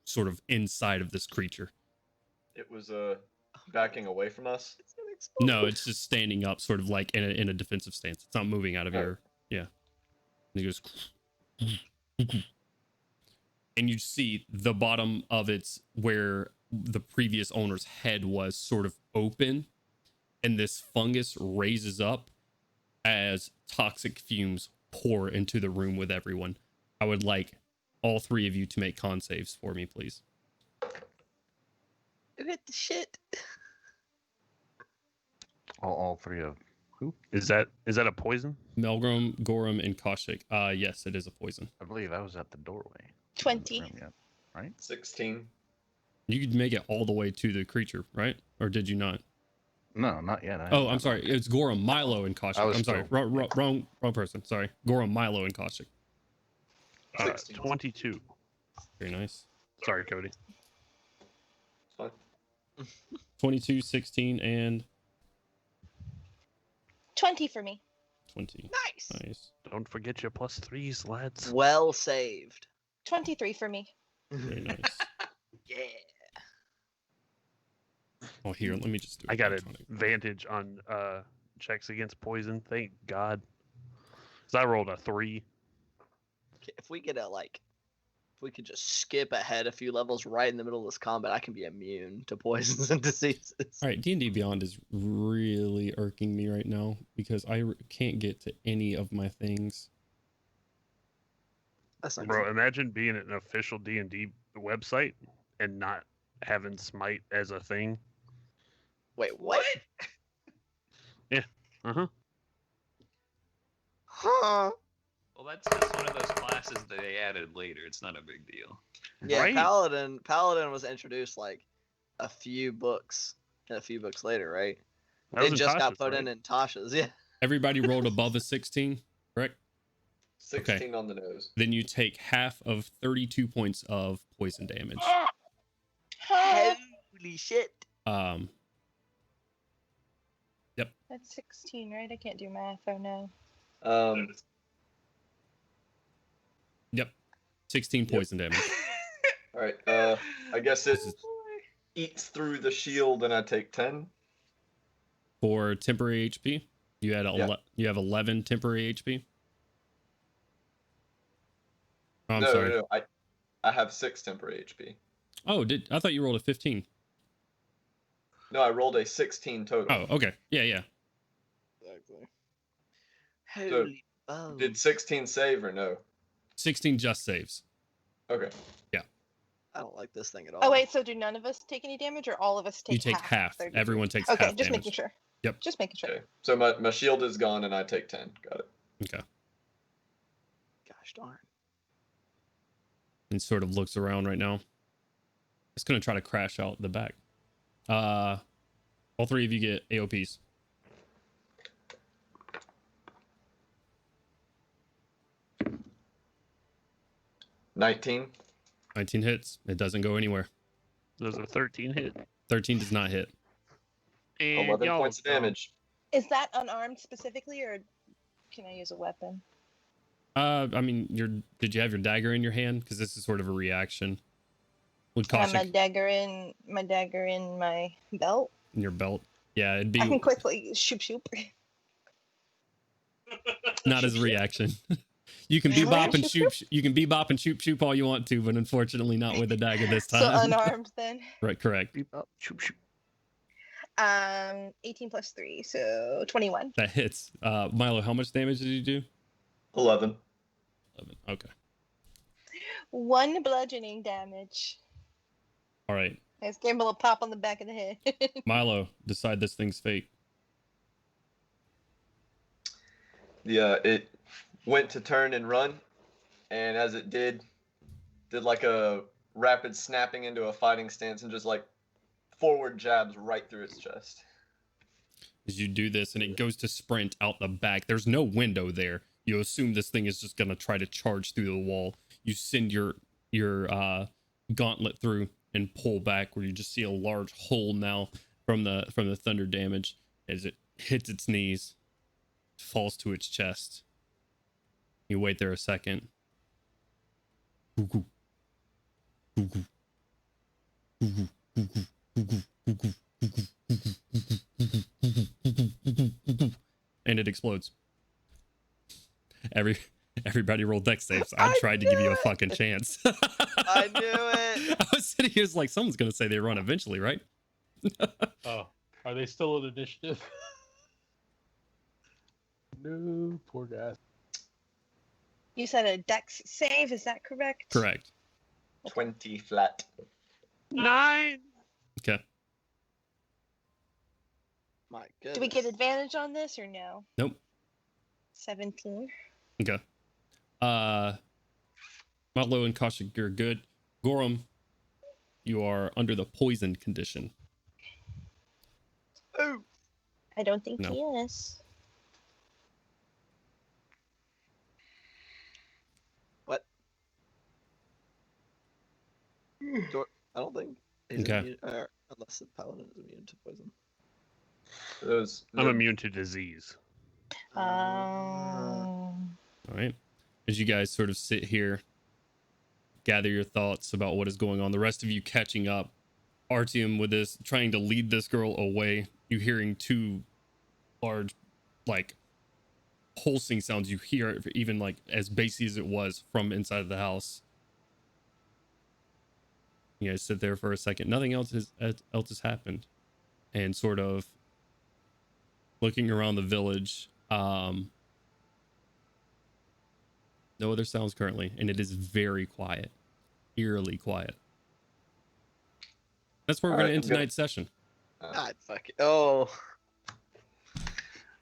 S1: sort of inside of this creature.
S12: It was backing away from us.
S10: It's gonna explode.
S1: No, it's just standing up, sort of like in a defensive stance. It's not moving out of your, yeah. And he goes, and you see the bottom of it's where the previous owner's head was sort of open, and this fungus raises up as toxic fumes pour into the room with everyone. I would like all 3 of you to make con saves for me, please.
S10: You hit the shit.
S4: All three of who?
S9: Is that a poison?
S1: Melgrim, Gorrim, and Koshik. Yes, it is a poison.
S4: I believe I was at the doorway.
S2: 20.
S4: Yet, right?
S12: 16.
S1: You could make it all the way to the creature, right? Or did you not?
S4: No, not yet.
S1: Oh, I'm sorry. It's Gorrim, Milo, and Koshik. I'm sorry.
S4: still-
S1: Wrong person. Sorry. Gorrim, Milo, and Koshik.
S12: 16.
S9: 22.
S1: Very nice.
S9: Sorry, Cody.
S12: It's fine.
S1: 22, 16, and
S2: 20 for me.
S1: 20.
S10: Nice.
S1: Nice.
S9: Don't forget your +3s, lads.
S10: Well saved.
S2: 23 for me.
S1: Very nice.
S10: Yeah.
S1: Oh, here, let me just do
S9: I got
S1: electronic.
S9: advantage on checks against poison. Thank God. 'Cause I rolled a 3.
S10: If we get if we could just skip ahead a few levels right in the middle of this combat, I can be immune to poisons and diseases.
S1: All right, D&D Beyond is really irking me right now because I can't get to any of my things.
S10: That's not
S9: Bro,
S10: good.
S9: imagine being an official D&D website and not having Smite as a thing.
S10: Wait, what?
S9: Uh-huh.
S10: Huh?
S11: Well, that's just one of those classes that they added later. It's not a big deal.
S10: Yeah,
S9: Right.
S10: Paladin was introduced like a few books later, right?
S9: That
S10: They
S9: was
S10: just got
S9: Tasha's,
S10: put
S9: right?
S10: in Tasha's, yeah.
S1: Everybody rolled above a 16, correct?
S12: 16 on the nose.
S1: Then you take half of 32 points of poison damage.
S10: Holy shit.
S2: That's 16, right? I can't do math. Oh no.
S1: Yep. 16 poison damage.
S12: All right. I guess it
S1: This is
S12: eats through the shield, and I take 10.
S1: for temporary HP. You had you have 11 temporary HP. Oh, I'm sorry.
S12: No. I have 6 temporary HP.
S1: Oh, I thought you rolled a 15.
S12: No, I rolled a 16 total.
S1: Oh, okay. Yeah.
S10: Exactly. Holy balls.
S12: Did 16 save or no?
S1: 16 just saves.
S12: Okay.
S10: I don't like this thing at all.
S2: Oh wait, so do none of us take any damage, or all of us take?
S1: You take half.
S2: 30?
S1: Everyone takes
S2: Okay,
S1: half
S2: just
S1: damage.
S2: making sure.
S1: Yep.
S2: Just making sure.
S12: Okay. So my shield is gone, and I take 10. Got it.
S1: Okay.
S10: Gosh darn.
S1: And sort of looks around right now. It's gonna try to crash out the back. All three of you get AOPs.
S12: $19.
S1: 19 hits. It doesn't go anywhere.
S9: Those are 13 hit.
S1: 13 does not hit.
S9: And
S12: 11
S9: y'all
S12: points of damage.
S2: Is that unarmed specifically, or can I use a weapon?
S1: I mean, did you have your dagger in your hand? Because this is sort of a reaction. Would
S2: I have
S1: caution
S2: my dagger in my belt.
S1: in your belt. Yeah, it'd be
S2: I can quickly shoop.
S1: not as a reaction. You can bebop and shoop. You can bebop and shoop all you want to, but unfortunately not with a dagger this time.
S2: So unarmed then.
S1: Right, correct.
S4: Beep up, shoop, shoop.
S2: 18 plus 3, so 21.
S1: That hits. Milo, how much damage did you do?
S12: 11.
S1: 11. Okay.
S2: 1 bludgeoning damage.
S1: All right.
S2: I just gave him a little pop on the back of the head.
S1: Milo, decide this thing's fate.
S12: Yeah, it went to turn and run, and as it did like a rapid snapping into a fighting stance and just like forward jabs right through its chest.
S1: As you do this and it goes to sprint out the back, there's no window there. You assume this thing is just going to try to charge through the wall. You send your gauntlet through and pull back, where you just see a large hole now from the thunder damage as it hits its knees, falls to its chest. You wait there a second. And it explodes. Everybody rolled dex saves. I tried to give you a fucking chance.
S10: I knew it.
S1: I was sitting here like someone's gonna say they run eventually, right?
S3: Oh, are they still in initiative? No, poor guy.
S2: You said a dex save, is that correct?
S1: Correct.
S12: 20 flat.
S9: 9.
S1: Okay.
S10: My goodness.
S2: Do we get advantage on this or no?
S1: Nope.
S2: 17.
S1: Okay. Malo and Kaushik, you're good. Gorrim, you are under the poison condition.
S10: Ooh.
S2: I don't think
S1: No.
S2: he is.
S10: What? I don't think he's
S1: Okay.
S10: immune, unless the paladin is immune to poison.
S9: I'm immune to disease.
S1: All right. As you guys sort of sit here, gather your thoughts about what is going on, the rest of you catching up, Artyom with this, trying to lead this girl away. You hearing two large, like, pulsing sounds. You hear it even like as bassy as it was from inside of the house. You guys sit there for a second. Nothing else has happened, and sort of looking around the village. No other sounds currently, and it is very quiet, eerily quiet. That's where we're going to end tonight's session.
S10: God, fuck it. Oh.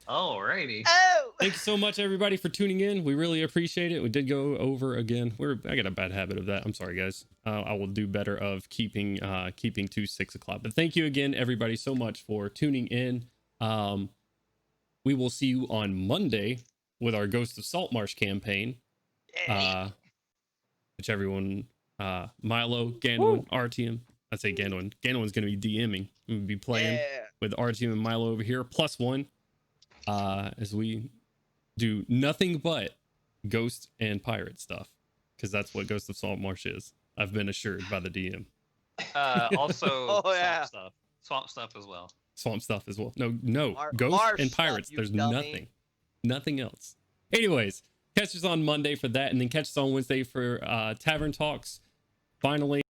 S11: Alrighty.
S10: Oh.
S1: Thank you so much, everybody, for tuning in. We really appreciate it. We did go over again. I got a bad habit of that. I'm sorry, guys. I will do better of keeping to 6 o'clock. But thank you again, everybody, so much for tuning in. We will see you on Monday with our Ghost of Saltmarsh campaign. Which everyone, Milo, Ganwin, Artyom. I'd say Ganwin. Ganwin's going to be DMing. I'm going to be playing with Artyom and Milo over here, +1. As we do nothing but ghost and pirate stuff, because that's what Ghost of Saltmarsh is. I've been assured by the DM.
S11: Also,
S10: Oh, yeah.
S11: swamp stuff as well.
S1: Swamp stuff as well. No, ghost
S10: Marsh
S1: and
S10: stuff,
S1: pirates.
S10: you
S1: There's
S10: dummy.
S1: nothing else. Anyways, catch us on Monday for that, and then catch us on Wednesday for Tavern Talks. Finally.